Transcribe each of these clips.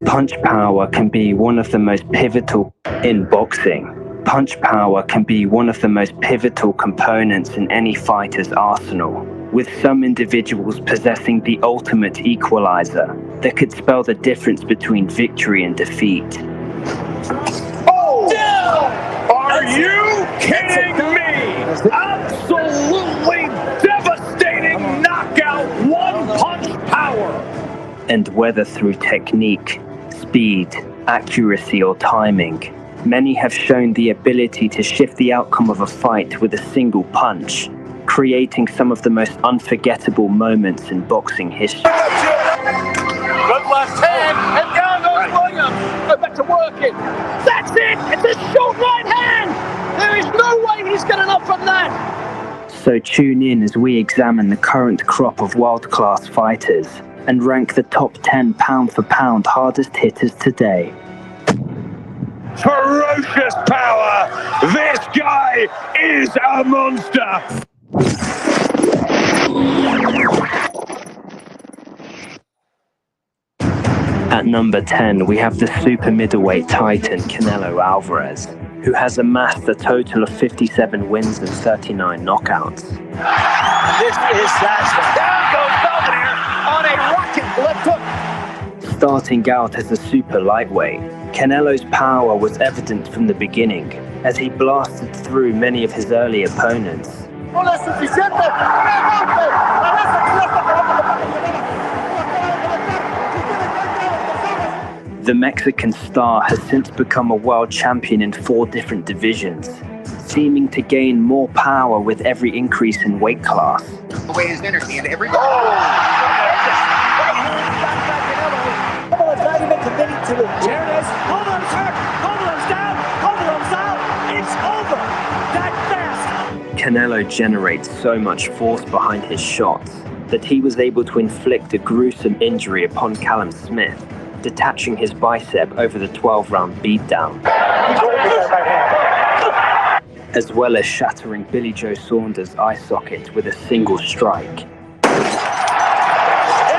Punch power can be one of the most pivotal in boxing. Punch power can be one of the most pivotal components in any fighter's arsenal, with some individuals possessing the ultimate equalizer that could spell the difference between victory and defeat. Oh! Are you kidding me? Absolutely devastating knockout, one-punch power! And whether through technique, speed, accuracy, or timing, many have shown the ability to shift the outcome of a fight with a single punch, creating some of the most unforgettable moments in boxing history. Good left hand, and down goes Williams. Go back to working. That's it! It's a short right hand! There is no way he's got enough from that! So tune in as we examine the current crop of world-class fighters and rank the top 10 pound-for-pound hardest hitters today. Ferocious power! This guy is a monster! At number 10, we have the super middleweight titan Canelo Alvarez, who has amassed a total of 57 wins and 39 knockouts. This is that. Down goes Belvedere on a rocket left hook. Starting out as a super lightweight, Canelo's power was evident from the beginning, as he blasted through many of his early opponents. The Mexican star has since become a world champion in 4 different divisions, seeming to gain more power with every increase in weight class. The way his energy and every Canelo generates so much force behind his shots that he was able to inflict a gruesome injury upon Callum Smith, detaching his bicep over the 12-round beatdown, as well as shattering Billy Joe Saunders' eye socket with a single strike. And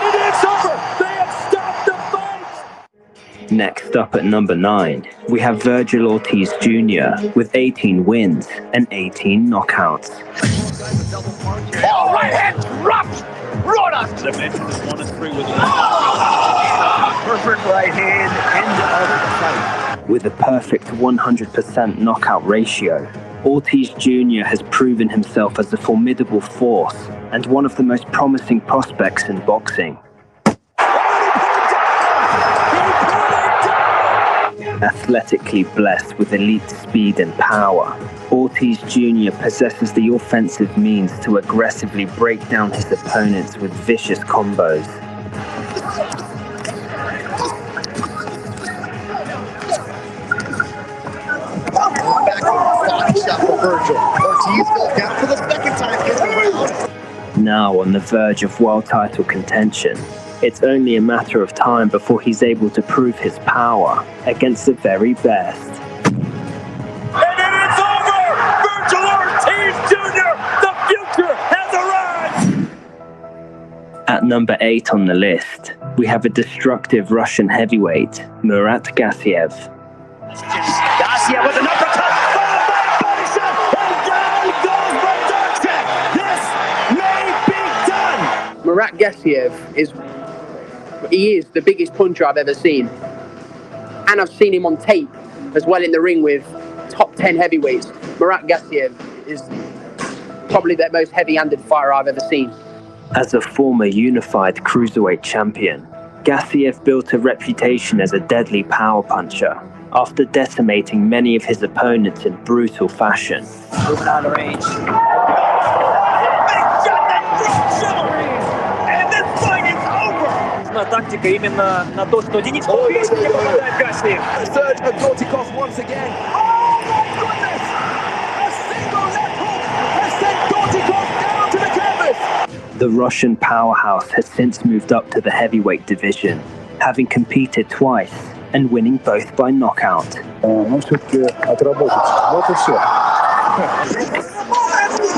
it is over! They have stopped the fight! Next up at number 9, we have Vergil Ortiz Jr. with 18 wins and 18 knockouts. All right hand dropped! Right on the bench. 1-3 with perfect right hand, end of the fight. With a perfect 100% knockout ratio, Ortiz Jr. has proven himself as a formidable force and one of the most promising prospects in boxing. Athletically blessed with elite speed and power, Ortiz Jr. possesses the offensive means to aggressively break down his opponents with vicious combos. Now on the verge of world title contention, it's only a matter of time before he's able to prove his power against the very best. And it is over! Vergil Ortiz Jr., the future has arrived! At number 8 on the list, we have a destructive Russian heavyweight, Murat Gassiev. Gassiev with an uppercut! Body shot! And down goes Bogdansky! This may be done! Murat Gassiev is the biggest puncher I've ever seen. And I've seen him on tape as well in the ring with top 10 heavyweights. Murat Gassiev is probably the most heavy-handed fighter I've ever seen. As a former unified cruiserweight champion, Gassiev built a reputation as a deadly power puncher after decimating many of his opponents in brutal fashion. Moving out of range. Тактика именно на то, что единичку не попадает Гассиев. Surge of Dortikov once again. Oh my goodness! A single left hook has sent Dortikov down to the canvas. The Russian powerhouse has since moved up to the heavyweight division, having competed twice and winning both by knockout. Ну, все-таки отработать. Вот и все.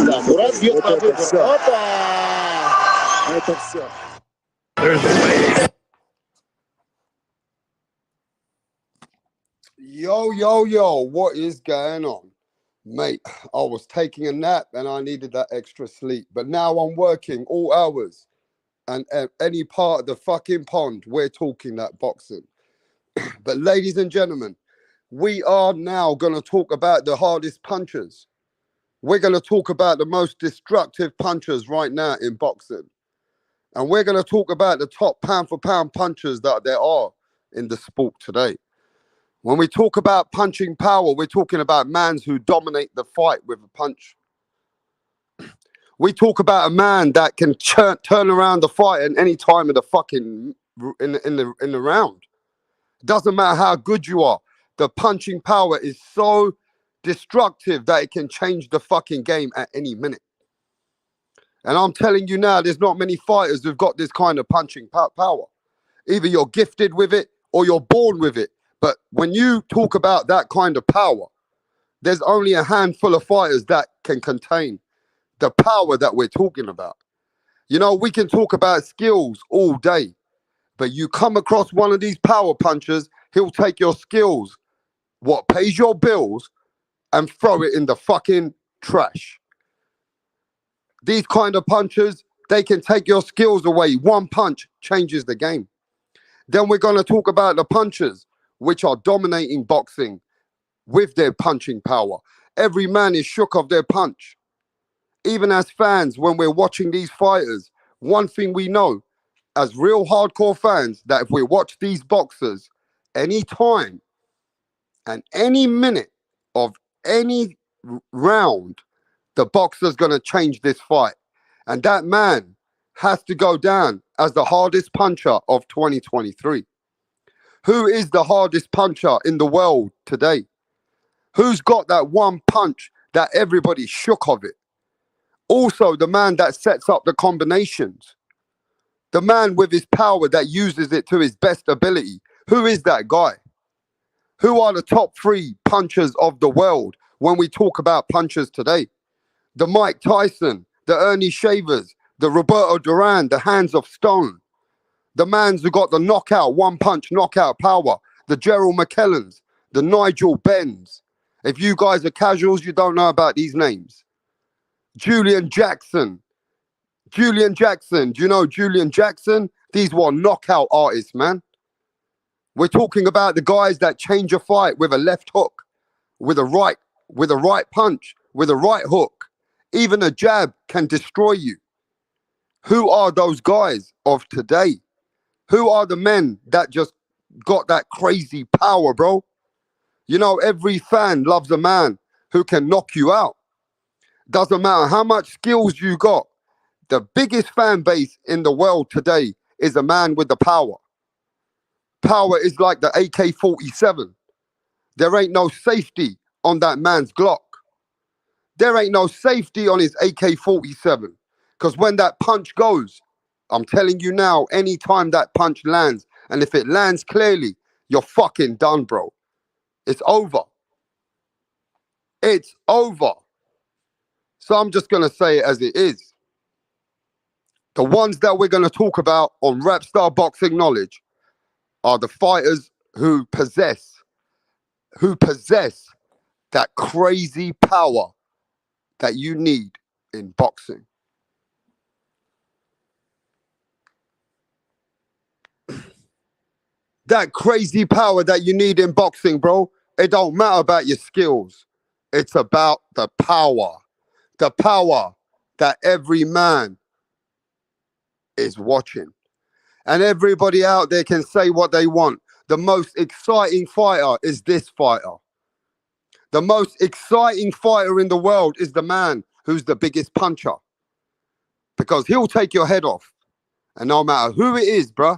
Да, Мурат бьет на выбор. Опа! Это все. Yo, what is going on? Mate, I was taking a nap and I needed that extra sleep. But now I'm working all hours. And any part of the fucking pond, we're talking that boxing. But ladies and gentlemen, we are now going to talk about the hardest punchers. We're going to talk about the most destructive punchers right now in boxing. And we're going to talk about the top pound for pound punchers that there are in the sport today. When we talk about punching power, we're talking about mans who dominate the fight with a punch. We talk about a man that can turn around the fight at any time of the fucking in the round. Doesn't matter how good you are. The punching power is so destructive that it can change the fucking game at any minute. And I'm telling you now, there's not many fighters who've got this kind of punching power. Either you're gifted with it or you're born with it. But when you talk about that kind of power, there's only a handful of fighters that can contain the power that we're talking about. You know, we can talk about skills all day, but you come across one of these power punchers, he'll take your skills, what pays your bills, and throw it in the fucking trash. These kind of punchers, they can take your skills away. One punch changes the game. Then we're going to talk about the punchers, which are dominating boxing with their punching power. Every man is shook of their punch. Even as fans, when we're watching these fighters, one thing we know, as real hardcore fans, that if we watch these boxers, any time and any minute of any round, the boxer's going to change this fight. And that man has to go down as the hardest puncher of 2023. Who is the hardest puncher in the world today? Who's got that one punch that everybody's shook of it? Also, the man that sets up the combinations. The man with his power that uses it to his best ability. Who is that guy? Who are the top 3 punchers of the world when we talk about punchers today? The Mike Tyson, the Ernie Shavers, the Roberto Duran, the Hands of Stone. The mans who got the knockout, one punch knockout power. The Gerald McKellans, the Nigel Benns. If you guys are casuals, you don't know about these names. Julian Jackson. Do you know Julian Jackson? These were knockout artists, man. We're talking about the guys that change a fight with a left hook, with a right punch, with a right hook. Even a jab can destroy you. Who are those guys of today? Who are the men that just got that crazy power, bro? You know, every fan loves a man who can knock you out. Doesn't matter how much skills you got. The biggest fan base in the world today is a man with the power. Power is like the AK-47. There ain't no safety on that man's Glock. There ain't no safety on his AK-47. Because when that punch goes, I'm telling you now, anytime that punch lands, and if it lands clearly, you're fucking done, bro. It's over. It's over. So I'm just going to say it as it is. The ones that we're going to talk about on Rapstar Boxing Knowledge are the fighters who possess that crazy power that you need in boxing. That crazy power that you need in boxing, bro. It don't matter about your skills. It's about the power. The power that every man is watching. And everybody out there can say what they want. The most exciting fighter is this fighter. The most exciting fighter in the world is the man who's the biggest puncher. Because he'll take your head off. And no matter who it is, bruh,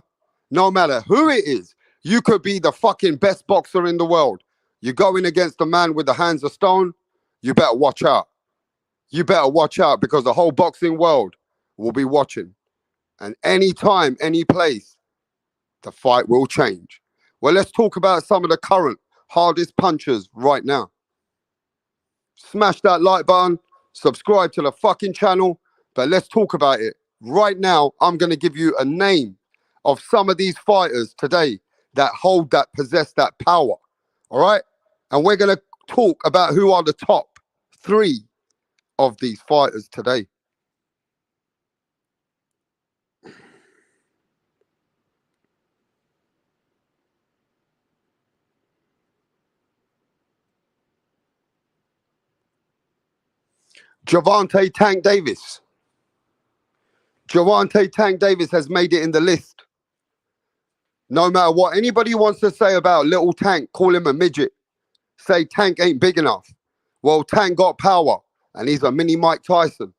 no matter who it is, you could be the fucking best boxer in the world. You're going against a man with the hands of stone, you better watch out. You better watch out because the whole boxing world will be watching. And any time, any place, the fight will change. Well, let's talk about some of the current hardest punchers right now. Smash that like button, subscribe to the fucking channel, but let's talk about it. Right now, I'm going to give you a name of some of these fighters today that possess that power. All right? And we're going to talk about who are the top 3 of these fighters today. Gervonta Tank Davis. Gervonta Tank Davis has made it in the list. No matter what anybody wants to say about little Tank, call him a midget. Say Tank ain't big enough. Well, Tank got power, and he's a mini Mike Tyson.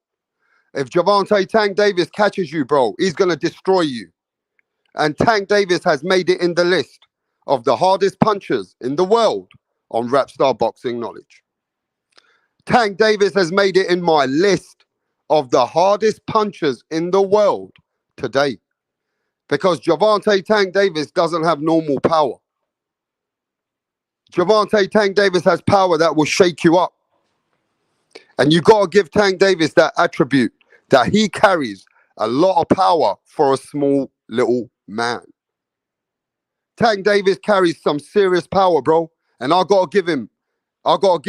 If Gervonta Tank Davis catches you, bro, he's going to destroy you. And Tank Davis has made it in the list of the hardest punchers in the world on Rapstar Boxing Knowledge. Tank Davis has made it in my list of the hardest punchers in the world today. Because Gervonta Tank Davis doesn't have normal power. Gervonta Tank Davis has power that will shake you up. And you got to give Tank Davis that attribute that he carries a lot of power for a small little man. Tank Davis carries some serious power, bro. And I got to give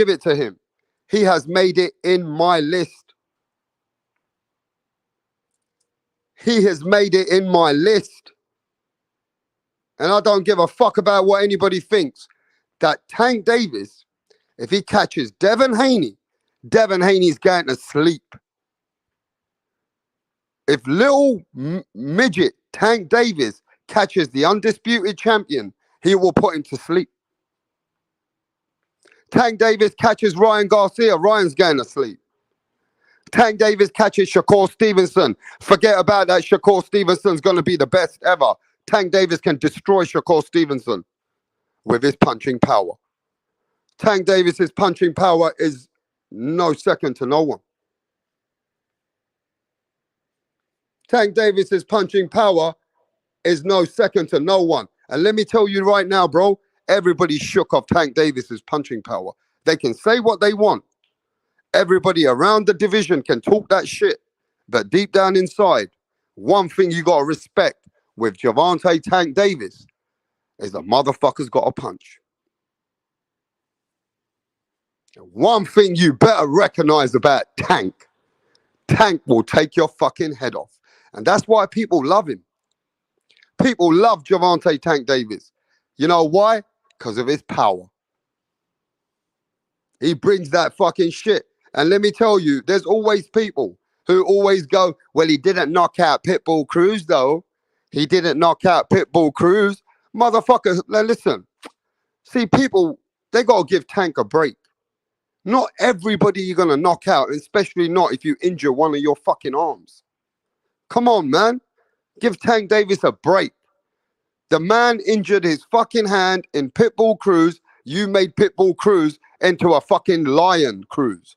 it to him. He has made it in my list. He has made it in my list. And I don't give a fuck about what anybody thinks. That Tank Davis, if he catches Devin Haney, Devin Haney's going to sleep. If little midget Tank Davis catches the undisputed champion, he will put him to sleep. Tank Davis catches Ryan Garcia, Ryan's going to sleep. Tank Davis catches Shakur Stevenson. Forget about that. Shakur Stevenson's going to be the best ever. Tank Davis can destroy Shakur Stevenson with his punching power. Tank Davis's punching power is no second to no one. Tank Davis's punching power is no second to no one. And let me tell you right now, bro, everybody's shook off Tank Davis's punching power. They can say what they want. Everybody around the division can talk that shit. But deep down inside, one thing you got to respect with Gervonta Tank Davis is the motherfucker's got a punch. One thing you better recognize about Tank, Tank will take your fucking head off. And that's why people love him. People love Gervonta Tank Davis. You know why? Because of his power. He brings that fucking shit. And let me tell you, there's always people who always go, well, he didn't knock out Pitbull Cruz, though. He didn't knock out Pitbull Cruz. Motherfucker, listen. See, people, they got to give Tank a break. Not everybody you're going to knock out, especially not if you injure one of your fucking arms. Come on, man. Give Tank Davis a break. The man injured his fucking hand in Pitbull Cruz. You made Pitbull Cruz into a fucking lion Cruz.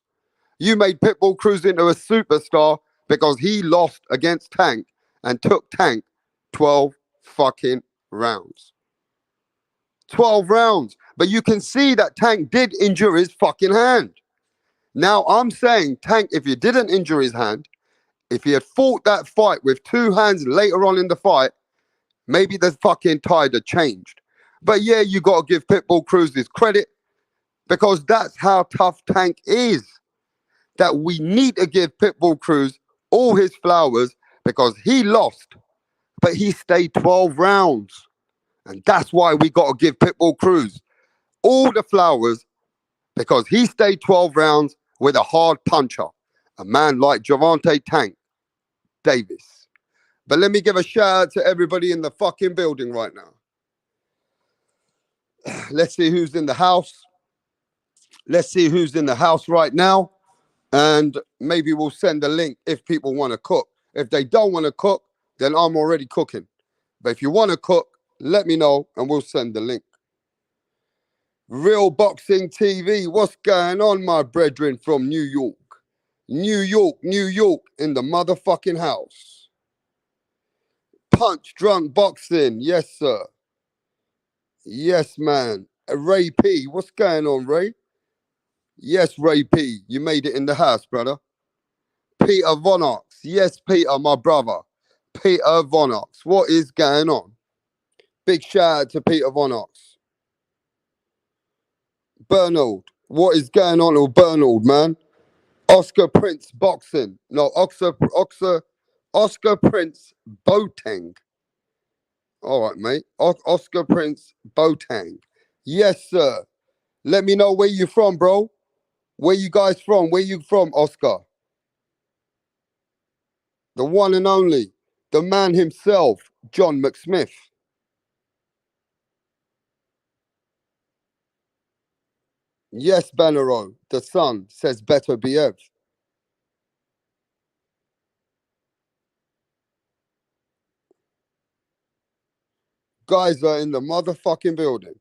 You made Pitbull Cruz into a superstar because he lost against Tank and took Tank 12 fucking rounds. 12 rounds. But you can see that Tank did injure his fucking hand. Now, I'm saying, Tank, if you didn't injure his hand, if he had fought that fight with 2 hands later on in the fight, maybe the fucking tide had changed. But yeah, you got to give Pitbull Cruz his credit because that's how tough Tank is. That we need to give Pitbull Cruz all his flowers because he lost, but he stayed 12 rounds. And that's why we got to give Pitbull Cruz all the flowers because he stayed 12 rounds with a hard puncher, a man like Gervonta Tank Davis. But let me give a shout out to everybody in the fucking building right now. Let's see who's in the house. Let's see who's in the house right now. And maybe we'll send a link if people want to cook. If they don't want to cook, then I'm already cooking. But if you want to cook, let me know and we'll send the link. Real Boxing TV, what's going on, my brethren from New York? New York in the motherfucking house. Punch Drunk Boxing, yes, sir. Yes, man. Ray P, what's going on, Ray? Yes, Ray P, you made it in the house, brother. Peter Vonox, yes, Peter, my brother. Peter Vonox, what is going on? Big shout out to Peter Vonox. Bernald. What is going on with Bernald, man? Oscar Prince Boxing. No, Oscar Prince Boateng. All right, mate. Oscar Prince Boateng. Yes, sir. Let me know where you from, bro. Where you guys from? Where you from, Oscar? The one and only, the man himself, John McSmith. Yes, Banero, the son says better behave. Guys are in the motherfucking building.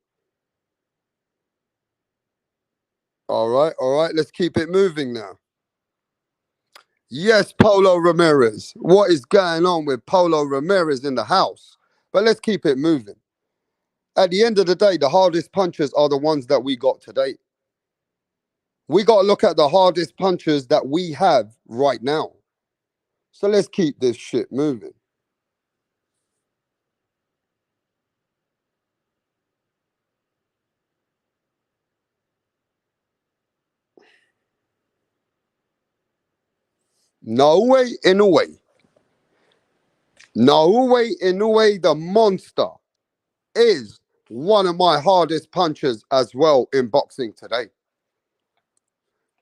All right, let's keep it moving now. Yes, Polo Ramirez. What is going on with Polo Ramirez in the house? But let's keep it moving. At the end of the day, the hardest punchers are the ones that we got today. We got to look at the hardest punchers that we have right now. So let's keep this shit moving. Naoya Inoue. Naoya Inoue, the monster, is one of my hardest punchers as well in boxing today.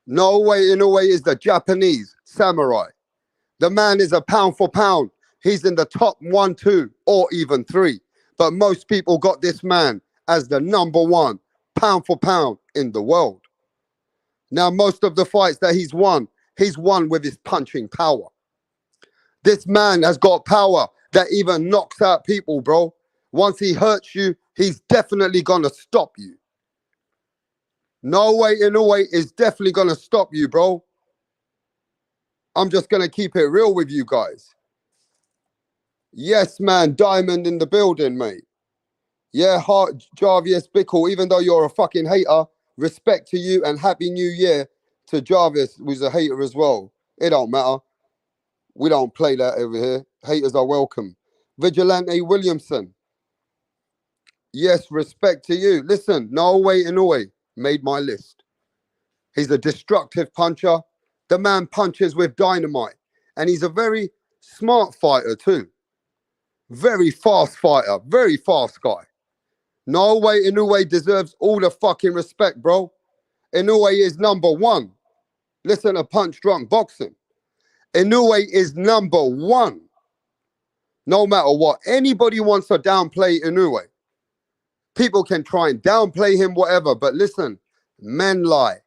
Naoya Inoue is the Japanese samurai. The man is a pound for pound. He's in the top 1, 2, or even 3. But most people got this man as the number 1 pound for pound in the world. Now, most of the fights that he's won with his punching power. This man has got power that even knocks out people, bro. Once he hurts you, he's definitely gonna stop you. Naoya Inoue is definitely gonna stop you, bro. I'm just gonna keep it real with you guys. Yes, man, Diamond in the building, mate. Yeah, Jarvis Bickle, even though you're a fucking hater, respect to you and Happy New Year to Jarvis, who's a hater as well. It don't matter. We don't play that over here. Haters are welcome. Vigilante Williamson. Yes, respect to you. Listen, Naoya Inoue made my list. He's a destructive puncher. The man punches with dynamite. And he's a very smart fighter too. Very fast fighter. Very fast guy. Naoya Inoue deserves all the fucking respect, bro. Inoue is number 1. Listen to Punch Drunk Boxing. Inoue is number 1. No matter what. Anybody wants to downplay Inoue. People can try and downplay him, whatever. But listen, men lie.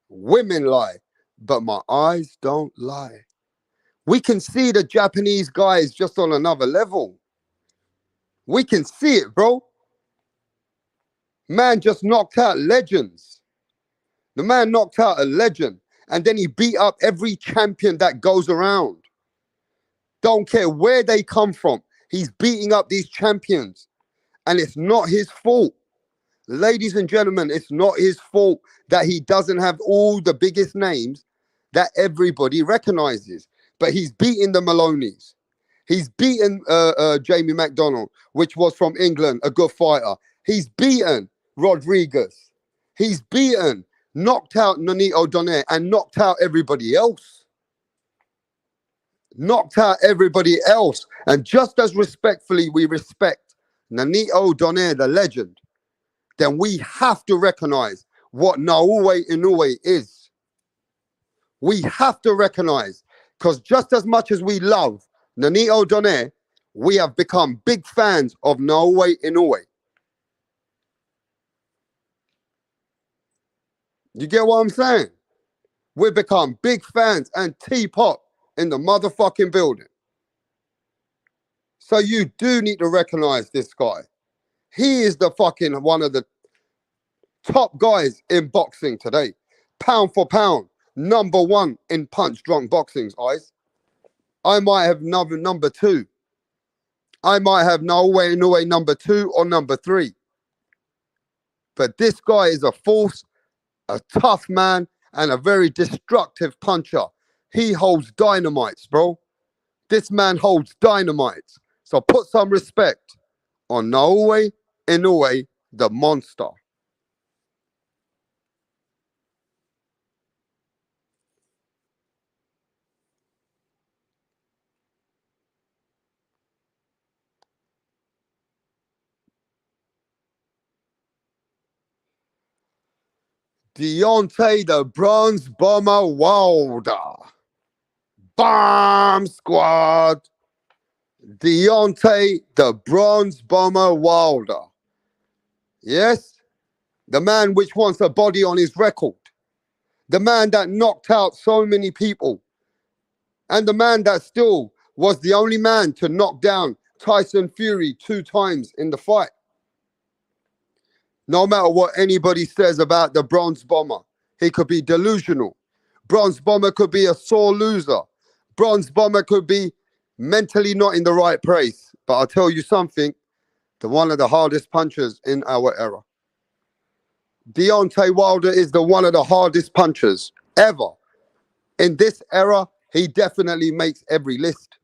Women lie. But my eyes don't lie. We can see the Japanese guy is just on another level. We can see it, bro. Man just knocked out legends. The man knocked out a legend. And then he beat up every champion that goes around. Don't care where they come from. He's beating up these champions. And it's not his fault. Ladies and gentlemen, it's not his fault that he doesn't have all the biggest names that everybody recognizes. But he's beating the Maloneys. He's beaten Jamie McDonald, which was from England, a good fighter. He's beaten Rodriguez. He's knocked out Nonito Donaire and knocked out everybody else. Knocked out everybody else. And just as respectfully we respect Nonito Donaire, the legend, then we have to recognize what Naoya Inoue is. We have to recognize, because just as much as we love Nonito Donaire, we have become big fans of Naoya Inoue. You get what I'm saying? We've become big fans and Teapot in the motherfucking building. So you do need to recognize this guy. He is the fucking one of the top guys in boxing today. Pound for pound, number 1 in Punch Drunk Boxing's eyes. I might have number 2. I might have Naoya Inoue number 2 or number 3. But this guy is a force, a tough man, and a very destructive puncher. He holds dynamites, bro. This man holds dynamites. So put some respect on Naoya Inoue, the monster. Deontay the Bronze Bomber Wilder. Bomb squad. Deontay the Bronze Bomber Wilder. Yes? The man which wants a body on his record. The man that knocked out so many people. And the man that still was the only man to knock down Tyson Fury 2 times in the fight. No matter what anybody says about the Bronze Bomber, he could be delusional. Bronze Bomber could be a sore loser. Bronze Bomber could be mentally not in the right place. But I'll tell you something, one of the hardest punchers in our era. Deontay Wilder is one of the hardest punchers ever. In this era, he definitely makes every list.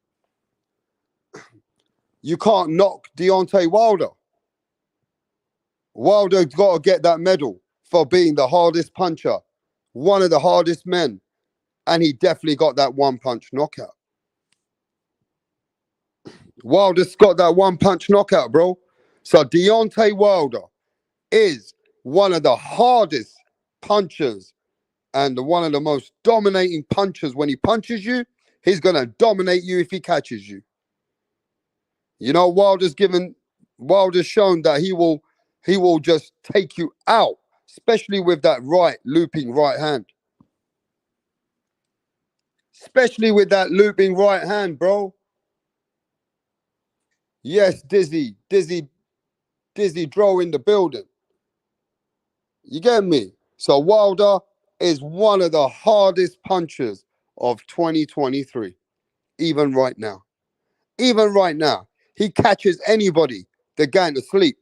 You can't knock Deontay Wilder. Wilder's got to get that medal for being the hardest puncher, one of the hardest men, and he definitely got that one-punch knockout. Wilder's got that one-punch knockout, bro. So Deontay Wilder is one of the hardest punchers and one of the most dominating punchers. When he punches you, he's going to dominate you if he catches you. You know, Wilder's shown that he will just take you out, especially with that looping right hand. Especially with that looping right hand, bro. Yes, Dizzy Dro in the building. You get me? So Wilder is one of the hardest punchers of 2023, even right now. Even right now, he catches anybody, they're going to sleep.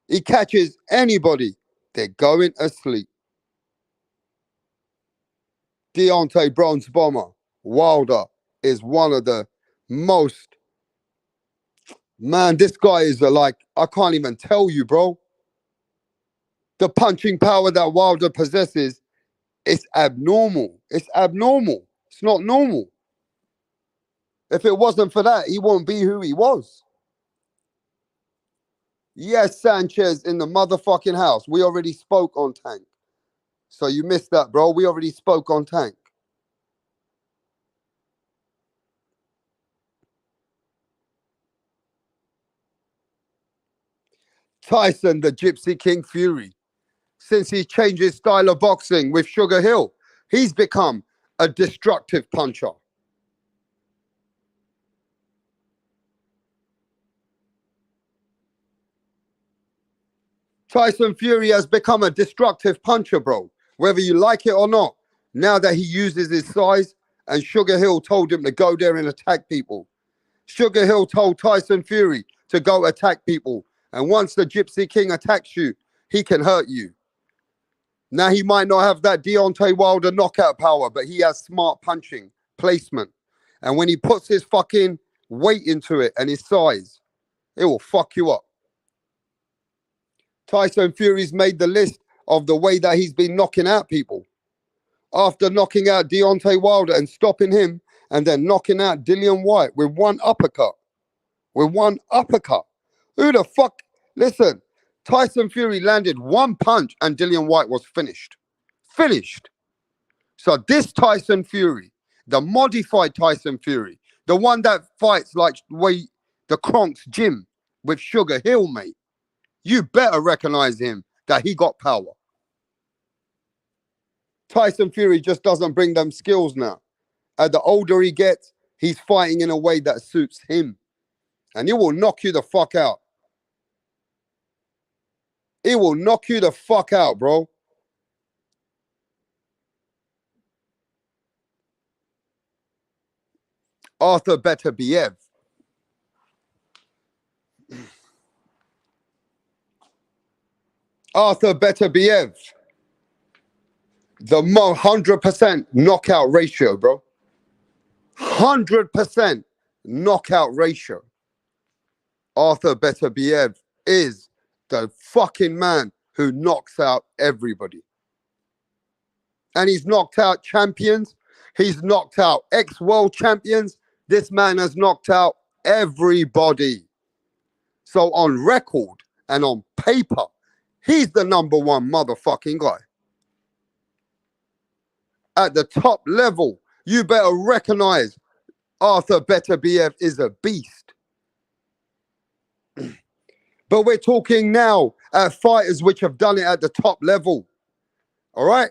He catches anybody, they're going asleep. Deontay Bronze Bomber Wilder is one of the most... Man, this guy is like, I can't even tell you, bro. The punching power that Wilder possesses is abnormal. It's abnormal. It's not normal. If it wasn't for that, he won't be who he was. Yes, Sanchez in the motherfucking house. We already spoke on Tank. So you missed that, bro. We already spoke on Tank. Tyson, the Gypsy King Fury. Since he changed his style of boxing with Sugar Hill, he's become a destructive puncher. Tyson Fury has become a destructive puncher, bro. Whether you like it or not, now that he uses his size, and Sugar Hill told him to go there and attack people. Sugar Hill told Tyson Fury to go attack people. And once the Gypsy King attacks you, he can hurt you. Now, he might not have that Deontay Wilder knockout power, but he has smart punching, placement. And when he puts his fucking weight into it and his size, it will fuck you up. Tyson Fury's made the list of the way that he's been knocking out people. After knocking out Deontay Wilder and stopping him, and then knocking out Dillian Whyte with one uppercut. With one uppercut. Who the fuck? Listen, Tyson Fury landed one punch and Dillian Whyte was finished. Finished. So this Tyson Fury, the modified Tyson Fury, the one that fights like the Kronk's gym with Sugar Hill, mate, you better recognize him that he got power. Tyson Fury just doesn't bring them skills now. As the older he gets, he's fighting in a way that suits him. And he will knock you the fuck out. He will knock you the fuck out, bro. Arthur Beterbiev. Arthur Beterbiev. The 100% knockout ratio, bro. 100% knockout ratio. Arthur Beterbiev is the fucking man who knocks out everybody. And he's knocked out champions. He's knocked out ex-world champions. This man has knocked out everybody. So on record and on paper, He's the number one motherfucking guy. At the top level, you better recognize Arthur Beterbiev is a beast. But we're talking now at fighters which have done it at the top level. All right?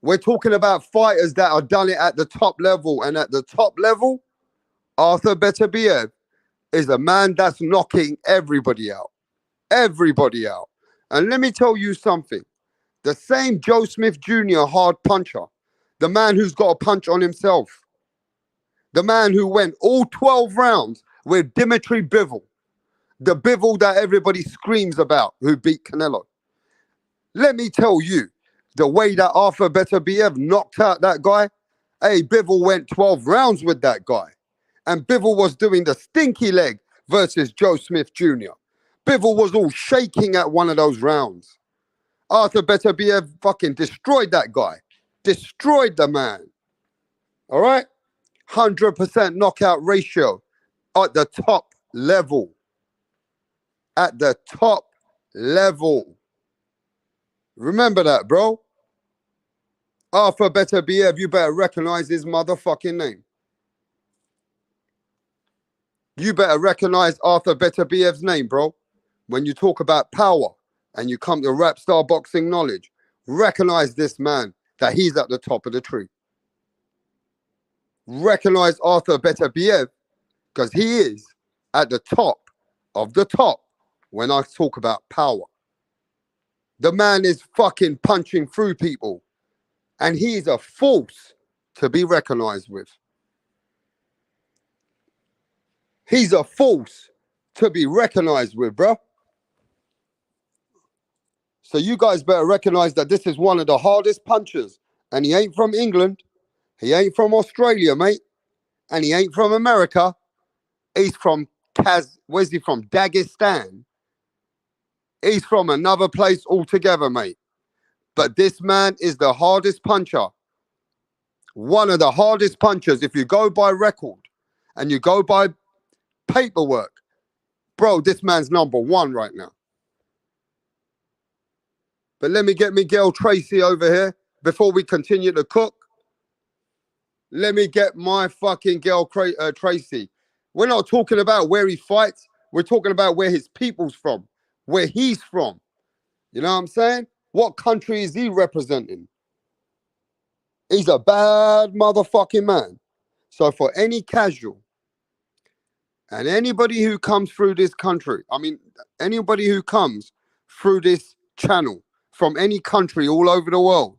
We're talking about fighters that have done it at the top level. And at the top level, Arthur Beterbiev is a man that's knocking everybody out. Everybody out. And let me tell you something. The same Joe Smith Jr. hard puncher, the man who's got a punch on himself, the man who went all 12 rounds with Dimitri Bivol, the Bivol that everybody screams about, who beat Canelo. Let me tell you, the way that Arthur Beterbiev knocked out that guy, hey, Bivol went 12 rounds with that guy. And Bivol was doing the stinky leg versus Joe Smith Jr. Bivol was all shaking at one of those rounds. Arthur Beterbiev fucking destroyed that guy. Destroyed the man. All right? 100% knockout ratio at the top level. At the top level. Remember that, bro. Arthur Beterbiev, you better recognize his motherfucking name. You better recognize Arthur Beterbiev's name, bro. When you talk about power and you come to rap star boxing knowledge, recognize this man, that he's at the top of the tree. Recognize Arthur Beterbiev because he is at the top of the top when I talk about power. The man is fucking punching through people and he's a force to be recognized with. He's a force to be recognized with, bro. So you guys better recognize that this is one of the hardest punchers. And he ain't from England. He ain't from Australia, mate. And he ain't from America. He's from where's he from? Dagestan. He's from another place altogether, mate. But this man is the hardest puncher. One of the hardest punchers. If you go by record and you go by paperwork, bro, this man's number one right now. But let me get Miguel Tracy over here before we continue to cook. Let me get my fucking girl Tracy. We're not talking about where he fights. We're talking about where his people's from, where he's from. You know what I'm saying? What country is he representing? He's a bad motherfucking man. So for any casual and anybody who comes through this country, I mean, anybody who comes through this channel from any country all over the world,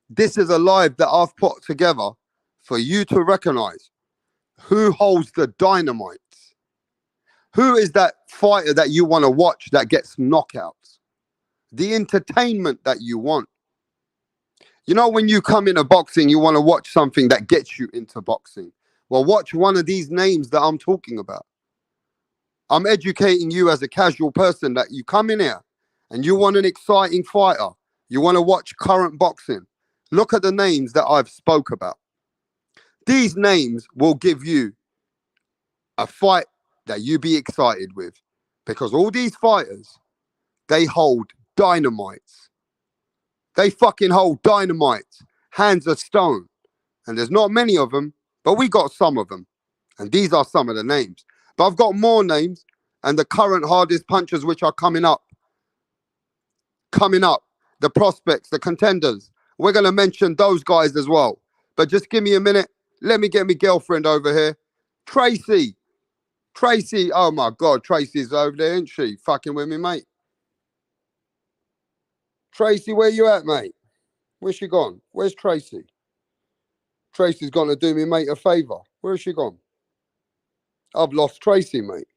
this is a live that I've put together for you to recognize who holds the dynamites. Who is that fighter that you want to watch that gets knockouts? The entertainment that you want. You know, when you come into boxing, you want to watch something that gets you into boxing. Well, watch one of these names that I'm talking about. I'm educating you as a casual person that you come in here and you want an exciting fighter. You want to watch current boxing. Look at the names that I've spoke about. These names will give you a fight that you be excited with, because all these fighters, they hold dynamites. They fucking hold dynamites, hands of stone. And there's not many of them, but we got some of them. And these are some of the names. But I've got more names and the current hardest punchers which are coming up. The prospects, the contenders. We're going to mention those guys as well. But just give me a minute. Let me get my girlfriend over here. Tracy, oh my God, Tracy's over there, isn't she? Fucking with me, mate. Tracy, where you at, mate? Where's she gone? Where's Tracy? Tracy's gonna do me, mate, a favour. Where's she gone? I've lost Tracy, mate.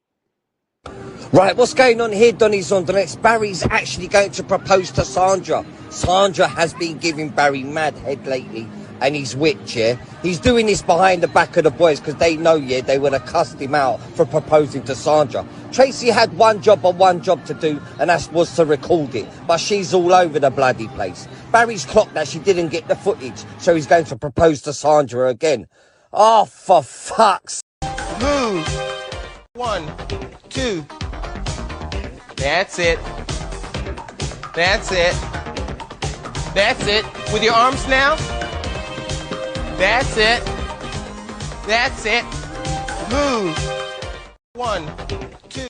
Right, what's going on here, Donny Zonderets? Barry's actually going to propose to Sandra. Sandra has been giving Barry mad head lately, and he's witch, yeah? He's doing this behind the back of the boys because they know, yeah, they would have cussed him out for proposing to Sandra. Tracy had one job to do, and that was to record it. But she's all over the bloody place. Barry's clocked that she didn't get the footage, so he's going to propose to Sandra again. Oh, for fuck's sake. Move. 1, 2. That's it. That's it. That's it. With your arms now. That's it. That's it. Move. 1, 2.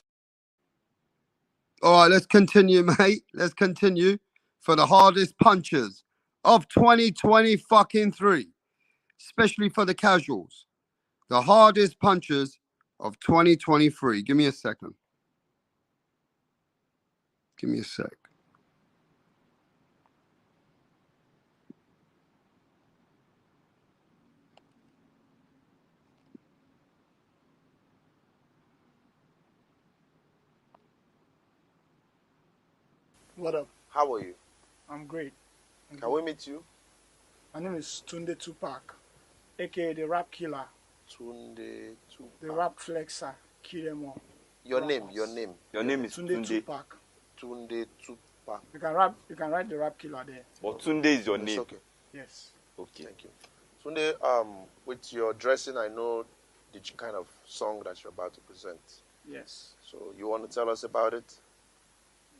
All right, let's continue, mate. Let's continue for the hardest punches of 2023, especially for the casuals. The hardest punches of 2023. Give me a second. Give me a sec. What up? How are you? I'm great. Can we meet you? My name is Tunde Tupac, aka the Rap Killer, Tunde Tupac. the Rap Flexer, kill them all. Your name is Tunde Tupac. Tunde Tupac. You can write the Rap Killer there. But Tunde is your It's name. okay. Yes. Okay. Thank you. Tunde, with your dressing, I know the kind of song that you're about to present. Yes. So you want to tell us about it?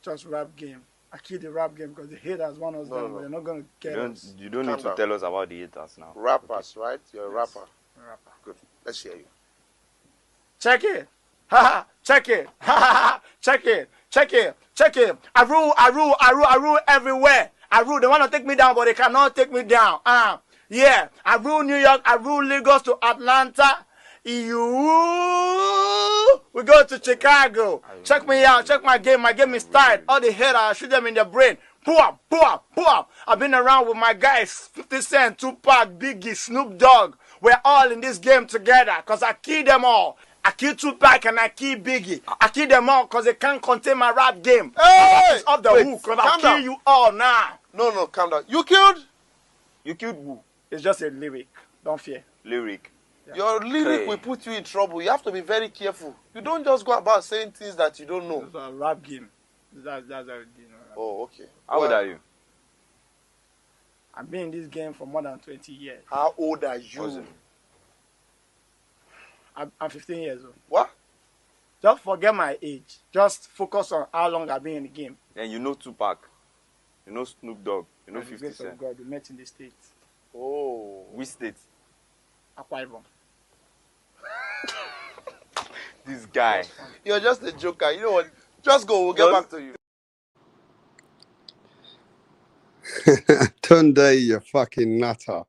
Just rap game. I kill the rap game because the haters want us down, but they're not going to get us. You don't need to tell us about the haters now. Rappers, right? You're a Yes. rapper. Rapper. Good. Let's hear you. Check it. Ha ha. Check it. Ha ha. Check it. Check it. Check it. I rule everywhere. I rule. They want to take me down, but they cannot take me down. Yeah. I rule New York. I rule Lagos to Atlanta. We go to Chicago. Check me out. Check my game. My game is tight. All the haters, I shoot them in the brain. Boom, boom, boom. I've been around with my guys, 50 Cent, Tupac, Biggie, Snoop Dogg. We're all in this game together because I kill them all. I kill Tupac and I kill Biggie. I kill them all because they can't contain my rap game. Hey! It's off the hook because I'll kill you all now. No, calm down. You killed who? It's just a lyric. Don't fear. Lyric. Yeah. Your lyric will put you in trouble. You have to be very careful. You don't just go about saying things that you don't know. It's a rap game. That's how it is. Oh, okay. How old are you? I've been in this game for more than 20 years. How old are you? I'm 15 years old. What? Just forget my age. Just focus on how long I've been in the game. And you know Tupac. You know Snoop Dogg. You know By the 50 grace of Cent. God, we met in the States. Oh. Which state? Akwa Ibom. This guy. You're just a joker. You know what? Just go. We'll get back to you. Tunde, you fucking nutter.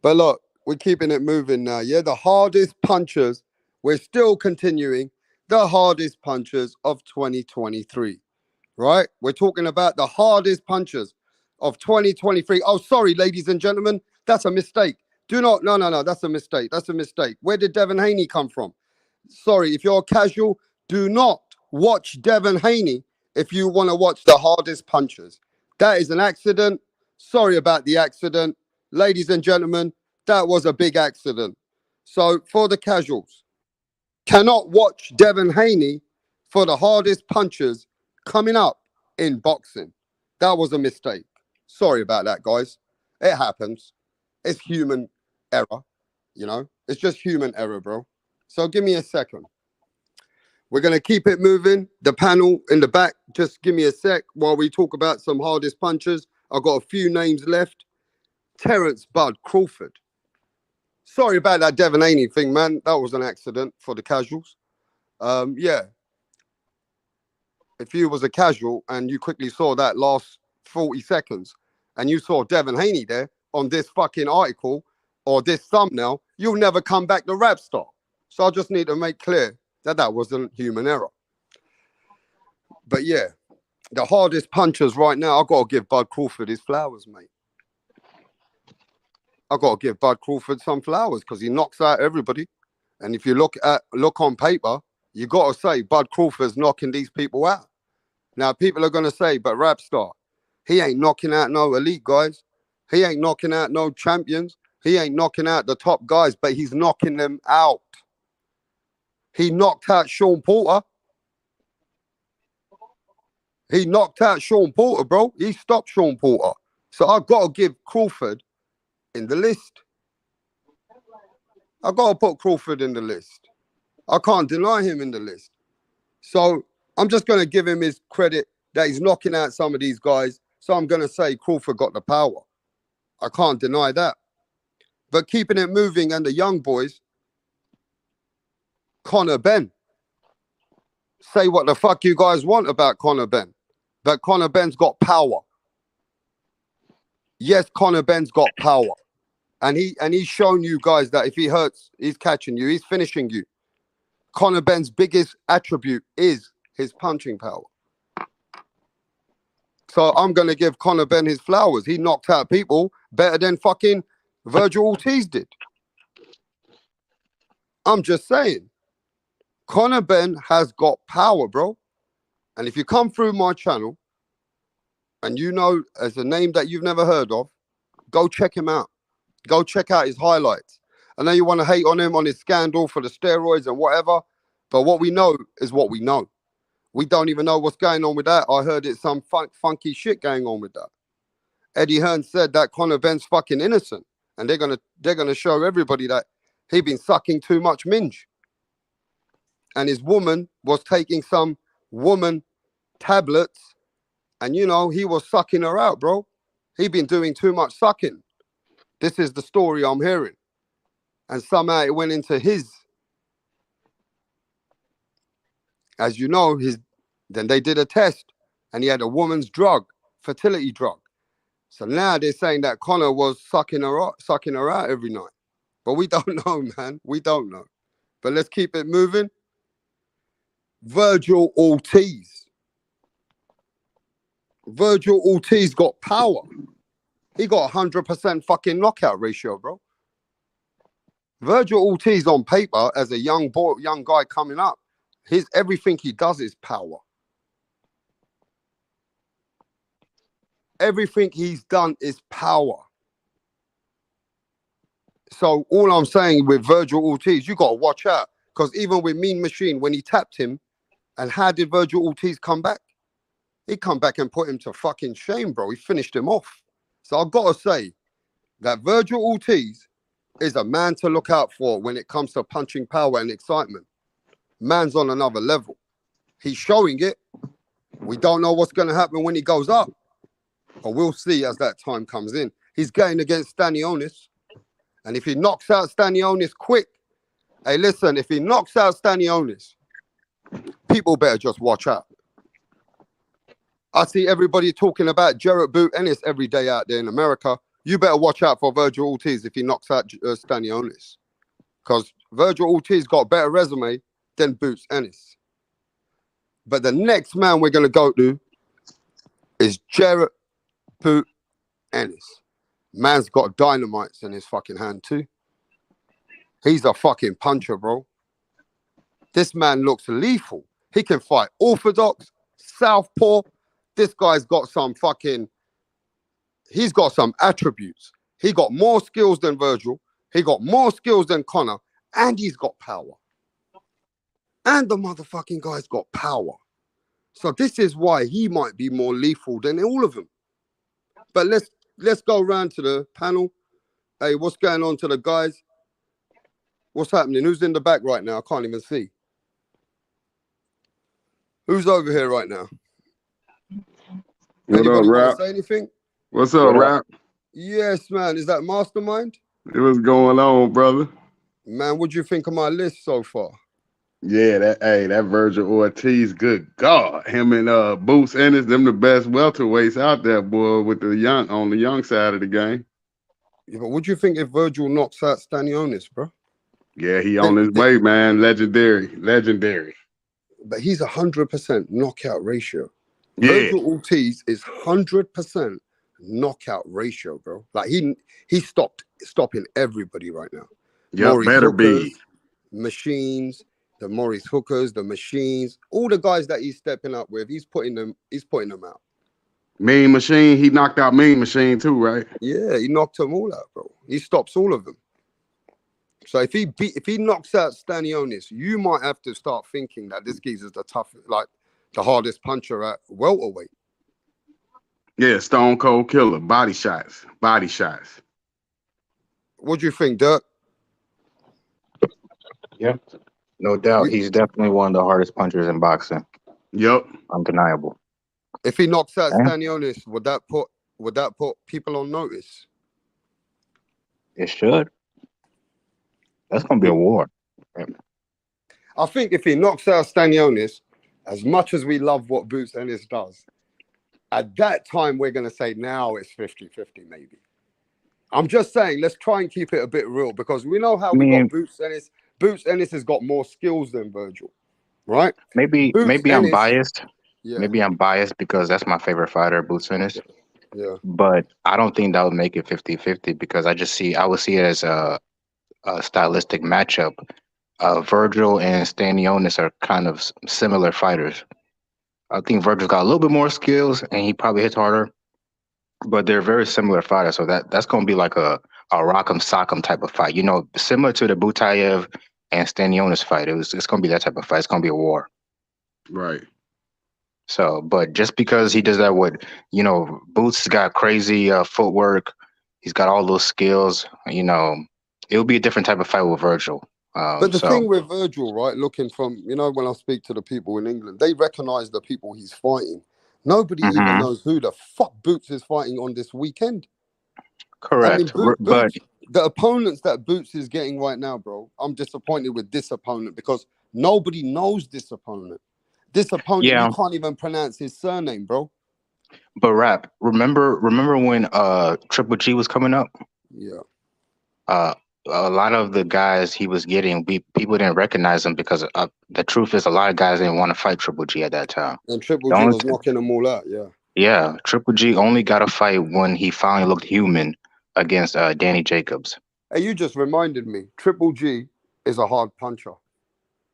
But look, we're keeping it moving now. Yeah, the hardest punchers. We're still continuing the hardest punchers of 2023. Right? We're talking about the hardest punchers of 2023. Oh, sorry, ladies and gentlemen. That's a mistake. No, that's a mistake. That's a mistake. Where did Devin Haney come from? Sorry, if you're casual, do not watch Devin Haney if you want to watch the hardest punchers. That is an accident. Sorry about the accident. Ladies and gentlemen, that was a big accident. So for the casuals, cannot watch Devin Haney for the hardest punchers coming up in boxing. That was a mistake. Sorry about that, guys. It happens. It's human error, you know? It's just human error, bro. So give me a second. We're going to keep it moving. The panel in the back, just give me a sec while we talk about some hardest punchers. I've got a few names left. Terence Bud Crawford. Sorry about that Devin Haney thing, man. That was an accident for the casuals. Yeah. If you was a casual and you quickly saw that last 40 seconds and you saw Devin Haney there on this fucking article or this thumbnail, you'll never come back to Rap Star. So I just need to make clear that that wasn't human error. But yeah, the hardest punchers right now, I've got to give Bud Crawford his flowers, mate. I've got to give Bud Crawford some flowers because he knocks out everybody. And if you look on paper, you got to say Bud Crawford's knocking these people out. Now, people are going to say, but Rap Star, he ain't knocking out no elite guys. He ain't knocking out no champions. He ain't knocking out the top guys, but he's knocking them out. He knocked out Sean Porter. He knocked out Sean Porter, bro. He stopped Sean Porter. So I've got to give Crawford in the list. I've got to put Crawford in the list. I can't deny him in the list. So I'm just going to give him his credit that he's knocking out some of these guys. So I'm going to say Crawford got the power. I can't deny that. But keeping it moving and the young boys, Conor Benn. Say what the fuck you guys want about Conor Benn. But Conor Benn's got power. Yes, Conor Benn's got power. And he's shown you guys that if he hurts, he's catching you, he's finishing you. Conor Benn's biggest attribute is his punching power. So I'm going to give Conor Benn his flowers. He knocked out people better than fucking Virgil Ortiz did. I'm just saying. Conor Benn has got power, bro. And if you come through my channel and you know as a name that you've never heard of, go check him out. Go check out his highlights. I know you want to hate on him on his scandal for the steroids and whatever, but what we know is what we know. We don't even know what's going on with that. I heard it's some funky shit going on with that. Eddie Hearn said that Conor Benn's fucking innocent, and they're gonna show everybody that he been sucking too much minge. And his woman was taking some woman tablets, and you know, he was sucking her out, bro. He been doing too much sucking. This is the story I'm hearing. And somehow it went into his. As you know, then they did a test, and he had a woman's drug, fertility drug. So now they're saying that Conor was sucking her out every night. But we don't know, man. We don't know. But let's keep it moving. Virgil Ortiz. Virgil Ortiz got power. He got 100% fucking knockout ratio, bro. Virgil Ortiz on paper as a young guy coming up, everything he does is power. Everything he's done is power. So all I'm saying with Virgil Ortiz, you got to watch out. Because even with Mean Machine, when he tapped him, and how did Virgil Ortiz come back? He come back and put him to fucking shame, bro. He finished him off. So I've got to say that Virgil Ortiz is a man to look out for when it comes to punching power and excitement. Man's on another level. He's showing it. We don't know what's going to happen when he goes up. But we'll see as that time comes in. He's going against Stanionis. And if he knocks out Stanionis quick, hey, listen, if he knocks out Stanionis, people better just watch out. I see everybody talking about Jarrett Boot Ennis every day out there in America. You better watch out for Virgil Ortiz if he knocks out Stanionis. Because Virgil Ortiz got a better resume than Boots Ennis. But the next man we're going to go to is Jarrett Boot Ennis. Man's got dynamites in his fucking hand too. He's a fucking puncher, bro. This man looks lethal. He can fight orthodox, southpaw. This guy's got some fucking... He's got some attributes. He got more skills than Virgil. He got more skills than Conor. And he's got power. And the motherfucking guy's got power. So this is why he might be more lethal than all of them. But let's go around to the panel. Hey, what's going on to the guys? What's happening? Who's in the back right now? I can't even see. Who's over here right now? What Anybody up, want Rap? to say anything? What's up, Rap? Yes, man. Is that Mastermind? What's going on, brother? Man, what do you think of my list so far? Yeah, that Virgil Ortiz, good God. Him and Boots Ennis, them the best welterweights out there, boy, with the young side of the game. Yeah, but what do you think if Virgil knocks out Stanionis, bro? Yeah, he on his way, man. Legendary. But he's 100% knockout ratio. Yeah. Virgil Ortiz is 100% knockout ratio, bro. Like he stopping everybody right now. Yeah, Maurice better Hookers, be. Machines, the Maurice Hookers, the Machines, all the guys that he's stepping up with, he's putting them out. Mean Machine, he knocked out Mean Machine too, right? Yeah, he knocked them all out, bro. He stops all of them. So if he knocks out Stanionis, you might have to start thinking that this geezer's the hardest puncher at welterweight. Yeah, Stone Cold Killer, body shots. What do you think, Dirk? Yep. No doubt. He's definitely one of the hardest punchers in boxing. Yep. Undeniable. If he knocks out Yeah. Stanionis, would that put people on notice? It should. That's gonna be a war. I think if he knocks out Stanionis, as much as we love what Boots Ennis does, at that time we're going to say now it's 50-50 maybe. I'm just saying, let's try and keep it a bit real because we know how we got Boots Ennis. Boots Ennis has got more skills than Virgil, right? Maybe Boots I'm Ennis- biased. Yeah. Maybe I'm biased because that's my favorite fighter, Boots Ennis. Yeah. But I don't think that would make it 50-50 because I would see it as a stylistic matchup. Virgil and Stanionis are kind of similar fighters. I think Virgil's got a little bit more skills and he probably hits harder, but they're very similar fighters. So that's going to be like a rock'em sock'em type of fight. You know, similar to the Butayev and Stanionis fight. It's going to be that type of fight. It's going to be a war. Right. So, but just because he does that with, you know, Boots has got crazy footwork. He's got all those skills. You know, it'll be a different type of fight with Virgil. But the thing with Virgil, right, looking from, you know, when I speak to the people in England, they recognize the people he's fighting. Nobody even knows who the fuck Boots is fighting on this weekend. Correct. I mean, Boots, the opponents that Boots is getting right now, bro, I'm disappointed with this opponent because nobody knows this opponent. This opponent, you can't even pronounce his surname, bro. But Rap, remember when Triple G was coming up? Yeah. A lot of the guys he was getting, people didn't recognize him because the truth is a lot of guys didn't want to fight Triple G at that time. And Triple G was knocking them all out, yeah. Yeah, Triple G only got a fight when he finally looked human against Danny Jacobs. Hey, you just reminded me, Triple G is a hard puncher.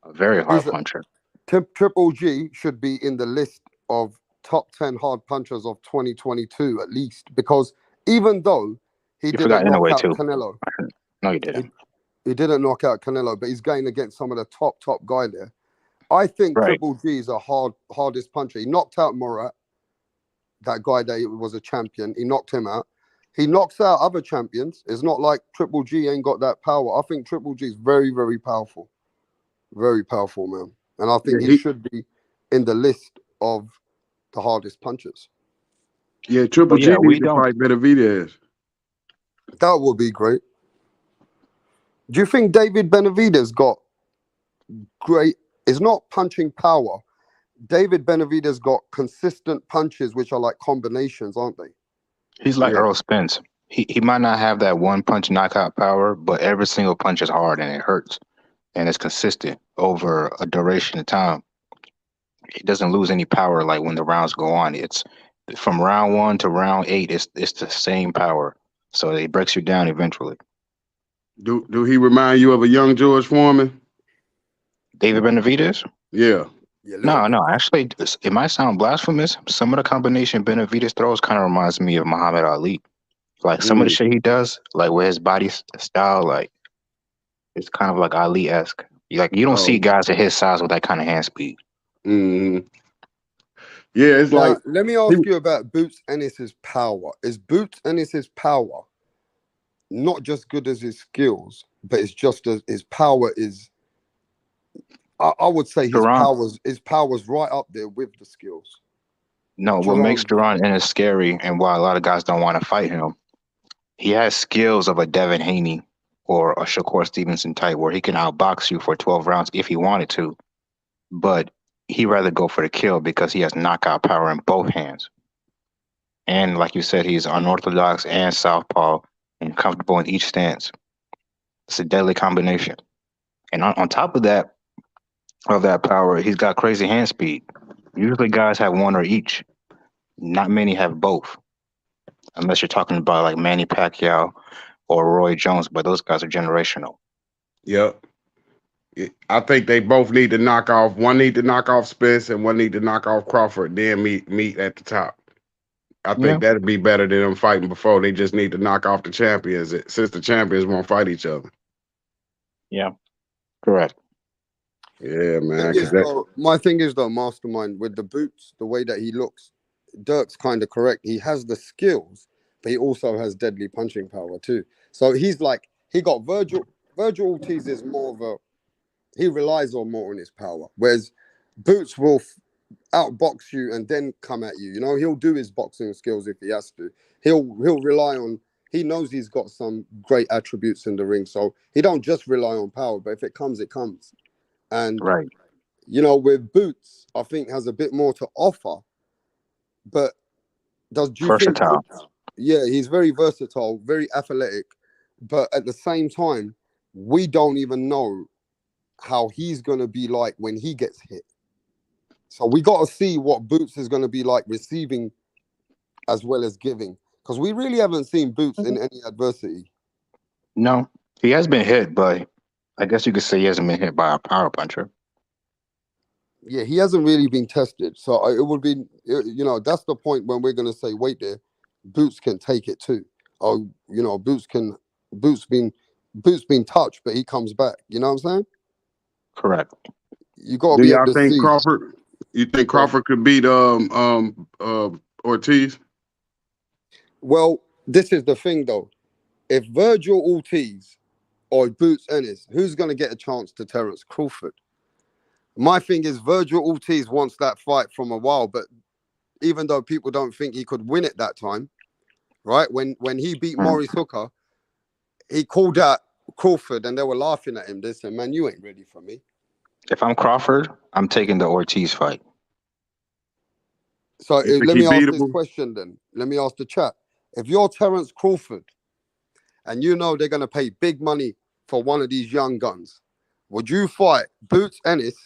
A very hard puncher. Triple G should be in the list of top 10 hard punchers of 2022 at least, because even though he didn't knock out Canelo. No, he didn't. He didn't knock out Canelo, but he's going against some of the top guy there. I think Triple G is a hardest puncher. He knocked out Murat, that guy that was a champion. He knocked him out. He knocks out other champions. It's not like Triple G ain't got that power. I think Triple G is very, very powerful. Very powerful, man. And I think he should be in the list of the hardest punchers. Yeah, Triple G needs to fight Benavidez. That would be great. Do you think David Benavidez got great? It's not punching power. David Benavidez got consistent punches, which are like combinations, aren't they? He's like Earl Spence. He might not have that one punch knockout power, but every single punch is hard and it hurts. And it's consistent over a duration of time. He doesn't lose any power like when the rounds go on. It's from round 1 to round 8, it's the same power. So it breaks you down eventually. Do he remind you of a young George Foreman? David Benavidez? Yeah. No. Actually, it might sound blasphemous. Some of the combination Benavidez throws kind of reminds me of Muhammad Ali. Like some of the shit he does, like with his body style, like it's kind of like Ali-esque. Like you don't see guys at his size with that kind of hand speed. Mm-hmm. Yeah, it's now, like. Let me ask you about Boots Ennis's power. Is Boots Ennis's power not just good as his skills, but it's just as his power is? I would say his power's right up there with the skills. No, what makes Jaron Ennis scary and why a lot of guys don't want to fight him, he has skills of a Devin Haney or a Shakur Stevenson type where he can outbox you for 12 rounds if he wanted to, but he'd rather go for the kill because he has knockout power in both hands. And like you said, he's unorthodox and southpaw and comfortable in each stance. It's a deadly combination. And on top of that power, he's got crazy hand speed. Usually guys have one or each. Not many have both. Unless you're talking about like Manny Pacquiao or Roy Jones, but those guys are generational. Yep. I think they both need to knock off. One need to knock off Spence and one need to knock off Crawford, then meet at the top. I think that'd be better than them fighting before. They just need to knock off the champions since the champions won't fight each other. Yeah, correct. Yeah, man. My thing is though, Mastermind, with the Boots, the way that he looks, Dirk's kind of correct. He has the skills, but he also has deadly punching power too. So he's like, he got Virgil Ortiz is more of a, he relies on more on his power, whereas Boots will outbox you and then come at you. You know, he'll do his boxing skills if he has to. He'll rely on. He knows he's got some great attributes in the ring, so he don't just rely on power. But if it comes, it comes. And Right. you know, with Boots, I think has a bit more to offer. But do you think? Versatile. Yeah, he's very versatile, very athletic, but at the same time, we don't even know how he's going to be like when he gets hit. So we got to see what Boots is going to be like receiving as well as giving, because we really haven't seen Boots in any adversity. No, he has been hit, but I guess you could say he hasn't been hit by a power puncher. Yeah, he hasn't really been tested. So it would be, you know, that's the point when we're going to say, wait there, Boots can take it too. Or, you know, Boots been touched, but he comes back. You know what I'm saying? Correct. You got to Do be y'all able to think see. Crawford? You think Crawford could beat Ortiz? Well, this is the thing though. If Virgil Ortiz or Boots Ennis, who's going to get a chance to Terence Crawford? My thing is Virgil Ortiz wants that fight from a while, but even though people don't think he could win it that time, right? When he beat Maurice Hooker, he called out Crawford and they were laughing at him. They said, man, you ain't ready for me. If I'm Crawford, I'm taking the Ortiz fight. So You think let he me ask this beatable? question then. Let me ask the chat. If you're Terence Crawford and you know they're going to pay big money for one of these young guns, would you fight Boots Ennis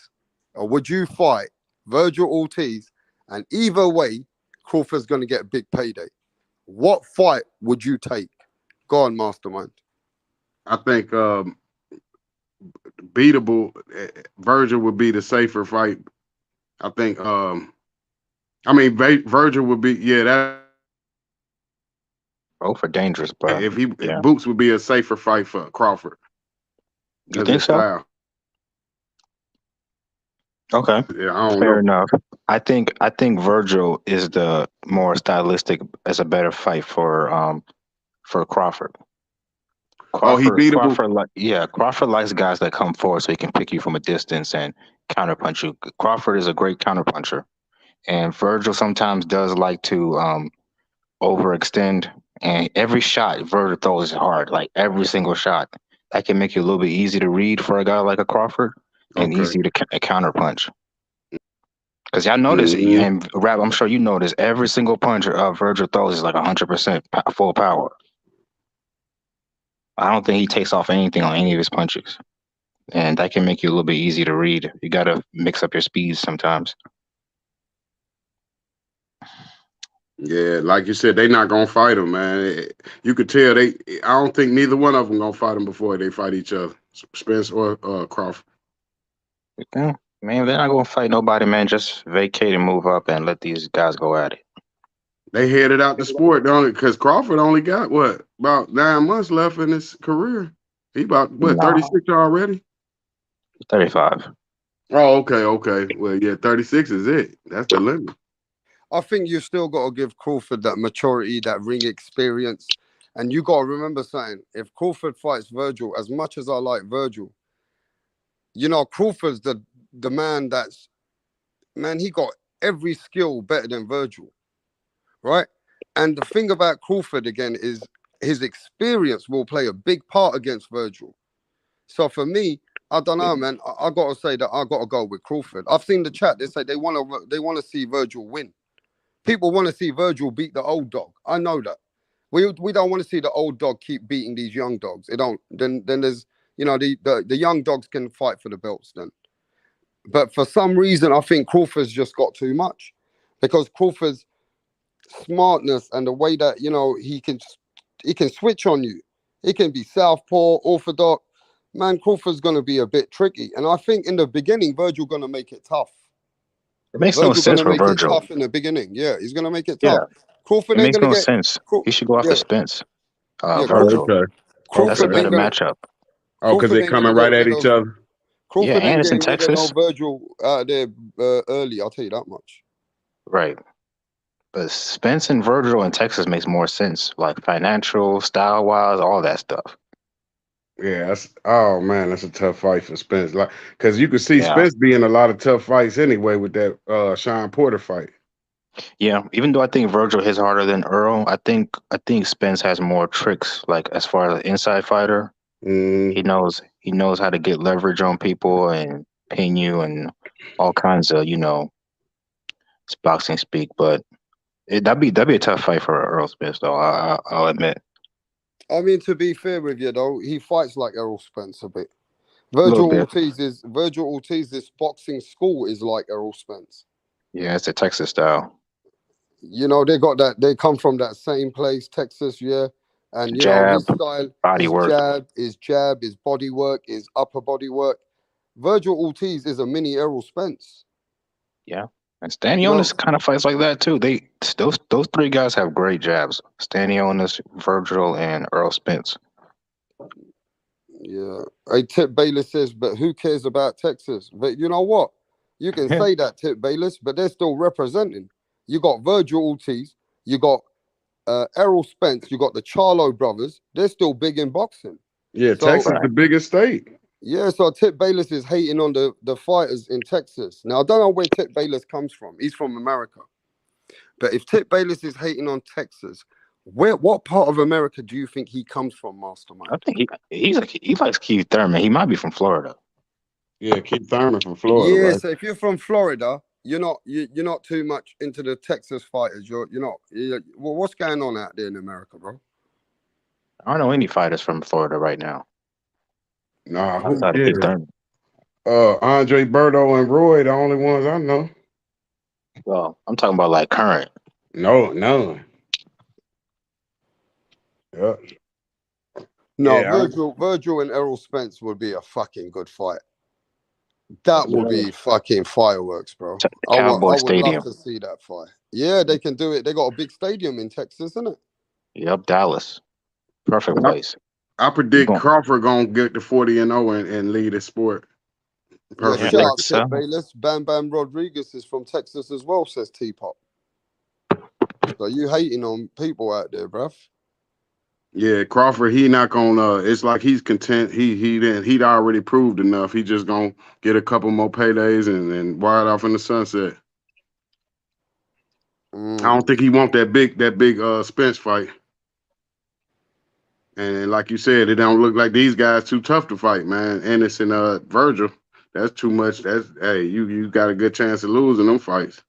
or would you fight Virgil Ortiz? And either way, Crawford's going to get a big payday. What fight would you take? Go on, Mastermind. I think beatable Virgil would be the safer fight. I think Virgil would be that. Both are dangerous, bro. If Boots would be a safer fight for Crawford. You think so? Style. Okay. Yeah, I don't Fair know. enough. I think Virgil is the more stylistic, as a better fight for Crawford. He beatable. Crawford likes guys that come forward so he can pick you from a distance and counterpunch you. Crawford is a great counterpuncher, and Virgil sometimes does like to overextend. And every shot Virgil throws is hard, like every single shot. That can make you a little bit easy to read for a guy like a Crawford, and easy to counterpunch. Because y'all notice, and Rap, I'm sure you notice, every single punch Virgil throws is like 100% full power. I don't think he takes off anything on any of his punches. And that can make you a little bit easy to read. You got to mix up your speeds sometimes. Yeah, like you said, they not gonna fight him, man. You could tell I don't think neither one of them gonna fight him before they fight each other, Spence or Crawford. Yeah, man, they're not gonna fight nobody, man. Just vacate and move up and let these guys go at it. They headed out the sport, don't it? Because Crawford only got about 9 months left in his career. He about 36 already? 35. Oh, okay. Well, yeah, 36 is it. That's the limit. I think you still got to give Crawford that maturity, that ring experience. And you got to remember something. If Crawford fights Virgil, as much as I like Virgil, you know, Crawford's the man he got every skill better than Virgil, right? And the thing about Crawford, again, is his experience will play a big part against Virgil. So for me, I don't know, man. I got to say that I got to go with Crawford. I've seen the chat. They say they want to see Virgil win. People want to see Virgil beat the old dog. I know that. We don't want to see the old dog keep beating these young dogs. It don't. Then there's, you know, the young dogs can fight for the belts then. But for some reason, I think Crawford's just got too much, because Crawford's smartness and the way that, you know, he can switch on you. He can be southpaw, orthodox. Man, Crawford's going to be a bit tricky. And I think in the beginning, Virgil going to make it tough. It makes no sense for Virgil. Tough in the beginning. Yeah, he's going to make it tough. Yeah. Crawford it ain't makes going to no get sense. He should go after Spence. Virgil. That's a better matchup. Oh, because they're coming right at each other. Crawford and ain't it's in getting rid of Texas. no Virgil out there early. I'll tell you that much. Right. But Spence and Virgil in Texas makes more sense, like financial, style-wise, all that stuff. Yeah, oh man, that's a tough fight for Spence. Like, cause you could see Yeah. Spence being a lot of tough fights anyway with that Sean Porter fight. Yeah, even though I think Virgil hits harder than Earl, I think Spence has more tricks. Like as far as an inside fighter, he knows how to get leverage on people and pin you and all kinds of it's boxing speak. But that'd be a tough fight for Earl Spence, though. I'll admit. I mean, to be fair with you though, he fights like Errol Spence a bit. Little bit. Virgil Ortiz's boxing school is like Errol Spence. Yeah, it's a Texas style. You know, they got that. They come from that same place, Texas. Yeah, and you know his Jab, style, body his work. jab, his body work, his upper body work. Virgil Ortiz is a mini Errol Spence. Yeah, and Stanionis kind of fights like that too. Those three guys have great jabs: Stanionis, Virgil, and Earl Spence. Yeah. Hey, Tip Bayless says, but who cares about Texas? But you know what? You can say that, Tip Bayless, but they're still representing. You got Virgil Ortiz, you got Errol Spence, you got the Charlo brothers. They're still big in boxing. Yeah, Texas the biggest state. Yeah, so Tip Bayless is hating on the fighters in Texas. Now, I don't know where Tip Bayless comes from. He's from America. But if Tip Bayless is hating on Texas, what part of America do you think he comes from, Mastermind? I think he likes Keith Thurman. He might be from Florida. Yeah, Keith Thurman from Florida. Yeah, right? so if you're from Florida, you're not too much into the Texas fighters. You're not. Well, what's going on out there in America, bro? I don't know any fighters from Florida right now. Nah, who Outside of Keith did? Thurman. Andre Berto and Roy, the only ones I know. Well, I'm talking about like current. No, none. Yeah. No, Yeah, Virgil and Errol Spence would be a fucking good fight. That would be fucking fireworks, bro. I would love to see that fight. Yeah, they can do it. They got a big stadium in Texas, isn't it? Yep, Dallas. Perfect place. I predict Crawford gonna get to 40-0 and lead the sport. Perfect. Yeah, shout out to Bayless. Bam Bam Rodriguez is from Texas as well, says T-Pop. So you hating on people out there, bruv. Yeah, Crawford, he not gonna. It's like he's content. He'd already proved enough. He just gonna get a couple more paydays and ride off in the sunset. I don't think he want that big Spence fight. And like you said, it don't look like these guys too tough to fight, man. Ennis and Virgil, that's too much. You got a good chance of losing them fights.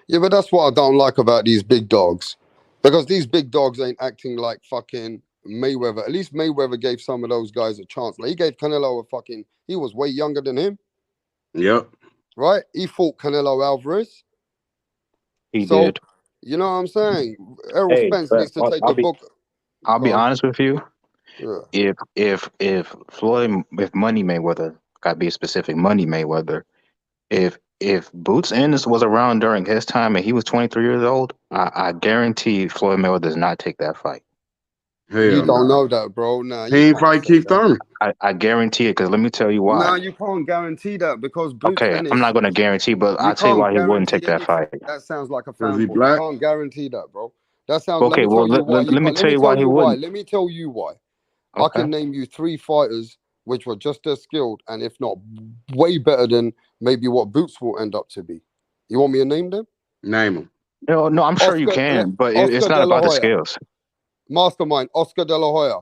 Yeah, but that's what I don't like about these big dogs. Because these big dogs ain't acting like fucking Mayweather. At least Mayweather gave some of those guys a chance. Like he gave Canelo he was way younger than him. Yep. Right? He fought Canelo Alvarez. He did. You know what I'm saying? Errol Spence needs to take the book. I'll be honest with you. Yeah. If Money Mayweather, gotta be specific, Money Mayweather, if Boots Ennis was around during his time and he was 23 years old, I guarantee Floyd Mayweather does not take that fight. You don't know that, bro. Nah, he ain't fight Keith Thurman. I guarantee it, because let me tell you why. Nah, you can't guarantee that because Boots Ennis, I'm not going to guarantee, but I'll tell you why he wouldn't take that fight. That sounds like a fan. Is he black? I can't guarantee that, bro. That sounds. Okay, let me tell you why he wouldn't. Let me tell you why. Okay. I can name you 3 fighters which were just as skilled and if not way better than maybe what Boots will end up to be. You want me to name them? Name them. No, I'm sure you can, but it's not about the skills. Mastermind, Oscar De La Hoya.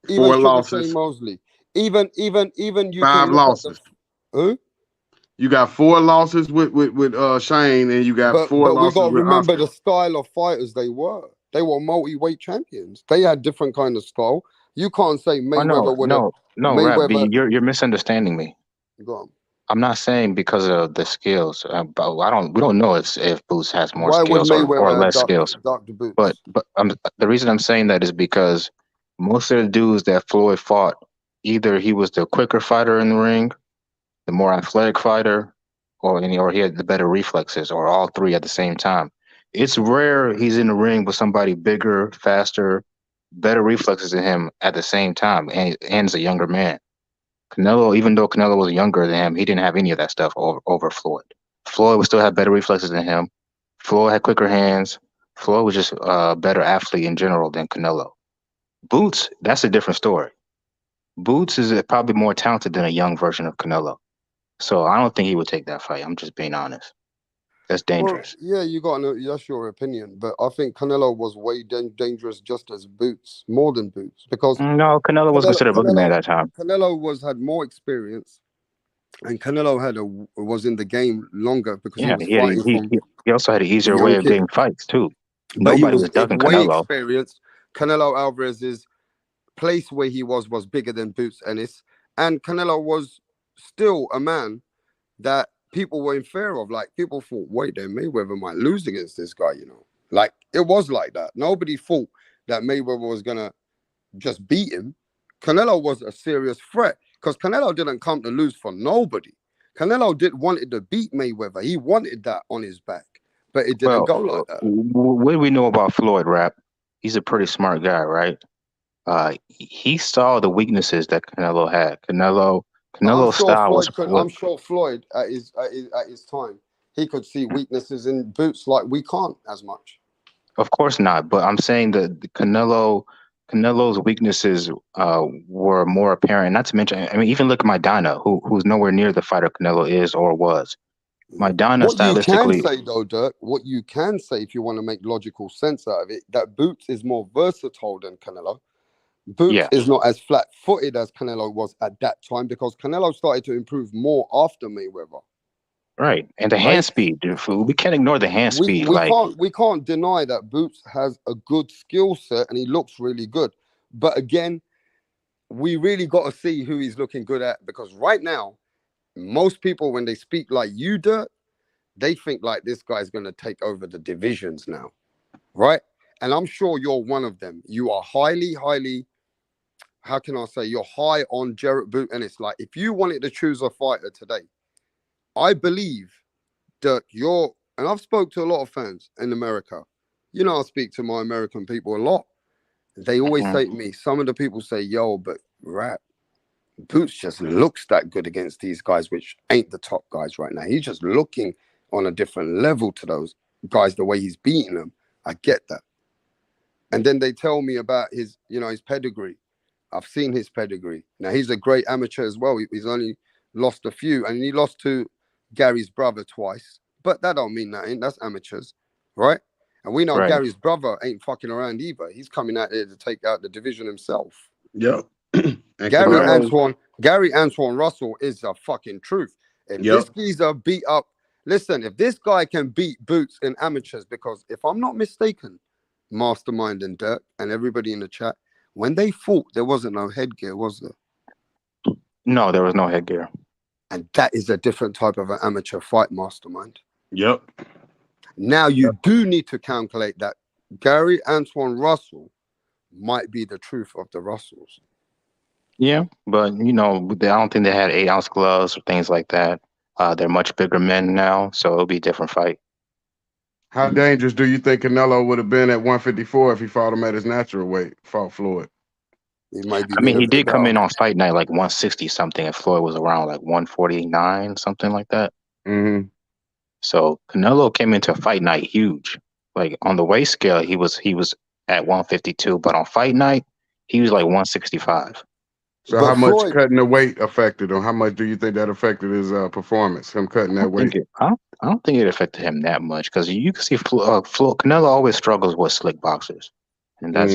Even 4 losses. Mosley. Even you 5 losses. Who? You got 4 losses with Shane, and you got 4 losses. But we got to remember the style of fighters they were. They were multi-weight champions. They had different kind of style. You can't say Mayweather Mayweather. You're misunderstanding me. Go on. I'm not saying because of the skills. But we don't know if Boots has more skills or less skills. But the reason I'm saying that is because most of the dudes that Floyd fought, either he was the quicker fighter in the ring, the more athletic fighter, or he had the better reflexes, or all 3 at the same time. It's rare he's in the ring with somebody bigger, faster, better reflexes than him at the same time, and is a younger man. Canelo, even though Canelo was younger than him, he didn't have any of that stuff over Floyd. Floyd would still have better reflexes than him. Floyd had quicker hands. Floyd was just a better athlete in general than Canelo. Boots, that's a different story. Boots is probably more talented than a young version of Canelo. So I don't think he would take that fight. I'm just being honest. That's Well, dangerous. yeah, you got to. That's your opinion, but I think Canelo was way dangerous just as Boots, more than Boots, because No, Canelo was considered a boogeyman at that time. Canelo had more experience, and Canelo was in the game longer because Yeah, he was fighting from he also had an easier young way of kid. getting fights too. But he Nobody was was ducking way Canelo. experienced. Canelo Alvarez's place where he was bigger than Boots Ennis, and Canelo was still a man that people were in fear of. Like, people thought, wait, then Mayweather might lose against this guy, you know. Like, it was like that. Nobody thought that Mayweather was gonna just beat him. Canelo was a serious threat because Canelo didn't come to lose for nobody. Canelo wanted to beat Mayweather. He wanted that on his back, but it didn't go like that. What do we know about Floyd, Rap? He's a pretty smart guy, right? He saw the weaknesses that Canelo had. Canelo's style was. I'm sure Floyd at his time, he could see weaknesses in Boots like we can't as much. Of course not, but I'm saying that Canelo's weaknesses were more apparent. Not to mention, I mean, even look at Maidana, who's nowhere near the fighter Canelo is or was. Maidana stylistically. What you can say though, Dirk, what you can say if you want to make logical sense out of it, that Boots is more versatile than Canelo. Boots is not as flat-footed as Canelo was at that time because Canelo started to improve more after Mayweather. Right, and the hand speed, dude, we can't ignore the hand speed. We can't deny that Boots has a good skill set and he looks really good. But again, we really got to see who he's looking good at, because right now, most people, when they speak like you, Dirk, they think like this guy's going to take over the divisions now, right? And I'm sure you're one of them. You are highly, how can I say, you're high on Jarrett Boot. And it's like, if you wanted to choose a fighter today, I believe that and I've spoke to a lot of fans in America. You know, I speak to my American people a lot. They always say to me, some of the people say, yo, but Rap, Boots just looks that good against these guys, which ain't the top guys right now. He's just looking on a different level to those guys, the way he's beating them. I get that. And then they tell me about his pedigree. I've seen his pedigree. Now, he's a great amateur as well. He's only lost a few, and he lost to Gary's brother twice. But that don't mean nothing. That's amateurs, right? And we know Gary's brother ain't fucking around either. He's coming out there to take out the division himself. Yep. Gary Antoine Russell is the fucking truth. If this geezer beat up, listen, if this guy can beat Boots in amateurs, because if I'm not mistaken, Mastermind and Dirk and everybody in the chat, when they fought, there wasn't no headgear, was there? No, there was no headgear. And that is a different type of an amateur fight, Mastermind. Yep. Now you do need to calculate that Gary Antoine Russell might be the truth of the Russells. Yeah, but I don't think they had 8-ounce gloves or things like that. They're much bigger men now, so it'll be a different fight. How dangerous do you think Canelo would have been at 154 if he fought him at his natural weight, fought Floyd? He did come in on fight night like 160 something, and Floyd was around like 149, something like that. Mm-hmm. So Canelo came into fight night huge. Like on the weight scale, he was at 152, but on fight night, he was like 165. So how much cutting the weight affected him? How much do you think that affected his performance? Him cutting that weight? I don't think it affected him that much, because you can see Canelo always struggles with slick boxers, and that's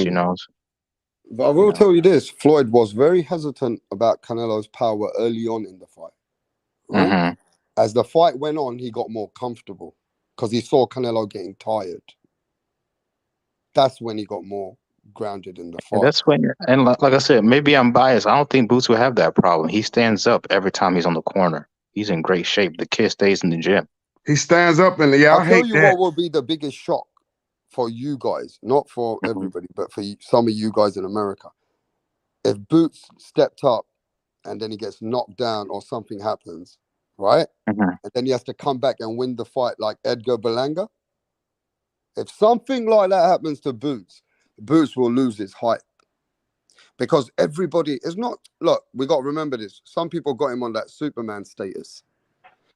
But I will tell you this: Floyd was very hesitant about Canelo's power early on in the fight. Right? Mm-hmm. As the fight went on, he got more comfortable because he saw Canelo getting tired. That's when he got more grounded in the fight. And that's when, and like I said, maybe I'm biased. I don't think Boots will have that problem. He stands up every time he's on the corner. He's in great shape. The kid stays in the gym. He stands up in the. I'll tell you what will be the biggest shock for you guys, not for everybody, but for some of you guys in America. If Boots stepped up and then he gets knocked down or something happens, right? Mm-hmm. And then he has to come back and win the fight like Edgar Berlanga. If something like that happens to Boots, Boots will lose his height. Because everybody is not, look, we got to remember this. Some people got him on that Superman status.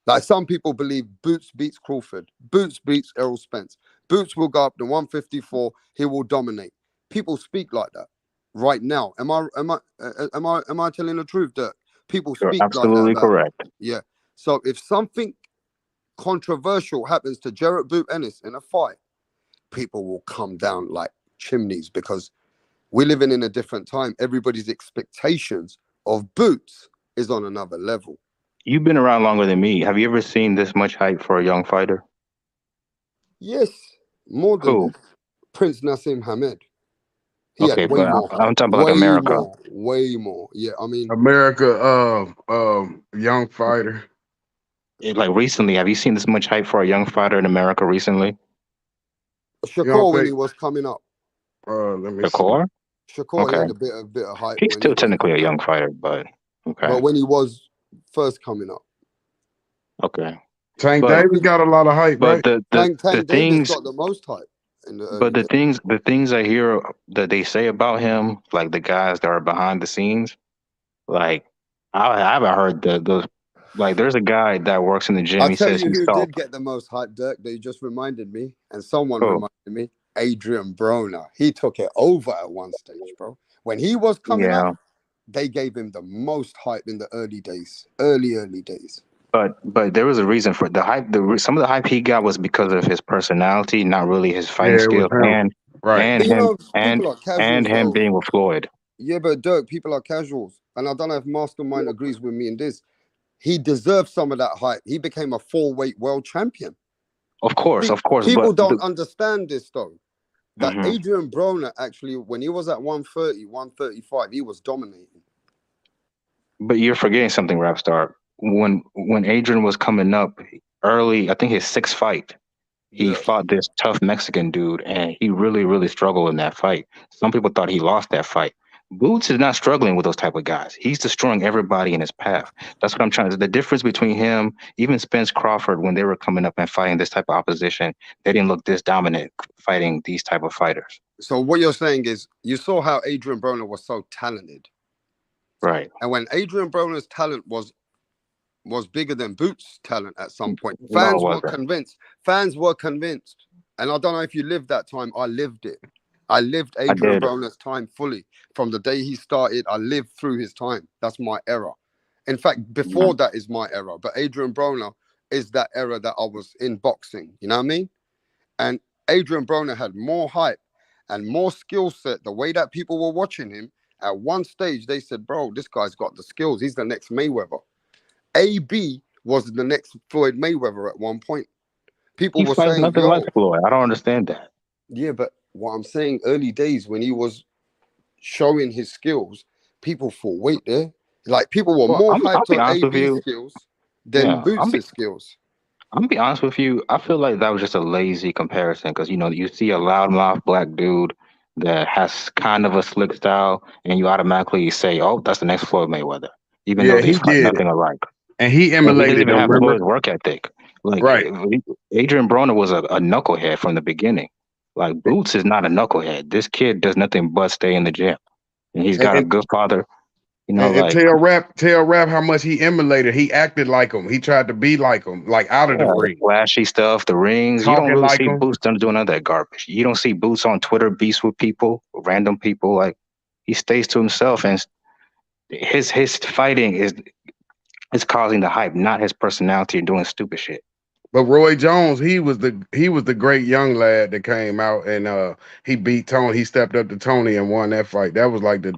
Like some people believe Boots beats Crawford. Boots beats Errol Spence. Boots will go up to 154. He will dominate. People speak like that. right now. Am I telling the truth, Dirk? People You're speak like that absolutely about him. correct. Yeah. So if something controversial happens to Jarrett Boot Ennis in a fight, people will come down like chimneys because we're living in a different time. Everybody's expectations of Boots is on another level. You've been around longer than me. Have you ever seen this much hype for a young fighter? Yes, more than Who? this. Prince Nassim Hamed. He Okay, had way but more I'm hype. talking about like Way America. more. Way more. Yeah, I mean, America, young fighter. Like recently, have you seen this much hype for a young fighter in America recently? Shakur You don't when he think? was coming up. Let me see. Shakur? Shakur, he Okay. had a bit of hype He's when still he was technically a coming up. young fighter, but okay. But when he was first coming up. Okay. Tank But Davis got a lot of hype, right? but Tank the Davis things got the most hype in the early but days. the things I hear that they say about him, like the guys that are behind the scenes, like I haven't heard the like there's a guy that works in the gym. I'll He tell says you he's who soft. did get the most hype, Dirk. They just reminded me, and someone Who? reminded me. Adrian Broner. He took it over at one stage, bro. When he was coming Yeah. up, they gave him the most hype in the early days. Early days. But there was a reason for the hype. Some of the hype he got was because of his personality, not really his fighting Yeah, it was skills, him. Right. But you know, people are and casuals him though. being with Floyd. Yeah, but Dirk, people are casuals. And I don't know if Mastermind agrees with me in this. He deserved some of that hype. He became a 4-weight world champion. Of course. People But don't understand this though. That Mhm. Adrian Broner actually, when he was at 130, 135, he was dominating. But you're forgetting something, Rapstar. When Adrian was coming up early, I think his sixth fight, he Yeah. fought this tough Mexican dude, and he really struggled in that fight. Some people thought he lost that fight. Boots is not struggling with those type of guys. He's destroying everybody in his path. That's what I'm trying to. The difference between him, even Spence Crawford, when they were coming up and fighting this type of opposition, they didn't look this dominant fighting these type of fighters. So what you're saying is you saw how Adrian Broner was so talented. Right. And when Adrian Broner's talent was bigger than Boots' talent at some point, No, it fans were wasn't. convinced. Fans were convinced. And I don't know if you lived that time. I lived it. I lived I Adrian did. Broner's time fully. From the day he started, I lived through his time. That's my era. In fact, before that is my era. But Adrian Broner is that era that I was in boxing. You know what I mean? And Adrian Broner had more hype and more skill set. The way that people were watching him, at one stage, they said, bro, this guy's got the skills. He's the next Mayweather. AB was the next Floyd Mayweather at one point. People He were fights saying, nothing yo. like Floyd. I don't understand that. Yeah, but what I'm saying, early days when he was showing his skills, people thought, wait there. Like people were more I'll hyped be on honest with AB's you. skills than Yeah, Boots' skills. I'm be honest with you. I feel like that was just a lazy comparison because you see a loudmouth black dude that has kind of a slick style, and you automatically say, "Oh, that's the next Floyd Mayweather," even though Yeah, they he fight did nothing it. alike. And he And he doesn't emulated even them, have remember? Floyd's work ethic. Like Right. Adrian Broner was a knucklehead from the beginning. Like Boots is not a knucklehead. This kid does nothing but stay in the gym, and he's got a And, good father. You know, and like tell Rap how much he emulated. He acted like him. He tried to be like him, like out of the the ring. flashy stuff, the rings. You don't Talking really like see him. Boots doing none of that garbage. You don't see Boots on Twitter beefs with people, random people. Like he stays to himself, and his fighting is causing the hype, not his personality and doing stupid shit. But Roy Jones, he was the great young lad that came out and he beat Tony. He stepped up to Tony and won that fight. That was like the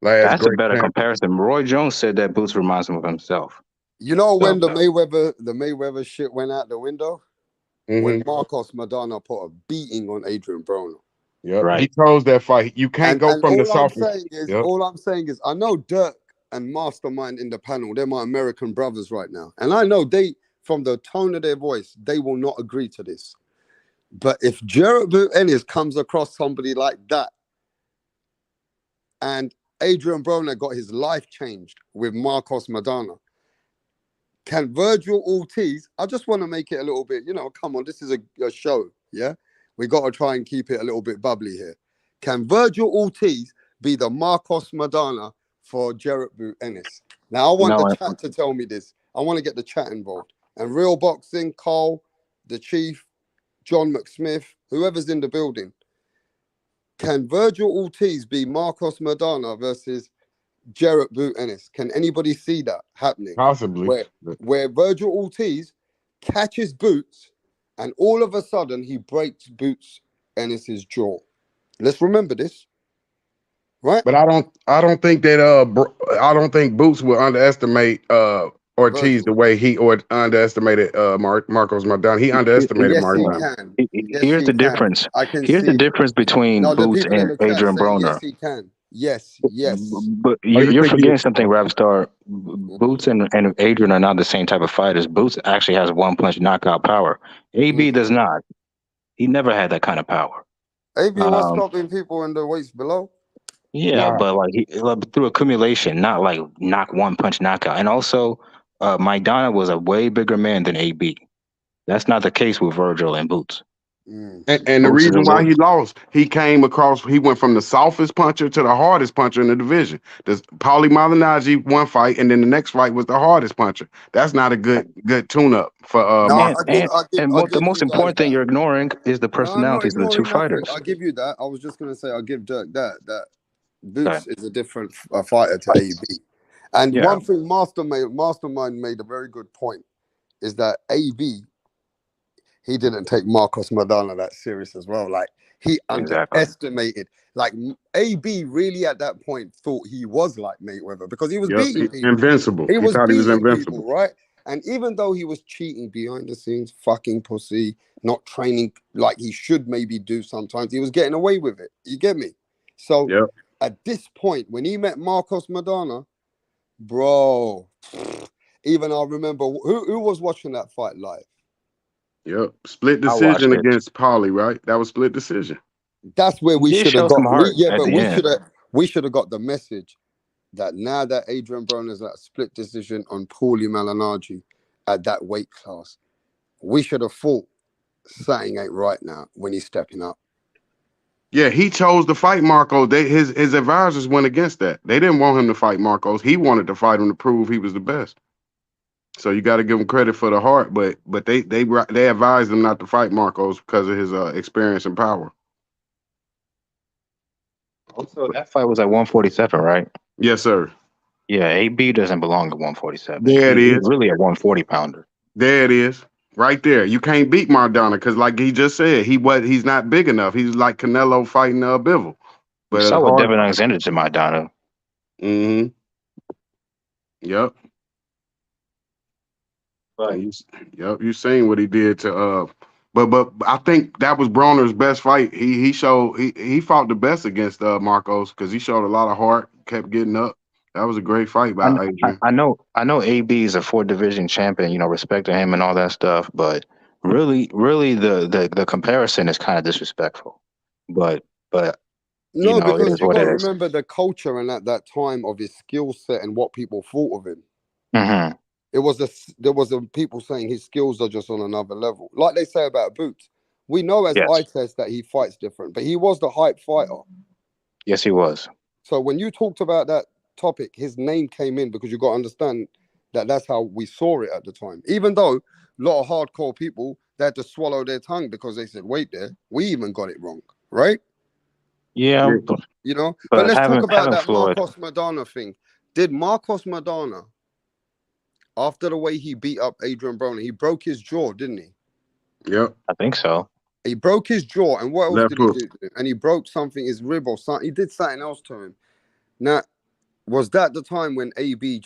last That's a great better champion. comparison. Roy Jones said that Boots reminds him of himself. You know when So- the Mayweather shit went out the window? When Marcos Madonna put a beating on Adrian Broner. Yep. Right. He chose that fight. You can't go from the soft. All I'm saying is I know Dirk and Mastermind in the panel, they're my American brothers right now. And I know they, from the tone of their voice, they will not agree to this. But if Jarrett Boot Ennis comes across somebody like that, and Adrian Broner got his life changed with Marcos Madonna, can Virgil Ortiz, I just want to make it a little bit, come on, this is a show, yeah? We got to try and keep it a little bit bubbly here. Can Virgil Ortiz be the Marcos Madonna for Jarrett Boot Ennis? Now, I want the chat to tell me this. I want to get the chat involved. And Real Boxing, Carl, the Chief, John McSmith, whoever's in the building. Can Virgil Ortiz be Marcos Maidana versus Jarrett Boot Ennis? Can anybody see that happening? Possibly. Where Virgil Ortiz catches Boots, and all of a sudden he breaks Boots Ennis's jaw. Let's remember this, right? But I don't think that I don't think Boots will underestimate Ortiz the way he underestimated Marcos Maidana. He underestimated Maidana. Here's the difference. Here's the difference between Boots and Adrian Broner. Yes, he can. Yes. But you're forgetting something, Rapstar. Boots and Adrian are not the same type of fighters. Boots actually has one punch knockout power. AB does not. He never had that kind of power. AB was stopping people in the weights below. Yeah, but like through accumulation, not like one punch knockout. And also, Maidana was a way bigger man than AB. That's not the case with Virgil and Boots. And the reason why he lost, he went from the softest puncher to the hardest puncher in the division. There's Paulie Malignaggi one fight, and then the next fight was the hardest puncher. That's not a good tune-up for the most important thing you're ignoring is the personalities of the two fighters. I'll give you that. I was just gonna say I'll give Dirk that Boots is a different fighter to AB. And one thing Mastermind made a very good point is that AB, he didn't take Marcos Maidana that serious as well. Like he underestimated. Like AB really at that point thought he was like Mayweather because he was beating people. Invincible. He thought he was invincible, people, right? And even though he was cheating behind the scenes, fucking pussy, not training like he should maybe do sometimes, he was getting away with it. You get me? So at this point, when he met Marcos Maidana, bro, even I remember who was watching that fight live. Yep, split decision against Paulie, right? That was split decision. That's where we should have got. We should have got the message that now that Adrian Broner's at a split decision on Paulie Malignaggi at that weight class, we should have thought something ain't right now when he's stepping up. Yeah, he chose to fight Marcos. His advisors went against that. They didn't want him to fight Marcos. He wanted to fight him to prove he was the best. So you got to give him credit for the heart, but they advised him not to fight Marcos because of his experience and power. Also, that fight was at 147, right? Yes, sir. Yeah, AB doesn't belong at 147. There it is. He's really a 140 pounder. There it is. Right there. You can't beat Maidana because, like he just said, he's not big enough. He's like Canelo fighting Bivol. But you saw what Devin Alexander did to Maidana. Mm-hmm. Yep. Right. You've seen what he did to but I think that was Broner's best fight. He fought the best against Marcos because he showed a lot of heart, kept getting up. That was a great fight by Adrian. I know AB is a 4th division champion, respecting him and all that stuff, but really the comparison is kind of disrespectful. But no, because you gotta remember the culture and at that time of his skill set and what people thought of him. Mm-hmm. There was people saying his skills are just on another level. Like they say about Boots. We know as eye test that he fights different, but he was the hype fighter. Yes, he was. So when you talked about that topic, his name came in because you got to understand that that's how we saw it at the time. Even though a lot of hardcore people, they had to swallow their tongue because they said, wait there, we even got it wrong, right? Yeah. But let's talk about that Marcos Maidana thing. Did Marcos Maidana, after the way he beat up Adrian Broner, he broke his jaw, didn't he? Yep. I think so. He broke his jaw, and what else did he do? And he broke something, his rib or something. He did something else to him. Now, was that the time when AB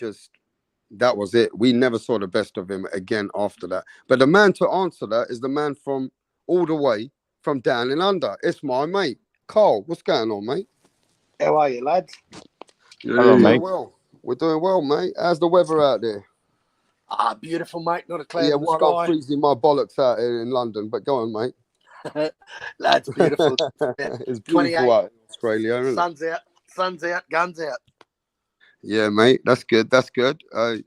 that was it? We never saw the best of him again after that. But the man to answer that is the man from all the way from down in under. It's my mate, Carl. What's going on, mate? How are you, lads? Hello, mate. We're doing well, mate. How's the weather out there? Beautiful, mate. Not a cloud in the sky. I'm freezing my bollocks out here in London, but go on, mate. Lads, beautiful. It's beautiful out in Australia, isn't it? Sun's out, guns out. Yeah, mate. That's good.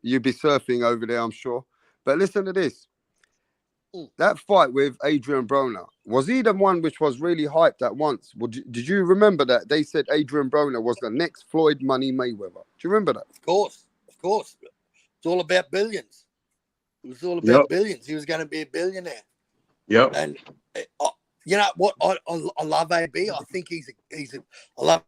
You'd be surfing over there, I'm sure. But listen to this. That fight with Adrian Broner, was he the one which was really hyped at once? Did you remember that? They said Adrian Broner was the next Floyd Money Mayweather. Do you remember that? Of course. It's all about billions. It was all about billions. He was going to be a billionaire. Yep. And You know what? I love AB. I think I love,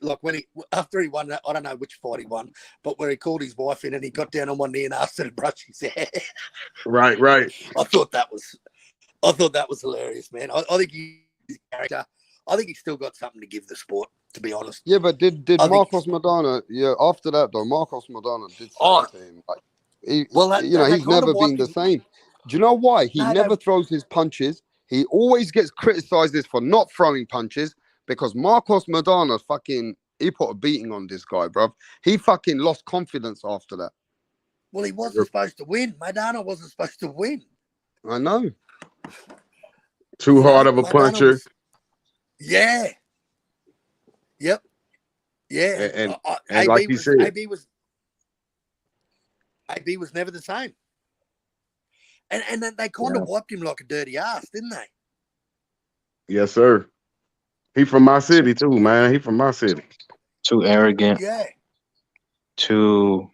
like when after he won that, I don't know which fight he won, but where he called his wife in and he got down on one knee and asked her to brush his hair. Right. I thought that was hilarious, man. I think he's a character. I think he's still got something to give the sport, to be honest. Yeah, but did Marcos Maidana? Yeah, after that though, Marcos Maidana did say to him, like, he's never been the same. Do you know why? He never throws his punches. He always gets criticized for not throwing punches because Marcos Maidana he put a beating on this guy, bro. He fucking lost confidence after that. Well, he wasn't supposed to win. Maidana wasn't supposed to win. I know. Too hard of a puncher. Yeah. Yep. Yeah. And like you said, AB was never the same. And then they kind of wiped him like a dirty ass, didn't they? Yes, sir. He from my city too, man. He from my city. Too arrogant. Yeah. Too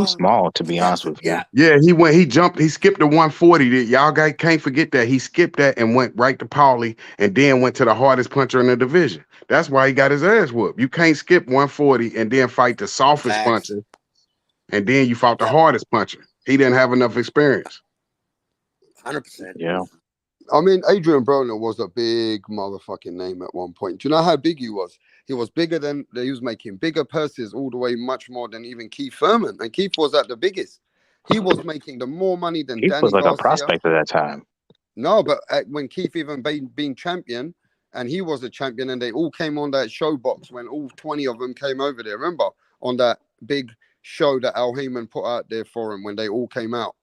small, to be honest with you. Yeah, he skipped the 140. Y'all guys can't forget that. He skipped that and went right to Paulie and then went to the hardest puncher in the division. That's why he got his ass whooped. You can't skip 140 and then fight the softest puncher. And then you fought the hardest puncher. He didn't have enough experience. 100%. Yeah. I mean, Adrian Broner was a big motherfucking name at one point. Do you know how big he was? He was bigger than, he was making bigger purses all the way, much more than even Keith Thurman. And Keith was at the biggest. He was making the more money than Keith Danny was like Garcia. a prospect at that time. No, but when Keith even being champion, and he was a champion, and they all came on that show box when all 20 of them came over there. Remember, on that big show that Al Heyman put out there for him when they all came out.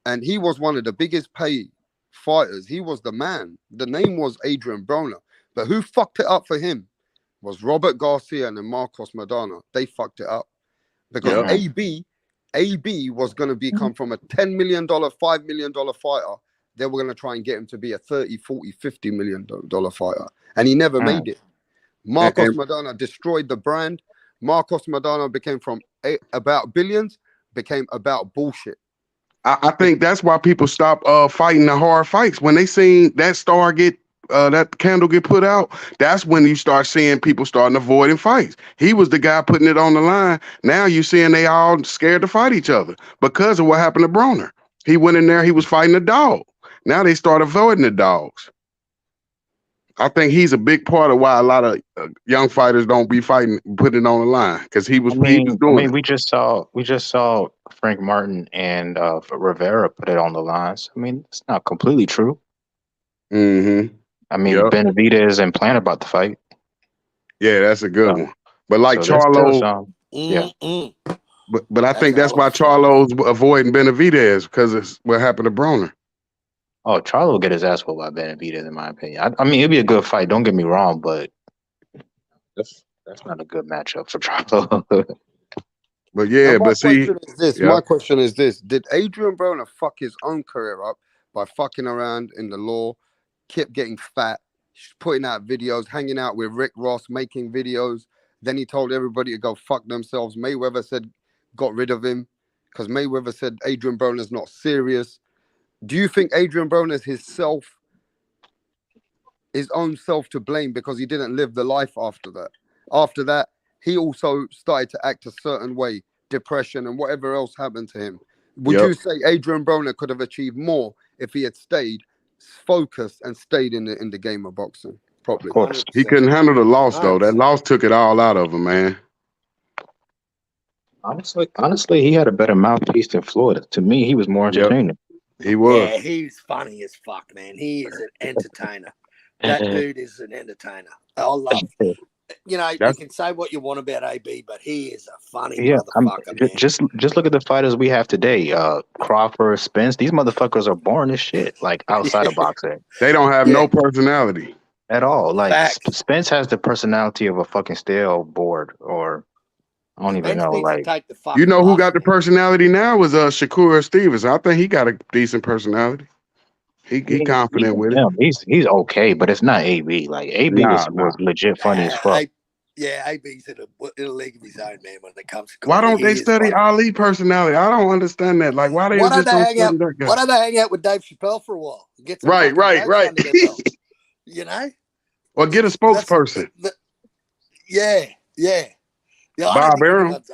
And he was one of the biggest paid fighters. He was the man. The name was Adrian Broner. But who fucked it up for him was Robert Garcia and then Marcos Maidana. They fucked it up. Because AB was going to become from a $10 million, $5 million fighter. They were going to try and get him to be a $30, $40, $50 million fighter. And he never made it. Marcos Maidana destroyed the brand. Marcos Maidana became from about billions, became about bullshit. I think that's why people stop fighting the hard fights. When they seen that star that candle get put out, that's when you start seeing people starting avoiding fights. He was the guy putting it on the line. Now you seeing they all scared to fight each other because of what happened to Broner. He went in there, he was fighting a dog. Now they start avoiding the dogs. I think he's a big part of why a lot of young fighters don't be fighting, putting it on the line because he was doing it. We just saw Frank Martin and Rivera put it on the lines. I mean, it's not completely true. Mm-hmm. I mean, Benavidez and Plant about to fight. Yeah, that's a good one. But like Charlo, but I think that's why Charlo's avoiding Benavidez because it's what happened to Broner. Oh, Charlo will get his ass whooped by Benavidez, in my opinion. I mean, it'd be a good fight. Don't get me wrong, but that's not a good matchup for Charlo. But yeah, but see, my question is this: did Adrian Broner fuck his own career up by fucking around in the law, kept getting fat, putting out videos, hanging out with Rick Ross, making videos? Then he told everybody to go fuck themselves. Mayweather said, got rid of him because Mayweather said Adrian Broner's not serious. Do you think Adrian Broner is his own self to blame because he didn't live the life after that? After that, he also started to act a certain way, depression and whatever else happened to him. Would you say Adrian Broner could have achieved more if he had stayed focused and stayed in the game of boxing properly? Of course. He couldn't handle the loss, though. That loss took it all out of him, man. Honestly, he had a better mouthpiece than Floyd. To me, he was more entertaining. He was. Yeah, he's funny as fuck, man. He is an entertainer. That dude is an entertainer. I love it. You know, you can say what you want about AB, but he is a funny motherfucker, man. Just look at the fighters we have today. Crawford, Spence, these motherfuckers are boring as shit, like outside of boxing. They don't have no personality. At all. Like Spence has the personality of a fucking stale board, or I don't even know. Like, you know who got the personality now was Shakur Stevens. I think he got a decent personality. He confident with it. He's okay, but it's not AB. Like AB was legit funny as fuck. AB's in a league of his own, man. When it comes to why don't they study Ali personality? I don't understand that. Like, why don't they hang out with Dave Chappelle for a while? Right. You know? Or get a spokesperson. Yeah. I Bob don't think Arum. anyone's.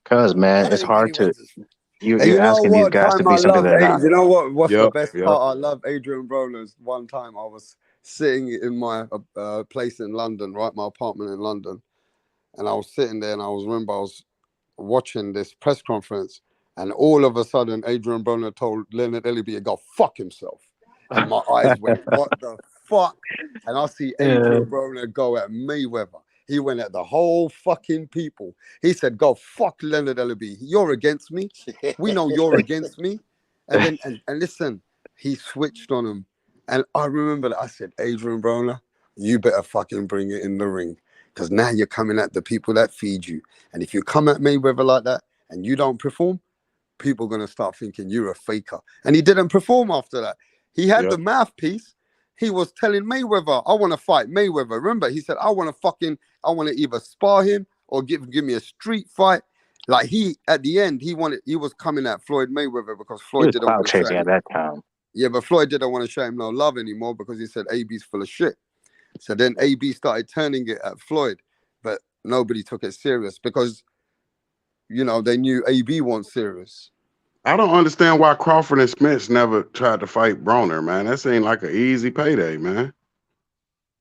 Cause man, don't it's think hard to anyone's. you're You know asking these what guys to time be I something love they're not. You know what's the Yep, best yep. part? I love Adrian Broner's. One time I was sitting in my place in London, right, my apartment in London, and I was sitting there, and I was watching this press conference, and all of a sudden Adrian Broner told Leonard Ellerby to go fuck himself, and my eyes went, what the fuck? And I see Adrian Broner go at Mayweather. He went at the whole fucking people. He said, go fuck Leonard Ellerby. You're against me. We know you're against me. And then, and listen, he switched on him. And I remember that I said, Adrian Broner, you better fucking bring it in the ring. Because now you're coming at the people that feed you. And if you come at Mayweather like that and you don't perform, people are going to start thinking you're a faker. And he didn't perform after that. He had the mouthpiece. He was telling Mayweather, I want to fight Mayweather. Remember, he said, I want to either spar him or give me a street fight. Like at the end, he was coming at Floyd Mayweather because Floyd didn't want to show him. At that time. Yeah, but Floyd didn't want to show him no love anymore because he said AB's full of shit. So then AB started turning it at Floyd, but nobody took it serious because, they knew AB wasn't serious. I don't understand why Crawford and Spence never tried to fight Broner, man. That seemed like an easy payday, man.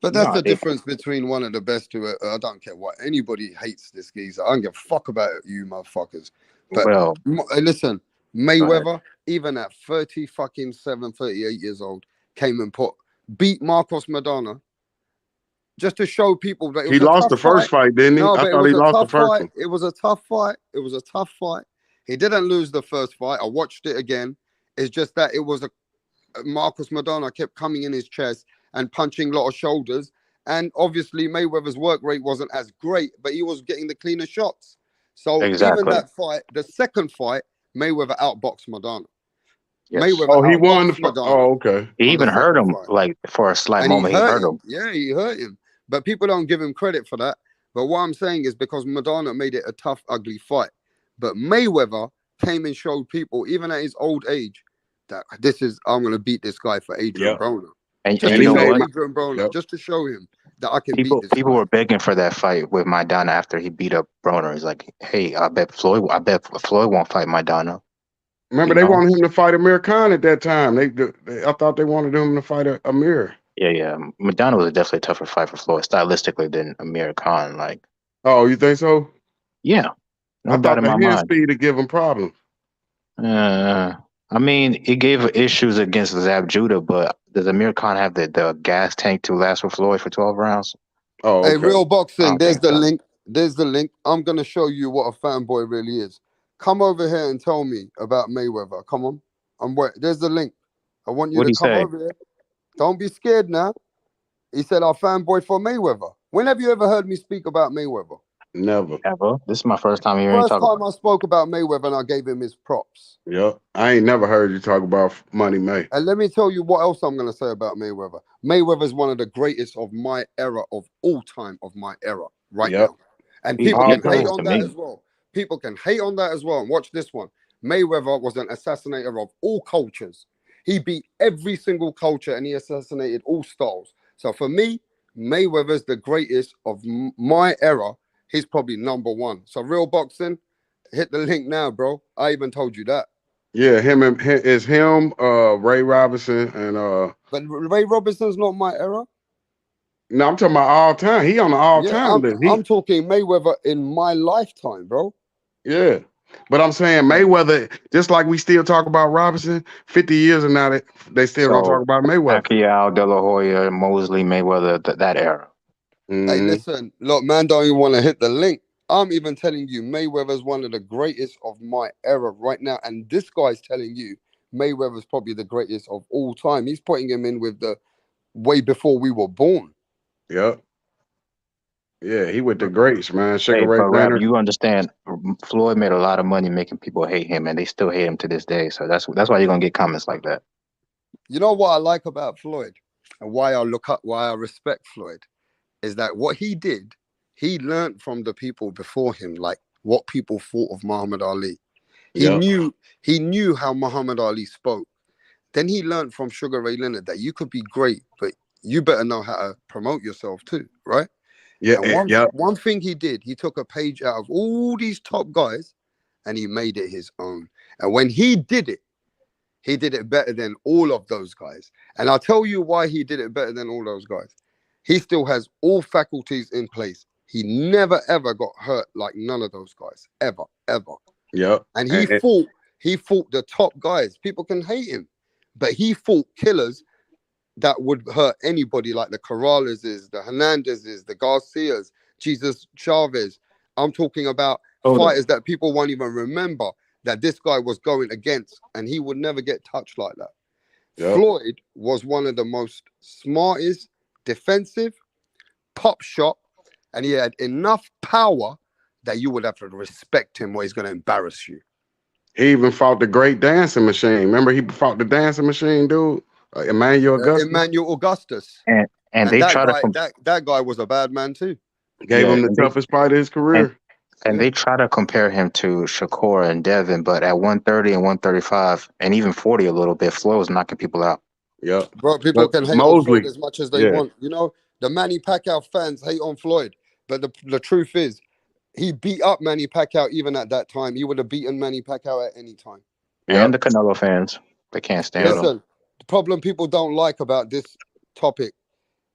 But that's the difference between one of the best two. I don't care what anybody hates this geezer. I don't give a fuck about you, motherfuckers. But listen, Mayweather, even at 38 years old, came and beat Marcos Maidana just to show people that he lost the first fight, didn't he? No, I thought he lost the first one. It was a tough fight. He didn't lose the first fight. I watched it again. It's just that it was Marcos Maidana kept coming in his chest and punching a lot of shoulders. And obviously Mayweather's work rate wasn't as great, but he was getting the cleaner shots. So even that fight, the second fight, Mayweather outboxed Maidana. Yes. Mayweather he won the outboxed Maidana. Oh, okay. He even hurt him like for a slight moment. He hurt him. Yeah, he hurt him. But people don't give him credit for that. But what I'm saying is because Maidana made it a tough, ugly fight. But Mayweather came and showed people, even at his old age, that I'm going to beat this guy for Adrian Broner. And just you know what? Adrian Broner, just to show him that I can beat this People guy. were begging for that fight with Maidana after he beat up Broner. He's like, hey, I bet Floyd won't fight Maidana. Remember, they wanted him to fight Amir Khan at that time. I thought they wanted him to fight Amir. Yeah. Maidana was definitely a tougher fight for Floyd stylistically than Amir Khan. Like, oh, you think so? Yeah, I thought the hand speed to give him problems. I mean, it gave issues against Zab Judah, but does Amir Khan have the gas tank to last with Floyd for 12 rounds? Oh, okay. Hey, Real Boxing, there's the link. There's the link. I'm going to show you what a fanboy really is. Come over here and tell me about Mayweather. Come on. There's the link. I want you to come over here. Don't be scared now. He said, I'm fanboy for Mayweather. When have you ever heard me speak about Mayweather? Never. Ever. This is my first time hearing you talk about. First time I spoke about Mayweather and I gave him his props. Yep. I ain't never heard you talk about Money May. And let me tell you what else I'm going to say about Mayweather. Mayweather is one of the greatest of my era, of all time of my era, right now. And people can hate on that as well. People can hate on that as well. And watch this one. Mayweather was an assassinator of all cultures. He beat every single culture and he assassinated all styles. So for me, Mayweather's the greatest of my era. He's probably number one. So Real Boxing, hit the link now, bro. I even told you that. Yeah, Ray Robinson, and But Ray Robinson's not my era. No, I'm talking about all time. He on the all time list. I'm talking Mayweather in my lifetime, bro. Yeah. But I'm saying Mayweather, just like we still talk about Robinson, 50 years and now they still don't talk about Mayweather. Pacquiao, De La Hoya, Mosley, Mayweather, that era. Mm-hmm. Hey, listen, look, man, don't even want to hit the link. I'm even telling you, Mayweather's one of the greatest of my era right now. And this guy's telling you Mayweather's probably the greatest of all time. He's putting him in with the way before we were born. Yep. Yeah, he with the greats, man. Sugar Ray Leonard. You understand, Floyd made a lot of money making people hate him, and they still hate him to this day. So that's why you're gonna get comments like that. You know what I like about Floyd, and why I respect Floyd, is that what he did, he learned from the people before him, like what people thought of Muhammad Ali. He knew how Muhammad Ali spoke. Then he learned from Sugar Ray Leonard that you could be great, but you better know how to promote yourself too, right? Yeah, And yeah. one thing he did, he took a page out of all these top guys and he made it his own. And when he did it better than all of those guys. And I'll tell you why he did it better than all those guys. He still has all faculties in place. He never, ever got hurt like none of those guys. Ever, ever. Yep. And he fought the top guys. People can hate him, but he fought killers that would hurt anybody, like the Corraleses, the Hernandezes, the Garcias, Jesus Chavez. I'm talking about fighters that people won't even remember that this guy was going against, and he would never get touched like that. Yep. Floyd was one of the most smartest, defensive, pop shot, and he had enough power that you would have to respect him or he's going to embarrass you. He even fought the great dancing machine. Remember, he fought the dancing machine, dude? Emmanuel Augustus. Emmanuel Augustus. And they try that guy was a bad man too. Gave him the toughest fight of his career. And they try to compare him to Shakur and Devin, but at 130 and 135, and even 40 a little bit, Floyd was knocking people out. Yeah, bro. People can hate on Floyd as much as they want. You know, the Manny Pacquiao fans hate on Floyd, but the truth is, he beat up Manny Pacquiao even at that time. He would have beaten Manny Pacquiao at any time. And the Canelo fans, they can't stand him. The problem people don't like about this topic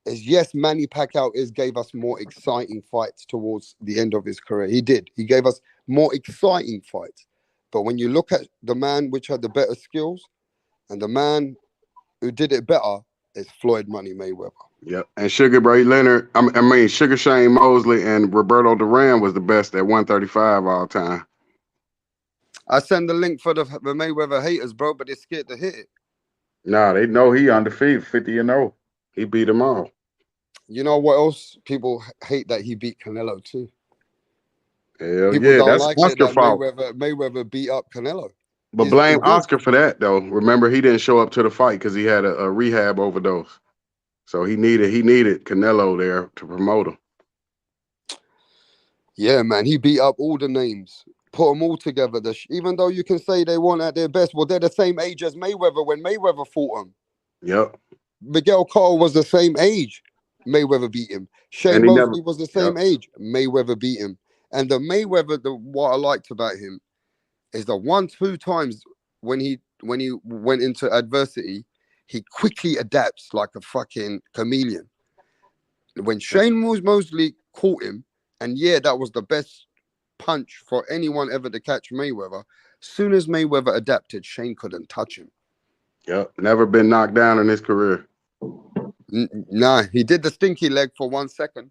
is, yes, Manny Pacquiao gave us more exciting fights towards the end of his career. He did. He gave us more exciting fights. But when you look at the man which had the better skills and the man who did it better, is Floyd Money Mayweather. Yep. And Sugar Ray Leonard, Sugar Shane Mosley and Roberto Duran was the best at 135 all time. I send the link for the Mayweather haters, bro, but they're scared to hit it. Nah, they know he undefeated, 50-0. He beat them all. You know what else? People hate that he beat Canelo too. Hell yeah, that's Oscar's fault. Mayweather beat up Canelo. But blame Oscar for that, though. Remember, he didn't show up to the fight because he had a rehab overdose. So he needed Canelo there to promote him. Yeah, man, he beat up all the names, put them all together. Even though you can say they weren't at their best, well, they're the same age as Mayweather when Mayweather fought him. Yep. Miguel Cotto was the same age. Mayweather beat him. Shane Mosley was the same age. Mayweather beat him. And the Mayweather, what I liked about him is the 1-2 times when he went into adversity, he quickly adapts like a fucking chameleon. When Shane Mosley caught him, and that was the best punch for anyone ever to catch Mayweather. Soon as Mayweather adapted, Shane couldn't touch him. Yep, never been knocked down in his career. Nah, he did the stinky leg for 1 second.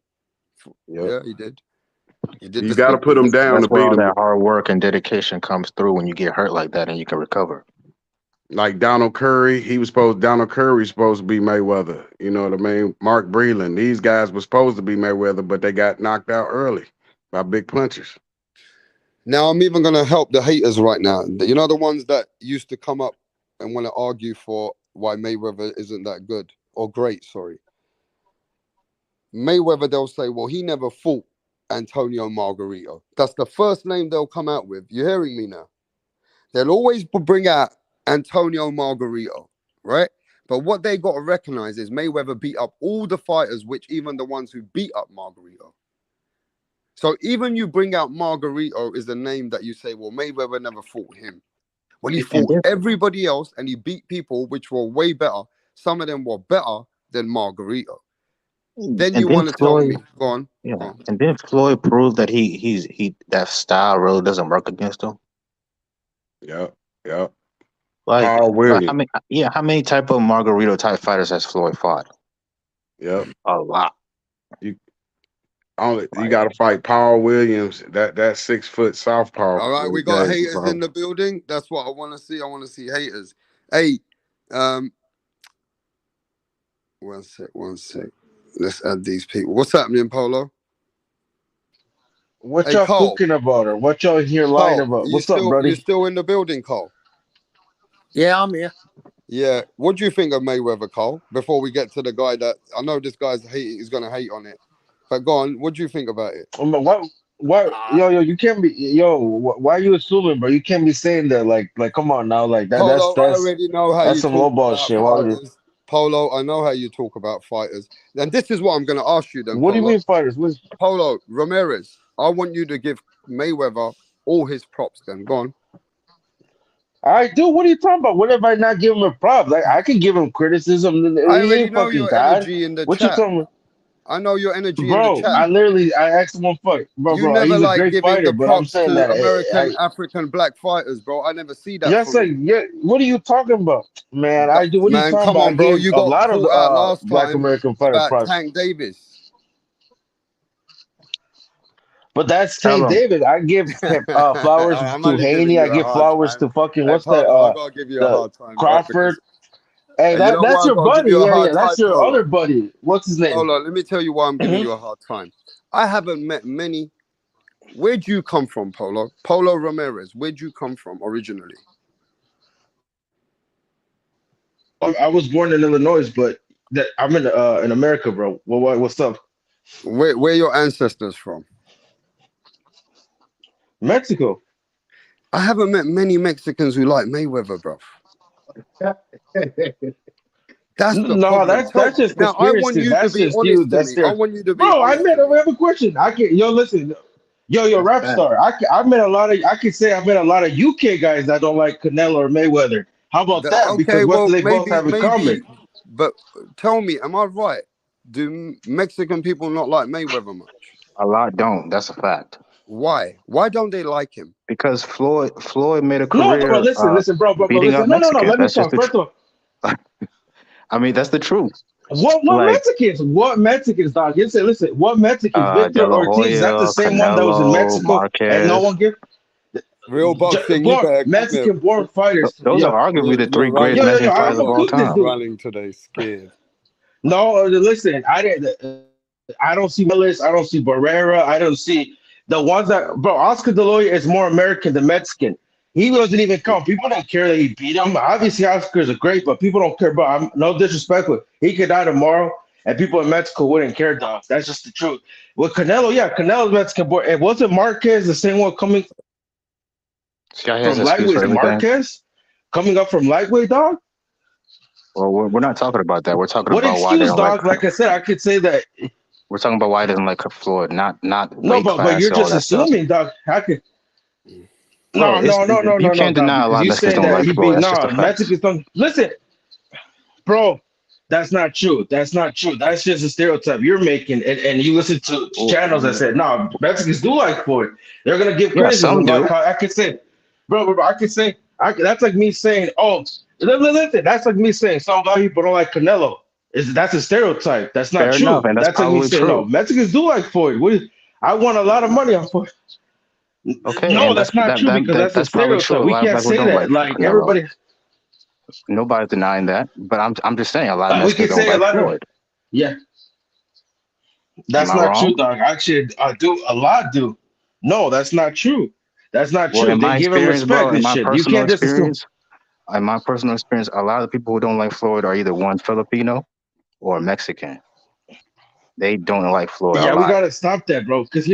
Yep. Yeah, he did. You got to put him down to beat him. That hard work and dedication comes through when you get hurt like that and you can recover. Like Donald Curry, Donald Curry supposed to be Mayweather. You know what I mean? Mark Breland, these guys were supposed to be Mayweather, but they got knocked out early by big punchers. Now I'm even going to help the haters right now. You know, the ones that used to come up and want to argue for why Mayweather isn't that good or great, sorry. Mayweather, they'll say, well, he never fought Antonio Margarito. That's the first name they'll come out with. You're hearing me now? They'll always bring out Antonio Margarito, right? But what they got to recognize is Mayweather beat up all the fighters, which even the ones who beat up Margarito. So even you bring out Margarito is a name that you say, well, Mayweather never fought him. When he fought everybody else and he beat people which were way better, some of them were better than Margarito. Then you want to tell me, go on. Yeah, go on. And then Floyd proved that he that style really doesn't work against him. Yep. Like, how many type of Margarito type fighters has Floyd fought? Yep. A lot. You got to fight Paul Williams, that 6-foot southpaw. All right, we got haters in the building. That's what I want to see. I want to see haters. Hey, one sec. Let's add these people. What's happening, Polo? What y'all cooking about, or what y'all here lying about? What's up, buddy? You still in the building, Cole? Yeah, I'm here. Yeah. What do you think of Mayweather, Cole? Before we get to the guy that I know this guy's is going to hate on it, but go on. What do you think about it? What? You can't be. Why are you assuming, bro? You can't be saying that. Like, come on now. Like that. Polo, I already know how that's some low ball shit. Polo, I know how you talk about fighters. And this is what I'm going to ask you then. What do you Polo. mean fighters? Polo, Ramirez, I want you to give Mayweather all his props then. Go on. I do. What are you talking about? What if I not give him a prop? Like I can give him criticism. I He already ain't know fucking your God. energy in the What you chat. talking about? I know your energy in Bro, the chat. I asked him one fight. Bro, You never he's a like great giving fighter, the but I'm props saying to that American, African, black fighters, bro. I never see that yes, from you. yeah. What are you talking about? Man, I do. What are you Man, talking come about? on, I bro. give You a got lot of caught out last black time American fighter about props. Tank Davis. But that's Tell Tank him. David. I give flowers I'm to only giving Haney. I you a give hard flowers time. to fucking Hey, what's that? Polo, I gotta give you a The hard time, right? Crawford. Because Hey, you know that's why I your gotta give buddy. you a Yeah, hard that's time, your Polo? other buddy. What's his name? Polo, let me tell you why I'm giving Mhm. you a hard time. I haven't met many. Where'd you come from, Polo? Polo Ramirez. Where'd you come from originally? I was born in Illinois, but I'm in America, bro. What's up? Where your ancestors from? Mexico. I haven't met many Mexicans who like Mayweather, bro. That's the problem. That's just Now, I want conspiracy. you to That's be just you. honest to That's me. their. I want you to be Bro, I honest met. to me. I have a question. Listen. Yo, rap star. I met a lot of. I could say I met a lot of UK guys that don't like Canelo or Mayweather. How about that? Okay, Because what well, do they both have in common? But tell me, am I right? Do Mexican people not like Mayweather much? A lot don't. That's a fact. Why? Why don't they like him? Because Floyd made a No, career. bro, listen, bro, beating up listen. No. Mexicans. Let me That's just talk. the First of all, I mean, that's the truth. what Like Mexicans? What Mexicans, dog? Listen. What Mexicans? De Victor La Ortiz. That's the Hoya, same one that was in Canelo, Mexico, and no Marquez. one give. Real boxing, you better come here. Mexican-born fighters. Those are arguably the three greatest Mexican I'm fighters of gonna all cook this time. dude. Running today, scared. No, listen. I don't see Willis. I don't see Barrera. I don't see the ones that. Bro, Oscar De La Hoya is more American than Mexican. He doesn't even count. People don't care that he beat him. Obviously, Oscar is a great, but people don't care. But no disrespect. He could die tomorrow, and people in Mexico wouldn't care, dog. That's just the truth. With Canelo, Canelo's Mexican born. And wasn't Marquez the same one coming from lightweight? Marquez coming up from lightweight, dog. Well, we're not talking about that. We're talking What about why they excuse, don't dog? like. Like I said, I could say that. We're talking about why he doesn't like Floyd, not No, weight but class. you're and all just that stuff. assuming, dog. I could. Bro, No, you can't dog, deny a lot of because you Mexicans saying don't that like he Floyd. beat That's just a fact. Mexicans don't listen, bro. That's not true. That's not true. That's just a stereotype you're making. And you listen to channels that said, no, Mexicans do like Floyd. They're gonna give criticism. some do. Like I could say, bro, I could say, that's like me saying, oh, listen, that's like me saying some black people don't like Canelo. That's a stereotype. That's not Fair true. enough, and that's like me probably saying, true. no, Mexicans do like Floyd. I won a lot of money on Floyd. Okay, No, and that's not true because that's a probably stereotype. true. A We lot of can't black people say don't that. Like Canelo. everybody. Nobody's denying that, but I'm just saying a lot of We Mexicans can don't say a like lot of. Floyd. Yeah, that's Am I not true, wrong? dog. Actually, I do a lot. Do no, that's not true. That's not Well, true. in They my give him experience, respect bro, in and my shit. You personal can't just assume. experience, a lot of people who don't like Floyd are either one Filipino or Mexican. They don't like Floyd a Yeah, we lot. gotta stop that, bro. Because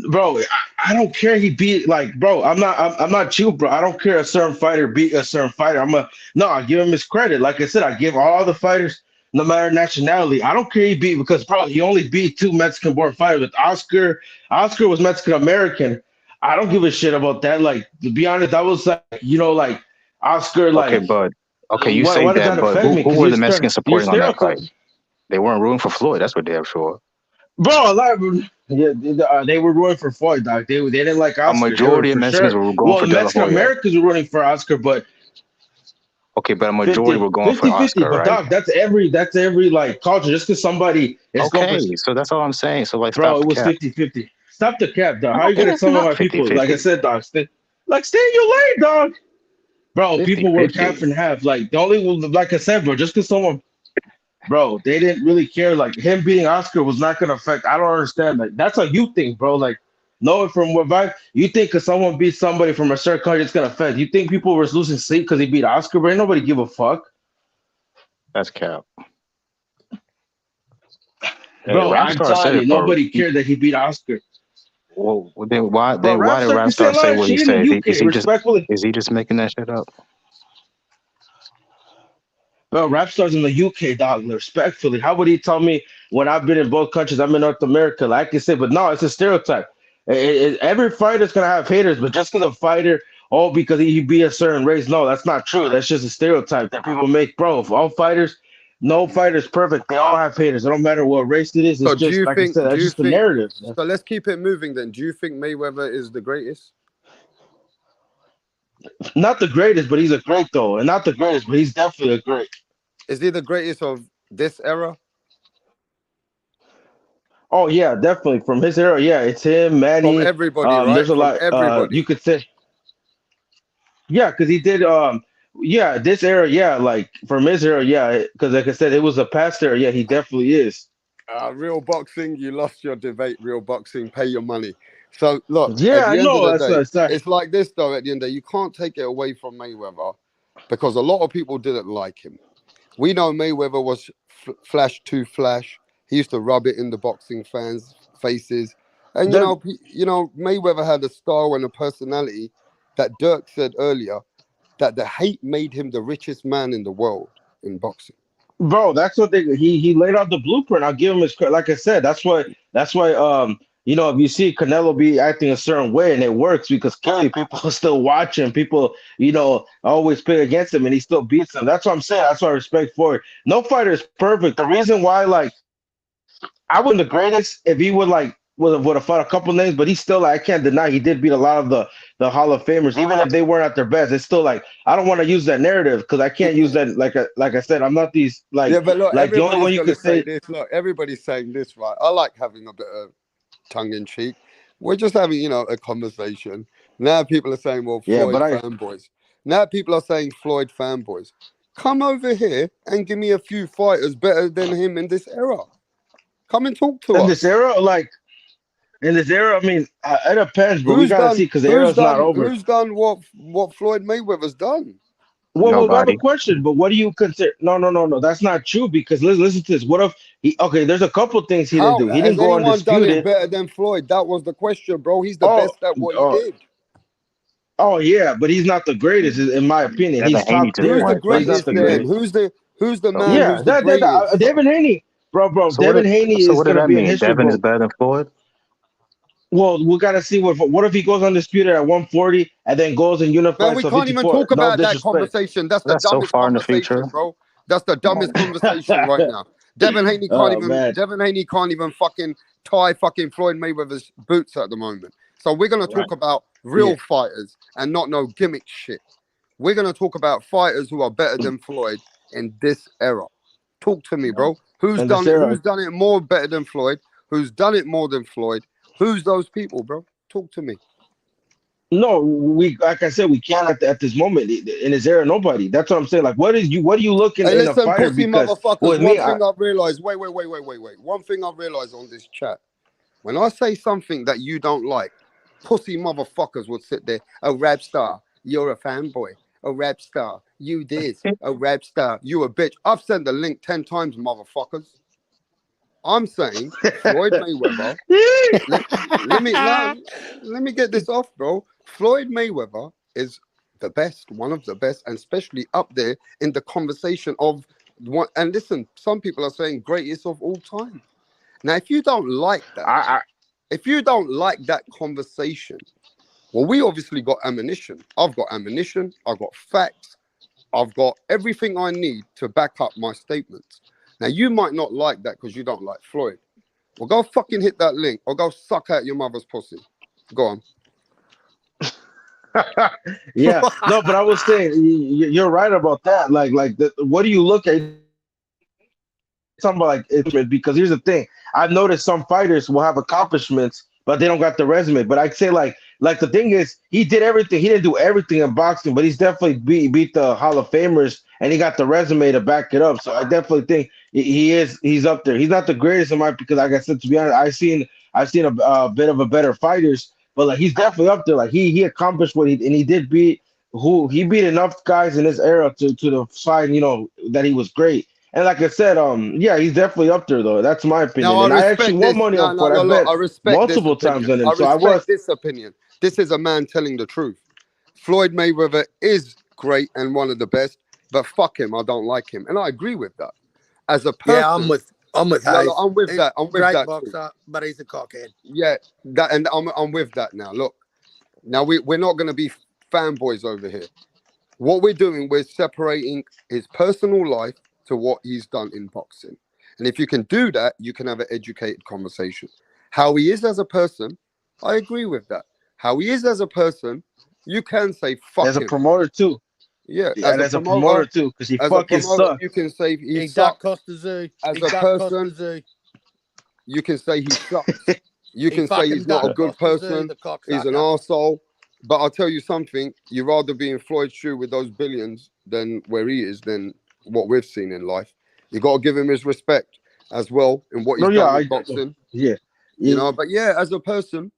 bro, I don't care. He beat bro. I'm not you, bro. I don't care a certain fighter beat a certain fighter. I give him his credit. Like I said, I give all the fighters, no matter nationality. I don't care he beat because bro, he only beat 2 Mexican-born fighters. With Oscar was Mexican American. I don't give a shit about that. Like to be honest, that was like Oscar. Okay, bud. Okay, you say why does that, that but affect me? who 'Cause were you're the Mexicans you're supporting on that fight? stereotyping. They weren't rooting for Floyd. That's what damn sure. Bro, a lot of they were rooting for Floyd, dog. They didn't like A Oscar. majority of Mexicans were going for De La Mexican Hoya. Americans were rooting for Oscar, but Okay, but a majority were going for 50-50. Oscar, But right? dog, that's every like culture. Just because somebody is going Okay, for, so that's all I'm saying. So like, bro, stop it the was cap. 50-50. Stop the cap, dog. How are you gonna It's tell me not my people? 50-50. Like I said, dog, stay in your lane, dog. Bro, people were 50-50. half and half. Like the only, like I said, bro, just because someone. Bro, they didn't really care. Like him beating Oscar was not gonna affect. I don't understand. Like that's what you think, bro. Like knowing from what you think, because someone beat somebody from a certain country, it's gonna affect. You think people were losing sleep because he beat Oscar, but ain't nobody give a fuck. That's cap. Bro, I'm telling you, nobody cared that he beat Oscar. Well, then why did Rapstar Rap can say a Star lot say of what he shit in said? the UK, respectfully. Is he just making that shit up? Bro, rap stars in the UK, dog. Respectfully, how would he tell me when I've been in both countries? I'm in North America, like I can say, but no, it's a stereotype. Every fighter's gonna have haters, but just because a fighter, oh, because he be a certain race, no, that's not true. That's just a stereotype that people make, bro. If all fighters, no fighter's perfect. They all have haters. It don't matter what race it is. It's So do just you like think? I said, Do that's you just the think? narrative. So let's keep it moving then. Do you think Mayweather is the greatest? Not the greatest, but he's a great though, and not the greatest, but he's definitely a great. Is he the greatest of this era? Oh yeah, definitely from his era. Yeah, it's him, From Manny. everybody, right? There's a From lot. everybody. You could say, yeah, because he did. Yeah, this era. Yeah, like from his era. Yeah, because like I said, it was a past era. Yeah, he definitely is. Real boxing, you lost your debate. Real boxing, pay your money. So look, at Yeah, I the end know. of That's the what I day, said. it's like this though. At the end of the day, you can't take it away from Mayweather because a lot of people didn't like him. We know Mayweather was flash to flash. He used to rub it in the boxing fans' faces, and you know, Mayweather had a style and a personality that Dirk said earlier that the hate made him the richest man in the world in boxing. Bro, that's what he laid out the blueprint. I'll give him his credit. Like I said, that's why you know, if you see Canelo be acting a certain way and it works because clearly people are still watching, people, you know, always pick against him and he still beats them. That's what I'm saying. That's why I respect for it. No fighter is perfect. The reason why, like, I wasn't the greatest if he would have fought a couple names, but he's still like, I can't deny he did beat a lot of the Hall of Famers, even if they weren't at their best. It's still like I don't want to use that narrative because I can't use that like I said, I'm not these like Yeah, but look, like the only one everybody's you gonna could say say. this. Look, everybody's saying this, right? I like having a bit of tongue in cheek. We're just having, you know, a conversation. Now people are saying, well, Yeah, Floyd but I fanboys. Now people are saying Floyd fanboys. Come over here and give me a few fighters better than him in this era. Come and talk to in us. this era, like in this era, I mean, it depends, but we gotta see because the era's not over. Who's done what Floyd Mayweather's done? Well, I have a question, but what do you consider? No. That's not true because listen to this. What if he? Okay, there's a couple things he didn't do. He Has didn't go anyone done it undisputed. better than Floyd? That was the question, bro. He's the best at what he did. Oh yeah, but he's not the greatest in my opinion. He's top tier. Who's the but he's not greatest the then? greatest. Who's the man? Yeah, Who's the that greatest? Devin Haney, bro. So Devin Haney is what did gonna that be in mean? history Devin is book. better than Floyd? Well, we gotta see what if he goes undisputed at 140 and then goes and unifies. Man, we to can't even 54. talk No about that disrespect. conversation. That's the so dumbest far in the conversation, future. bro. That's the dumbest conversation right now. Devin Haney can't Oh, even. man. Devin Haney can't even fucking tie fucking Floyd Mayweather's boots at the moment. So we're gonna talk about real fighters and not no gimmick shit. We're gonna talk about fighters who are better than Floyd in this era. Talk to me, bro. Who's In done this it? era. Who's done it more better than Floyd? Who's done it more than Floyd? Who's those people, bro? Talk to me. No, we like I said, we can't at this moment in his era. Nobody. That's what I'm saying. Like, what are you looking Hey, in a listen, fighter? pussy Because motherfuckers. with One me, thing I've realized. Wait. One thing I've realized on this chat. When I say something that you don't like, pussy motherfuckers would sit there. A rap star, you're a fanboy. A rap star, you this. A rap star, you a bitch. I've sent the link 10 times, motherfuckers. I'm saying Floyd Mayweather. let me get this off, bro. Floyd Mayweather is the best, one of the best, and especially up there in the conversation of one. And listen, some people are saying greatest of all time. Now, if you don't like that, if you don't like that conversation, well, we obviously got ammunition. I've got ammunition. I've got facts. I've got everything I need to back up my statements. Now, you might not like that because you don't like Floyd. Well, go fucking hit that link or go suck out your mother's pussy. Go on. yeah, no, but I was saying you're right about that. Like, what do you look at? Talking about like it, because here's the thing. I've noticed some fighters will have accomplishments, but they don't got the resume. But I'd say like the thing is, he did everything. He didn't do everything in boxing, but he's definitely beat the Hall of Famers, and he got the resume to back it up. So I definitely think he's up there. He's not the greatest in my, because like I said, to be honest, I've seen a bit of a better fighters, but like he's definitely up there. Like he accomplished what he did beat he beat enough guys in this era to the side, you know, that he was great. And like I said, yeah, he's definitely up there though. That's my opinion. Now, and I actually won money on Floyd. I bet I respect multiple this times on opinion. him. So I was. This opinion. This is a man telling the truth. Floyd Mayweather is great and one of the best. but fuck him, I don't like him, and I agree with that. As a person, Yeah, I'm with no, Hayes. I'm with He's that. I'm with great that. boxer, Too. but he's a cockhead. Yeah, that, and I'm with that now. Look, now we're not going to be fanboys over here. What we're doing, we're separating his personal life to what he's done in boxing. And if you can do that, you can have an educated conversation. How he is as a person, I agree with that. How he is as a person, you can say fuck as a him. promoter too. Yeah, and as a promoter too, because he fucking sucks. You can say he ducked sucks. Costa Zoo. As He a ducked person, Costa Zoo. you can say he sucks. You He can say fucking he's not a ducked good Costa Zoo, person. the He's an cocksucker. arsehole. But I'll tell you something, you'd rather be in Floyd's shoe with those billions than where he is than what we've seen in life. You got to give him his respect as well in what he's done in boxing. Yeah. You know, but yeah, as a person,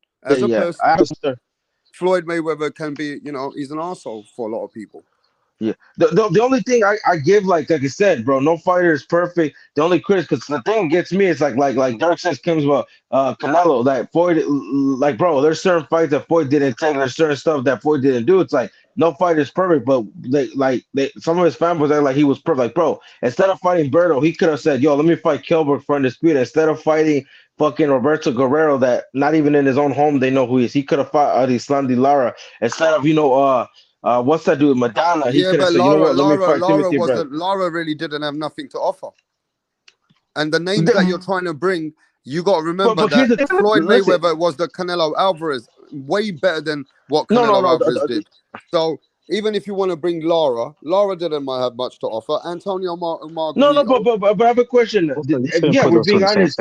Floyd Mayweather can be, you know, he's an arsehole for a lot of people. Yeah. The only thing I give, like I said, bro, no fighter is perfect. The only critic, because the thing gets me is like Dirk says, Kim's about Canelo, that Floyd, like, bro, there's certain fights that Floyd didn't take, there's certain stuff that Floyd didn't do. It's like no fighter is perfect, but some of his fanboys act like he was perfect. Like, bro, instead of fighting Berto, he could have said, yo, let me fight Kilburg for undisputed. Instead of fighting fucking Roberto Guerrero, that not even in his own home they know who he is. He could have fought Islam Di Lara instead of, what's that dude? Madonna. He Yeah, could have but said, you know what? Let me fight Timothy Brown. Lara really didn't have nothing to offer. And the names that you're trying to bring, you got to remember that Floyd Mayweather was the Canelo Alvarez, way better than what Canelo Alvarez did. So even if you want to bring Lara didn't have much to offer. Antonio Margarito. No, but I have a question. Yeah, we're being honest.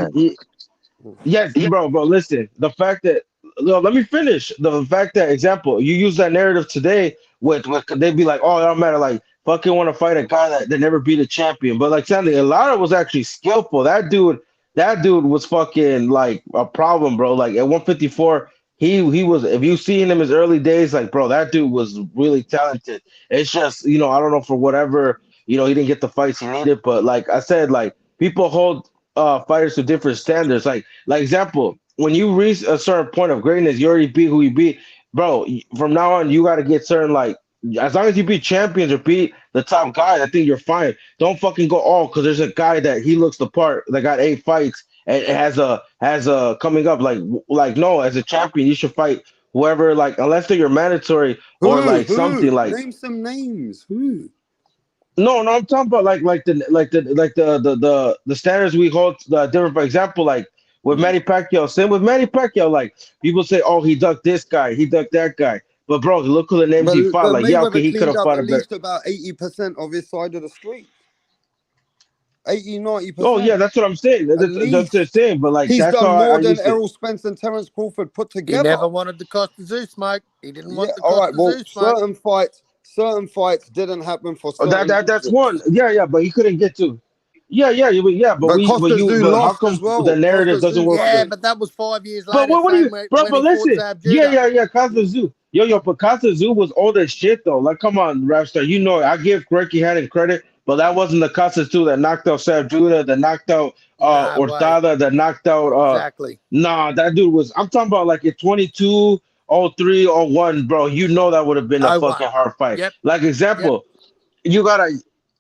Yes, bro, listen. The fact that let me finish. The fact that, example, you use that narrative today with they'd be like, oh, it don't matter, like fucking want to fight a guy that never beat a champion. But like Sandy, Lara was actually skillful. That dude was fucking like a problem, bro. Like at 154, he was, if you seen him in his early days, like, bro, that dude was really talented. It's just, I don't know, for whatever, he didn't get the fights he needed. But like I said, like people hold fighters to different standards. Like example, when you reach a certain point of greatness, you already beat who you beat, bro. From now on, you got to get certain, like, as long as you beat champions or beat the top guy, I think you're fine. Don't fucking go because there's a guy that he looks the part that got 8 fights and has a coming up. Like no, as a champion, you should fight whoever, like, unless they're your mandatory or something like. Name some names. Who? No, I'm talking about like the standards we hold different. For example, like with Manny Pacquiao, same with Manny Pacquiao. Like people say, oh, he ducked this guy, he ducked that guy. But bro, look who the names he fought. Like, yeah, okay, he could have fought at least about 80% of his side of the street. 80-90%. Oh yeah, that's what I'm saying. That's what I'm saying. But like, he's that's done more than to... Errol Spence and Terence Crawford put together. He never wanted the Costa Zeus, Mike. He didn't want the all right, Costa Zeus, Mike. Certain fights didn't happen for certain that's one. Yeah, but he couldn't get to. Yeah, but how come the narrative doesn't work? Yeah, but that was 5 years later. But what do you, bro? But listen, yeah, Costa Zoo. But Costa Zoo was old as shit though. Like, come on, Rapstar, I give Greg Haddon credit, but that wasn't the Costa Zoo that knocked out Sam Judah, that knocked out Ortada, that knocked out. Exactly. Nah, that dude was. I'm talking about like at 22. 03, 01, bro, that would have been a fucking hard fight. Yep. Like, example, you gotta,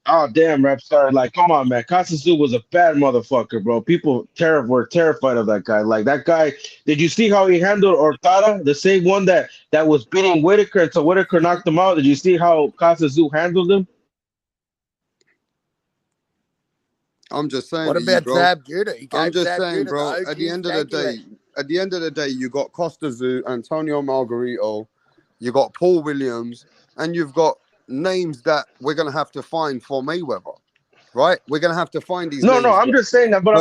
oh, damn, Rapstar, like, come on, man. Costa was a bad motherfucker, bro. People were terrified of that guy. Like, that guy, did you see how he handled Ortada? The same one that was beating Whitaker until Whitaker knocked him out. Did you see how Costa handled him? I'm just saying. What about Zab Judah? I'm just saying, bro, at the end of the day, you got Costa Zoo, Antonio Margarito, you got Paul Williams, and you've got names that we're gonna have to find for Mayweather, right? We're gonna have to find these. No, I'm just saying that, but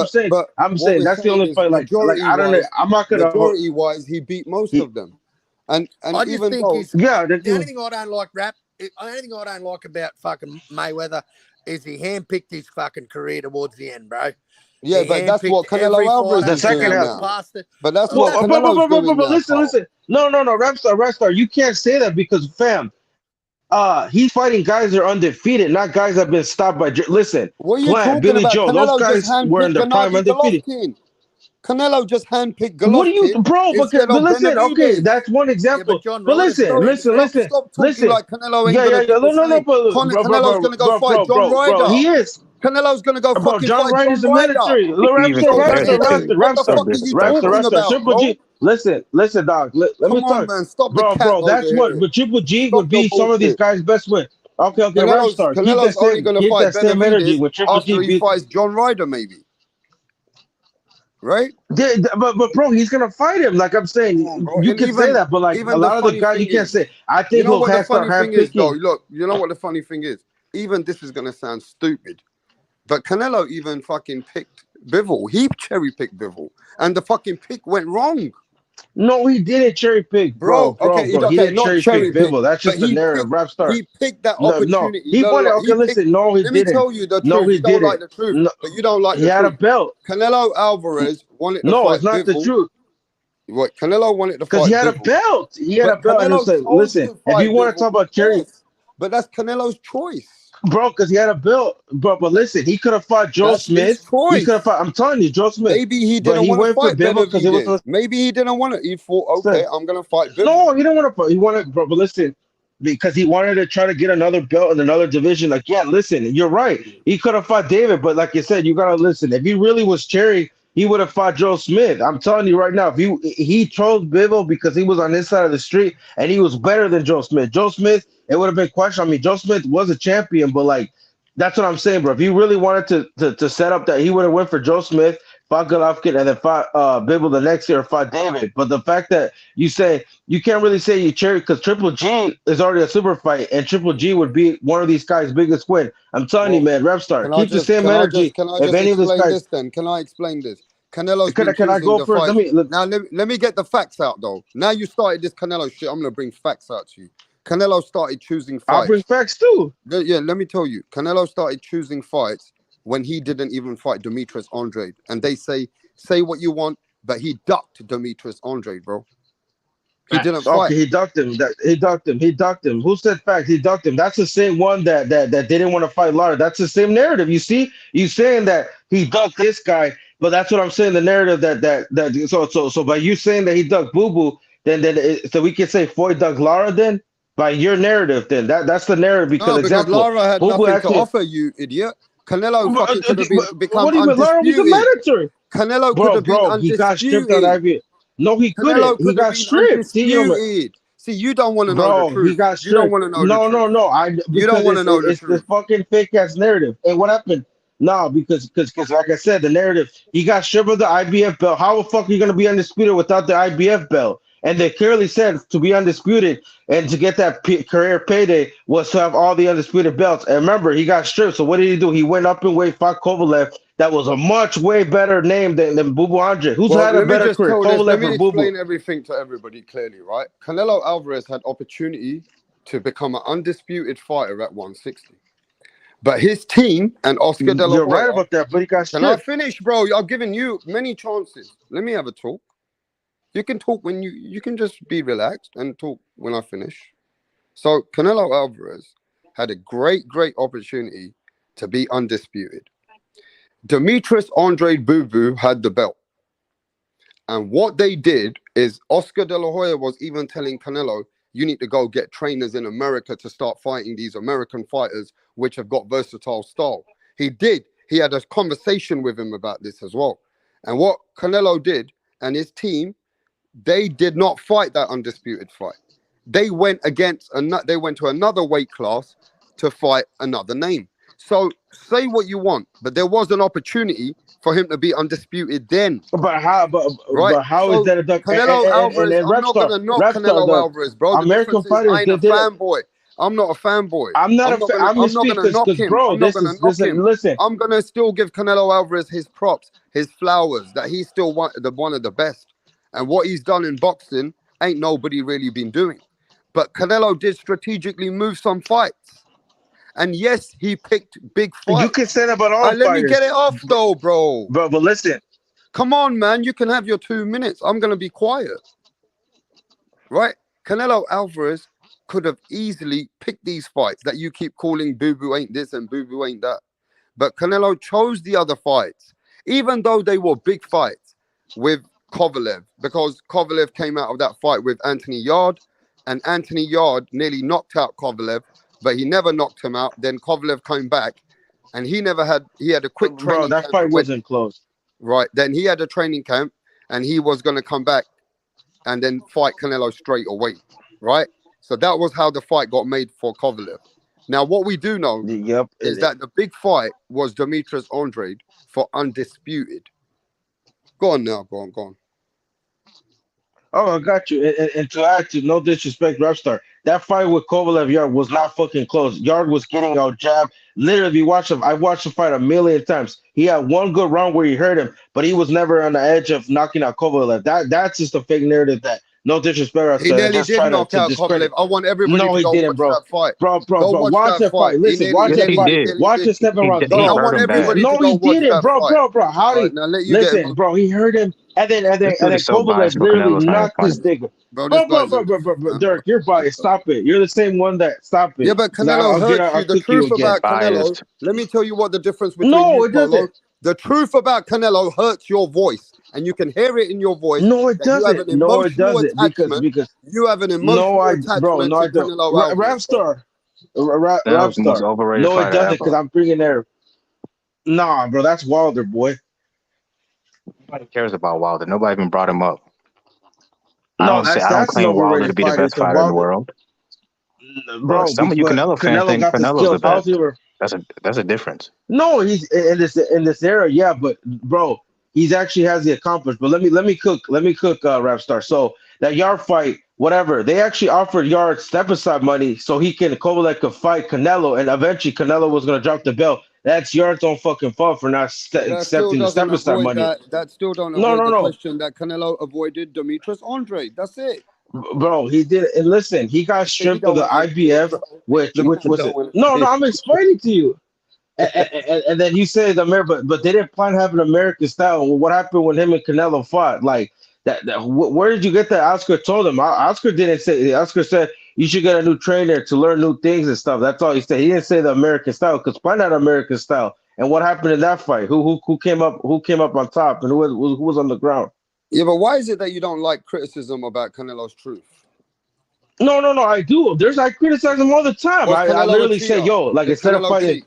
I'm saying that's the only fight. Like I don't know. I'm not gonna. Majority-wise, he beat most of them, and I just even think though, the only thing I don't like, the only thing I don't like about fucking Mayweather is he handpicked his fucking career towards the end, bro. Yeah, but that's what Canelo Alvarez the second half. But that's what Canelo's doing now. Listen. No, Rapstar, you can't say that because, fam, he's fighting guys that are undefeated, not guys that have been stopped by. Listen, what are you talking Billy about? Joe, Canelo those guys were in their prime undefeated. Canelo just handpicked What do you, Golovkin bro? instead But of listen, okay, Benavidez. that's one example. but John But Ryder's listen, Stop talking like Canelo ain't gonna do the same. Canelo's gonna go fight John Ryder. He is. Canelo's gonna go Bro, fucking John fight Ryder's John a Ryder. mandatory. What the fuck are you talking about, Triple bro? G. Listen, dog. Let me Come on, talk. man. Stop the cat Bro, over that's what. here. But Triple G Stop would be your some of these bullshit. guys' best win. Okay, Rapstar. Canelo's only gonna Keep fight that same energy Benavidez with Triple after G he beat. fights John Ryder, maybe. Right? But bro, he's gonna fight him. Like I'm saying, you And can say that, but like a even the lot of the funny guys, thing you can't is, say. I you think know he'll what the start funny thing is, though. handpicking. Look, you know what the funny thing is. Even this is gonna sound stupid, but Canelo even fucking picked Bivol. He cherry picked Bivol, and the fucking pick went wrong. No, he didn't cherry pick, bro. Okay, He didn't not cherry pick pick, Bivol. That's but just the narrative. Rapstar. he picked that No, opportunity. he wanted. Okay, listen. No, he Let me didn't. tell you the No, truth. he You don't like didn't. the truth, No, but you don't like he the had a truth. belt. Canelo Alvarez wanted to No, fight it's not the Bivol. truth. What Canelo wanted to fight Because he had a Bivol. belt. He had But a belt. And Canelo said, chose listen, to if fight you want to Bivol, talk about cherry, yes, but that's Canelo's choice. bro, because he had a belt. But listen, he could have fought Joe That's Smith. his choice. He could have fought. I'm telling you, Joe Smith. Maybe he But didn't he want to went for fight Bivol because it was. Benavidez. Maybe he didn't want to. He thought, okay, I'm gonna fight Bivol. No, he didn't want to. He wanted, bro. But listen, because he wanted to try to get another belt in another division. Like, yeah, listen, you're right. He could have fought David, but like you said, you gotta listen. If he really was cherry, he would have fought Joe Smith. I'm telling you right now. If he chose Bivol because he was on this side of the street and he was better than Joe Smith. Joe Smith, it would have been question. I mean, Joe Smith was a champion, but like that's what I'm saying, bro. If he really wanted to set up that, he would have went for Joe Smith, fought Golovkin, and then fought Bivol the next year, or fought David. But the fact that you say you can't really say you cherry because Triple G is already a super fight, and Triple G would be one of these guys' biggest win. I'm telling you, man, Rapstar, keep the same energy. Can I If just any of these explain guys, this then? Can I explain this? Canelo's can been I choosing go the first? fight. Now let me get the facts out though. Now you started this Canelo shit. I'm gonna bring facts out to you. Canelo started choosing fights. I'll bring facts too. Yeah, let me tell you. Canelo started choosing fights when he didn't even fight Demetrius Andrade. And they say what you want, but he ducked Demetrius Andrade, bro. He didn't fight. Okay, he ducked him. He ducked him. Who said fact? He ducked him. That's the same one that didn't want to fight Lara. That's the same narrative. You see, you saying that he ducked this guy, but that's what I'm saying. The narrative that so by you saying that he ducked Boo Boo, so we can say Floyd ducked Lara then by your narrative. Then that's the narrative because Lara had Boo Boo nothing to offer you, idiot. Canelo fucking could have become what do you mean? Lara was a mandatory. Canelo could have been undisputed. He got stripped on IBF. No, he couldn't. He got stripped. See, you don't want to know the truth. He got stripped. You don't want to know the truth. No. You don't want to know the truth. truth. It's the fucking fake ass narrative. And what happened? No, because like I said, the narrative, he got stripped of the IBF belt. How the fuck are you gonna be undisputed without the IBF belt? And they clearly said to be undisputed and to get that career payday was to have all the undisputed belts. And remember, he got stripped. So what did he do? He went up in weight, fought Kovalev. That was a much way better name than Boo Boo Andrade. Who's had a better career? Kovalev Let me or Boo Boo? explain everything to everybody clearly, right? Canelo Alvarez had opportunity to become an undisputed fighter at 160. But his team and Oscar De La Hoya... You're right about that, but he got stripped. Can I finish, bro? I've given you many chances. Let me have a talk. You can talk when you can just be relaxed and talk when I finish. So Canelo Alvarez had a great opportunity to be undisputed. Demetrius Andrade Boo Boo had the belt. And what they did is Oscar De La Hoya was even telling Canelo, you need to go get trainers in America to start fighting these American fighters, which have got versatile style. He did. He had a conversation with him about this as well. And what Canelo did and his team, they did not fight that undisputed fight. They went to another weight class to fight another name. So say what you want, but there was an opportunity for him to be undisputed then. But how? But how is that a duck? Canelo Alvarez. I'm not gonna knock Canelo Alvarez, bro. American fighters. I ain't a fanboy. I'm not a fanboy. I'm not gonna knock him. Bro, I'm not gonna knock him. Listen, I'm gonna still give Canelo Alvarez his props, his flowers, that he's still one of the best. And what he's done in boxing ain't nobody really been doing. But Canelo did strategically move some fights. And yes, he picked big fights. You can say that about all fighters. Let me get it off though, bro. But listen. Come on, man. You can have your 2 minutes. I'm going to be quiet. Right? Canelo Alvarez could have easily picked these fights that you keep calling Boo Boo ain't this and Boo Boo ain't that. But Canelo chose the other fights, even though they were big fights. with Kovalev, because Kovalev came out of that fight with Anthony Yard, and Anthony Yard nearly knocked out Kovalev, but he never knocked him out. Then Kovalev came back, and he had a quick training Bro, that camp fight wasn't close. Right. Then he had a training camp, and he was going to come back and then fight Canelo straight away. Right. So that was how the fight got made for Kovalev. Now, what we do know is that the big fight was Demetrius Andrade for undisputed. Go on now. Go on. Oh, I got you. And to add to, no disrespect, Rapstar, that fight with Kovalev Yard was not fucking close. Yard was getting out jab. Literally, I watched the fight a million times. He had one good round where he hurt him, but he was never on the edge of knocking out Kovalev. That's just a fake narrative that, no disrespect, Rapstar. He nearly did knock out Kovalev. I want everybody to go watch that fight. Bro. Watch that fight. Listen, watch that fight. Watch the second round. I want everybody to go watch that fight. Bro. How did listen, bro? He hurt him, and then Kovalev literally knocked this nigga. Bro, Dirk, you're biased. Stop it. You're the same one that. Stop it. Yeah, but Canelo hurt you. The truth about Canelo. Let me tell you what the difference between it doesn't. The truth about Canelo hurts your voice, and you can hear it in your voice. No, it doesn't. No, it doesn't. Because you have an emotional attachment to Canelo. Rapstar. Rapstar. No, it doesn't, because I'm bringing there. Nah, bro, that's Wilder, boy. Nobody cares about Wilder. Nobody even brought him up. No, I don't claim Wilder to be the best fighter in the world. Bro, some of you Canelo fans think Canelo's the best. That's a difference. No, he's in this era, yeah, but bro, he's actually has the accomplished. But let me cook Rapstar. So that Yard fight, whatever, they actually offered Yard step aside money so Kovalev could fight Canelo, and eventually Canelo was gonna drop the belt. That's Yard's own fucking fault for not accepting the step aside money. That still don't avoid the question that Canelo avoided Demetrius Andrade. That's it. Bro, he did. And listen, he got stripped of the IBF, which was it. No, I'm explaining to you. And then you say the American, but they didn't plan to have an American style. Well, what happened when him and Canelo fought? Like that where did you get that? Oscar told him. Oscar didn't say. Oscar said you should get a new trainer to learn new things and stuff. That's all he said. He didn't say the American style, because find out American style. And what happened in that fight? Who came up on top, and who was on the ground? Yeah, but why is it that you don't like criticism about Canelo's truth? No, I do. I criticize him all the time. I literally say, yo, like instead of fighting.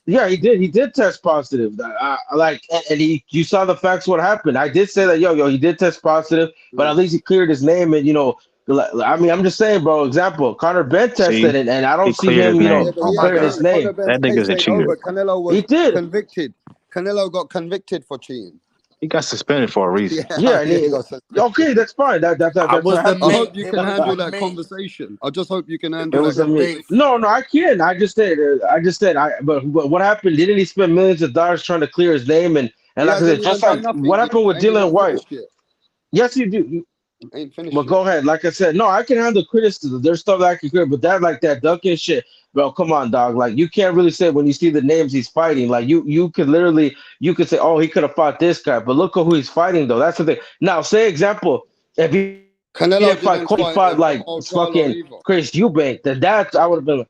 Yeah, he did. He did test positive. And you saw the facts. What happened? I did say that, yo, he did test positive, but at least he cleared his name. And I mean, I'm just saying, bro. Example: Conor Ben tested it, and I don't see him, clearing his name. That nigga's a cheater. Canelo was convicted. Canelo got convicted for cheating. He got suspended for a reason. Yeah, okay, that's fine. I hope you can handle that conversation. I just hope you can handle that. No, I can't. I just said. But what happened? Didn't he spend millions of dollars trying to clear his name? And like I said, just like what happened with Dylan White? Yes, you do. Ain't finished. But go ahead. Like I said, no, I can handle criticism. There's stuff that I can clear, but that ducking shit. Bro, come on, dog. Like, you can't really say when you see the names he's fighting. Like, you could say, oh, he could have fought this guy, but look at who he's fighting, though. That's the thing. Now, say example, if he didn't fought like fucking Chris Eubank, that I would have been like,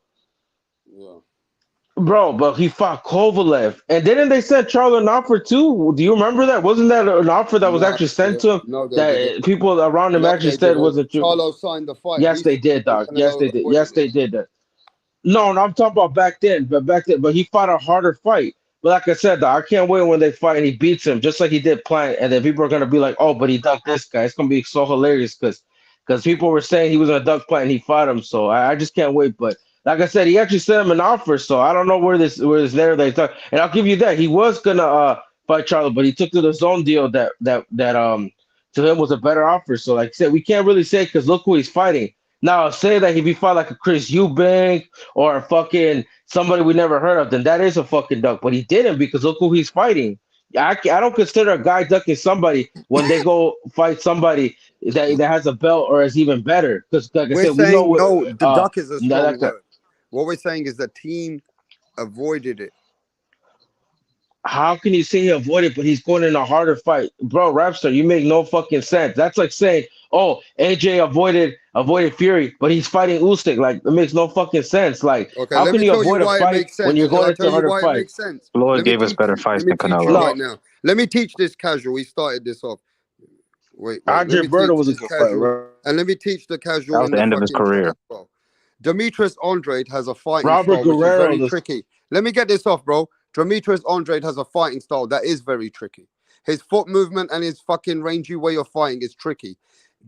bro, but he fought Kovalev. And didn't they send Charlo an offer too? Do you remember that? Wasn't that an offer that was actually sent to him? No, that people around him actually said wasn't true. Charlo signed the fight. Yes, they did, dog. Yes, they did. Yes, they did that. No, I'm talking about back then. But he fought a harder fight. But like I said, dog, I can't wait when they fight and he beats him, just like he did Plant. And then people are gonna be like, oh, but he ducked this guy. It's gonna be so hilarious because people were saying he was gonna duck Plant and he fought him. So I just can't wait. But like I said, he actually sent him an offer. So I don't know where this narrative they talk. And I'll give you that. He was gonna fight Charlo, but he took to the zone deal that to him was a better offer. So like I said, we can't really say because look who he's fighting. Now, say that if he fought like a Chris Eubank or a fucking somebody we never heard of, then that is a fucking duck. But he didn't because look who he's fighting. I don't consider a guy ducking somebody when they go fight somebody that has a belt or is even better. Because like I said, we know the duck is a strong word. What we're saying is the team avoided it. How can you say he avoided, but he's going in a harder fight, bro? Rapstar, you make no fucking sense. That's like saying, oh, AJ avoided Fury, but he's fighting Usyk. Like, it makes no fucking sense. Like, Okay, how let can me you tell you avoid a why it fight makes when sense, you're and then going I'll into tell a you harder why it fight? makes sense. Floyd Let me gave us teach better you. fights Let me than teach you Canelo. right now. Let me teach this casual. He started this off. Wait. Let Andre me Berto teach was a this good fight, casual, bro. and let me teach the That casual was in the the end of his fucking chat career. as well. Demetrius Andrade has a fighting Robert style which is Guerrero, very tricky. Let me get this off, bro. Demetrius Andrade has a fighting style that is very tricky. His foot movement and his fucking rangy way of fighting is tricky.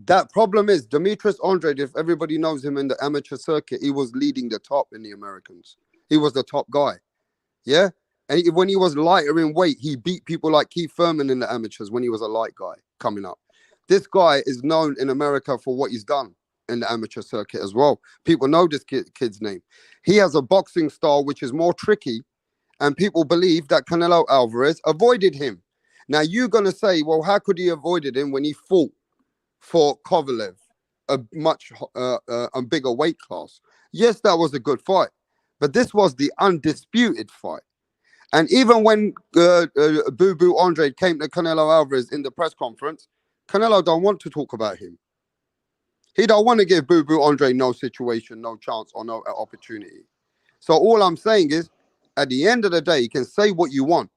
That problem is Demetrius Andrade, if everybody knows him in the amateur circuit, he was leading the top in the Americans. He was the top guy. Yeah? And when he was lighter in weight, he beat people like Keith Thurman in the amateurs when he was a light guy coming up. This guy is known in America for what he's done in the amateur circuit as well. People know this kid's name. He has a boxing style which is more tricky, and people believe that Canelo Alvarez avoided him. Now you're gonna say, well, how could he avoided him when he fought for Kovalev, a much a bigger weight class? Yes, that was a good fight, but this was the undisputed fight. And even when Boo Boo Andrade came to Canelo Alvarez in the press conference, Canelo don't want to talk about him. He don't want to give Boo Boo Andrade no situation, no chance, or no opportunity. So all I'm saying is, at the end of the day, you can say what you want,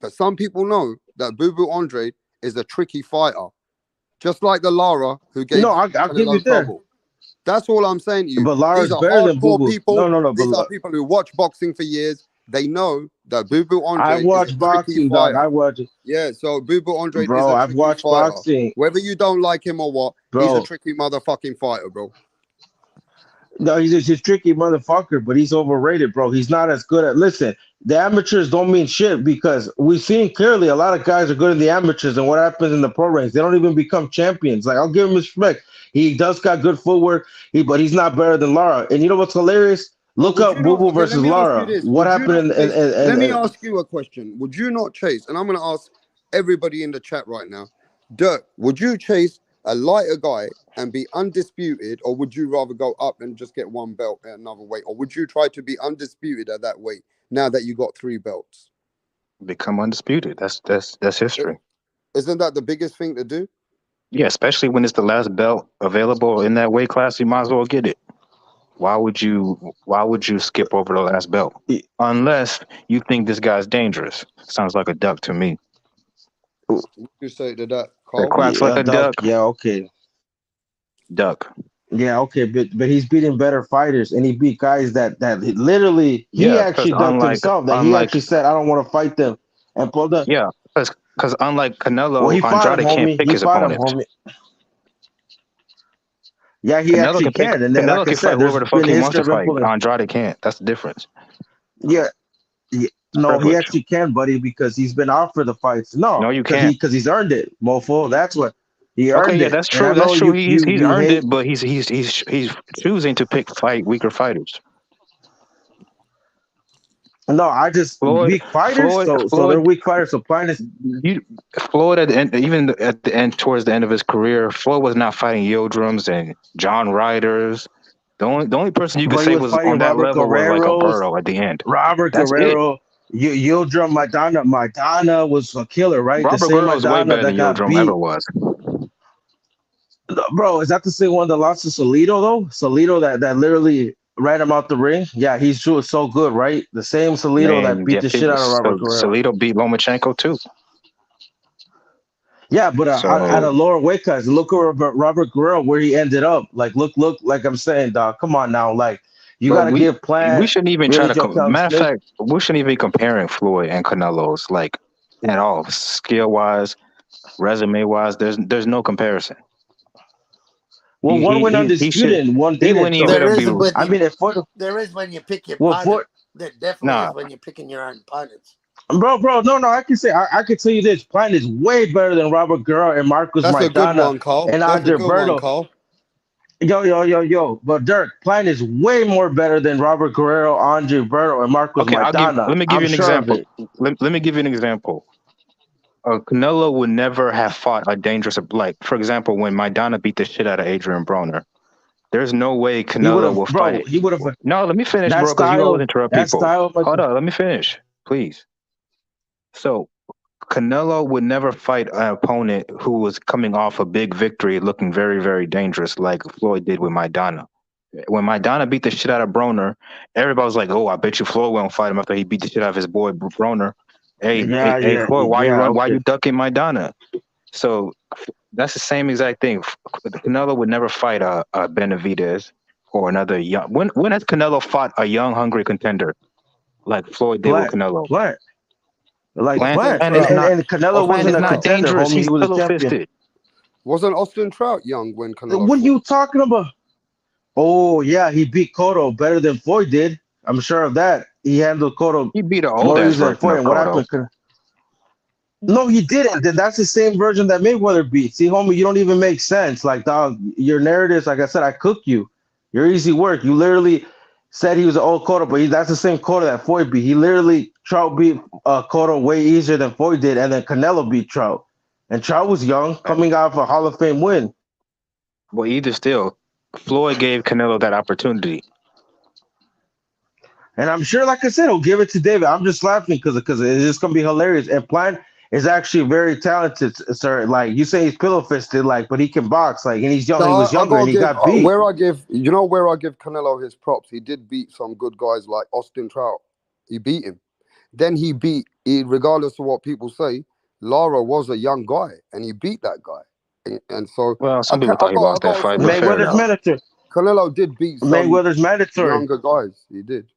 but some people know that Boo Boo Andrade is a tricky fighter, just like the Lara who gave No, I'll give you Canelo that. trouble. That's all I'm saying to you. But These Lara's are better than Boo hardcore Boo. people. No, These are but people who watch boxing for years. They know that Boo Boo I Andrade is a watch tricky boxing, dog. fighter. I watch it. Yeah, so Boo Boo Andrade is Bro, a I've tricky watched fighter. boxing. Whether you don't like him or what, he's a Bro, tricky motherfucking fighter, bro. no, he's a tricky motherfucker, but he's overrated, bro. He's not as good at. Listen, the amateurs don't mean shit because we've seen clearly a lot of guys are good in the amateurs, and what happens in the pro ranks, they don't even become champions. Like, I'll give him respect. He does got good footwork, but he's not better than Lara. And you know what's hilarious? But Look would up you Boo not? Boo Okay, let versus me ask you Lara. this. What Would you happened not chase? Let me in ask you a question. Would you not chase? And I'm going to ask everybody in the chat right now. Dirk, would you chase a lighter guy and be undisputed, or would you rather go up and just get one belt at another weight, or would you try to be undisputed at that weight now that you got 3 belts? Become undisputed. That's history. Isn't that the biggest thing to do? Yeah, especially when it's the last belt available in that weight class, you might as well get it. Why would you skip over the last belt? Unless you think this guy's dangerous. Sounds like a duck to me. Would you say to that, That Carl? quacks like a duck. Yeah, okay. Duck. Yeah, okay, but he's beating better fighters, and he beat guys that literally he Yeah, actually because ducked himself. That he actually said, "I don't want to fight them," and pulled up. yeah, because unlike Canelo, Well, he fought him, Andrade can't homie. pick He his fought him, opponent. homie. Yeah, he Canelo actually can pick. can, and Canelo like I can fight said, there's whoever the fuck been he wants history to of him fight. pulling. Andrade can't. That's the difference. Yeah, no, he Privilege. actually can, buddy, because he's been offered the fights. No, No, you can't. because he's earned it, mofo. That's what he Okay, earned yeah, it. that's And I true. know That's true. He's you earned hate. it, but he's choosing to fight weaker fighters. No, I just weak fighters. So they're weak fighters. So Plinus, Floyd at the end, even at the end, towards the end of his career, Floyd was not fighting Yildirim's and John Ryder's. The only person you could but he say was was fighting on that Robert level was like a Guerrero's. Burrow at the end. Robert That's it. Guerrero, Yildirim Maidana. Maidana was a killer, right? Robert The same Guerrero is way Maidana better that than got Yildirim beat. ever was. Bro, is that the same one that lost to Salido though? Salido that literally ran him out the ring. Yeah, he's so good, right? The same Salido that Man, beat the shit out of Robert Guerrero. Salido beat Lomachenko too. Yeah, but at a lower weight class, look at Robert Guerrero where he ended up. Like, look, like I'm saying, dog. Come on now, like you got to give Plant. We shouldn't even really try to. Joe Matter of Smith. fact, we shouldn't even be comparing Floyd and Canelo's like at all, skill wise, resume wise. There's no comparison. Well, one went undisputed and one didn't. So. There is, but I mean, there is when you pick your Well, opponent. There definitely is when you're picking your own opponents. Bro, no, I can say I can tell you this: Plant is way better than Robert Guerrero and Marcus That's a good Maidana one, Carl. and That's a Andre good one, Berto. Carl. Yo. But Dirk, Plant is way more better than Robert Guerrero, Andre Berto, and Marcus Maidana. Let me give you an example. Let me give you an example. Canelo would never have fought a dangerous, like, for example, when Maidana beat the shit out of Adrian Broner. There's no way Canelo will fight it. He would have. No, let me finish, bro, because you always interrupt people. Hold on, let me finish, please. So Canelo would never fight an opponent who was coming off a big victory, looking very, very dangerous, like Floyd did with Maidana. When Maidana beat the shit out of Broner, everybody was like, "Oh, I bet you Floyd won't fight him after he beat the shit out of his boy Broner." Hey, Floyd, why you ducking Maidana? So that's the same exact thing. Canelo would never fight a Benavidez or another young. When has Canelo fought a young, hungry contender like Floyd did with Canelo? Plant. And Canelo wasn't a contender, dangerous. homie. He's He was a champion. pillow-fisted. Wasn't Austin Trout young when Canelo? What are you talking about? Oh yeah, he beat Cotto better than Floyd did. I'm sure of that. He handled Cotto. He beat an more old ass easy than version Floyd. of And what Cotto. happened? No, he didn't. Then that's the same version that Mayweather beat. See, homie, you don't even make sense. Like, dog, your narratives, like I said, I cook you. You're easy work. You literally said he was an old Cotto, but that's the same Cotto that Floyd beat. He literally, Trout beat Cotto way easier than Floyd did, and then Canelo beat Trout. And Trout was young, coming out of a Hall of Fame win. Well, either still, Floyd gave Canelo that opportunity. And I'm sure, like I said, he'll give it to David. I'm just laughing because it's just going to be hilarious. And Plant is actually very talented, sir. Like, you say he's pillow-fisted, like, but he can box. Like, and he's young. He was younger, and he got beat. Where I give Canelo his props, he did beat some good guys like Austin Trout. He beat him. Then he beat, regardless of what people say, Lara was a young guy, and he beat that guy. And so, well, some people thought he lost that fight. Mayweather's mandatory. Canelo did beat some Mayweather's mandatory. younger guys. He did.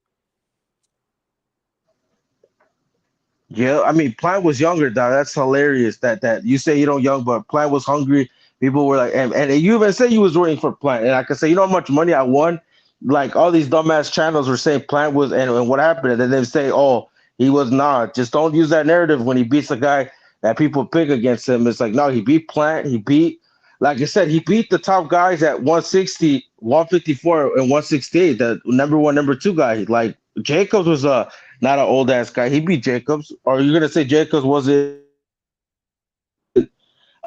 Yeah, I mean, Plant was younger, dog. That's hilarious. That you say you don't young, but Plant was hungry. People were like, and you even said you was waiting for Plant. And I can say, you know how much money I won? Like, all these dumbass channels were saying Plant was, and what happened? And then they say, oh, he was not. Just don't use that narrative when he beats a guy that people pick against him. It's like, no, he beat Plant. He beat, like I said, he beat the top guys at 160, 154, and 168. The number one, number two guy. Like, Jacobs was not an old ass guy. He beat Jacobs. Or are you gonna say Jacobs wasn't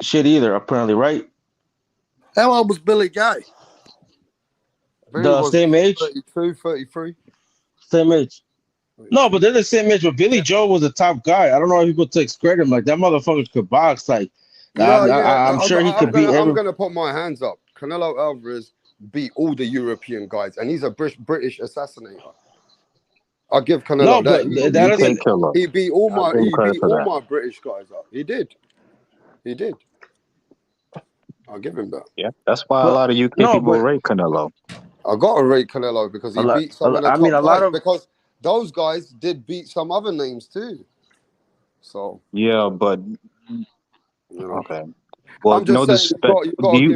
shit either? Apparently, right? How old was Billy Gay? The same age? 32, 33. Same age. No, but they're the same age. But Billy Joe was a top guy. I don't know if people take credit him. Like, that motherfucker could box. Like, I'm sure he could beat I'm gonna put my hands up. Canelo Alvarez beat all the European guys, and he's a British assassinator. I'll give Canelo that. He beat all my British guys up. He did. I'll give him that. Yeah, that's why a lot of UK people rate Canelo. I gotta rate Canelo because he beat some of the top guys, because those guys did beat some other names too. So yeah, but okay. Well, I'm just no saying, disrespect.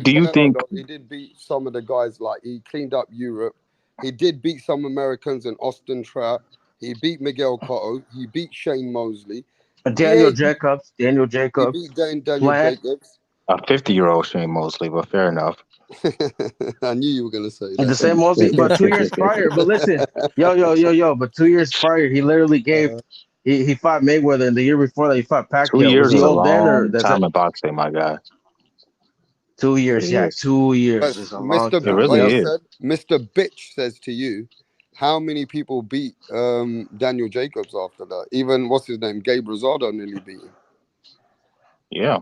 Do you think he did beat some of the guys? Like, he cleaned up Europe. He did beat some Americans in Austin Trout. He beat Miguel Cotto. He beat Shane Mosley. Daniel Jacobs. He beat Daniel Jacobs. A 50-year-old Shane Mosley, but fair enough. I knew you were gonna say that. The same Mosley, but 2 years prior. But listen, yo. But 2 years prior, he literally gave. He fought Mayweather, and the year before that, he fought Pacquiao. 2 years is a long time in boxing, my guy. 2 years, yeah, 2 years. Is a long time. It really is. Mr. Bitch says to you, how many people beat Daniel Jacobs after that? Even what's his name, Gabe Rosado nearly beat him. Yeah.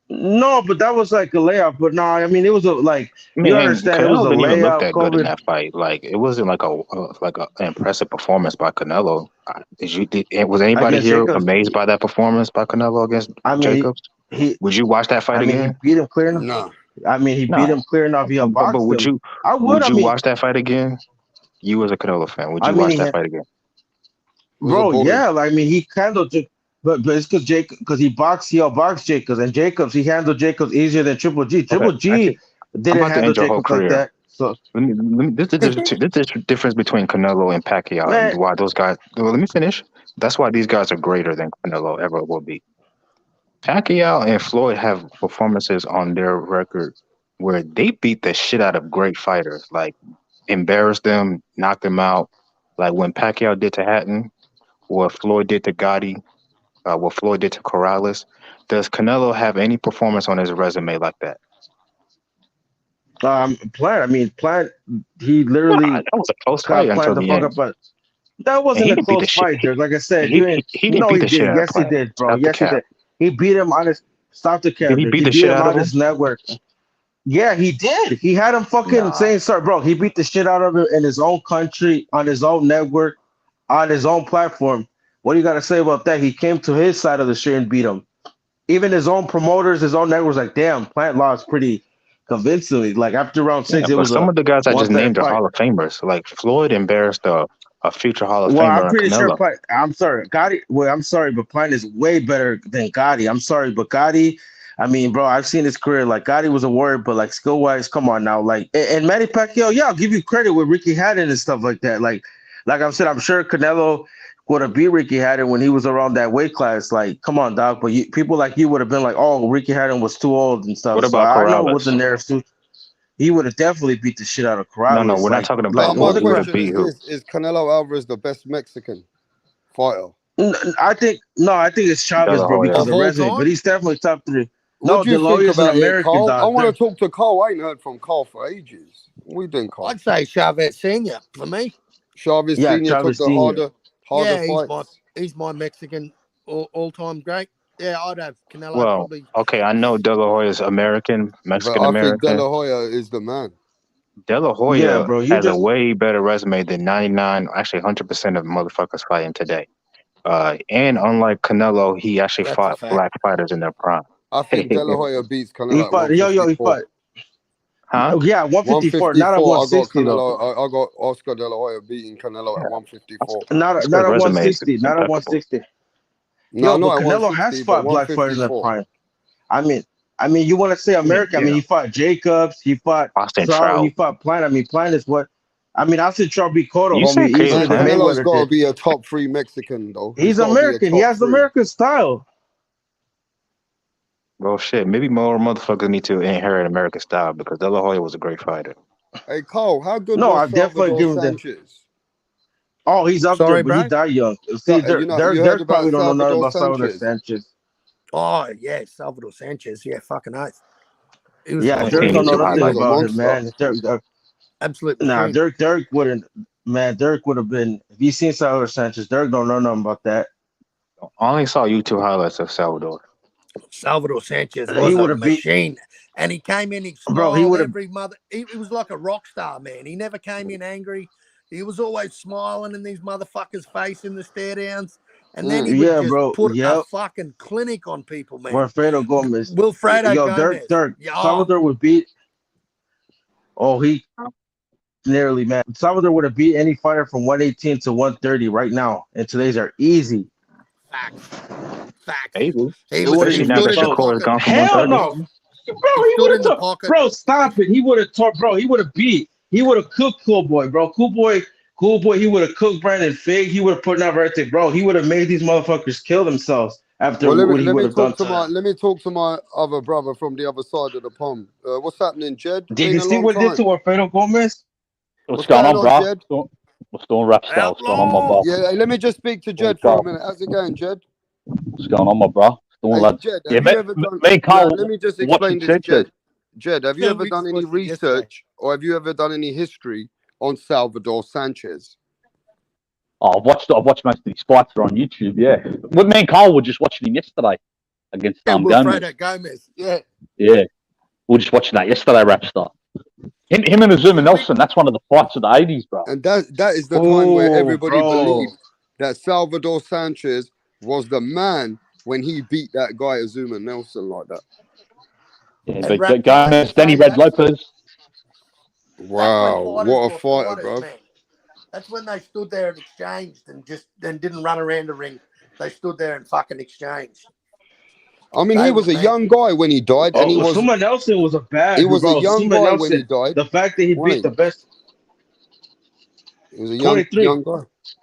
No, but that was like a layoff. But no, I mean, it was you understand, it was a Canelo didn't even look layoff. that good in that fight. Like, it wasn't like an impressive performance by Canelo. Was anybody here amazed by that performance by Canelo against Jacobs? Would you watch that fight again? He beat him clear enough. No. I mean, he beat him clear enough. He unboxed but would him. you? I would. Would you watch that fight again? You as a Canelo fan, would you watch that fight again? Bro, yeah. Like, I mean, he handled it, but it's because he outboxed Jacobs, and Jacobs, he handled Jacobs easier than Triple G. Triple G didn't handle Jacobs like that. So this is the difference between Canelo and Pacquiao, and why those guys. Well, let me finish. That's why these guys are greater than Canelo ever will be. Pacquiao and Floyd have performances on their record where they beat the shit out of great fighters, like embarrassed them, knocked them out, like when Pacquiao did to Hatton, what Floyd did to Gotti, what Floyd did to Corrales. Does Canelo have any performance on his resume like that? Plant. I mean, Plant. He literally that was a close fight until the end. That wasn't he a didn't beat the close shit. fight, Dirk. Like I said, He you ain't. didn't No, beat he the shit did. out of Yes, he Plant. did, bro. Stop the Yes, he cap. did. He beat him on his. Stop the cap. Did he Dirk. beat He the beat shit him out of on him? his network. Yeah, he did. He had him fucking Nah. saying sorry, bro. He beat the shit out of him in his own country, on his own network, on his own platform. What do you got to say about that? He came to his side of the street and beat him. Even his own promoters, his own network was like, damn, Plant lost pretty convincingly. Like after round Yeah, 6, it but was some a of the guys I just one-sided named are fight. Hall of Famers. Like Floyd embarrassed a future Hall of Well, Famer I'm in pretty sure Canelo. Plant. I'm sorry, Gotti. Well, I'm sorry, but Plant is way better than Gotti. I'm sorry, but Gotti. I mean, bro, I've seen his career. Like Gotti was a warrior, but like skill wise, come on now. Like and Manny Pacquiao, yeah, I'll give you credit with Ricky Hatton and stuff like that. Like I said, I'm sure Canelo would have beat Ricky Hatton when he was around that weight class. Like, come on, dog. But people like you would have been like, oh, Ricky Hatton was too old and stuff. What So about I know what the Corrales? narrative. He would have definitely beat the shit out of No, Corrales. we're not Like, talking Now, about my who would have question beat is who. this: is Canelo Alvarez the best Mexican fighter? I think it's Chavez, De La bro, Hoya. because Of of all resume. But time? he's definitely top 3. What No, do you De La think Hoya's an about it, American Carl? I dog. want to talk to Carl. I ain't heard from Carl for ages. What you doing, Carl? I'd say Chavez Senior for me. Chavez Yeah, Senior took Chavez the Senior. harder Yeah, fights. he's my Mexican all time great. Yeah, I'd have Canelo Well, probably. okay, I know De La Hoya is American, But Mexican I think De American. La Hoya is the man. De La Yeah, Hoya bro. You has a just way better resume than 99, actually 100% of motherfuckers fighting today. And unlike Canelo, he actually That's a fought fact. black fighters in their prime. I think De La Hoya beats he Canelo at fought. He 154. fought. Huh? Yeah, 154, not at 154. I got 160 though. Canelo. I got Oscar De La Hoya beating Canelo at 154. Not Oscar's at resume is 160. Not at impeccable. 160. No, Yo, not but at Canelo 160, has but fought black fighters in their 154. prime. I mean, you want to say America? I mean, Yeah. he fought Jacobs. He fought Austin Trout. He Trout. fought Plant. I mean, Plant is what. I mean, I said Trout beat Cotto. You Homie, said Caleb easily Man, than Plant. Canelo's Mayweather got to did. be a top 3 Mexican, though. He's got to be a American. He top has 3. American style. Well, shit, maybe more motherfuckers need to inherit American style because De La Hoya was a great fighter. Hey, Carl, how good No, was I definitely Salvador give him the. Sanchez? Oh, he's up Sorry, there, but he bro. died young. See, You know, you heard Dirk about probably don't know nothing Salvador about Salvador Sanchez? Sanchez. Oh yeah, Salvador Sanchez. Yeah, fucking oath. He was Yeah, I've Dirk seen don't know YouTube nothing He was highlights. a about him, monster. man. absolute Nah, machine. Dirk wouldn't. Man, Dirk would have been. If you seen Salvador Sanchez, Dirk don't know nothing about that. I only saw YouTube highlights of Salvador. Salvador Sanchez He was a would have beat, machine, and he came in. He bro. He smiled would have. every mother. He was like a rock star, man. He never came in angry. He was always smiling in these motherfuckers' face in the stare downs, and then he would Yeah, just bro. put a Yep. fucking clinic on people, man. Wilfredo Gomez. Wilfredo Yo, Gomez. Dirk. Yeah, Salvador would beat. Oh, he nearly, man. Salvador would have beat any fighter from 118 to 130 right now, and today's are easy. facts. Maybe. He It would Especially have now that stood in the Shakur has pocket. gone from Hell 130. no, bro. He stood would in the have. pocket. Bro, stop it. He would have taught. Bro, he would have beat. He would have cooked Cool Boy, bro. Cool Boy. He would have cooked Brandon Fig. He would have put out right there, bro. He would have made these motherfuckers kill themselves after Well, what he let would me have done talk to to my them. let me talk to my other brother from the other side of the pond. What's happening, Jed? Did Been you a see long what he did time. to Wilfredo Gomez? What's going on, bro? Jed? What's going on, rap star? What's going on, my bro? Yeah, hey, let me just speak to Jed for a minute. How's it going, Jed? What's going on, my bro? Doing, Hey, lads. Jed, Yeah, have you ever done? me and Carl Let me just watching explain this, Sanchez. Jed, have you Yeah, ever we done just any watched it yesterday. research or have you ever done any history on Salvador Sanchez? Oh, I've watched most of these fights are on YouTube. Yeah, me and Carl were just watching him yesterday against Gomez. Wilfredo Gomez. Yeah. Yeah, we were just watching that yesterday, rap star. Him and Azuma Nelson. That's one of the fights of the '80s, bro. And that is the time where everybody bro. believed that Salvador Sanchez was the man when he beat that guy Azuma Nelson like that. Yeah, but Gomez, Danny Red Lopez. Wow, what a fighter, bro. Man. That's when they stood there and exchanged and didn't run around the ring. They stood there and fucking exchanged. I mean, he was a young guy when he died, and he was. Azuma Nelson was a bad. He was bro. a young Azuma guy Nelson, when he died. The fact that he beat the best. He was a 23. young guy.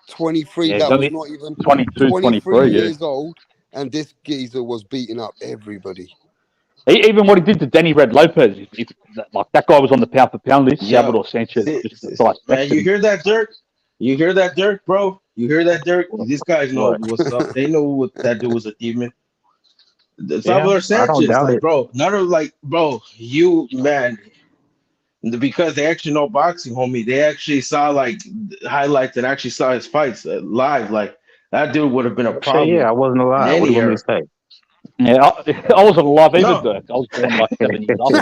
23. Yeah, that only was not even 22, 23 years old, and this geezer was beating up everybody. Even what he did to Danny Red Lopez, like that guy was on the pound for pound list. Salvador Sanchez. Man, you hear that, Dirk? You hear that, Dirk, bro? You hear that, Dirk? These guys know what's up. They know what that dude was a demon. Salvador Sanchez, like, bro, none of bro, you man. because they actually know boxing, homie. They actually saw like highlights and actually saw his fights live. Like that dude would have been a problem. Yeah, I wasn't alive. In What do any you want me era. to say? Yeah, I wasn't alive either, No. Dirk. I was born like 7 years old.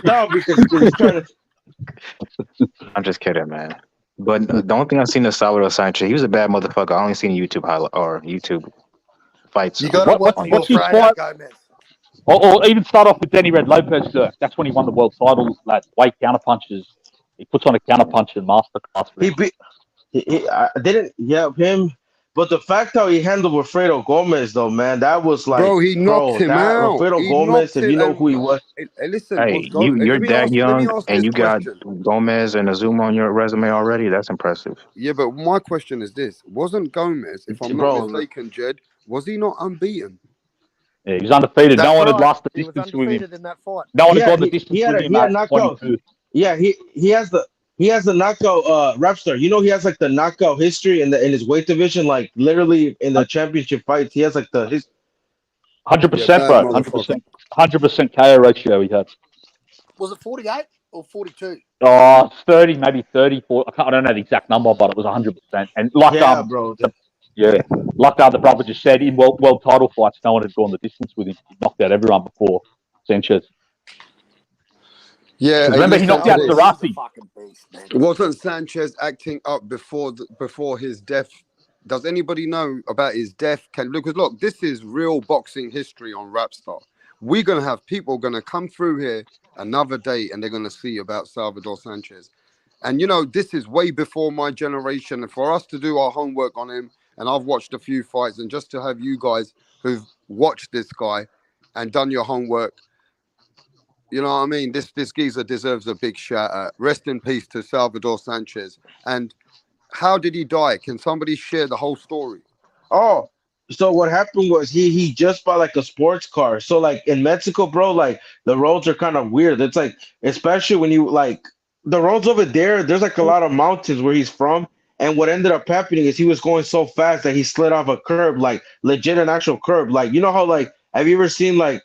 No, because he's trying to. I'm just kidding, man. But the only thing I've seen of Salvador Sanchez, he was a bad motherfucker. I only seen YouTube highlight or YouTube fights. You got to watch what's Will his Friday, fight? Gomez. Or even start off with Danny Red Lopez, Dirk. That's when he won the world titles. Like weight counterpunches. He puts on a counterpunch and masterclass. He beat. I didn't. Yeah, him. But the fact how he handled Wilfredo Gomez, though, man, that was like, Bro, he knocked him out. Wilfredo He Gomez, knocked if you him know and- who he was. Hey, listen, Hey, was you're let me that ask- let me young ask and this you got question. Gomez and Azuma on your resume already. That's impressive. Yeah, but my question is this: wasn't Gomez, if I'm Bro, not mistaken, Jed, was he not unbeaten? Yeah, he was undefeated. That's no one had right. lost the He was distance with him. undefeated in that fight. No one had Yeah, gone the he distance had with a him he had at knockout. 22. Yeah, he has the knockout Rapstar. You know, he has like the knockout history in his weight division. Like literally in the championship fights, he has like his 100%, bad bro. motherfucker. 100% KO ratio he had. Was it 48 or 42? Oh, 30, maybe 34. I don't know the exact number, but it was 100%. And like bro. the brother just said, in world title fights, no one had gone the distance with him. He knocked out everyone before Sanchez. Yeah, Remember, he knocked out Zarate. Wasn't Sanchez acting up before his death? Does anybody know about his death? Because look, this is real boxing history on Rapstar. We're gonna have people gonna come through here another day, and they're gonna see about Salvador Sanchez. And you know, this is way before my generation. And for us to do our homework on him, and I've watched a few fights, and just to have you guys who've watched this guy and done your homework. You know what I mean? This geezer deserves a big shout out. Rest in peace to Salvador Sanchez. And how did he die? Can somebody share the whole story? Oh, so what happened was he just bought like a sports car. So like in Mexico, bro, like the roads are kind of weird. It's like, especially when you like the roads over there, there's like a lot of mountains where he's from. And what ended up happening is he was going so fast that he slid off a curb, like legit an actual curb. Like, you know how like, have you ever seen like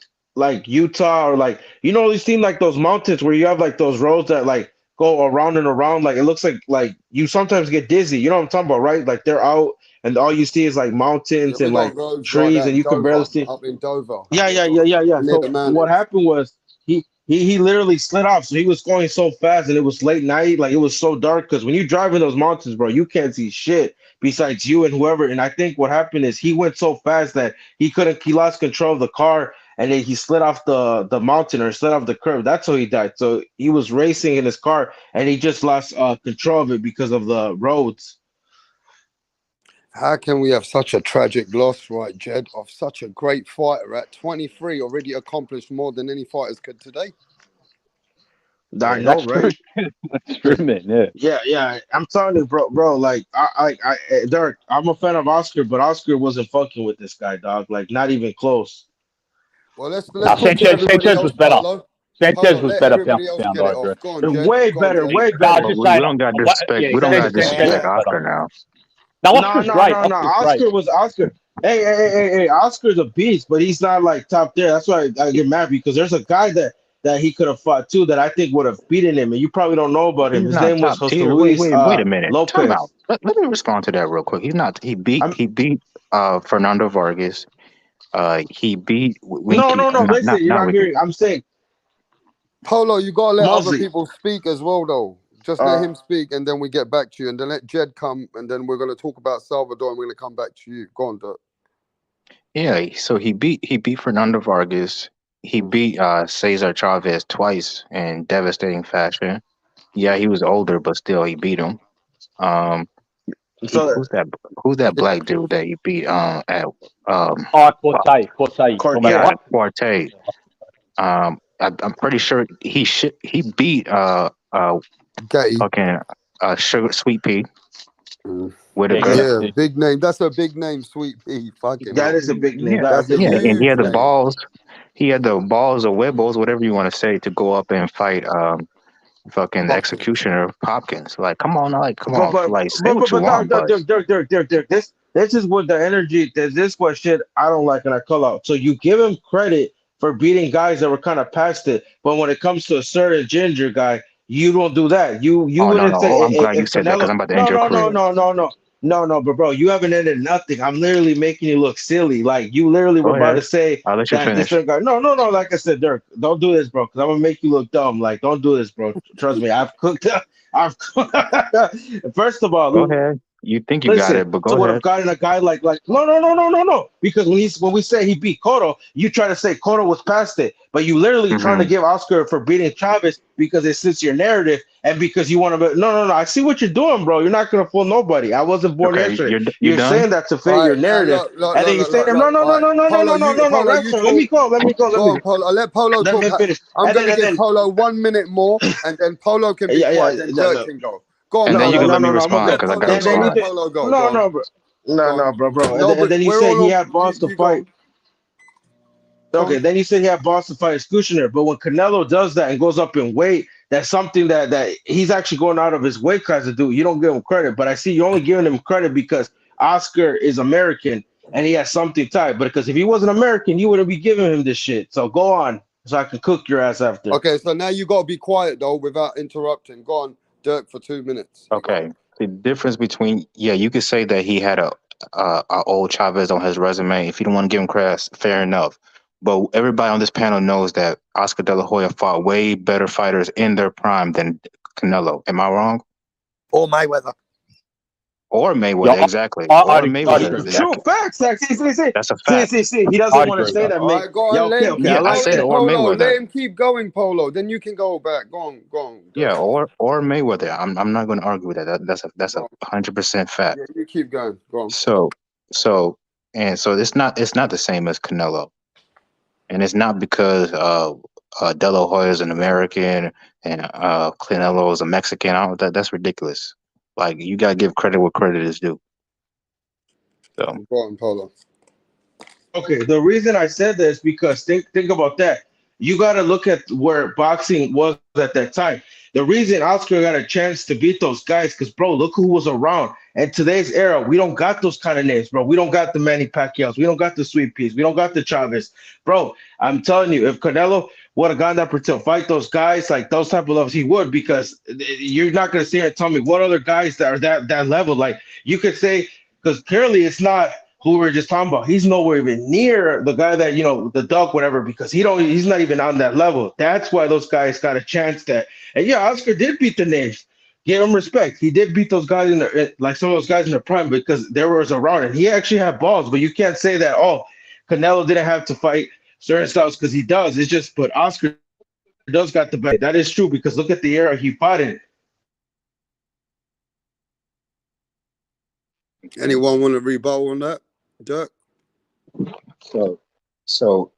Utah or like, you know, you seen like those mountains where you have like those roads that like go around and around, like it looks like you sometimes get dizzy, you know what I'm talking about, right? Like they're out and all you see is like mountains and like trees and you can barely see up in Dover. yeah. Near So the mountains. what happened was he literally slid off. So he was going so fast and it was late night, like it was so dark, because when you drive in those mountains, bro, you can't see shit besides you and whoever. And I think what happened is he went so fast that he lost control of the car, and then he slid off the mountain or slid off the curb. That's how he died. So he was racing in his car and he just lost control of it because of the roads. How can we have such a tragic loss, right, Jed, of such a great fighter at 23, already accomplished more than any fighters could today? I know, right? That's true, man. Yeah. I'm telling you, bro. Like, Derek, I'm a fan of Oscar, but Oscar wasn't fucking with this guy, dog. Like, not even close. Well, let's Sanchez was better. Sanchez was better pound for pound, I agree. Way better. We don't got disrespect. We don't got disrespect Oscar now. No, Oscar's great. No. Oscar was Oscar. Hey, Oscar's a beast, but he's not like top there. That's why I get mad, because there's a guy that he could have fought too that I think would have beaten him, and you probably don't know about him. His name was Jose Luis wait a minute. Lopez. Time out. Let me respond to that real quick. He beat Fernando Vargas. He beat Winky. No. Listen, you're not hearing. I'm saying, Polo, you gotta let Mosley. other people speak as well, though. Just let him speak, and then we get back to you, and then let Jed come, and then we're gonna talk about Salvador, and we're gonna come back to you. Go on, Dirk. Yeah, so he beat Fernando Vargas. He beat Cesar Chavez twice in devastating fashion. Yeah, he was older, but still he beat him. Who's that black dude that he beat at Quartet. I'm pretty sure he beat fucking Sugar Sweet Pea with a yeah, big name. That's a big name, Sweet Pea. Fucking that is a big name. Yeah, and he had the name. balls. He had the balls or webbles, whatever you want to say, to go up and fight fucking Executioner Hopkins. Like, come on, like say what you want, Dirk. This is what the energy. This what shit I don't like, and I call out. So you give him credit for beating guys that were kind of past it, but when it comes to a certain ginger guy, You don't do that. You Oh no, wouldn't no. say Oh, I'm glad you if said that because Canelo. I'm about to No, end your no, no, career. no, no, no. No, but bro, you haven't ended nothing. I'm literally making you look silly. Like you literally Go were about ahead. to say I'll let you that this finish. guy. No. Like I said, Dirk, don't do this, bro, because I'm gonna make you look dumb. Like, don't do this, bro. Trust me, I've cooked. I've. First of all, Go ahead. You think you got listen, it, but so go would have aheed. gotten a guy like no. Because when we say he beat Cotto, you try to say Cotto was past it, but you literally trying to Mm-hmm. give Oscar for beating Chavez because it suits your narrative and because you want to. No. I see what you're doing, bro. You're not gonna fool nobody. I wasn't born Okay, yesterday. you You're done? saying that to fit All your right, now narrative, look. and then you say no. All right, Polo, you Raptor, let me talk. go. Let me Go on, Polo. Let Polo let talk. me finish. I'm And gonna give then Polo 1 minute more, and then Polo can be yeah. quiet. Then Dirk can go. Go on, And then you Polo. can let me I'm respond okay. Let because I Polo gotta go. Then you Let respond. said Polo go. Go on. bro. Go on. Bro. No, And but then you we're said all he on. had balls to You go fight. on. Go Okay, on. then you said he had balls to fight Kushner, but when Canelo does that and goes up in weight, that's something that he's actually going out of his weight class to do. You don't give him credit, but I see you only giving him credit because Oscar is American and he has something tied. But because if he wasn't American, you wouldn't be giving him this shit. So go on, so I can cook your ass after. Okay, so now you gotta be quiet though, without interrupting. Go on, Dirk, for 2 minutes. You go. Okay. The difference between you could say that he had a old Chavez on his resume. If you don't want to give him credit, fair enough. But everybody on this panel knows that Oscar De La Hoya fought way better fighters in their prime than Canelo. Am I wrong? Or Mayweather. Or Mayweather, Yeah, exactly. I'd Or Mayweather. agree with True facts. See. That's a fact. He doesn't I'd want to agree with say that. that, All mate. right, go Yeah, on. Let him okay. keep I Yeah, I like said going, that. or Polo. Mayweather. Let him keep going, Polo. Then you can go back. Go on, Yeah, Dirk. or Mayweather. I'm not going to argue with that. That's Go a on. 100% fact. Yeah, you keep going. Go on. So it's not the same as Canelo, and it's not because De La Hoya is an American and Canelo is a Mexican. That's ridiculous. Like you gotta give credit where credit is due. So Go on, Polo. Okay, the reason I said that is because think about that. You got to look at where boxing was at that time. The reason Oscar got a chance to beat those guys, because bro, look who was around. And today's era, we don't got those kind of names, bro. We don't got the Manny Pacquiao's, we don't got the Sweet Peas, we don't got the Chavez, bro. I'm telling you, if Canelo would have gone up to fight those guys like those type of levels, he would, because you're not gonna sit here and tell me what other guys that are that level. Like you could say, because clearly it's not who we were just talking about. He's nowhere even near the guy that, the Duck, whatever, because he's not even on that level. That's why those guys got a chance and yeah, Oscar did beat the names. Give him respect. He did beat those guys like some of those guys in the prime because there was around and he actually had balls, but you can't say that, Canelo didn't have to fight certain styles because he does. It's just, but Oscar does got the best. That is true because look at the era he fought in. Anyone want to rebuttal on that, Dirk? So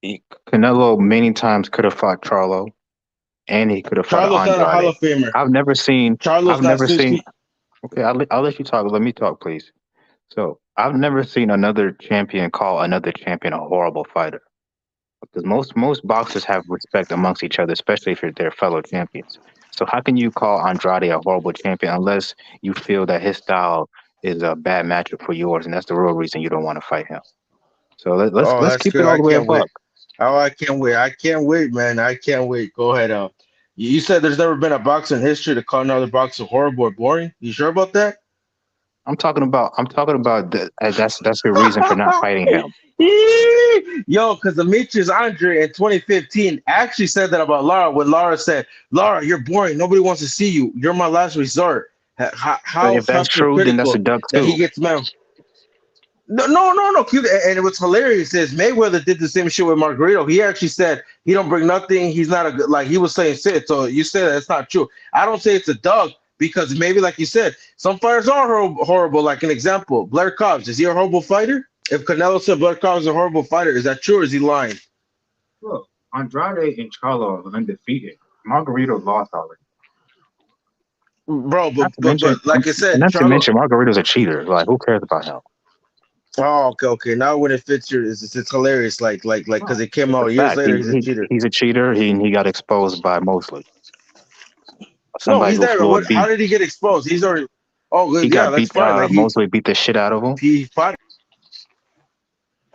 Canelo many times could have fought Charlo, and he could have fought Charlo's not a Hall Andrade. of Famer. I've never seen. Charlo's I've not never seen. Susie. Okay, I'll let you talk. Let me talk, please. So I've never seen another champion call another champion a horrible fighter. Because most boxers have respect amongst each other, especially if they're fellow champions. So how can you call Andrade a horrible champion unless you feel that his style is a bad matchup for yours, and that's the real reason you don't want to fight him. So let's That's keep good. it all I the way a can't wait. buck. Oh, I can't wait. I can't wait, man. I can't wait. Go ahead. You said there's never been a boxer in history to call another boxer horrible or boring. You sure about that? I'm talking about that's the reason for not fighting him. Yo, because Demetrius Andre in 2015 actually said that about Lara when Lara said, "Lara, you're boring. Nobody wants to see you. You're my last resort." But if that's true, then that's a duck that he too. gets mad. No. And it was hilarious is Mayweather did the same shit with Margarito. He actually said he don't bring nothing. He's not a good, like he was saying shit. So you say that's not true. I don't say it's a dog because maybe like you said, some fighters are horrible. Like an example, Blair Cobbs. Is he a horrible fighter? If Canelo said Blair Cobbs is a horrible fighter, is that true or is he lying? Look, Andrade and Charlo are undefeated. Margarito lost already. Bro, but like I said, not to mention Margarito's a cheater. Like who cares about him? Oh, okay. Now when it fits your, it's hilarious. Like, because it came out years later. He's a cheater. He's a cheater. He got exposed by Mosley. No, he's there. How did he get exposed? He's already. Oh, good. He Yeah, got that's beat. fine. Like Mosley beat the shit out of him. He fought.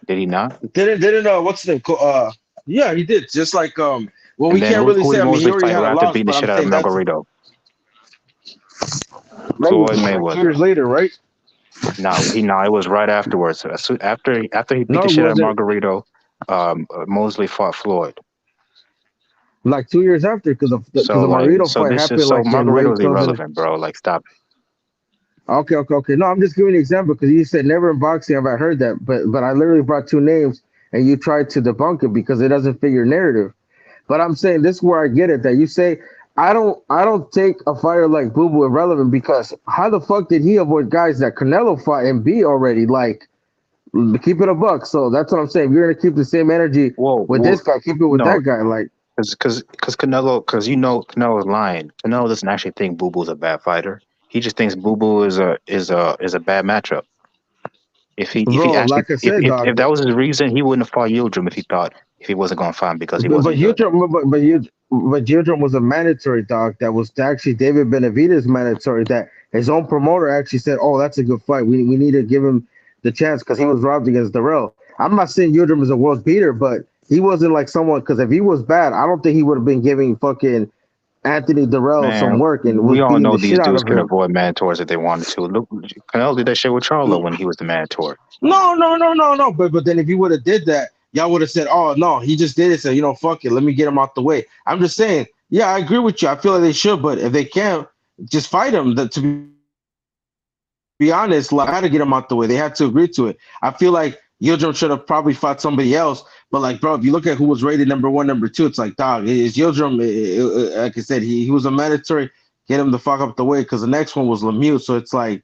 Did he not? Didn't what's the name? Yeah, he did. Just like Well, And we then can't really who say. did I mean, he Mosley already fight had right a after loss, beating the but I'm shit out of saying that's Margarito? Mayweather, Floyd like 2 Mayweather. years later, right? No, it was right afterwards. After he beat No, the it shit out of wasn't. Margarito, Mosley fought Floyd. Like 2 years after, because the So Margarito fight this is happened so like in Margarito late is 2000. irrelevant, bro. Like stop. Okay. No, I'm just giving you an example because you said never in boxing have I heard that, but I literally brought 2 names and you tried to debunk it because it doesn't fit your narrative. But I'm saying this is where I get it that you say I don't take a fighter like Boo Boo irrelevant because how the fuck did he avoid guys that Canelo fought and beat already? Like keep it a buck. So that's what I'm saying. If you're gonna keep the same energy with this guy, keep it with no, that guy. Like because Canelo, because Canelo's lying. Canelo doesn't actually think Boo Boo's a bad fighter. He just thinks Boo Boo is a bad matchup. If he bro, actually like I said, dog. if that was his reason, he wouldn't have fought Yildirim if he wasn't going to fight him because he But wasn't good. Yildirim was a mandatory dog that was actually David Benavidez mandatory that his own promoter actually said, "Oh, that's a good fight. We need to give him the chance because he was robbed against Darrell." I'm not saying Yildirim is a world beater, but he wasn't like someone because if he was bad, I don't think he would have been giving fucking Anthony Darrell some work and we all know the these shit out dudes of can him. avoid mandatories if they wanted to. Look, Canelo did that shit with Charlo when he was the mandatory. No. But then if you would have did that, y'all would have said, "Oh no, he just did it." So fuck it, let me get him out the way. I'm just saying, yeah, I agree with you. I feel like they should, but if they can't, just fight him. To be honest, like I had to get him out the way. They had to agree to it. I feel like Yildirim should have probably fought somebody else. But like, bro, if you look at who was rated number 1, number 2, it's like, dog, it's Yildirim. Like I said, he was a mandatory. Get him the fuck up the way because the next one was Lemieux. So it's like,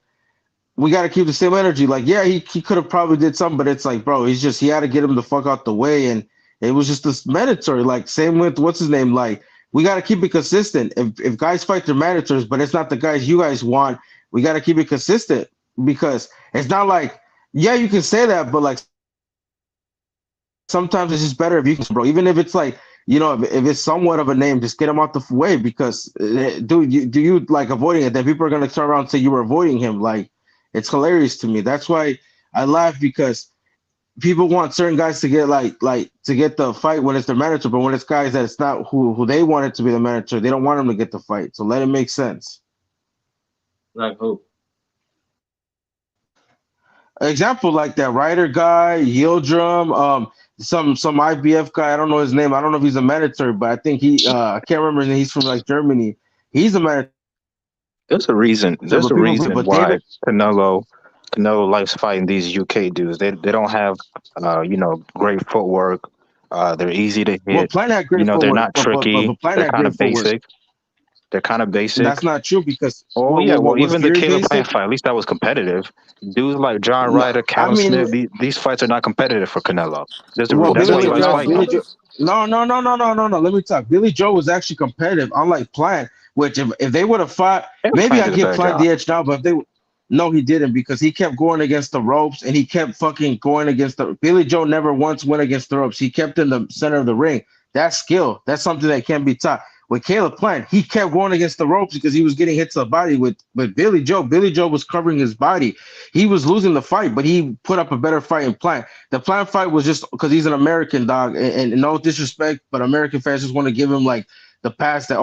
we got to keep the same energy. Like, yeah, he could have probably did something, but it's like, bro, he had to get him the fuck out the way. And it was just this mandatory. Like, same with, what's his name? Like, we got to keep it consistent. If guys fight their mandatories, but it's not the guys you guys want, we got to keep it consistent because it's not like, yeah, you can say that, but like, sometimes it's just better if you can, bro. Even if it's like, if it's somewhat of a name, just get him out the way because, dude, you like avoiding it, then people are going to turn around and say you were avoiding him. Like, it's hilarious to me. That's why I laugh because people want certain guys to get like to get the fight when it's their manager, but when it's guys that it's not who they want it to be the manager, they don't want them to get the fight. So let it make sense. Like who? Example like that Ryder guy, Yildirim, some IBF guy. I don't know his name. I don't know if he's a mandatory, but I think I can't remember his name. He's from like Germany. He's a mandatory. There's a reason. There's a reason but why David, Canelo likes fighting these UK dudes. They don't have great footwork. They're easy to hit. Well, Plant had great footwork. They're not tricky. But Plant they're had kind of great footwork. basic. They're kind of basic. That's not true because even the Caleb Plant fight, at least that was competitive. Dudes like John Ryder, Callum Smith, these fights are not competitive for Canelo. That's why he likes fighting. No. Let me talk. Billy Joe was actually competitive, unlike Plant, which if they would have fought, maybe I give Plant the edge now, but if they no, he didn't because he kept going against the ropes and he kept fucking going against the Billy Joe never once went against the ropes. He kept in the center of the ring. That's skill. That's something that can't be taught. With Caleb Plant, he kept going against the ropes because he was getting hit to the body. With Billy Joe was covering his body. He was losing the fight, but he put up a better fight in Plant. The Plant fight was just because he's an American dog, and no disrespect, but American fans just want to give him like the pass that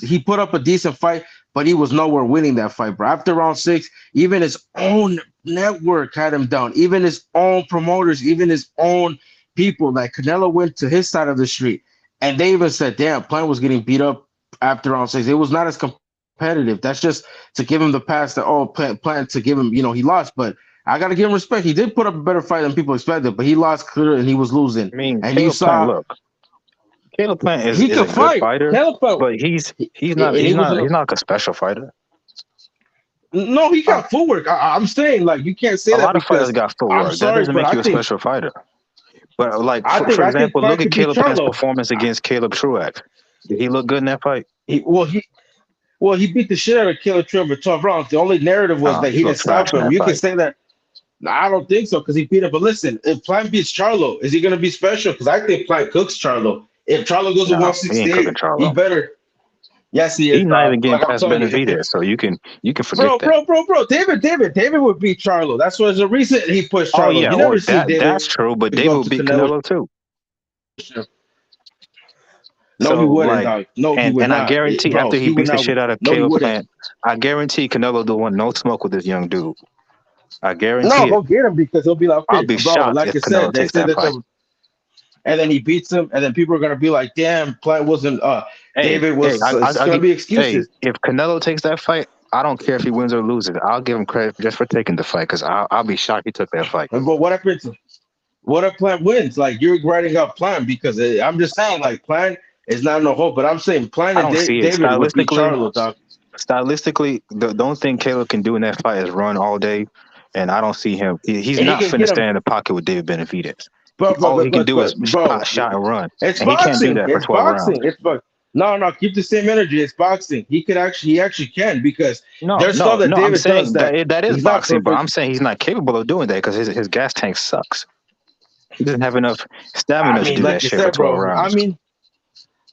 he put up a decent fight, but he was nowhere winning that fight, bro. After round 6, even his own network had him down. Even his own promoters, even his own people. Like Canelo went to his side of the street. And they even said, damn, Plant was getting beat up after round 6. It was not as competitive. That's just to give him the pass that, Plant to give him, he lost. But I got to give him respect. He did put up a better fight than people expected, but he lost clear and he was losing. I mean, and you saw. Caleb Plant is a good fighter, but he's not like a special fighter. No, he got footwork. I'm saying, like, you can't say that. A lot of fighters got footwork. That doesn't make you a special fighter. But like, for example, look at Caleb Plant's performance against Caleb Truax. Did he look good in that fight? He beat the shit out of Caleb Truax for 12 rounds. The only narrative was that he didn't stop him. You can say that. No, I don't think so because he beat him. But listen, if Plant beats Charlo, is he going to be special? Because I think Plant cooks Charlo. If Charlo goes to 168, he better. Yes, he is. He's not even getting past Benavidez, so you can forget that. Bro. David would beat Charlo. That's why there's a reason he pushed Charlo. Oh yeah, that's true. But David would beat Canelo too. No, he wouldn't, like, dog. No, he and would I not. guarantee Bro, after he would beats the not. shit out of No, he Caleb wouldn't. Plant, I guarantee Canelo don't want no smoke with this young dude. I No, guarantee go it. get him because he'll be like, I'll okay, be bro. shocked Like if I said, Canelo they takes said that that fight. and then he beats him, and then people are gonna be like, damn, Plant wasn't. Hey, David was. It's I'll gonna give, be hey, excuses. if Canelo takes that fight, I don't care if he wins or loses. I'll give him credit just for taking the fight because I'll be shocked he took that fight. But what happens? What if Plant wins? Like you're writing up Plant because I'm just saying like Plant is not no hope, but I'm saying Plant I and don't see it David would beat Charlo, dog. Stylistically, the only thing Caleb can do in that fight is run all day, and I don't see him. He's And he not can finna get him. stand in the pocket with David Benavidez. But All he can do is bro, pot, shot, and run, it's and he can't do boxing. that for It's 12 rounds. boxing. It's no. Keep the same energy. It's boxing. He actually can because there's stuff that I'm David saying does that is he's not boxing, but perfect. I'm saying he's not capable of doing that because his gas tank sucks. He doesn't have enough stamina to do like that you shit for said, 12 bro. rounds. I mean,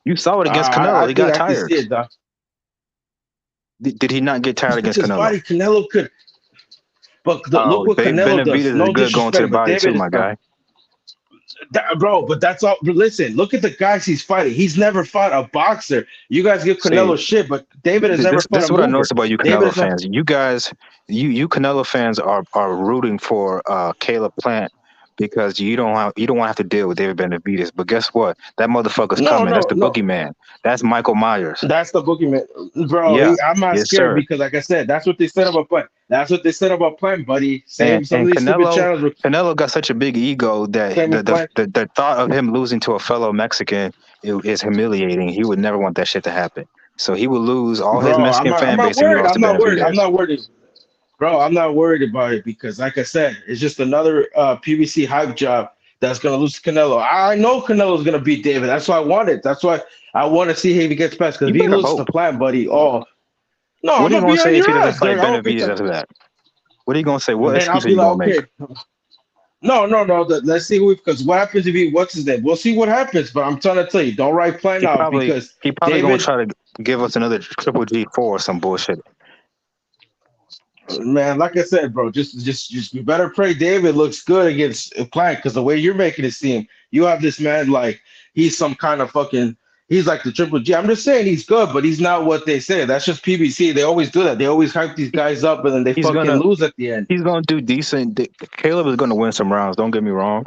You saw it against I Canelo. He think got I can tired. see it, dog. Did he not get tired against His Canelo? body, Canelo could. But look what Canelo Benavidez does. is No good going to the disrespect, but body David too, is my guy. Bro, but that's all. Listen, look at the guys he's fighting. He's never fought a boxer. You guys give Canelo shit, but David has never This fought is a what I mover. noticed about you David Canelo is not. fans. You guys, you Canelo fans are rooting for Caleb Plant because you don't want to have to deal with David Benavidez. But guess what? That motherfucker's coming. That's the boogeyman. That's Michael Myers. That's the boogeyman, bro. Yeah. I'm not Yes, scared sir. because, like I said, that's what they said about Plant. That's what they said about Plant, buddy. And Some of these stupid channels. Canelo got such a big ego that the thought of him losing to a fellow Mexican is humiliating. He would never want that shit to happen. So he would lose all his Mexican fan base if he lost to Benavidez. I'm not worried. Bro, I'm not worried about it because, like I said, it's just another PBC hype job that's going to lose to Canelo. I know Canelo's going to beat David. That's why I want it. That's why I want to see if he gets past. Because if he loses to Plant, buddy, no, what are you going to say if he doesn't fight Benavidez after that? What are you going to say? What excuse are you going to make? No. Let's see because what happens if what's his name? We'll see what happens. But I'm trying to tell you, don't write Plant out because he probably going to try to give us another Triple G4 or some bullshit. Man, like I said, bro, just you better pray David looks good against Plant because the way you're making it seem, you have this man like he's some kind of fucking. He's like the Triple G. I'm just saying he's good, but he's not what they say. That's just PBC. They always do that. They always hype these guys up, and then they lose at the end. He's going to do decent. Caleb is going to win some rounds. Don't get me wrong.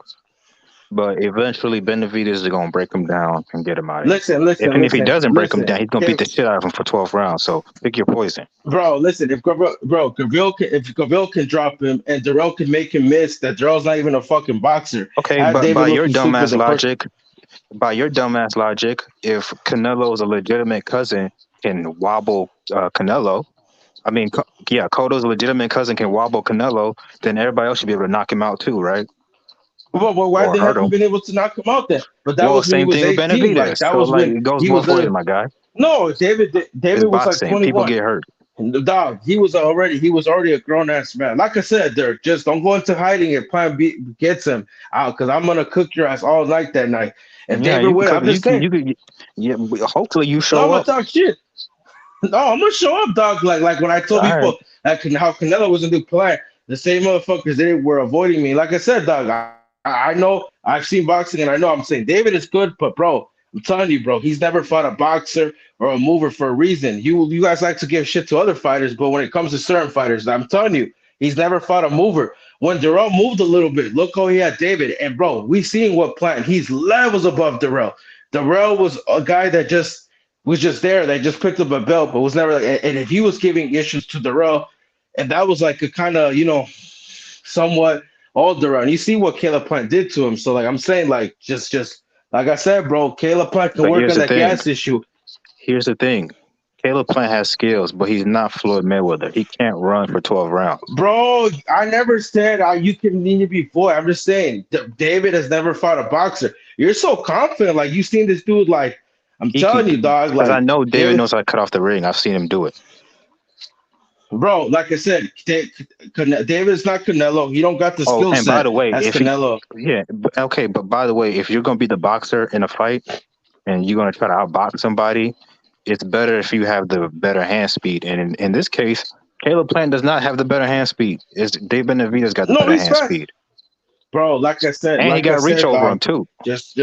But eventually, Benavidez is going to break him down and get him out of here. Listen. If he doesn't break him down, he's going to beat the shit out of him for 12 rounds. So pick your poison. Bro, listen. If Gavril can drop him and Darrell can make him miss, that Darrell's not even a fucking boxer. Okay, but by your dumbass logic, if Canelo's a legitimate cousin can wobble Canelo, Cotto's legitimate cousin can wobble Canelo, then everybody else should be able to knock him out too, right? Well, why they haven't been able to knock him out then? But that was same when he was thing 18. with Benavidez. That was when it goes he both was ways, my guy. No, David was boxing. like 21. People get hurt. Dog, he was already a grown ass man. Like I said, Dirk, just don't go into hiding if Plan B gets him out because I'm gonna cook your ass all night that night. If David wins, I'm just saying. Hopefully you show up. I'm up. gonna talk shit. No, I'm gonna show up, dog. Like when I told people how Canelo was gonna do Plan, the same motherfuckers they were avoiding me. Like I said, dog, I know I've seen boxing and I know I'm saying David is good, but bro, I'm telling you, bro, he's never fought a boxer or a mover for a reason. You guys like to give shit to other fighters, but when it comes to certain fighters, I'm telling you, he's never fought a mover. When Darrell moved a little bit, look how he had David. And bro, we seen what Plant. He's levels above Darrell. Darrell was a guy that was just there. They just picked up a belt, but was never like. And if he was giving issues to Darrell, and that was like a kind of somewhat all Darrell. And you see what Caleb Plant did to him. So like I'm saying, like just like I said, bro, Caleb Plant can work on that gas issue. Here's the thing. Caleb Plant has skills, but he's not Floyd Mayweather. He can't run for 12 rounds. Bro, I never said you can need to be Floyd. I'm just saying David has never fought a boxer. You're so confident. Like, you seen this dude, like, I'm telling you, dog. Because like, I know David knows how to cut off the ring. I've seen him do it. Bro, like I said, David's not Canelo. He don't got the skill set. And by the way, that's Canelo. But by the way, if you're going to be the boxer in a fight and you're going to try to outbox somebody, it's better if you have the better hand speed. And in this case, Caleb Plant does not have the better hand speed. David Benavidez got the better hand speed. Bro, like I said, and he got reach over him too. Just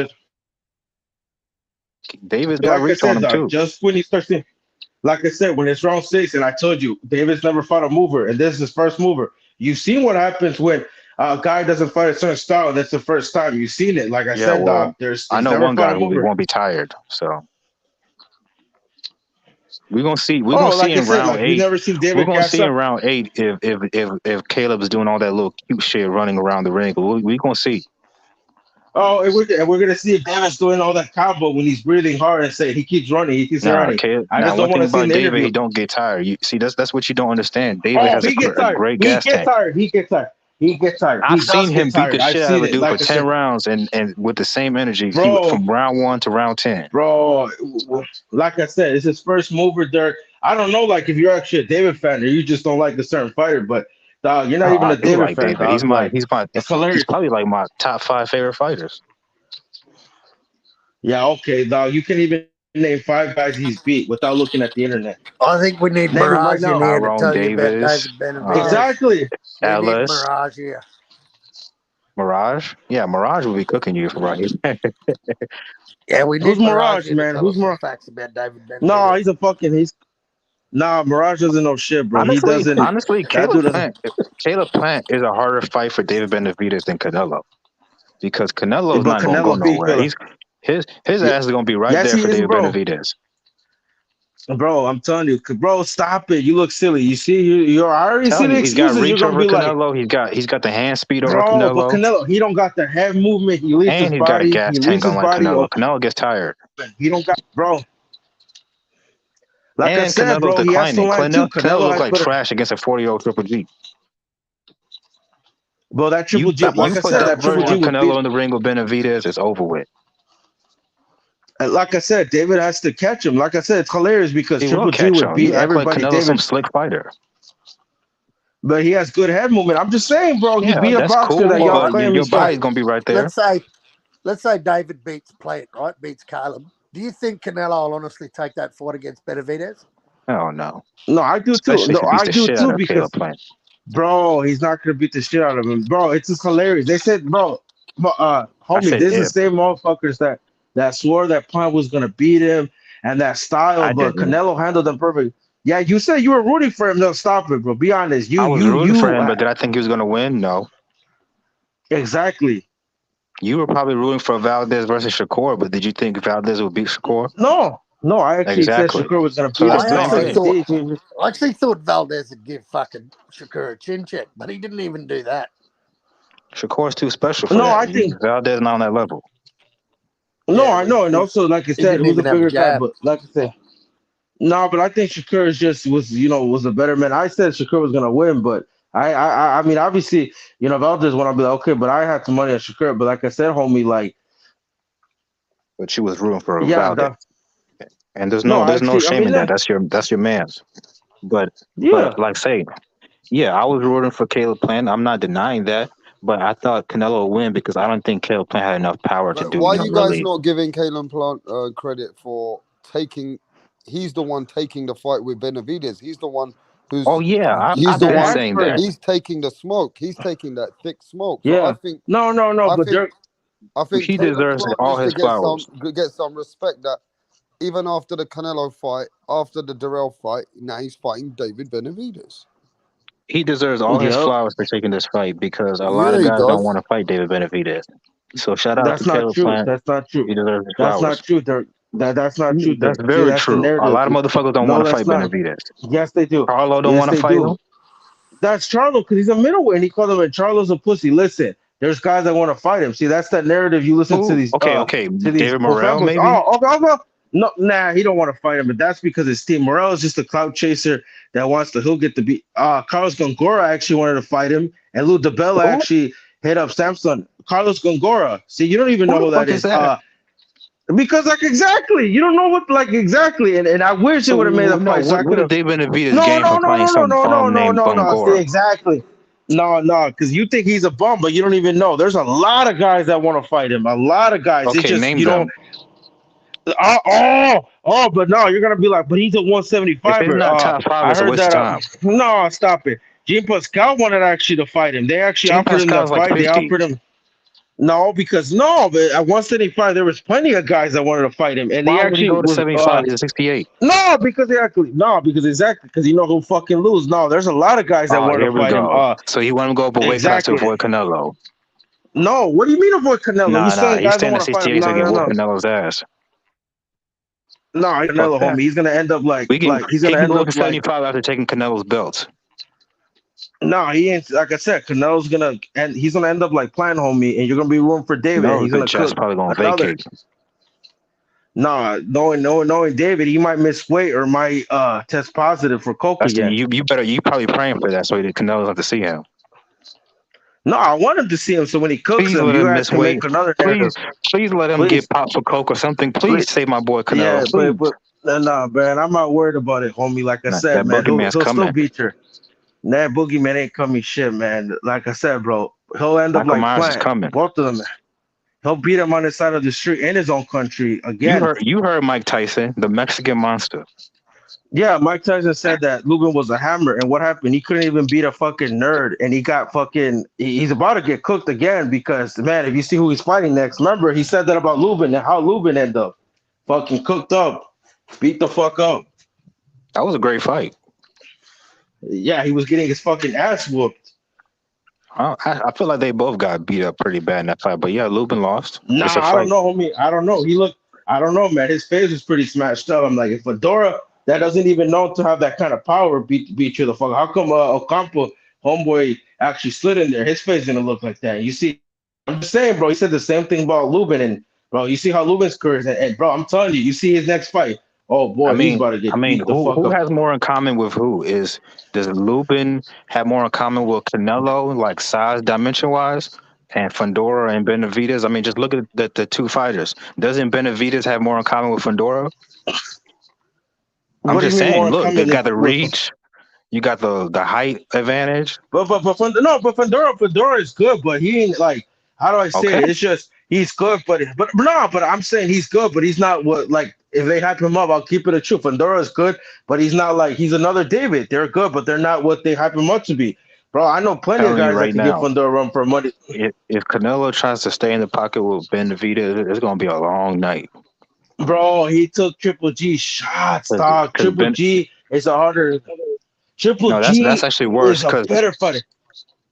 David's got Like I reach on said, him dog, too. just when he starts to, like I said, when it's round 6, and I told you, David's never fought a mover, and this is his first mover. You've seen what happens when a guy doesn't fight a certain style. That's the first time you've seen it. Like I Yeah, said, well, dog, I he's know never one fought guy a who mover. won't be tired. So we're gonna see. We're Oh, gonna see like I in said, round like we've 8. never seen We're David gonna gas see in up. round 8 if Caleb's doing all that little cute shit running around the ring. We're gonna see. Oh, and we're gonna see if David's doing all that combo when he's breathing hard and say he keeps running, he keeps Nah, running. Caleb. I Now, just don't one want thing to see in about the David, interview. he don't get tired. You see, that's what you don't understand. David Oh, has he gets a tired. great He gas gets tank. tired. He gets tired. He gets tired. I've He seen does him get beat the tired. I've shit out of seen a it. dude for Like I 10 said, rounds and with the same energy. He bro, from round 1 to round 10. bro. Like I said, it's his first mover, Dirk. I don't know, like if you're actually a David fan or you just don't like a certain fighter, but dog, you're not Oh, even I a do David like fan, David. He's dog. Like he's it's hilarious. probably like my top 5 favorite fighters. Yeah, okay, dog. You can even name 5 guys he's beat without looking at the internet. I think we need Name him right Mirage in now. here to Tyrone tell you about Davis, David Benavidez. Exactly. We need Ellis, Mirage here. Mirage. Yeah, Mirage will be cooking you for right here. Yeah, we Who's need Mirage Mirage, here to man? tell Who's us the Mirage? facts about David Benavidez. No, he's a fucking Nah, Mirage doesn't know shit, bro. He doesn't. Honestly, That dude doesn't. Caleb Plant is a harder fight for David Benavidez than Canelo, because Canelo's But not going to go Canelo beat nowhere. Caleb. His Yeah. ass is going to be right Yes, there he for is, David bro. Benavidez. Bro, I'm telling you, bro, stop it. You look silly. You see, you're I already see Telling the you, he's got excuses. You're reach gonna over be like, Canelo. He's got the hand speed over bro, but Canelo, Canelo, he don't got the head movement. He leaves his and he's got a body. gas He leaves tank his unlike body Canelo. open. Canelo gets tired, He don't got, bro. Like I and said, Canelo's bro, he has to declining. line too. Canelo looked has like better. trash against a 40-year-old Triple G. Bro, that Triple G, You like I put said, that that Triple version G of was Canelo beat. in the ring with Benavidez, it's over with. And like I said, David has to catch him. Like I said, it's hilarious because He Triple will G catch would him. beat You act like everybody. Canelo's some David, slick fighter. but he has good head movement. I'm just saying, bro, he Yeah, beat a that's boxer cool, that y'all but claim your he's body's fighting. going to be right there. Let's say David beats Plant, right? Beats Caleb. Do you think Canelo will honestly take that fight against Benavidez? Oh, no. No, I do too. Especially if No, he beats I the do shit too out of because, Caleb Plant. bro, he's not gonna beat the shit out of him, bro. It's just hilarious. They said, bro, homie, said this is the if. same motherfuckers that swore that Plant was gonna beat him and that style, I but didn't. Canelo handled them perfect. Yeah, you said you were rooting for him. No, stop it, bro. Be honest. I was rooting for him, but did I think he was going to win? No. Exactly. You were probably rooting for Valdez versus Shakur, but did you think Valdez would beat Shakur? No, I actually Exactly. said Shakur was gonna So beat that's him. the No, same thing. I actually thought Valdez would give fucking Shakur a chin check, but he didn't even do that. Shakur's too special for No, that. I think Valdez not on that level. no, Yeah, I know, and also like I he said, didn't who's a even have a bigger guy? jab. But like I said, no, but I think Shakur is just was a better man. I said Shakur was gonna win, but I mean obviously Valdez when I'll be like okay, but I had some money on Shakur. But like I said, homie, like But you was rooting for yeah, Valdez. And there's no, no actually, shame in that. That's your man's. But like say, yeah, I was rooting for Caleb Plant. I'm not denying that. But I thought Canelo would win because I don't think Caleb Plant had enough power to do. Why are you guys really. not giving Caleb Plant credit for taking? He's the one taking the fight with Benavidez. He's the one who's. Oh yeah, he's I've the been one saying that. He's taking the smoke. He's taking that thick smoke. yeah. So I think. No, I but think. I think He Caleb deserves Plant all needs his to flowers. get some respect. That even after the Canelo fight, after the Darrell fight, now he's fighting David Benavidez. He deserves all his Yep. flowers for taking this fight because a lot Yeah, of he guys don't does. want to fight David Benavidez. So shout out That's to not Caleb true. Plant. That's not true. He deserves his That's flowers. not true, Dirk. That's not true, That's Dirk. See, very that's the true. narrative. A lot of motherfuckers don't No, want to that's fight not. Benavidez. Yes, they do. Charlo don't Yes, want to they fight do. him. That's Charlo because he's a middleweight. And he called him, and Charlo's a pussy. Listen, there's guys that want to fight him. See, that's that narrative. You listen to these. Okay. To these David Morrell, professionals. maybe? Okay. No, nah, he don't want to fight him, but that's because his team. Morrell is just a clout chaser that wants to. He'll get to be. Carlos Gongora actually wanted to fight him, and Lou DeBella actually hit up Samson. Carlos Gongora. See, you don't even know who that is. Because exactly, you don't know what exactly, and I wish it would have made a fight. So What did David Benavidez no, gain from fighting some bum named no. Gongora? See, exactly. No, because you think he's a bum, but you don't even know. There's a lot of guys that want to fight him. A lot of guys. Okay, it's just name you them. don't. But no, you're gonna be like, but he's a 175er. If it's not top five, I it's a heard waste of that. time. No, stop it. Jean Pascal wanted actually to fight him. They actually Jean offered him that Pascal's like fight. They 50. offered him. No, because but at 175 there was plenty of guys that wanted to fight him, and they Why would he actually go to was 75 to 68? because you know who'll fucking lose. No, there's a lot of guys that Oh, wanted here to we fight him. go. So he wanted to go up a weight class to Exactly. avoid Canelo. No, what do you mean avoid Canelo? Nah, He's saying he's guys don't staying at want to fight 68 him. so he can No. whoop Canelo's ass. No, Canelo, that. homie. He's gonna end up He can go to 75 after taking Canelo's belts. No, he ain't. Like I said, Canelo's gonna and he's gonna end up like Plant, homie, and you're gonna be rooting for David. And Canelo's he's gonna chest cook probably gonna another. vacate. Nah, knowing David, he might miss weight or might test positive for coke again. You probably praying for that so that Canelo's have to see him. No, I want him to see him. So when he cooks Please him, let you him guys miss can weight. make another narrative. Please let him get popped for coke or something. Please save my boy Canelo. Yeah, please. but nah, man, I'm not worried about it, homie. Like I said, that man, he'll boogeyman's still coming. beat you. That boogeyman ain't coming shit, man. Like I said, bro, he'll end up Michael like Myers is Plant. coming. Both of them. He'll beat him on the side of the street in his own country again. You heard Mike Tyson, the Mexican monster. Yeah, Mike Tyson said that Lubin was a hammer, and what happened? He couldn't even beat a fucking nerd, and he got fucking. He's about to get cooked again because, man, if you see who he's fighting next, remember he said that about Lubin and how Lubin ended up fucking cooked up, beat the fuck up. That was a great fight. Yeah, he was getting his fucking ass whooped. I feel like they both got beat up pretty bad in that fight, but yeah, Lubin lost. Nah, I don't know, homie. I don't know. I don't know, man. His face was pretty smashed up. I'm like, if Fedora that doesn't even know to have that kind of power beat you the fuck, how come Ocampo, homeboy, actually slid in there? His face didn't look like that. You see, I'm just saying, bro, he said the same thing about Lubin, and bro, you see how Lubin's career is, and bro, I'm telling you, you see his next fight. Oh boy, he's about to get beat the fuck who up. has more in common with who? Does Lubin have more in common with Canelo, like size, dimension wise, and Fundora and Benavidez? I mean, just look at the two fighters. Doesn't Benavidez have more in common with Fundora? I'm just saying. Look, they got the reach. You got the height advantage. But Fundora is good, but he ain't like, how do I say it? It's just he's good, but I'm saying he's good, but he's not what like. If they hype him up, I'll keep it a truth. Fundora is good, but he's not like he's another David. They're good, but they're not what they hype him up to be. Bro, I know plenty of guys that can give Fundora a run for money. If Canelo tries to stay in the pocket with Benavidez, it's gonna be a long night. Bro, he took Triple G shots, dog. Triple G is a harder. Triple G that's actually worse because better fighter.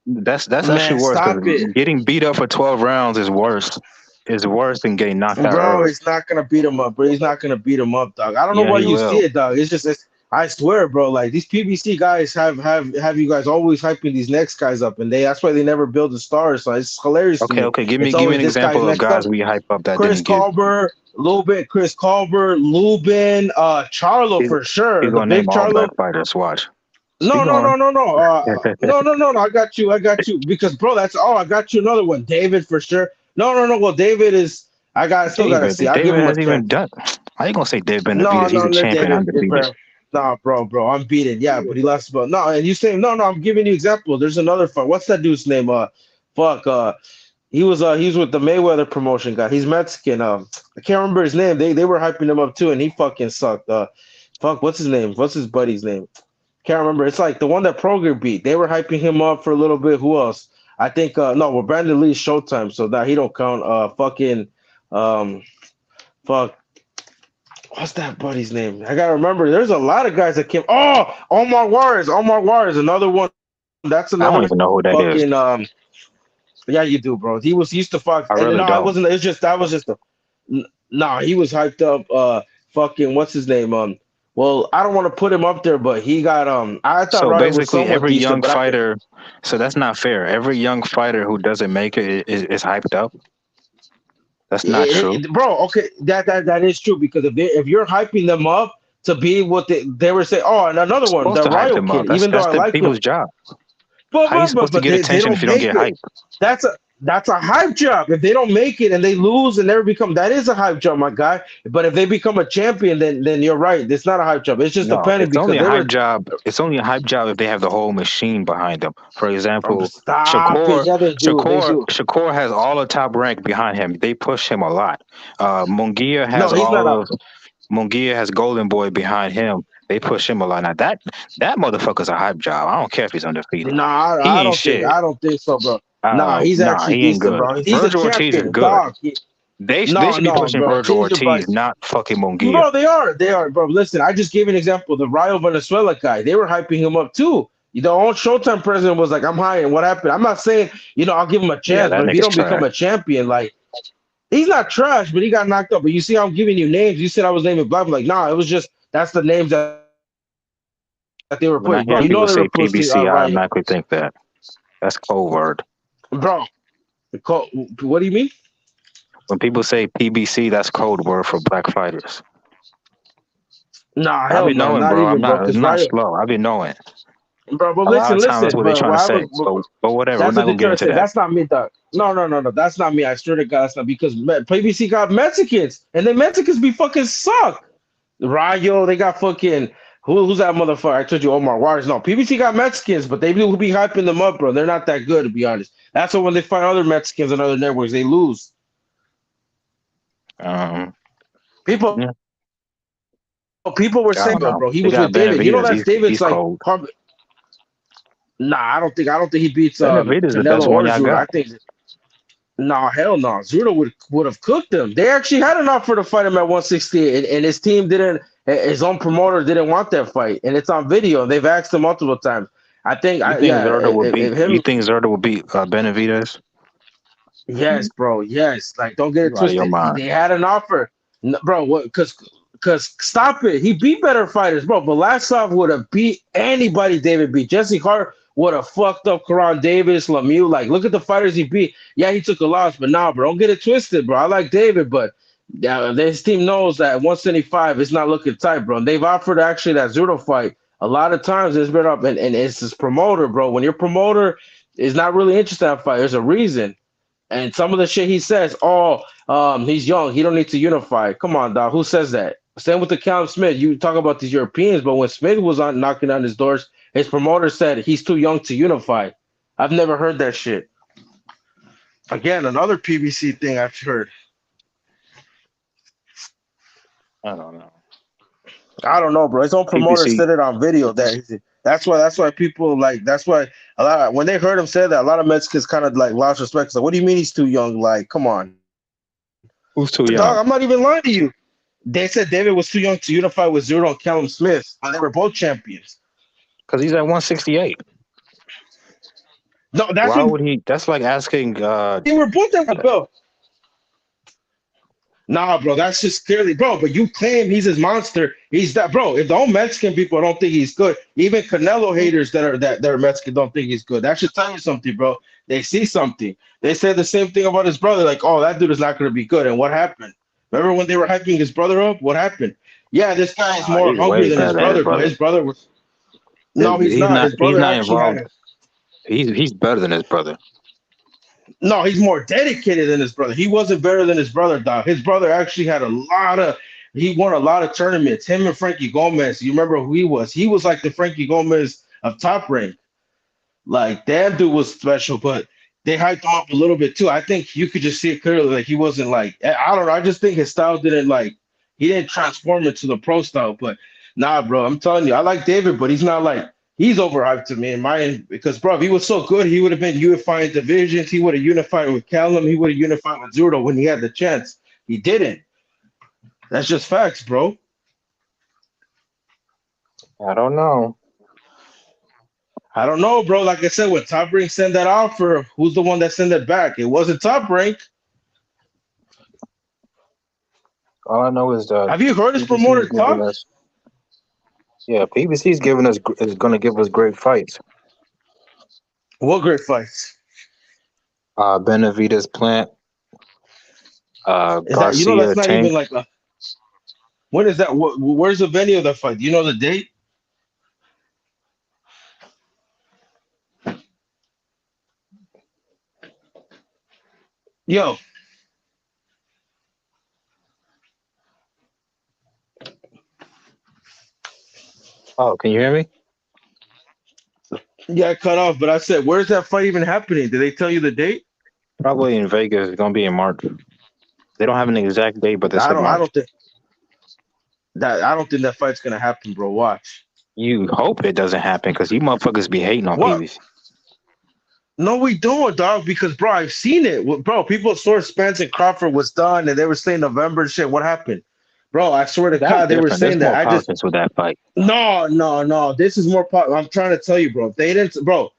That's actually worse. Getting beat up for 12 rounds is worse. Is worse than getting knocked out. Bro, he's not gonna beat him up, bro. He's not gonna beat him up, dog. I don't know why you see it, dog. It's just I swear, bro. Like these PBC guys have you guys always hyping these next guys up, and that's why they never build the stars. So it's hilarious. Okay. Give me an example of guys we hype up that Chris Colbert, Lubin, Charlo for sure. He's gonna name all black fighters. Watch. No. I got you. Because, bro, that's all. I got you another one. David for sure. No. Well, David is. I still gotta see. David hasn't even done. I ain't gonna say David Benavidez. He's a champion undefeated. Nah, bro, I'm beaten. Yeah, but he lost about and you say no. I'm giving you example. There's another fight. What's that dude's name? He was with the Mayweather promotion guy. He's Mexican. I can't remember his name. They were hyping him up too, and he fucking sucked. What's his name? What's his buddy's name? Can't remember. It's like the one that Proger beat. They were hyping him up for a little bit. Who else? I think Brandon Lee's Showtime, so that he don't count. What's that buddy's name? I gotta remember. There's a lot of guys that came. Oh, Omar Juarez, another one. That's another. I don't even know who that is. Yeah, you do, bro. He used to fuck. I really don't. I wasn't. It's just that was just a. Nah, he was hyped up. What's his name? Well, I don't want to put him up there, but he got I thought so Ryder basically was every decent, young fighter. So that's not fair. Every young fighter who doesn't make it is hyped up. That's not true, bro. Okay, that is true because if you're hyping them up to be what they were saying. Oh, and another one, the Ryo kid. Even though I like people's job. How are you supposed to get attention if you don't get hyped? That's a hype job. If they don't make it and they lose and never become, that is a hype job, my guy. But if they become a champion, then you're right. It's not a hype job. It's just a penny. It's only a hype job. It's only a hype job if they have the whole machine behind them. For example, Shakur has all the top rank behind him. They push him a lot. Munguia has Munguia has Golden Boy behind him. They push him a lot. Now that motherfucker's a hype job. I don't care if he's undefeated. Nah, I don't think so, bro. Nah, he's actually he ain't decent, good. bro. He's a Virgil Ortiz is champion, good. dog. They No, should be pushing bro. Virgil Change your Ortiz, bike. not fucking Munguia. Bro, they are, bro. Listen, I just gave an example. The Rayo Venezuela guy, they were hyping him up too. The old Showtime president was like, I'm high, and what happened? I'm not saying, I'll give him a Yeah, chance, that but if he nigga's don't become a trash. champion, like, he's not trash, but he got knocked up. But you see, I'm giving you names. You said I was naming black. I'm like, nah, it was just, that's the names that they were When I putting, bro. hear You know people they were say pushing PBC, I Rayo. automatically think that. That's cold word. Bro, what do you mean? When people say PBC, that's code word for black fighters. Nah, I've hell been no, knowing, not bro. even, bro. It's Because not Rayo, slow. I've been knowing. bro, but A lot of times listen, that's what they're trying to say. So, but whatever. We're that's not what they're gonna get trying to into say. that. That's not me, dog. No. That's not me. I swear to God, that's not because PBC got Mexicans, and the Mexicans be fucking suck. Rayo, they got fucking who's that motherfucker? I told you Omar Juarez. No, PBC got Mexicans, but they will be hyping them up, bro. They're not that good, to be honest. That's why when they find other Mexicans on other networks, they lose. People Yeah. were I saying, don't know. bro, he They was got with David. You know Benavidez. that's David's He's like cold. Nah, I don't think he beats Benavidez is the Canelo best or one y'all Zura. I got. think hell no. Zura would have cooked him. They actually had an offer to fight him at 168, and his team didn't. His own promoter didn't want that fight, and it's on video. They've asked him multiple times. I think, You think Zerda would beat? if him. You think Zerda would beat Benavidez? Yes, bro. Yes, like don't get it You out of your twisted. mind. They had an offer, bro. What? Because stop it. He beat better fighters, bro. Velasquez would have beat anybody. David beat Jesse Hart would have fucked up Karan Davis, Lemieux. Like, look at the fighters he beat. Yeah, he took a loss, but nah, bro. Don't get it twisted, bro. I like David, but this team knows that 175 is not looking tight, bro. And they've offered actually that Zurdo fight a lot of times. It's been up, and it's this promoter, bro. When your promoter is not really interested in that fight, there's a reason. And some of the shit he says, he's young, he don't need to unify. Come on, dog. Who says that? Same with the Callum Smith. You talk about these Europeans, but when Smith was on knocking on his doors, his promoter said he's too young to unify. I've never heard that shit. Again, another PBC thing I've heard. I don't know. I don't know, bro. His own promoter PBC. said it on video. That's why people like. That's why when they heard him say that, a lot of Mexicans kind of like lost respect. It's like, what do you mean he's too young? Like, come on. Who's too young? Dog, I'm not even lying to you. They said David was too young to unify with Zero and Callum Smith, and they were both champions. Because he's at 168. No, that's why would he? That's like asking. They were both at the belt. Nah, bro, that's just clearly, bro. But you claim he's his monster. He's that, bro. If the whole Mexican people don't think he's good, even Canelo haters that are Mexican don't think he's good. That should tell you something, bro. They see something. They said the same thing about his brother, like, oh, that dude is not going to be good. And what happened? Remember when they were hyping his brother up? What happened? Yeah, this guy is more hungry than his brother, but his brother was. No, he's not. His brother actually had it. He's better than his brother. No, he's more dedicated than his brother. He wasn't better than his brother, dog. His brother actually had he won a lot of tournaments. Him and Frankie Gomez. You remember who he was? He was like the Frankie Gomez of Top Rank. Like, that dude was special, but they hyped him up a little bit too. I think you could just see it clearly. Like, he wasn't like, I don't know. I just think his style he didn't transform into the pro style. But nah, bro, I'm telling you, I like David, but he's not like, he's overhyped to me in my end because, bro, if he was so good, he would have been unifying divisions. He would have unified with Callum. He would have unified with Zurdo when he had the chance. He didn't. That's just facts, bro. I don't know. I don't know, bro. Like I said, when Top Rank sent that offer, who's the one that sent it back? It wasn't Top Rank. All I know is that. Have you heard his promoter talk? Yeah, PBC is going to give us great fights. What great fights? Benavidez Plant. Is Garcia, that, you know, that's not Tank. even like a. When is that? Where's the venue of that fight? Do you know the date? Yo. Oh, can you hear me? Yeah, I cut off, but I said, where's that fight even happening? Did they tell you the date? Probably in Vegas. It's going to be in March. They don't have an exact date, but they said March. I don't think that fight's gonna happen, bro. Watch. You hope it doesn't happen because you motherfuckers be hating on PBC. No, we don't, dog. Because bro, I've seen it. Bro, people swore Spence and Crawford was done, and they were saying November and shit. What happened, bro? I swear to That's God, they were different. There's saying more that. I just politics with that fight. no. This is more. I'm trying to tell you, bro. They didn't, bro.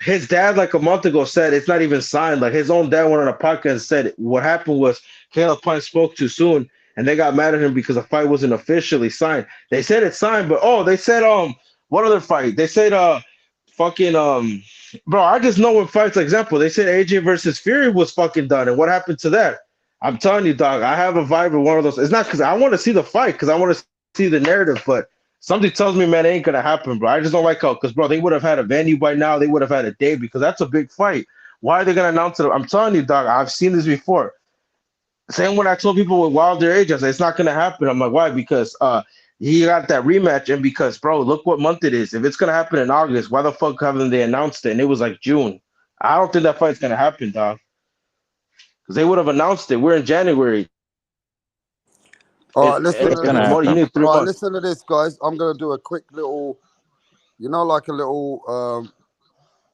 His dad, like a month ago, said it's not even signed. Like his own dad went on a podcast and said what happened was Caleb Plant spoke too soon, and they got mad at him because the fight wasn't officially signed. They said it's signed, but they said what other fight? They said fucking bro. I just know when fights, like example, they said AJ versus Fury was fucking done, and what happened to that? I'm telling you, dog. I have a vibe with one of those. It's not because I want to see the fight, because I want to see the narrative, but something tells me, man, it ain't gonna happen, bro. I just don't like how, because bro, they would have had a venue by now. They would have had a day, because that's a big fight. Why are they gonna announce it? I'm telling you, dog. I've seen this before. Same when I told people with Wilder age, I said it's not gonna happen. I'm like, why? Because he got that rematch, and because, bro, look what month it is. If it's gonna happen in August, why the fuck haven't they announced it? And it was like June. I don't think that fight's gonna happen, dog. Because they would have announced it. We're in January. All right, listen to this. You need 3 All right, months. listen to this, guys. I'm gonna do a quick little, like a little.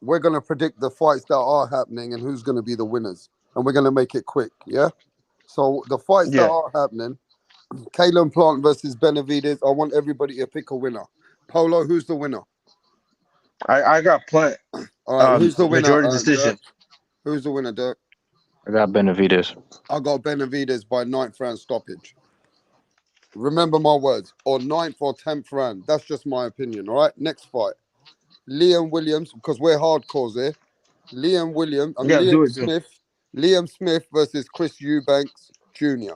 We're gonna predict the fights that are happening and who's gonna be the winners, and we're gonna make it quick. Yeah. So the fights that are happening, Caleb Plant versus Benavidez. I want everybody to pick a winner. Polo, who's the winner? I got Plant. All right, who's the winner? Majority decision. Dirk? Who's the winner, Dirk? I got Benavidez. I got Benavidez by 9th round stoppage. Remember my words, or 9th or 10th round. That's just my opinion. All right. Next fight, Liam Williams, because we're hardcores here. Liam Williams. Liam Smith versus Chris Eubanks Jr.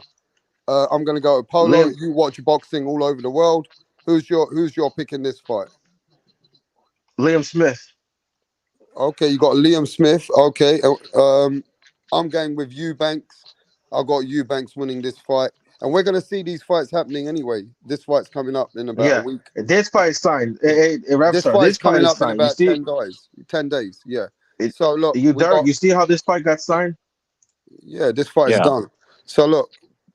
I'm gonna go with Polo. You watch boxing all over the world. Who's your pick in this fight? Liam Smith. Okay, you got Liam Smith. Okay. I'm going with Eubanks. I got Eubanks winning this fight. And we're going to see these fights happening anyway. This fight's coming up in about a week. This fight's signed. This fight's coming up in about 10 days. 10 days, yeah. So, look. You see how this fight got signed? Yeah, this fight is done. So, look,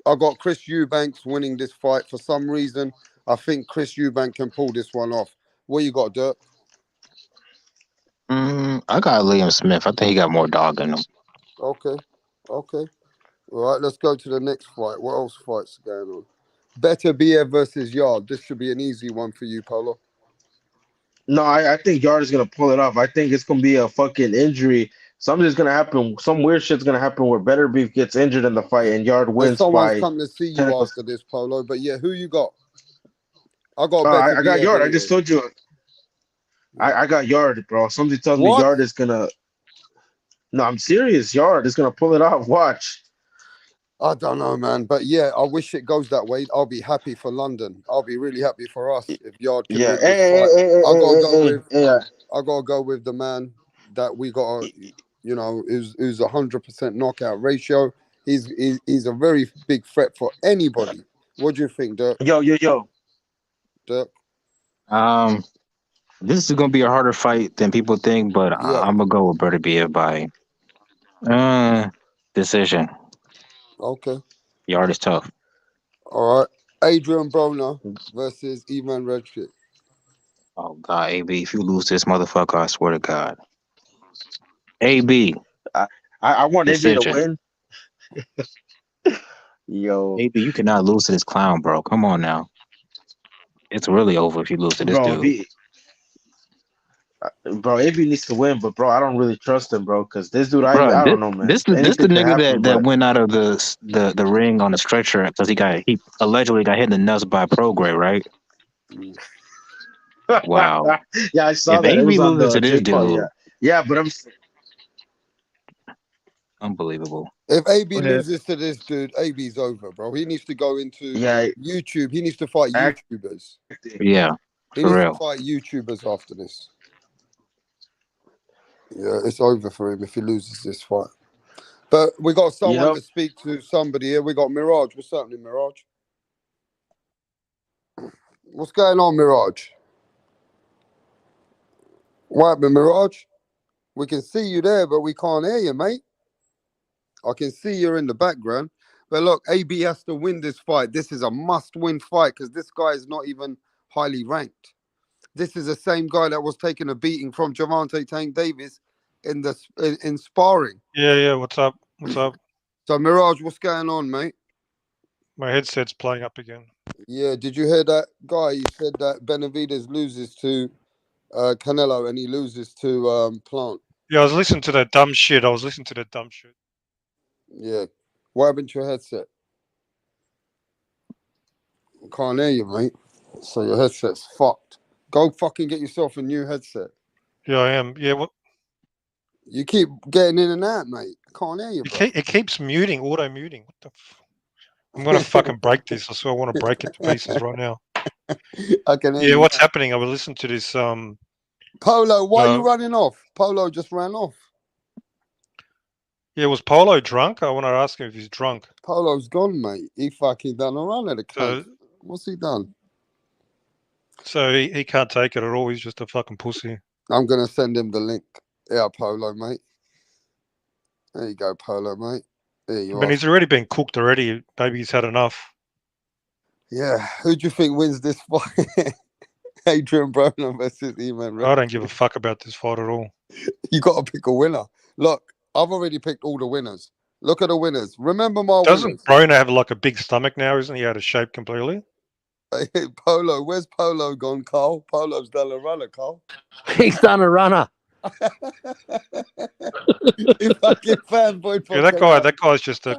I got Chris Eubanks winning this fight. For some reason, I think Chris Eubanks can pull this one off. What you got, Dirk? I got Liam Smith. I think he got more dog in him. Okay. All right, let's go to the next fight. What else fights are going on? Better Biev versus Yard. This should be an easy one for you, Polo. No, I think Yard is going to pull it off. I think it's going to be a fucking injury. Something's going to happen. Some weird shit's going to happen where Better Beef gets injured in the fight and Yard wins. Someone's come to see you after this, Polo. But yeah, who you got? I got I got Yard. Anyway. I just told you. I got Yard, bro. Something tells me Yard is going to. No, I'm serious. Yard is going to pull it off. Watch. I don't know, man. But yeah, I wish it goes that way. I'll be happy for London. I'll be really happy for us if Yard can win this fight. I gotta go with the man that we got, who's 100% knockout ratio. He's a very big threat for anybody. What do you think, Dirk? Yo. Dirk? This is gonna be a harder fight than people think, but I'm gonna go with Better Biev by decision. Okay. Yard is tough. All right. Adrian Broner versus Ivan Redkit. Oh God, AB, if you lose this motherfucker, I swear to God. AB. I want AB to win. Yo. AB, you cannot lose to this clown, bro. Come on now. It's really over if you lose to this dude. Bro, AB needs to win, but bro, I don't really trust him, bro. Because this dude, I don't know, man. This the nigga that went out of the ring on a stretcher because he allegedly got hit in the nuts by Prograis, right? Wow. Yeah, I saw that. If AB loses to this dude, yeah, but I'm unbelievable. If AB loses to this dude, AB's over, bro. He needs to go into YouTube. He needs to fight YouTubers. Yeah, he needs to fight YouTubers after this. Yeah, it's over for him if he loses this fight. But we got someone to speak to, somebody here. We got Mirage. What's happening, Mirage? What's going on, Mirage? What happened, Mirage? We can see you there, but we can't hear you, mate. I can see you're in the background. But look, AB has to win this fight. This is a must-win fight because this guy is not even highly ranked. This is the same guy that was taking a beating from Gervonta Tank Davis in in sparring. Yeah. What's up? So Mirage, what's going on, mate? My headset's playing up again. Yeah, did you hear that guy? He said that Benavidez loses to Canelo and he loses to Plant. Yeah, I was listening to that dumb shit. Yeah. What happened to your headset? I can't hear you, mate. So your headset's fucked. Go fucking get yourself a new headset. Yeah, I am. Yeah, what? You keep getting in and out, mate. I can't hear you, bro. It keeps muting, auto-muting. What the I'm going to fucking break this. I swear I want to break it to pieces right now. I can hear Yeah, you what's now. happening? I was listening to this... Polo, why are you running off? Polo just ran off. Yeah, was Polo drunk? I want to ask him if he's drunk. Polo's gone, mate. He fucking done a run at the cunt. What's he done? So he can't take it at all. He's just a fucking pussy. I'm going to send him the link. Yeah, Polo, mate. There you go, Polo, mate. There you But are. he's already been cooked already. Maybe he's had enough. Yeah, who do you think wins this fight? Adrian Broner versus Eman. I don't give a fuck about this fight at all. You got to pick a winner. Look, I've already picked all the winners. Look at the winners. Remember my Doesn't Broner have like a big stomach now? Isn't he out of shape completely? winners. Polo, where's Polo gone, Carl? Polo's done a runner, Carl. He's done a runner. You fucking fanboy. Yeah, that guy's just a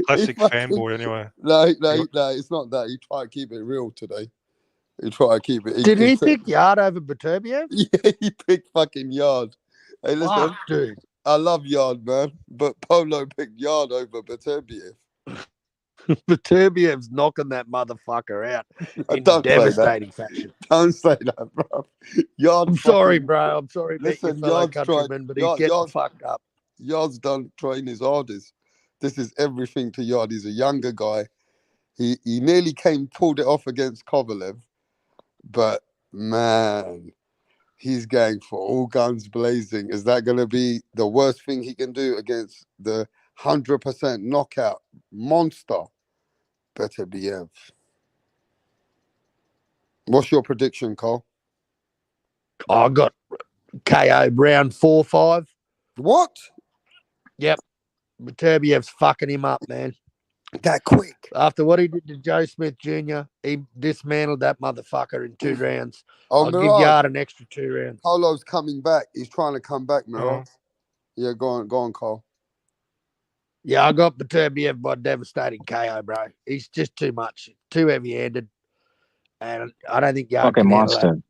classic fanboy anyway. No, it's not that. He tried to keep it real today. He tried to keep it. Did he pick Yard over Beterbiev? Yeah, he picked fucking Yard. Hey, listen, Fuck, dude. I love Yard, man, but Polo picked Yard over Beterbiev. Beterbiev's knocking that motherfucker out in Don't say that. devastating fashion. Don't say that, bro. Yard. I'm sorry, bro. I'm sorry, Listen, fellow Yard's countryman, but he's Yard- getting Yard- fucked up. Yard's done trying his hardest. This is everything to Yard. He's a younger guy. He nearly pulled it off against Kovalev, but man, he's going for all guns blazing. Is that going to be the worst thing he can do against the 100% knockout monster Beterbiev? What's your prediction, Cole? I got KO round 4-5. What? Yep. Beterbiev's fucking him up, man. That quick. After what he did to Joe Smith Jr., he dismantled that motherfucker in 2 rounds. Oh, I'll give Mirage. Yard an extra 2 rounds. Polo's coming back. He's trying to come back, Mirage. Yeah, go on, Cole. Yeah, I got Beterbiev by devastating KO, bro. He's just too much, too heavy-handed, and I don't think Yard Fucking can handle monster.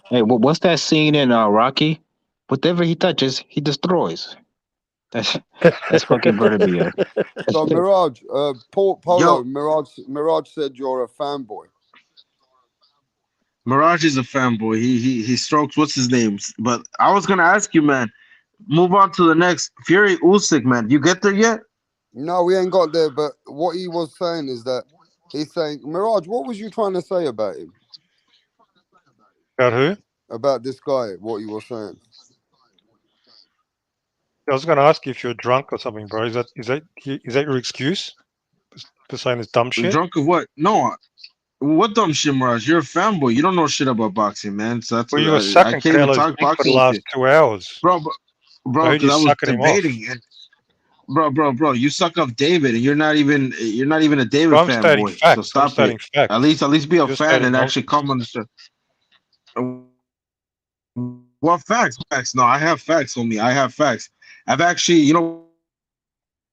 Hey, what's that scene in Rocky? Whatever he touches, he destroys. That's fucking Beterbiev. So Mirage, Polo, Mirage said you're a fanboy. Mirage is a fanboy. He strokes what's his name. But I was gonna ask you, man. Move on to the next Fury Usyk, man. You get there yet? No, we ain't got there. But what he was saying is that he's saying, Mirage, what was you trying to say about him? About who? About this guy, what you were saying. I was going to ask you if you're drunk or something, bro. Is that your excuse for saying this dumb shit? Drunk of what? No. What dumb shit, Mirage? You're a fanboy. You don't know shit about boxing, man. So that's Well, you were sucking Canelo's dick for the last 2 hours. Bro, because I was sucking him off. debating it. Bro, you suck up David, and you're not even a David Bro, I'm stating fanboy. facts. So stop I'm stating it. facts. At least be a Just fan stating and facts. actually come on the show. What facts? No, I have facts, homie. I have facts. I've actually, you know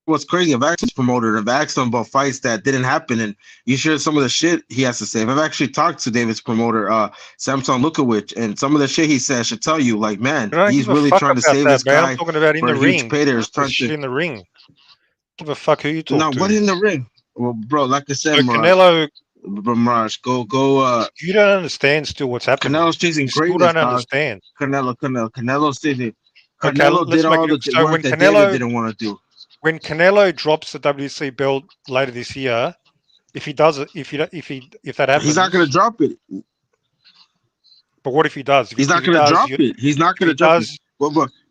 what's crazy? I've actually promoted. I've asked him about fights that didn't happen, and you shared some of the shit he has to say. I've actually talked to David's promoter, Samson Lukowicz, and some of the shit he said, I should tell you, like, man, I don't he's give a really fuck trying to about save that, this man. guy I'm talking about in for the a huge ring. payday. He's This trying shit to. in the ring. Give a fuck who you talk No, to. what in the ring? Well, bro, like I said, So Mirage. Canelo, Mirage, go. you don't understand still what's happening. Canelo's chasing You still greatness, don't dog. understand. Canelo's chasing. Okay, Canelo let's did make all it. the So work when that David Canelo didn't want to do. when Canelo drops the WC belt later this year, if he does it, if that happens, He's not going to drop it. But what if he does? He's not going to drop it. He's not going to drop it.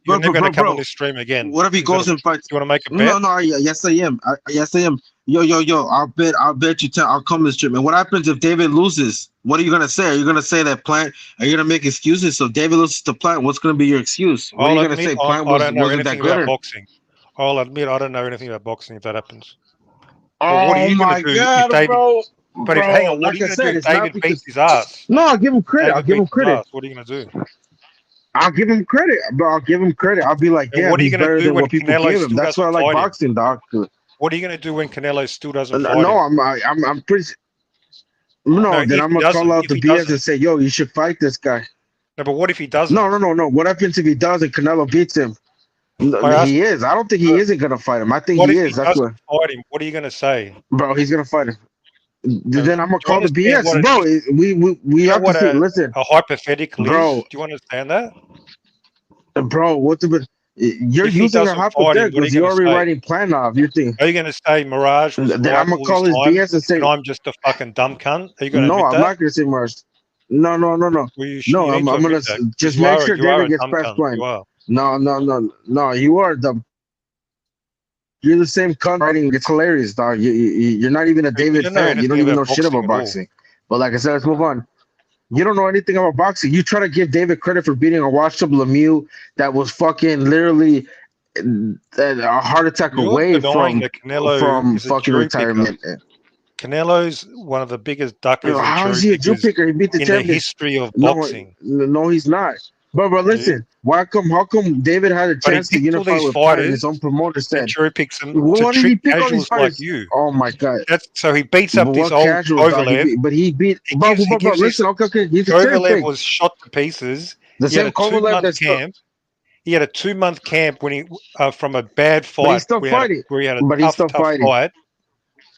You're never going to come on this stream again. What if he goes and fights? You want to make a bet? No. Yes, I am. Yes, I am. Yo. I'll bet you 10. I'll come this trip. And what happens if David loses? What are you gonna say? Are you gonna say that Plant? Are you gonna make excuses? So David loses to Plant. What's gonna be your excuse? What are you gonna say? Plant I don't know wasn't that anything good. about Or... boxing. I'll admit I don't know anything about boxing if that happens. But Oh what are you my going to do God, if David? bro! But if hang on, what Like are you I going to said, do if it's not David because. beats his ass? No, I'll give him credit. David I'll give him beats his credit. ass. What are you going to do? I'll give him credit, bro. I'll give him credit. I'll be like, And damn, what are you he's going to better do than when what people Canelo give him. still That's why I doesn't like fight him? boxing, dog. What are you going to do when Canelo still doesn't fight No, him? I'm pretty. No, then if I'm he gonna call doesn't, out if the he BS doesn't. and say, yo, you should fight this guy. No, but what if he doesn't? No. What happens if he does and Canelo beats him? I asked, He is. I don't think he isn't gonna fight him. I think what he if he is. That's doesn't what, fight him? What are you going to say? bro. He's gonna fight him. Then I'm gonna Do you call the understand what BS, bro. We you know have to what see. Listen, a hypothetical bro. is? Do you understand that? Bro, what the? You're If he using a doesn't fight him, what are hypotheticals. you You're going to already say? writing plan off. You think? Are you going to say Mirage was Then right I'm gonna all call this his time, BS and say, and I'm just a fucking dumb cunt? Are you going to no, admit I'm that? not gonna say Mirage. No. Well, you No, need to I'm gonna admit that. just You make are, sure you are David a gets dumb past cunt. plan. You are. No. You are the. You're the same cunt writing. It's hilarious, dog. You're not even a David don't know fan. You don't anything even about know shit boxing about at all. boxing. But like I said, let's move on. You don't know anything about boxing. You try to give David credit for beating a washed-up Lemieux that was fucking literally a heart attack You're away denying that Canelo is a fucking jury retirement. picker. Canelo's one of the biggest duckers and How jury is he a Jew pickers picker? He beat the in champion. the history of No, boxing. no, he's not. But listen, how come David had a But he chance to picks all unify these with Plant and fighters his own promoter and said? cherry picks them to What did he trick pick all these casuals like fighters? you. Oh my God! So he beats up But this what old casuals, dog? Kovalev. He beat. He But gives this listen, okay, he's a cherry Kovalev pick. was shot to pieces. The He had same a Kovalev 2-month that's camp. He had a 2-month camp when he from a bad but he's fight still fighting. where he had a But he's still tough fighting. fight.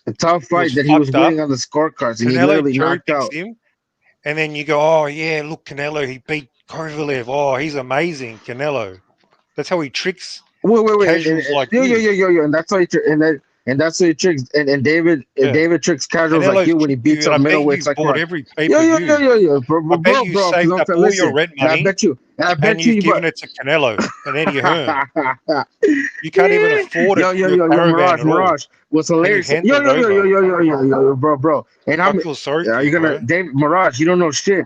A tough He was fight that he was fucked up. winning on the scorecards, and he Canelo literally cherry knocked picks out. him, and then you go, "Oh yeah, look, Canelo, he beat Kovalev. Oh, he's amazing, Canelo." That's how he tricks Wait, casuals like you. yo, and that's how he and that's how he tricks and David tricks casuals Canelo's like you when he tricked you, beats and up I bet middleweights you've like bought Rock. every pay-per-view. Yo, I bet you saved up all your rent And I money, bet you, and you've given it to Canelo and Eddie Hearn. You can't even afford it. yo, Mirage was hilarious. And you've handed over. Yo, bro. And I feel sorry for are you, you gonna bro. David Mirage? You don't know shit.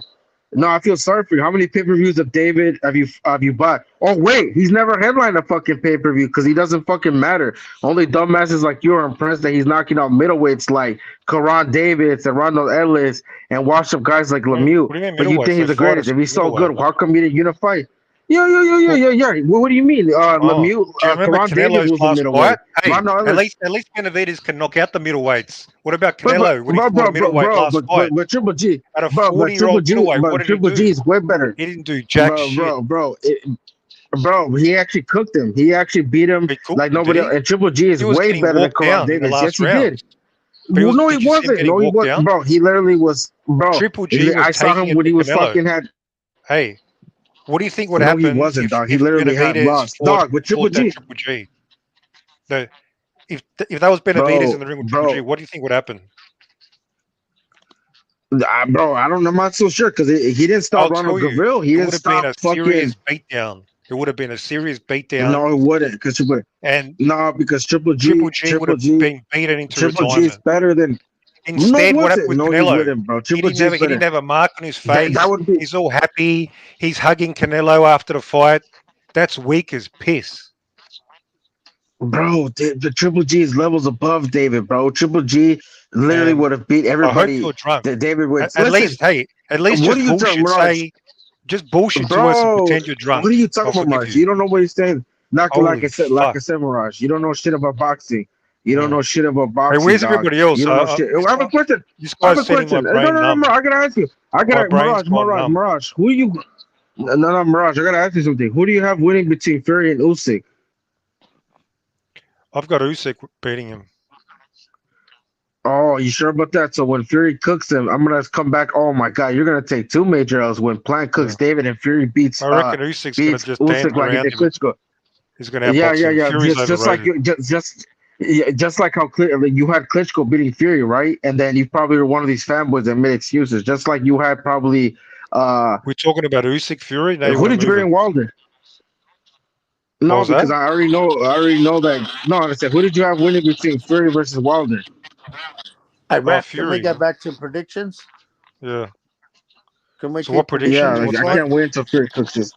No, I feel sorry for you. How many pay-per-views of David have you bought? Oh wait, he's never headlined a fucking pay-per-view because he doesn't fucking matter. Only dumbasses like you are impressed that he's knocking out middleweights like Karan Davids and Ronald Ellis and washed up guys like Lemieux. What do you mean But you middleweight? think he's So the greatest? fighters If he's so middleweight. good, how come you didn't unify? Yo. What do you mean? Lemieux, Do you remember Karan Davids Canelo's was a last middleweight. fight? Hey, Ronald Ellis. at least Benavidez can knock out the middleweights. What about Canelo when he fought a middleweight last fight? But Triple G, At a but 40-year-old middleweight, what did he Triple do? G is way better. He didn't do jack shit. Bro, he actually cooked him. He actually beat him like nobody else. And Triple G is He was way getting better than walked Karan down in the Davis. last Yes, he round. did. But Well, no, did he you see him wasn't. getting No, he walked wasn't. down? Bro, he literally was. Bro, Triple G was I saw taking him when it he to was Canelo. fucking had. Hey, what do you think would No, happen he wasn't, if, dog. He if literally had Benavidez lost, fought, dog. With Triple fought that G, Triple G? If that was Benavidez in the ring with Triple G, what do you think would happen? bro, I don't know. I'm not so sure because he didn't stop I'll Ronald tell you, Gavril. He it didn't would have been a stop serious fucking. beatdown. It would have been a serious beatdown. No, it wouldn't because Triple. And no, because Triple G would have been beaten into Triple G is retirement. better than. Instead, no, what happened with no, Canelo? he wouldn't, bro. Triple He G is better. didn't have a mark on his face. That would be. He's all happy. He's hugging Canelo after the fight. That's weak as piss. Bro, the Triple G is levels above David, bro. Triple G literally would have beat everybody. I hope you're drunk. That David would. At least just bullshit to us and pretend you're drunk. What are you talking about, Mirage? You don't know what he's saying. Like I said, Mirage. You don't know shit about boxing. You don't know shit about boxing. Hey, where's dog. everybody else? You don't know shit. I have a question. This I have guy's a question. No, I gotta ask you. Mirage. Who you? No, Mirage. I gotta ask you something. Who do you have winning between Fury and Usyk? I've got Usyk beating him. Oh, you sure about that? So when Fury cooks him, I'm gonna come back. Oh my God, you're gonna take two major L's when Plant cooks David and Fury beats. I reckon Usyk's gonna just dance Usyk like around he did Klitschko. He's gonna have boxing. Fury's Just like you, just like how clearly you had Klitschko beating Fury, right? And then you probably were one of these fanboys that made excuses, just like you had probably. We're talking about Usyk Fury. Now who did you bring Wilder? No, because I already know that. No, I said, who did you have winning between Fury versus Wilder? Hey, Raf, Fury. can we go back to predictions? Yeah. Can we So what keep predictions? Yeah, like, What's I like? can't wait until Fury cooks this.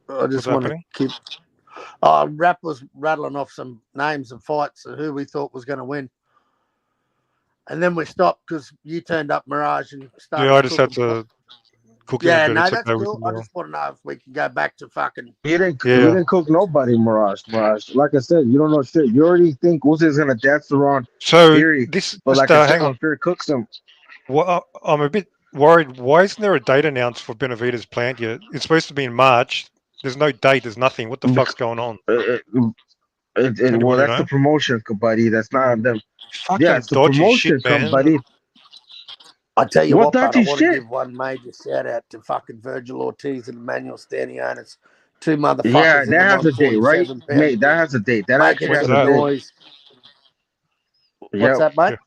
I just What's want to happening? keep. Rap was rattling off some names of fights of who we thought was going to win. And then we stopped because you turned up, Mirage, and started Yeah, I just had cooking. to cook it a Yeah, bit. no, It took that's everything cool. I else. just want to know if we can go back to fucking. He didn't Yeah. cook nobody, Mirage. Like I said, you don't know shit. You already think Usy's gonna dance around So Fury, this, but just like I said, hang when on. Fury cooks him, Well, I'm a bit worried. Why isn't there a date announced for Benavidez' plant yet? It's supposed to be in March. There's no date. There's nothing. What the fuck's going on? well, Anybody that's the know? promotion, buddy. That's not them. Fucking Yeah, it's the dodgy shit, promotion, man. buddy. I tell you What what, but I dodgy want to shit? give one major shout out to fucking Virgil Ortiz and Emmanuel Stanionis, two motherfuckers Yeah, in the that has a date, right? 147 Mate, pound that has a date. That making actually When's has some a that? date. noise. Yep. What's that, mate?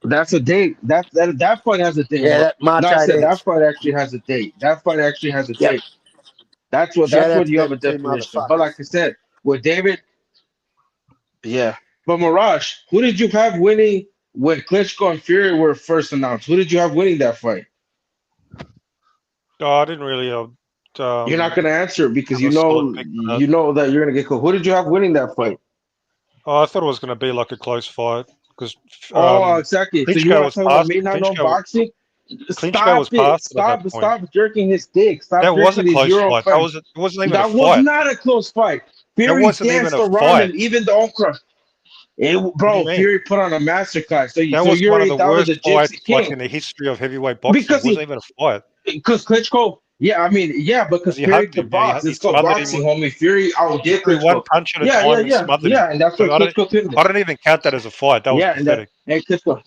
That's a date. That fight has a date, Yeah, bro. that March No, I said 18th. that fight actually has a date. That fight actually has a Yep. date. That's what Shout out to you have them a two definition. But like motherfuckers. I said, with David, yeah. But Mirage, who did you have winning when Klitschko and Fury were first announced? Who did you have winning that fight? Oh, I didn't really. You're not gonna answer because have a solid pick for that. you know that you're gonna get cooked. Who did you have winning that fight? Oh, I thought it was going to be like a close fight because Oh, exactly. So you Klitschko want was to talk about past. me not knowing Klitschko boxing? Klitschko was Stop it! past it at that point. Stop jerking his dick. Stop That was a drinking these close Euro fight. That fights. was. It wasn't even That a was fight. not a close fight. That Fury wasn't even danced a around him, fight. even the Okra. What do you Bro, mean? Fury put on a masterclass. So That was you one of already the doubted worst the fights Gypsy like King in the history of heavyweight boxing. It because wasn't even a fight. Klitschko. Yeah, I mean, yeah, because He Fury hugged could him. Yeah, box. he It's called smothered him. boxing, homie. Fury He outdid threw one Klitschko. punch at a Yeah, time and smothered him. and that's So what Klitschko did. I don't even count that as a fight. That was Yeah, pathetic. and Klitschko.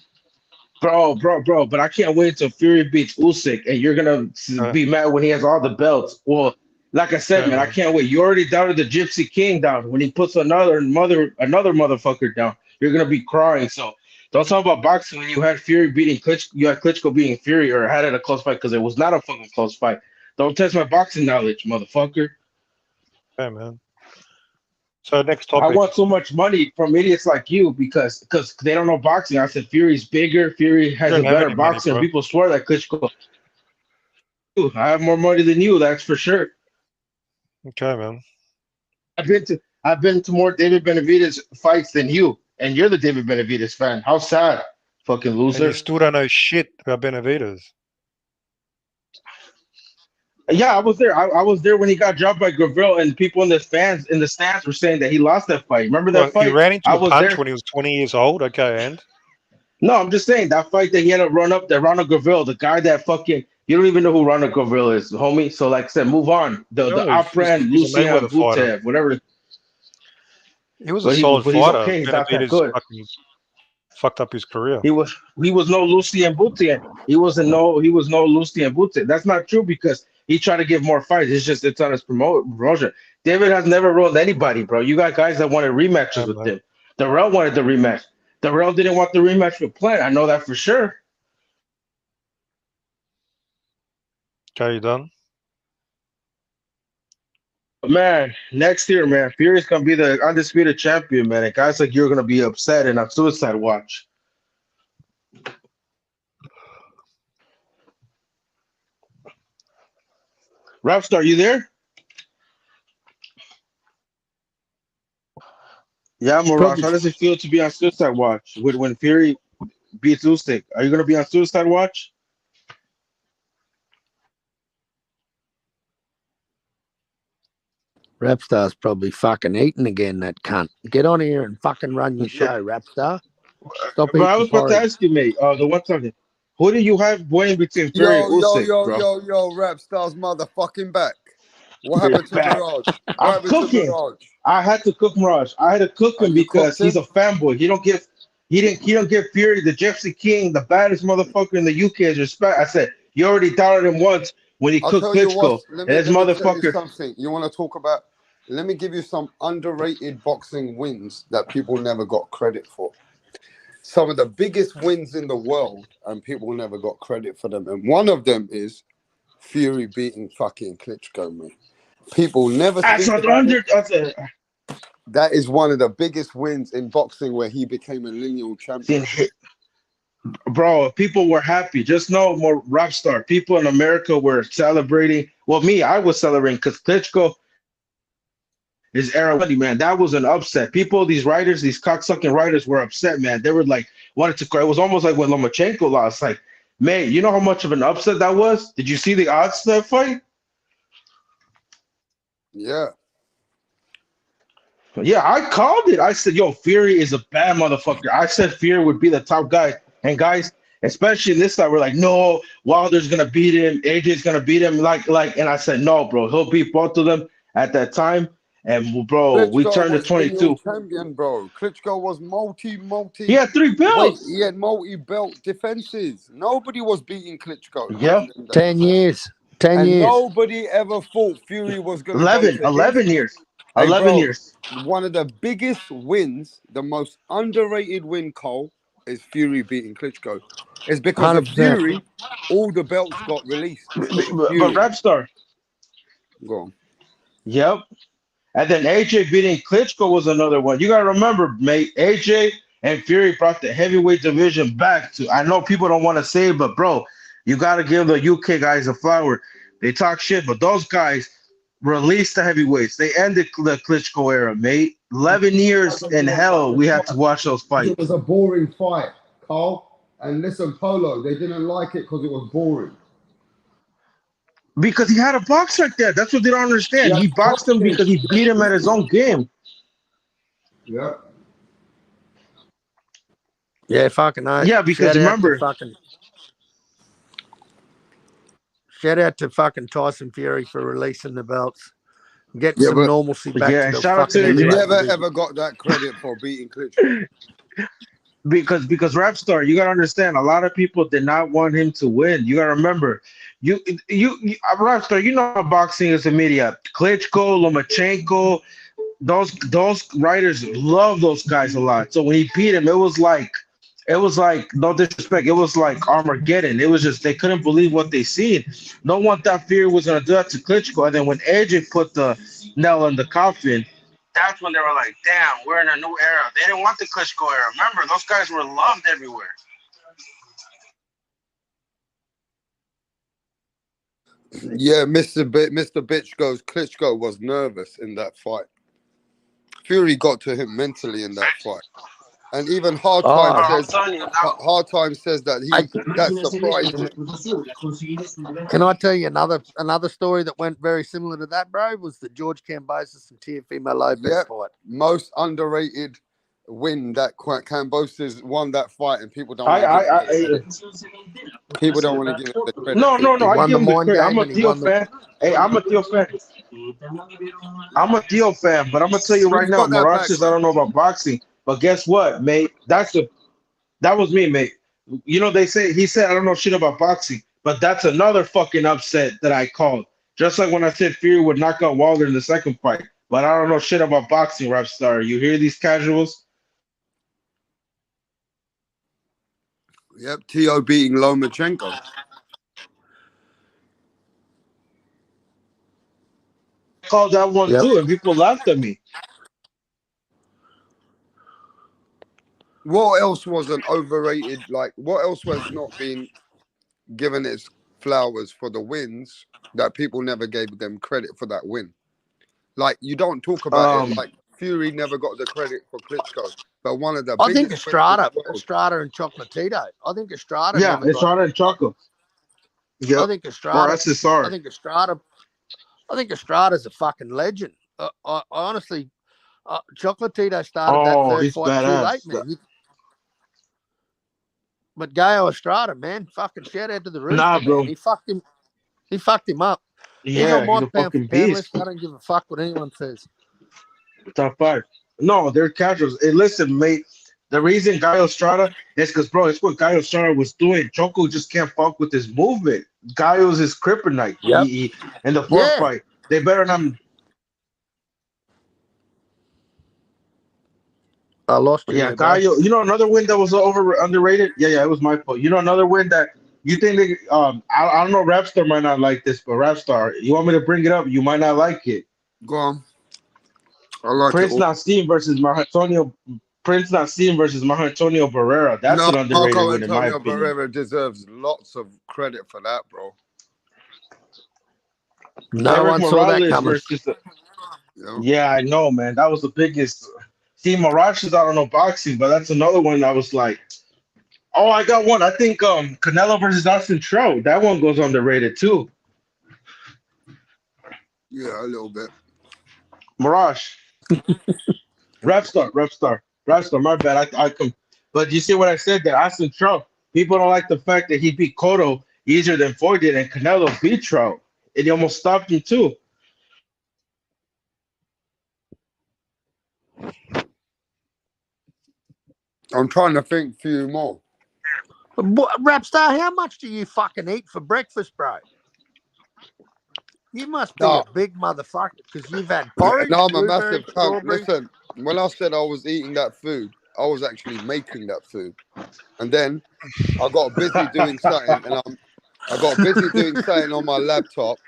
Bro, but I can't wait until Fury beats Usyk, and you're gonna be mad when he has all the belts. Well, like I said, man, I can't wait. You already doubted the Gypsy King down. When he puts another motherfucker down, you're gonna be crying. So don't talk about boxing when you had Fury beating Klitschko. You had Klitschko beating Fury, or had it a close fight because it was not a fucking close fight. Don't test my boxing knowledge, motherfucker. Yeah, man. So next I topic. want so much money from idiots like you because they don't know boxing. I said Fury's bigger. Fury has You a don't have better any money, boxer. bro. People swear that Klitschko. I have more money than you. That's for sure. Okay, man. I've been to more David Benavidez fights than you, and you're the David Benavidez fan. How sad, fucking And loser. you still don't know shit about Benavidez. Yeah, I was there. I was there when he got dropped by Graville, and people in the stands were saying that he lost that fight. Remember that Well, fight? he ran into I a was punch there. when he was 20 years old. Okay, and No, I'm just saying that fight that he had to run up, that Ronald Graville, the guy that fucking you don't even know who Ronald Graville is, homie. So like I said, move on. The No, Opran he's a Lucian Mayweather fighter. Butev, whatever. He was a But solid he's fighter. okay. He's not that Benavidez good. fucking fucked up his career. He was no Lucian Butev. He was no Lucian Butev. That's not true because he tried to give more fights. It's on his promotion. David has never rolled anybody, bro. You got guys that wanted rematches with him. Darrell wanted the rematch. Darrell didn't want the rematch with Plant. I know that for sure. Okay, you done? But man, next year, man, Fury's gonna be the undisputed champion, man. And guys like you're gonna be upset and on suicide watch. Rapstar, you there? Yeah, Mirage. How does it feel to be on suicide watch when Fury beats Usyk? Are you gonna be on suicide watch? Rapstar's probably fucking eating again, that cunt. Get on here and fucking run your show, Rapstar. Stop But I eating was about to porridge. ask you, mate. The one talking. Who do you have winning between Fury and Usyk, bro? Rapstar's motherfucking back. What happened to Back. Mirage? What I'm happened to cooking. Mirage? I had to cook Mirage. I had to cook him because he's a fanboy. He don't give Fury, the Gypsy King, the baddest motherfucker in the UK, his respect. I said you already doubted him once when he I'll cooked tell you Klitschko. what. And this Let me tell you motherfucker. something. You want to talk about? Let me give you some underrated boxing wins that people never got credit for. Some of the biggest wins in the world, and people never got credit for them. And one of them is Fury beating fucking Klitschko, man. People never speak about it. That is one of the biggest wins in boxing where he became a lineal champion. Bro, people were happy. Just know, more rap star. People in America were celebrating. Well, I was celebrating because Klitschko is era money, man. That was an upset. People, these writers, these cocksucking writers were upset, man. They were like, wanted to cry. It was almost like when Lomachenko lost. Like, man, you know how much of an upset that was? Did you see the odds to that fight? Yeah. Yeah, I called it. I said, yo, Fury is a bad motherfucker. I said Fury would be the top guy. And guys, especially this side, we're like, no, Wilder's gonna beat him, AJ's gonna beat him. And I said, no, bro, he'll beat both of them at that time. And bro, we Klitschko turned to was 22. lineal champion, bro. Klitschko was multi. He had 3 belts. He had multi-belt defenses. Nobody was beating Klitschko. Yep. 10 years. 10 and years. Nobody ever thought Fury was going to 11 years. Hey, 11 bro, years. One of the biggest wins, the most underrated win, Cole, is Fury beating Klitschko. It's because of 100%. Fury, all the belts got released. But Rapstar. Go on. Yep. And then AJ beating Klitschko was another one. You gotta remember, mate, AJ and Fury brought the heavyweight division back to. I know people don't want to say it, but bro, you gotta give the UK guys a flower. They talk shit, but those guys released the heavyweights. They ended the Klitschko era, mate. 11 years in hell we had to watch those fights. It was a boring fight, Cole. And listen, Polo, they didn't like it because it was boring. Because he had a box like that. That's what they don't understand. Yeah, He boxed him because he beat him at his own game. Yeah. Yeah, fucking nice. Yeah, because remember, shout out to fucking Tyson Fury for releasing the belts. Get some but- normalcy back Yeah, to the shout out to fucking him. You heavyweight never division. ever got that credit for beating Klitschko. because Rapstar, you gotta understand, a lot of people did not want him to win. You gotta remember, you Rapstar, you know how boxing is in media. Klitschko, Lomachenko, those writers love those guys a lot. So when he beat him, it was like no disrespect, it was like Armageddon. It was just they couldn't believe what they seen. No one thought Fury was gonna do that to Klitschko, and then when AJ put the nail in the coffin, that's when they were like, damn, we're in a new era. They didn't want the Klitschko era. Remember, those guys were loved everywhere. Yeah, Mr. Bitch goes, Klitschko was nervous in that fight. Fury got to him mentally in that fight. And even Hard Time says that surprised him. Can I tell you another story that went very similar to that, bro? Was the George Kambosos and Teofimo Lopez fight. Most underrated win that Kambosos won that fight, and people don't. People don't want to give it the credit. No, I give him the credit. I'm a Theo fan. Hey, I'm a Theo fan. I'm a Theo fan, but I'm gonna tell you right now, Mirage says I don't know about boxing, but guess what, mate? That was me, mate. You know he said I don't know shit about boxing, but that's another fucking upset that I called. Just like when I said Fury would knock out Wilder in the second fight, but I don't know shit about boxing, Rapstar. You hear these casuals? Yep, Tio beating Lomachenko. Called that one too, and people laughed at me. What else wasn't overrated? Like, what else was not being given its flowers for the wins that people never gave them credit for that win? Like, you don't talk about it like Fury never got the credit for Klitschko, but one of the I think biggest Estrada and Chocolatito. I think Estrada. Yeah, Estrada and Choco. Yep. I think Estrada. Or SSR. I think Estrada's a fucking legend. I honestly, Chocolatito started that third he's fight badass. too late, man. But Gaio Estrada, man, fucking shout out to the Rooster, Nah, bro. man. He fucked him up. Yeah, he's on my he's a pound for fucking pound beast. list. I don't give a fuck what anyone says. Top 5. No, they're casuals. Hey, listen, mate. The reason Gaio Estrada is because, bro, it's what Gaio Estrada was doing. Choco just can't fuck with his movement. Gaio's his kryptonite. Yep. In the fourth fight, they better not. I lost you. Yeah, there, bro. Gaio. You know another win that was underrated? Yeah, it was my fault. You know another win that you think they, I don't know, Rapstar might not like this, but Rapstar, you want me to bring it up? You might not like it. Go on. I like Prince it. Nassim versus Marco Antonio Prince Nassim versus Marco Antonio Barrera. That's No, an underrated Marco win, in my Antonio opinion. Barrera deserves lots of credit for that, bro. No Eric one saw that Morales coming. versus. Yeah, I know, man. That was the biggest. See, Mirage is, I don't know boxing, but that's another one I was like, oh, I got one. I think Canelo versus Austin Trout. That one goes underrated too. Yeah, a little bit. Mirage. Rap star. My bad. I come. But you see what I said there? Austin Trout. People don't like the fact that he beat Cotto easier than Floyd did, and Canelo beat Trout. And he almost stopped him too. I'm trying to think a few more. Rapstar, how much do you fucking eat for breakfast, bro? You must be a big motherfucker because you've had porridge, No, I'm a blueberry, massive chunk. strawberry. Listen, when I said I was eating that food, I was actually making that food, and then I got busy doing something, and I got busy doing something on my laptop,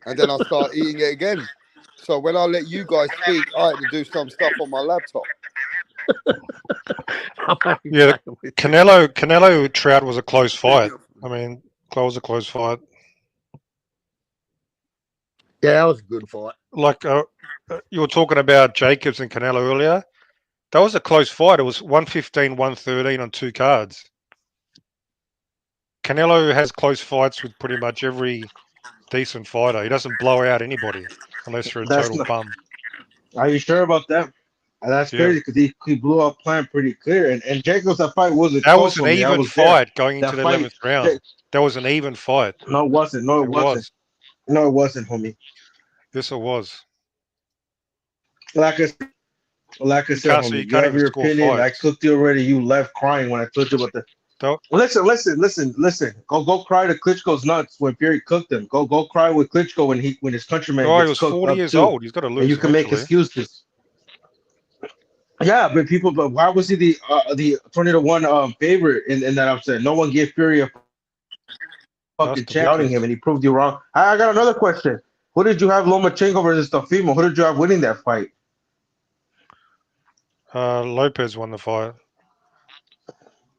and then I started eating it again. So when I let you guys speak, I had to do some stuff on my laptop. Yeah, Canelo Trout was a close fight. I mean, that was a close fight. Yeah, that was a good fight. Like you were talking about Jacobs and Canelo earlier. That was a close fight. It was 115, 113 on 2 cards. Canelo has close fights with pretty much every decent fighter. He doesn't blow out anybody unless you're a total bum. Are you sure about that? That's crazy because he blew up Plant pretty clear. And Jacobs, that fight wasn't That close was an for me. I even was there. fight going into That the fight- 11th round. That was an even fight. No, it wasn't. No, it wasn't. No, it wasn't, homie. Yes, it was. Like I said, can't homie, you can't have even your score opinion. I fights. cooked you already. You left crying when I told you about the. Listen. Go cry to Klitschko's nuts when Fury cooked him. Go cry with Klitschko when his countryman Oh, he gets was cooked 40 up years too. old. He's got to lose. And you can make eventually. excuses. Yeah, but why was he the 20-1 favorite in that upset? No one gave Fury a fucking shouting him, and he proved you wrong. I got another question. Who did you have Lomachenko versus Teofimo? Who did you have winning that fight? Lopez won the fight.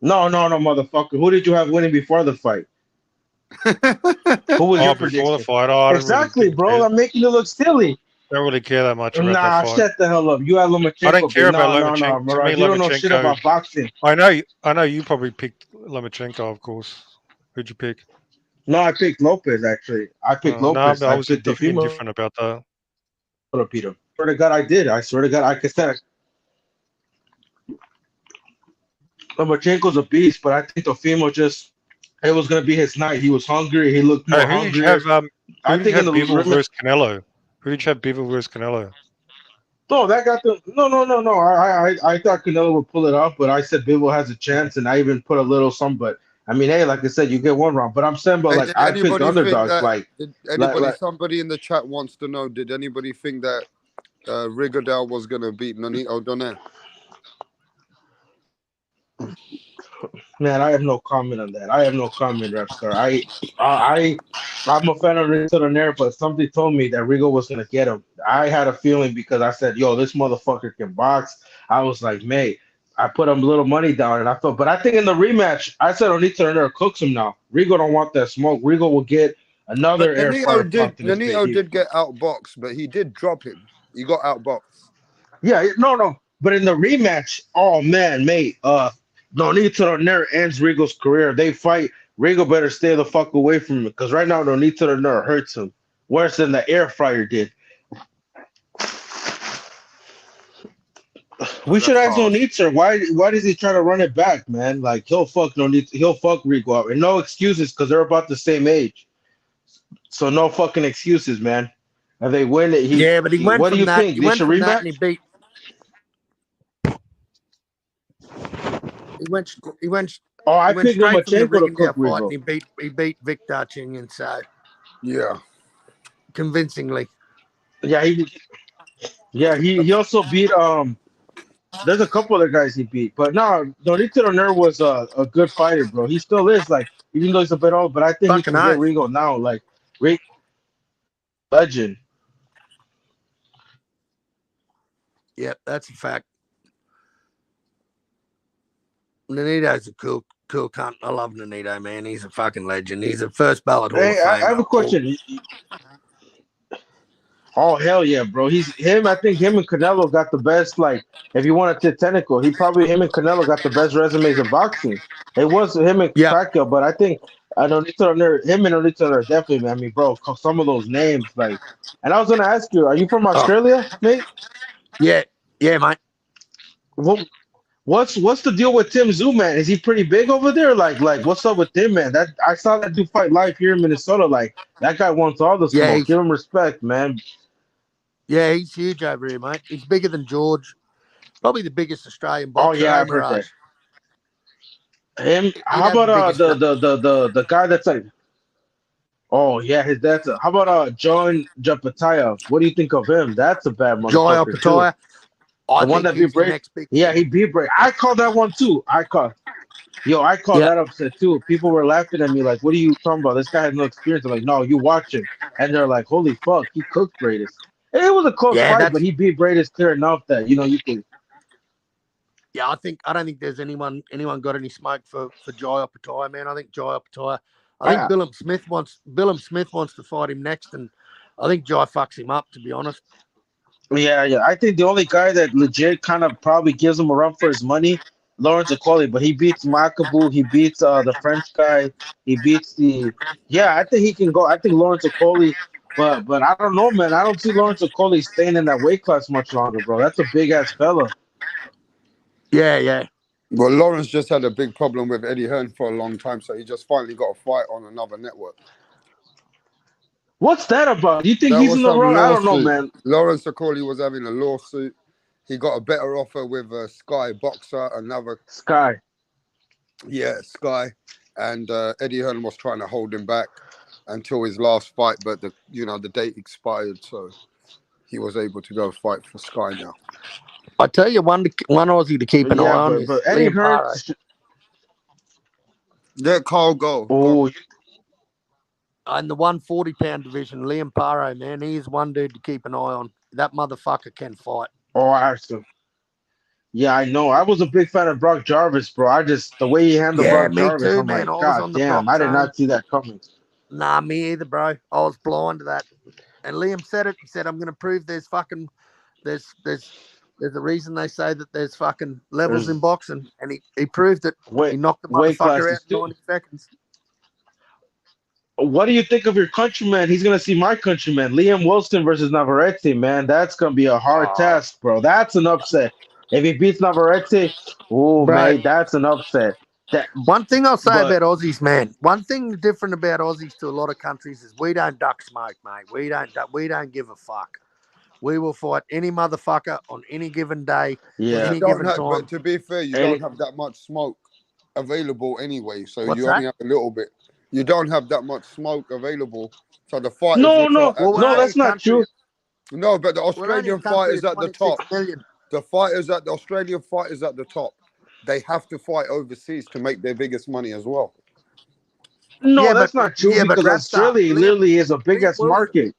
No, motherfucker. Who did you have winning before the fight? Who was your prediction? Before the fight? Oh, I Exactly, bro. I'm making you look silly. don't really care that much about Nah, that fight. shut the hell up. You have Lomachenko. I don't care about No, Lomachenko. To Mirage. me, You don't know shit Lomachenko- about boxing. I know you probably picked Lomachenko, of course. Who'd you pick? No, I picked Lopez, actually. I picked Lopez. No, I was picked Teofimo. indifferent about that. Peter. Swear to God, I did. I swear to God, I could say Lomachenko's a beast, but I think Teofimo it was gonna be his night. He was hungry. He looked more Who did hungry. you have? I Who did think you in have the Bivol versus Canelo? Who did you have Bivol versus Canelo? No, that got the no. I thought Canelo would pull it off, but I said Bivol has a chance, and I even put a little some. But I mean, hey, like I said, you get one round. But I'm saying, but Hey, like did I picked anybody think underdogs. that- did anybody, like- somebody in the chat wants to know, did anybody think that Rigondeaux was going to beat Nonito Donaire? Man, I have no comment on that. I have no comment, Rapstar. I'm a fan of Rigo Donaire, but somebody told me that Rigo was gonna get him. I had a feeling because I said, "Yo, this motherfucker can box." I was like, "Mate," I put a little money down, and I thought, but I think in the rematch, I said, "Onito Donaire cooks him now." Rigo don't want that smoke. Rigo will get another air fryer popped in his Nonito face. did get outboxed, but he did drop him. He got outboxed. Yeah, no. But in the rematch, oh man, mate, Nonito Donaire ends Rigo's career. They fight. Rigo better stay the fuck away from him because right now Nonito Donaire hurts him worse than the air fryer did. We should ask Nonito why does he try to run it back, man? Like he'll fuck Rigo up, and no excuses because they're about the same age. So no fucking excuses, man. And they win it. Yeah, but he went What do from you that. think? He They went should from that rematch? and he beat. He went. Oh, I he went picked straight from the Lomachenko to Rigondeaux cook fight, Rigo. and he beat Vic Darchinyan, so Yeah, convincingly. Yeah, he also beat there's a couple other guys he beat, but no, Nonito Donaire was a good fighter, bro. He still is, like, even though he's a bit old, but I think he can get Rigo now. Like Rigo, legend. Yep, that's a fact. Nonito's a cool cunt. I love Nonito, man. He's a fucking legend. He's a first ballot Hall Hey, of I have a Famer. question. Oh hell yeah, bro! I think him and Canelo got the best. Like, if you want to get technical, him and Canelo got the best resumes in boxing. It was him and Pacquiao, but I think him and Nonito are definitely. I mean, bro, some of those names, like. And I was gonna ask you, are you from Australia, mate? Yeah, mate. What's the deal with Tim Tszyu, man? Is he pretty big over there? Like what's up with him, man? That I saw that dude fight live here in Minnesota. Like, that guy wants all the smoke. Give him respect, man. Yeah, he's huge over here, mate. He's bigger than George. Probably the biggest Australian boxer. Oh yeah, I've heard that. Him. How about the guy that's like? Oh yeah, his dad's. How about John Japataya? What do you think of him? That's a bad motherfucker Japataya. The one that beat Brady. Yeah, he beat Brady. I called that one too. I called that upset too. People were laughing at me like, "What are you talking about? This guy has no experience." I'm like, "No, you watch him." And they're like, "Holy fuck, he cooked Brady." It was a close fight, but he beat Brady clear enough that you can. Yeah, I don't think there's anyone got any smoke for Jai Opetaia, man. I think Jai Opetaia. I think Billum Smith wants to fight him next, and I think Jai fucks him up, to be honest. Yeah. I think the only guy that legit kind of probably gives him a run for his money, Lawrence Okolie, but he beats Makabu, he beats the French guy, he beats I think he can go. I think Lawrence Okolie, but I don't know, man. I don't see Lawrence Okolie staying in that weight class much longer, bro. That's a big ass fella. Yeah. Well, Lawrence just had a big problem with Eddie Hearn for a long time, so he just finally got a fight on another network. What's that about? You think he's in the wrong? I don't know, man. Lawrence Okolie was having a lawsuit. He got a better offer with Sky Boxer, another Sky. Yeah, Sky, and Eddie Hearn was trying to hold him back until his last fight, but the date expired, so he was able to go fight for Sky now. I tell you, one Aussie to keep an eye on. But Eddie Hearn. Let Carl go. Oh. In the 140-pound division, Liam Paro, man, he is one dude to keep an eye on. That motherfucker can fight. Oh, actually. Yeah, I know. I was a big fan of Brock Jarvis, bro. The way he handled Brock Jarvis, too, I'm man. like, God damn, I did not see that coming. Nah, me either, bro. I was blind to that. And Liam said it. He said, I'm going to prove there's a reason they say that there's fucking levels in boxing. And he proved it. He knocked the motherfucker out in 90 seconds. What do you think of your countryman? He's going to see my countryman, Liam Wilson versus Navarrete, man. That's going to be a hard task, bro. That's an upset. If he beats Navarrete, mate, that's an upset. One thing I'll say about Aussies, man. One thing different about Aussies to a lot of countries is we don't duck smoke, mate. We don't give a fuck. We will fight any motherfucker on any given day, any given time. But to be fair, you don't have that much smoke available anyway, so What's you that? only have a little bit. You don't have that much smoke available, so the fight. No, that's not true. No, but the Australian fighters at the top. The Australian fighters at the top. They have to fight overseas to make their biggest money as well. No, that's not true because Australia literally is a big ass market.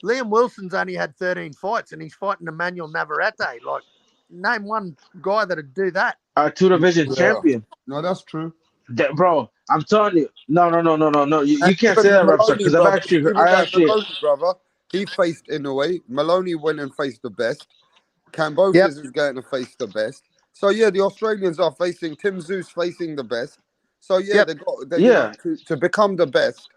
Liam Wilson's only had 13 fights, and he's fighting Emmanuel Navarrete. Like, name one guy that'd do that. A 2-division champion. No, that's true. Bro, I'm telling you, no. You can't say that, Rapstar, because Maloney, brother, he faced in a way. Maloney went and faced the best. Cambosis is going to face the best. So yeah, the Australians are facing Tim Tszyu facing the best. So yeah, to become the best,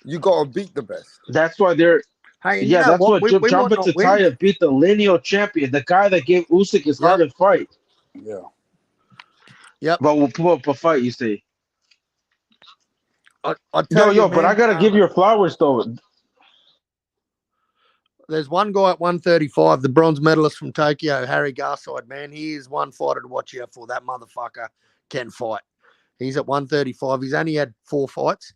you got to beat the best. That's why they're. Hey, that's what John Batista beat the lineal champion, the guy that gave Usyk his hardest fight. Yeah. Yep. But we'll put up a fight, you say. But I gotta give you flowers though. There's one guy at 135, the bronze medalist from Tokyo, Harry Garside, man. He is one fighter to watch out for. That motherfucker can fight. He's at 135. He's only had 4 fights.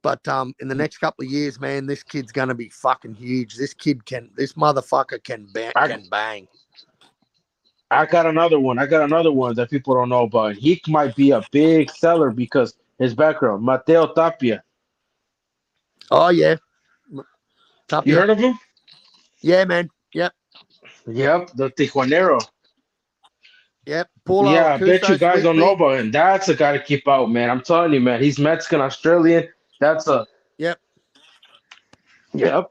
But in the next couple of years, man, this kid's going to be fucking huge. This motherfucker can bang. I got another one that people don't know about. He might be a big seller because his background, Mateo Tapia. Oh, yeah. Tapia. You heard of him? Yeah, man. Yep. The Tijuanero. Yep. Paulo Yeah, I bet you Acuso, guys sweet don't know pea. about him. That's a guy to keep out, man. I'm telling you, man. He's Mexican Australian. That's a Yep. yep.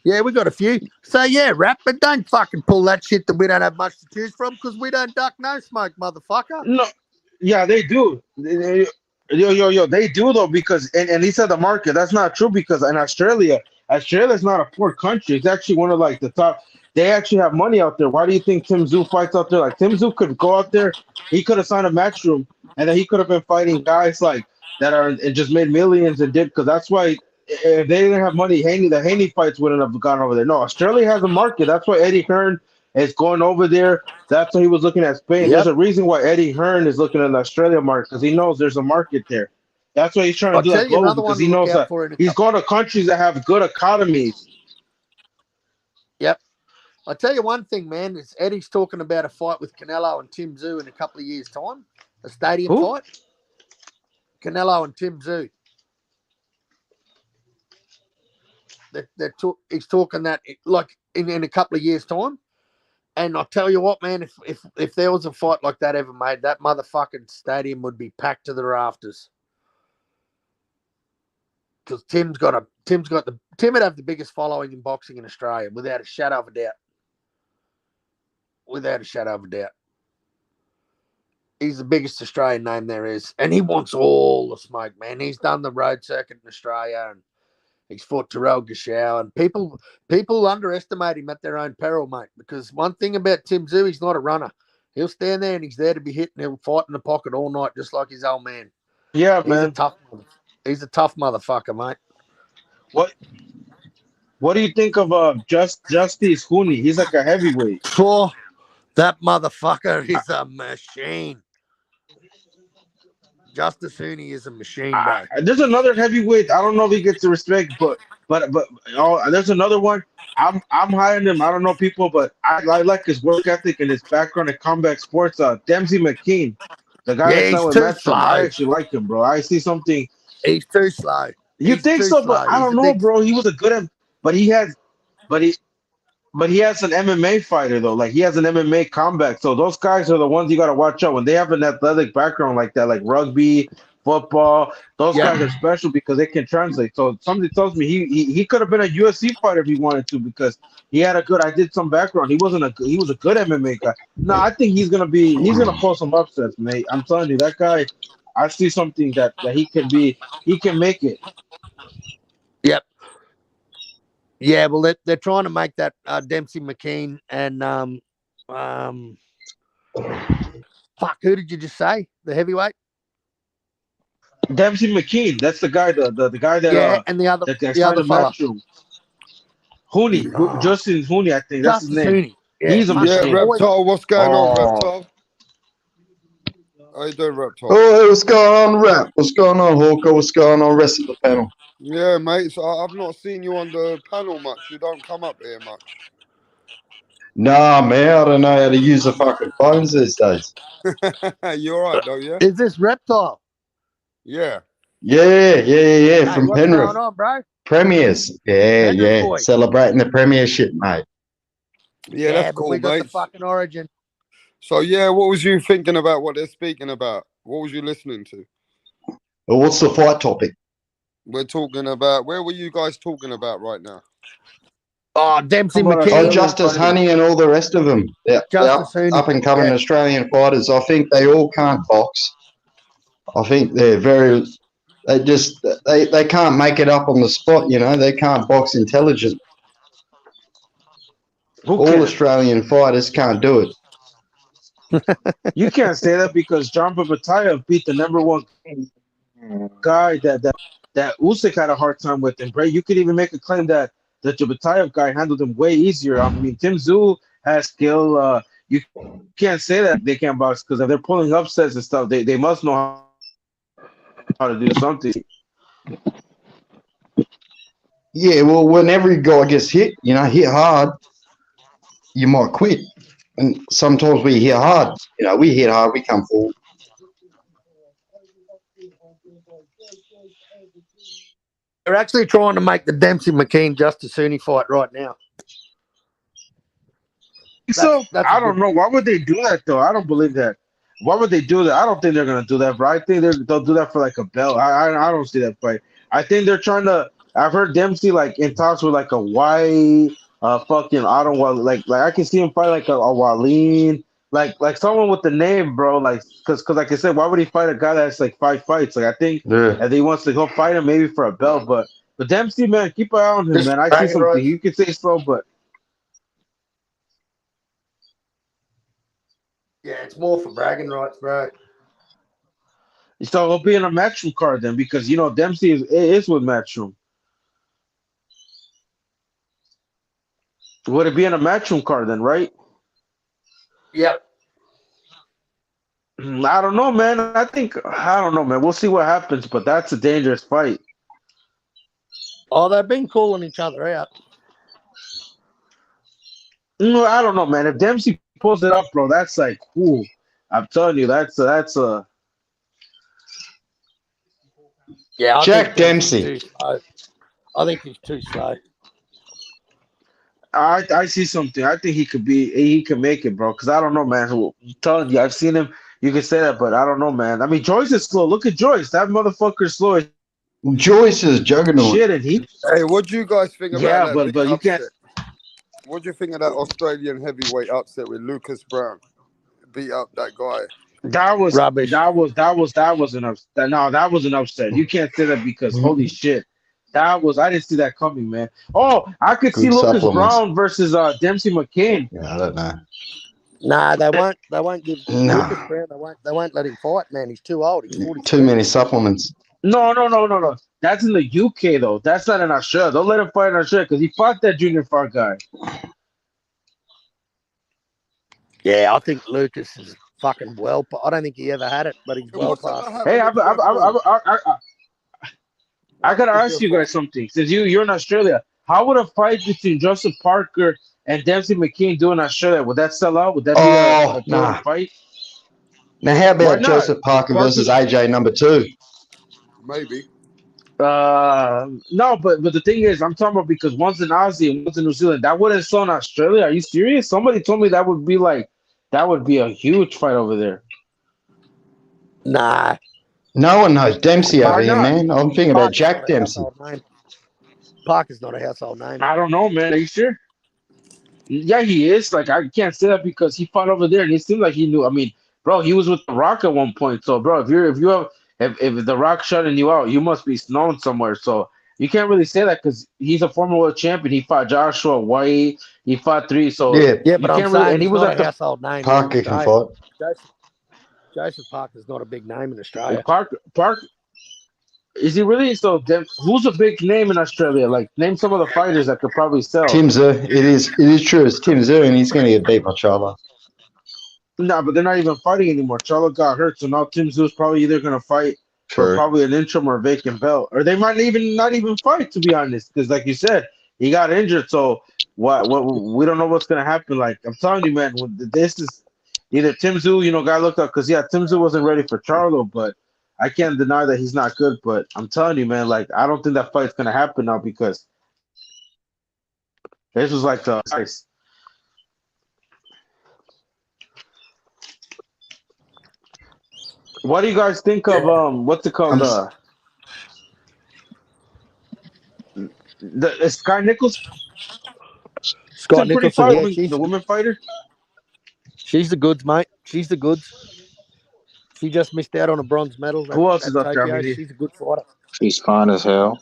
Yeah, we got a few. So yeah, rap, but don't fucking pull that shit that we don't have much to choose from because we don't duck no smoke, motherfucker. No, yeah, they do. Yo, they do though because and he said the market. That's not true because in Australia's not a poor country. It's actually one of like the top. They actually have money out there. Why do you think Tim Tszyu fights out there? Like Tim Tszyu could go out there, he could have signed a matchroom, and then he could have been fighting guys like that are and just made millions and did because that's why if they didn't have money, the Haney fights wouldn't have gone over there. No, Australia has a market. That's why Eddie Hearn is going over there. That's why he was looking at Spain. There's a reason why Eddie Hearn is looking at the Australia market because he knows there's a market there. That's why he's trying to I'll do tell that you global another one because to he look knows out that for in a he's couple. going to countries that have good economies. Yep. I'll tell you one thing, man. Is Eddie's talking about a fight with Canelo and Tim Tszyu in a couple of years' time. A stadium Who? fight. Canelo and Tim Tszyu. He's talking that like in a couple of years' time. And I'll tell you what, man, if there was a fight like that ever made, that motherfucking stadium would be packed to the rafters. Because Tim would have the biggest following in boxing in Australia, without a shadow of a doubt. Without a shadow of a doubt. He's the biggest Australian name there is. And he wants all the smoke, man. He's done the road circuit in Australia and he's fought Terrell Gashow. And people underestimate him at their own peril, mate. Because one thing about Tim Tszyu, he's not a runner. He'll stand there and he's there to be hit and he'll fight in the pocket all night, just like his old man. Yeah, He's man. He's a tough motherfucker, mate. What do you think of Justice Hooney? He's like a heavyweight. Oh, that motherfucker is a machine. Justice Hooney is a machine, bro. There's another heavyweight. I don't know if he gets the respect, but there's another one. I'm high on him. I don't know people, but I like his work ethic and his background in combat sports. Dempsey McKean, the guy that's not with Metro. I actually like him, bro. I see something. He's too slow. You think so, but I don't know, bro. He was a good, but he has an MMA fighter though. Like he has an MMA combat. So those guys are the ones you got to watch out when they have an athletic background like that, like rugby, football. Those guys are special because they can translate. So somebody tells me he could have been a UFC fighter if he wanted to because he had a good. I did some background. He was a good MMA guy. No, I think he's gonna pull some upsets, mate. I'm telling you, that guy. I see something that he can be. He can make it. Yep. Yeah, well, they're trying to make that Dempsey McKean and fuck, who did you just say? The heavyweight? Dempsey McKean. That's the guy. The guy that and the other fella. Hooney, Justin Hooney, I think that's his name. Hooney. Yeah, he's a machine. Reptile, what's going on, Reptile? How you doing, Reptile? Oh, what's going on, Rap? What's going on, Hawker? What's going on, rest of the panel? Yeah, mate. So I've not seen you on the panel much. You don't come up here much. Nah, man, I don't know how to use the fucking phones these days. You're right, though, yeah? Is this Reptile? Yeah. Yeah, Hey, from what's Penrith. going on, bro? Premiers. Yeah, Penrith boy. Celebrating the premiership, mate. Yeah, that's but cool, we got mate. the fucking origin. So, yeah, what was you thinking about what they're speaking about? What was you listening to? Well, what's the fight topic? We're talking about, where were you guys talking about right now? Oh, Dempsey McKean. Oh, Justice Honey and all the rest of them. Yeah, up and coming Australian fighters. I think they all can't box. I think they can't make it up on the spot, you know. They can't box intelligent. All Australian fighters can't do it. You can't say that because John Babatayev beat the #1 guy that Usyk had a hard time with. And Bray, you could even make a claim that the Babatayev guy handled him way easier. I mean, Tim Tszyu has skill. You can't say that they can't box because if they're pulling upsets and stuff, they must know how to do something. Yeah, well, when every guy gets hit, you know, hit hard, you might quit. And sometimes we hit hard. You know, we hit hard, we come forward. They're actually trying to make the Dempsey McKean Justice Hooney fight right now. So that's I a don't good. know. Why would they do that though? I don't believe that. Why would they do that? I don't think they're gonna do that, but I think they'll do that for like a belt. I don't see that fight. I think they're trying to. I've heard Dempsey like in talks with like a white, fucking Ottawa. Like I can see him fight like a Wallin, like someone with the name, bro. Like because like I said, why would he fight a guy that's like 5 fights? Like I think Yeah. if he wants to go fight him maybe for a belt, but Dempsey, man, keep an eye on him, Just man. I see bragging something. rights. You can say so, but. Yeah, it's more for bragging rights, bro. So it'll be in a Matchroom card then, because Dempsey is with Matchroom. Would it be in a Matchroom card then, right? Yep. I don't know, man. I don't know, man. We'll see what happens, but that's a dangerous fight. Oh, they've been calling each other out. No, I don't know, man. If Dempsey pulls it up, bro, that's like, ooh. I'm telling you, that's a. Yeah, Jack Dempsey. I think he's too slow. I see something. I think he can make it, bro. Because I don't know, man. I'm telling you, I've seen him. You can say that, but I don't know, man. I mean, Joyce is slow. Look at Joyce. That motherfucker's slow as Joyce is juggernaut. shit, and he. Hey, what do you guys think about Yeah, that but big you can't. upset? What do you think of that Australian heavyweight upset with Lucas Brown? Beat up that guy. That was rubbish. That was an upset. No, that was an upset. You can't say that because holy shit, I didn't see that coming, man. Oh, I could see Good Lucas supplements. Brown versus Dempsey McCain. Yeah, I don't know. Nah, they won't give No. Lucas Brown. They won't let him fight, man. He's too old. He's 43. Too many supplements. No. That's in the UK though. That's not in Australia. Don't let him fight in Australia because he fought that Junior Fart guy. Yeah, I think Lucas is fucking well. I don't think he ever had it, but he's well past. Hey, I gotta ask you guys something. Since you're in Australia, how would a fight between Joseph Parker and Dempsey McCain do in Australia? Would that sell out? Would that be a nah. fight? Now, how Why about not? Joseph Parker versus AJ number 2? Maybe. No, but the thing is, I'm talking about because one's in Aussie and one's in New Zealand. That wouldn't sell in Australia. Are you serious? Somebody told me that would be a huge fight over there. Nah. No one knows Dempsey over Why here, not? man. I'm thinking about Parker's Jack not a Dempsey. household name. Parker's not a household name. I don't know, man. Are you sure? Yeah, he is. Like, I can't say that because he fought over there and it seemed like he knew. I mean, bro, he was with The Rock at one point. So, bro, if The Rock shutting you out, you must be known somewhere. So you can't really say that because he's a former world champion. He fought Joshua White. He fought 3. So Yeah, but I'm saying and he he's was not at a the household name. Parker can fight. Joseph Parker's not a big name in Australia. Parker. Is he really? So who's a big name in Australia? Like, name some of the fighters that could probably sell. Tim Zoo. It is true. It's Tim Zoo, and he's going to get beat by Charlo. No, but they're not even fighting anymore. Charlo got hurt, so now Tim Zoo's probably either going to fight for True. probably an interim or a vacant belt, or they might not even fight, to be honest, because like you said, he got injured. So what? We don't know what's going to happen. Like, I'm telling you, man, this is either Tim Zoo, got looked up because Tim Zoo wasn't ready for Charlo, but I can't deny that he's not good. But I'm telling you, man, like, I don't think that fight's going to happen now because this was like the ice. What do you guys think of what's it called? The Sky Nichols. Scott Nicholson, yeah, the woman fighter. She's the goods, mate. She's the goods. She just missed out on a bronze medal. Who else is up there? Tokyo. She's a good fighter. She's fine as hell.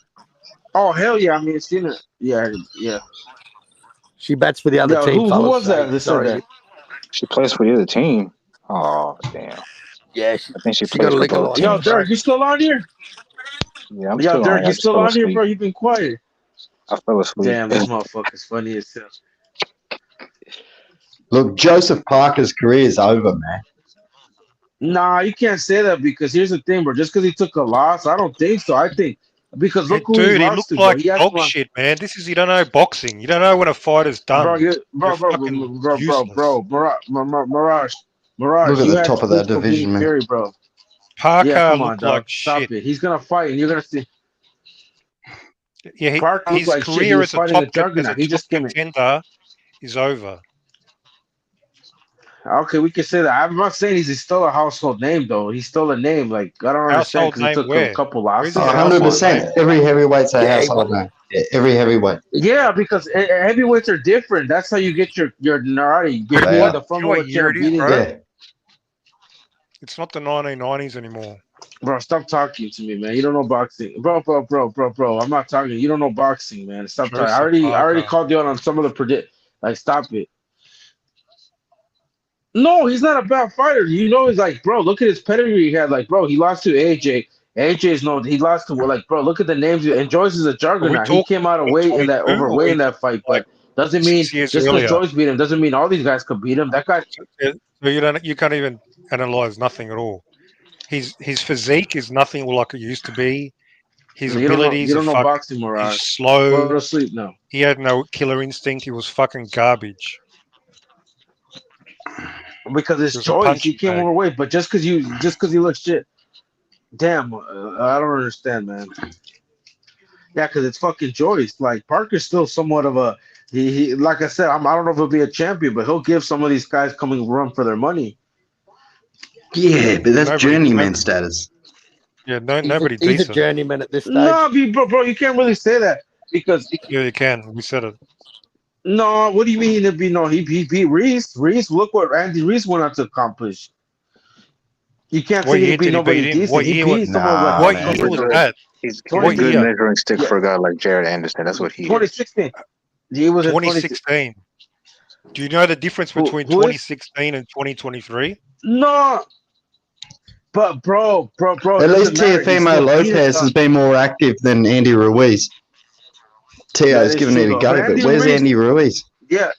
Oh hell yeah! I mean, seen it. Yeah. She bats for the other team. Who was that? Sorry. She plays for the other team. Oh damn. Yeah, I think she got plays a for lick both of Yo, teams. Derek, you still on here? Yeah, I'm Yo, still Derek, on. you I still fell on here, asleep. bro? You've been quiet. I fell asleep. Damn, this motherfucker's funny as hell. Look, Joseph Parker's career is over, man. Nah, you can't say that because here's the thing, bro. Just because he took a loss, I don't think so. I think because look who Dude, he he lost looked to, like bro. dog shit, man. You don't know boxing. You don't know when a fighter's done. Mirage. Look at you the had top of that Spooks division, beating man. Fury, bro. Parker Yeah, come on, looked dog. like Stop shit. it. He's gonna fight, and you're gonna see. Yeah, Parker his looked like shit. He career was as a fighting top a juggernaut. He just came in. contender is over. Okay, we can say that. I'm not saying he's still a household name though. He's still a name. Like I don't understand Household because he name took a where? couple Where's losses. his hundred household name? percent. Every heavyweight's a Yeah, he household name. Yeah, every heavyweight. Yeah, because heavyweights are different. That's how you get your notoriety. You get They beating are. the You front know what row year champ, it is, beating bro? the Yeah. It's not the 1990s anymore. bro. Stop talking to me, man. You don't know boxing, bro. I'm not talking. You don't know boxing, man. Stop talking. Joseph I already Parker. called you out on some of the predict. Like, stop it. No, he's not a bad fighter. You know, he's like, bro, look at his pedigree he had. Like, bro, he lost to AJ. AJ's no, he lost to, like, bro, look at the names. And Joyce is a Are we juggernaut. He talking came out of weight in that 22 or overweight we in that fight, like but doesn't mean 6 years just because earlier? Joyce beat him doesn't mean all these guys could beat him. That guy, So you can't even analyze nothing at all. His physique is nothing like it used to be. His you don't know, abilities you are don't know fucking. boxing, He's Mirage. Go slow. to sleep now. He had no killer instinct. He was fucking garbage. Because it's He was a Joyce. He punching came bag. overweight, but just because you look shit. Damn, I don't understand, man. Yeah, because it's fucking Joyce. Like Parker's still somewhat of a he like I said, I don't know if he'll be a champion, but he'll give some of these guys coming run for their money. Yeah, but that's Nobody, journeyman status. yeah, no, He's nobody a decent. journeyman at this stage. No, bro, you can't really say that because Yeah, you can. We said it. no, what do you mean to be no? He beat Reese. Reese, look what Andy Reese went on to accomplish. You can't What say he year beat did he nobody beat him? decent. What He year? beat someone like Nah, What man. year was He's that? he's a What good year? measuring stick Yeah, for a guy like Jared Anderson. That's what he is. 2016. He was in 2016. Do you know the difference between Who is? 2016 and 2023? No, but bro, At it least doesn't matter. He Teofimo still beat him. Lopez has been more active than Andy Ruiz. Tio's That is given true it a though. go, But but Andy where's Ruiz, Andy Ruiz? yeah,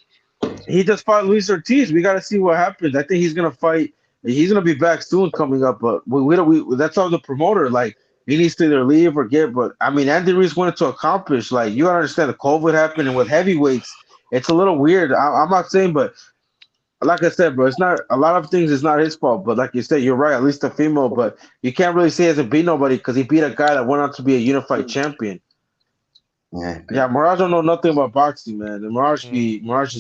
he just fought Luis Ortiz. We got to see what happens. I think he's gonna fight. He's gonna be back soon, coming up. But we don't. That's all the promoter. Like he needs to either leave or get. But I mean, Andy Ruiz wanted to accomplish. Like you gotta understand, the COVID happened, and with heavyweights, it's a little weird. I'm not saying, but like I said, bro, it's not a lot of things. It's not his fault. But like you said, you're right. At least the female. But you can't really say he hasn't beat nobody because he beat a guy that went on to be a unified champion. Yeah. Yeah, Mirage don't know nothing about boxing, man. And Mirage just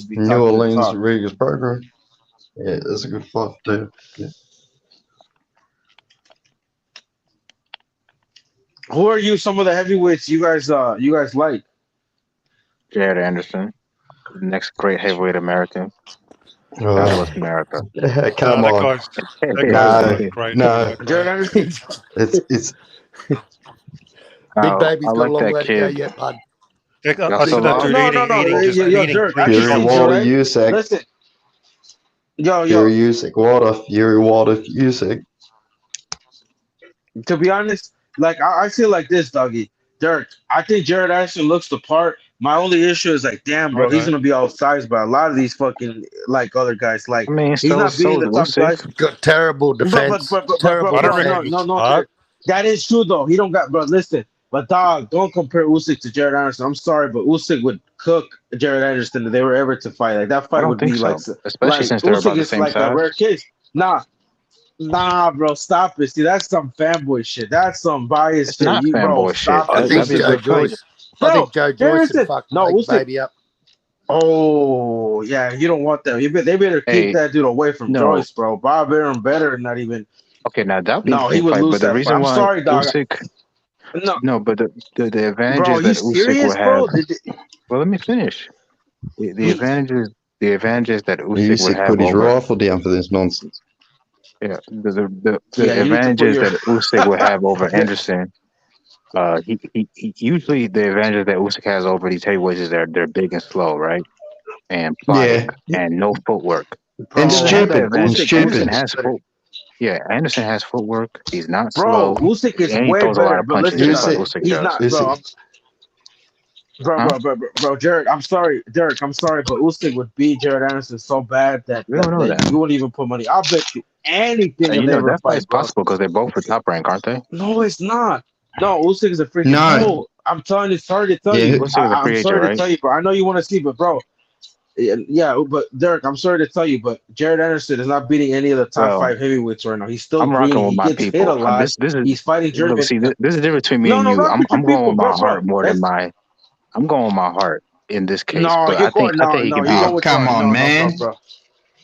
be New talking the Orleans, talk. Regis Burger. Yeah, that's a good fight too. Yeah. Who are you? Some of the heavyweights you guys like? Jared Anderson, next great heavyweight American. Oh. God bless America. Come that on. guy's not a great No. heavyweight, bro. Jared Anderson. It's Big Baby's I got a like long that way to go kid. yet, bud. I see that dude No, just yo, eating Dirk, big I've Fury seen shots. you, Water right? Usyk. Listen, yo. Fury Usyk Water. Fury Water Usyk. To be honest, like I feel like this, Dougie. Dirk, I think Jared Anderson looks the part. My only issue is like, damn, bro, he's gonna be outsized by a lot of these fucking like other guys. Like I mean, he's not beating the top guys. Got terrible defense. Terrible defense. No, that is true though. He don't got, bro. Listen, but dog, don't compare Usyk to Jared Anderson. I'm sorry, but Usyk would cook Jared Anderson if they were ever to fight. Like that I fight don't would think be so, like, especially since they're Usyk about the is same like a size. rare case. Nah, bro, stop it. See, that's some fanboy shit. That's some biased It's shit. not fanboy shit. Stop I it. think That'd be a Joe good fight. Joyce. I think Joe Joyce Anderson- would fuck no, Big Usyk- Baby up. Oh, yeah, you don't want that. They better keep Hey, that dude away from no. Joyce, bro. Bob Arum better not even. Okay, now that'd be No, a he good would fight, lose but the that reason fight. I'm why sorry, dog. Usyk, No, no, but the advantages bro, you that Usyk serious, will bro? have. Well, let me finish. The advantages that Usyk would Usyk have put his over. rifle down for this nonsense. Yeah, the Yeah, you need to put advantages your- that Usyk will have over Anderson. He usually the advantage that Usyk has over these heavyweights is they're big and slow, right? And plotting and no footwork. And He doesn't have that stupid. advantage. And stupid. Anderson has Yeah, Anderson has footwork. He's not Bro, slow. Usyk is and he way throws a lot better. of But punches listen, just like Usyk he's does. not, bro, Jared. I'm sorry, Derek. I'm sorry, but Usyk would beat Jared Anderson so bad that, We don't know that. you wouldn't even put money. I'll bet you anything. You if they know ever that fight's fight, bro. possible because they're both for top rank, aren't they? No, it's not. No, Usyk is a freaking No. I'm telling you, sorry to tell Yeah, you. Usyk is a I'm free sorry agent, to right? tell you, bro. I know you want to see, but bro, yeah, but Derek, I'm sorry to tell you, but Jared Anderson is not beating any of the top Well, 5 heavyweights right now. He's still I'm rocking green. with He my gets hit people. a lot. This is He's fighting German. look, see, this is the difference between me No, and no, you. rock I'm with your going people, with my bro, bro. heart more than my. I'm going with my heart in this case. No, but you're I think going. he No, can you beat go him. with come your- on, no, man. bro.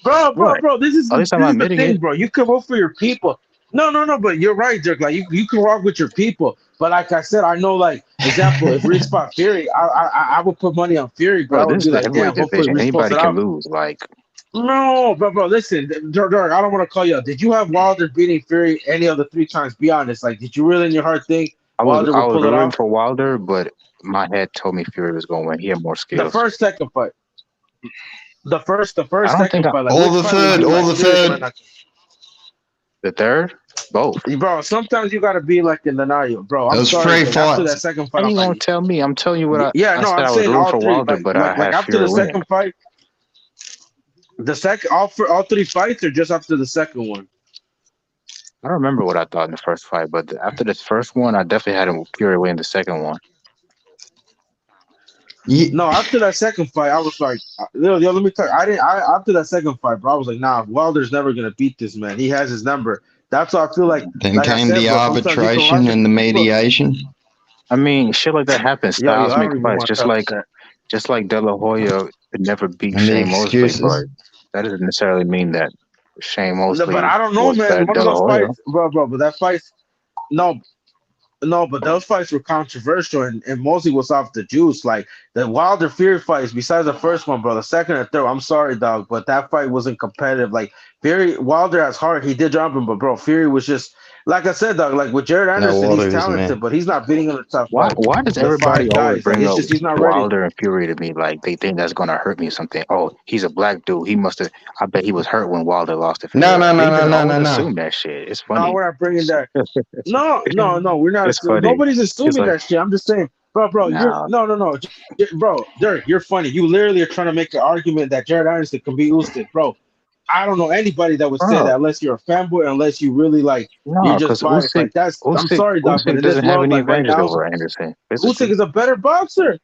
Bro. This is At least I'm the admitting thing, it. bro. You can vote for your people. No. But you're right, Dirk. Like you can rock with your people. But like I said, I know. Like example, if Reese fought Fury, I would put money on Fury, but I Bro, would this be is the like, damn, heavyweight hopefully division. Reese pulls Anybody it can out. lose. Like, No, bro. Listen, Dirk, I don't want to call you out. Did you have Wilder beating Fury any of the 3 times? Be honest. Like, did you really in your heart think I Wilder was would pull it rooting off? for Wilder, but my head told me Fury was going to win. He had more The skills. first, second fight. The first, I don't second think fight. Like, All which the fight would third, you all like? the Seriously, third. like, The third, both. bro, sometimes you gotta be like in denial, bro. I'm Those sorry. three Like, after that fights. second How fight, I'm you gonna like, tell me? I'm telling you what yeah, I no, said. I'm I was saying rooting all for 3. Wilder, but I Like had after Fury the winning. second fight, all 3 fights, or just after the second one? I don't remember what I thought in the first fight, but after the first one, I definitely had Fury win the second one. No, after that second fight, I was like, yo, let me tell you, after that second fight, bro, I was like, nah, Wilder's never gonna beat this man. He has his number. That's why I feel like Then I came said, the bro, sometimes you can arbitration rock with and the your people. mediation. I mean, shit like that happens. Yo, Styles I make don't even fights, want to talk about that. just like De La Hoya could never beat And the Shane Mosley, excuses. but that doesn't necessarily mean that Shane No, Mosley but I don't know, was better man. than One De of La those Hoya. fights, bro, but that fight, no, but those fights were controversial, and Mosley was off the juice. Like the Wilder Fury fights, besides the first one, bro, the second and third, I'm sorry, dog, but that fight wasn't competitive. Like Wilder has heart, he did drop him, but bro, Fury was just like I said, dog. Like with Jared No, Anderson, Wilder he's isn't, talented, man. but he's not beating in the top Why? five. Why does The everybody 5 always guys, like bring it's up just he's not ready. Wilder and Fury to me? Like they think that's gonna hurt me or something. Oh, he's a black dude. He must have. I bet he was hurt when Wilder lost to Fury. No, no, They no, just no, always no, no. assume that shit. It's No, funny. we're not bringing that. No, we're not. It's funny. Nobody's It's assuming like, that shit. I'm just saying, bro, you're nah. no, bro, Dirk, you're funny. You literally are trying to make an argument that Jared Anderson can beat Usyk, bro. I don't know anybody that would say Bro, that unless you're a fanboy, unless you really like you're no, just because biased. Like that's, I'm sorry, dog, but Usyk in this doesn't have world, any like right advantage now, over Anderson Usyk physically. is a better boxer.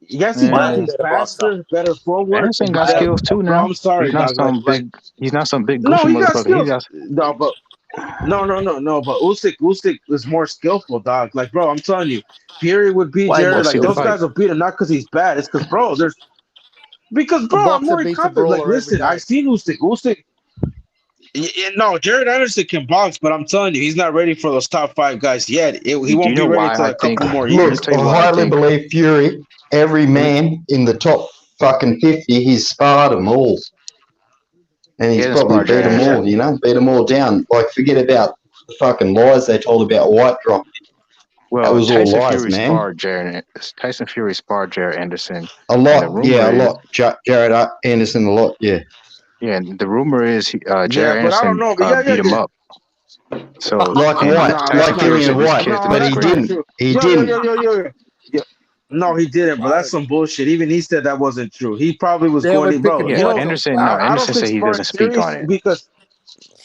Yes, he Man, does. He's faster, better footwork. Anderson got skills too Bro, now. I'm sorry, He's not dog. some big. He's not some big No, goofy he got motherfucker. He skills. got. No, but but Usyk is more skillful, dog. Like, bro, I'm telling you, Fury would beat Jared. Let's see Like the those fight. guys will beat him not because he's bad. It's because, bro, A bro, I'm boxer more beats a confident. Like, brawler every listen, day. I seen Usyk. No, Jared Anderson can box, but I'm telling you, he's not ready for those top 5 guys yet. He Do won't you be know ready why until I a think? couple more years. Look, I highly believe Fury, every man in the top fucking 50, he's sparred them all. And he's He hasn't probably sparred beat Jared them all, Anderson. you know, beat them all down. Like, forget about the fucking lies they told about White Drop. That Well, was all Tyson lies, Fury man. sparred Jared Anderson. A And the lot, yeah, a rumor is, lot. Jared Anderson, a lot, yeah. yeah, and the rumor is Jared Yeah, but I don't Anderson know. But beat him up. So Like and White, Nah, Tyson like that's Fury not Darian said this White, kid's the but best he not grip. didn't. true. He Yo, didn't. No, he didn't, but that's some bullshit. Even he said that wasn't true. He probably was They going were to, bro. picking You Yeah, know, fights. Anderson. No, I don't Anderson think said he sparring doesn't speak series on it. because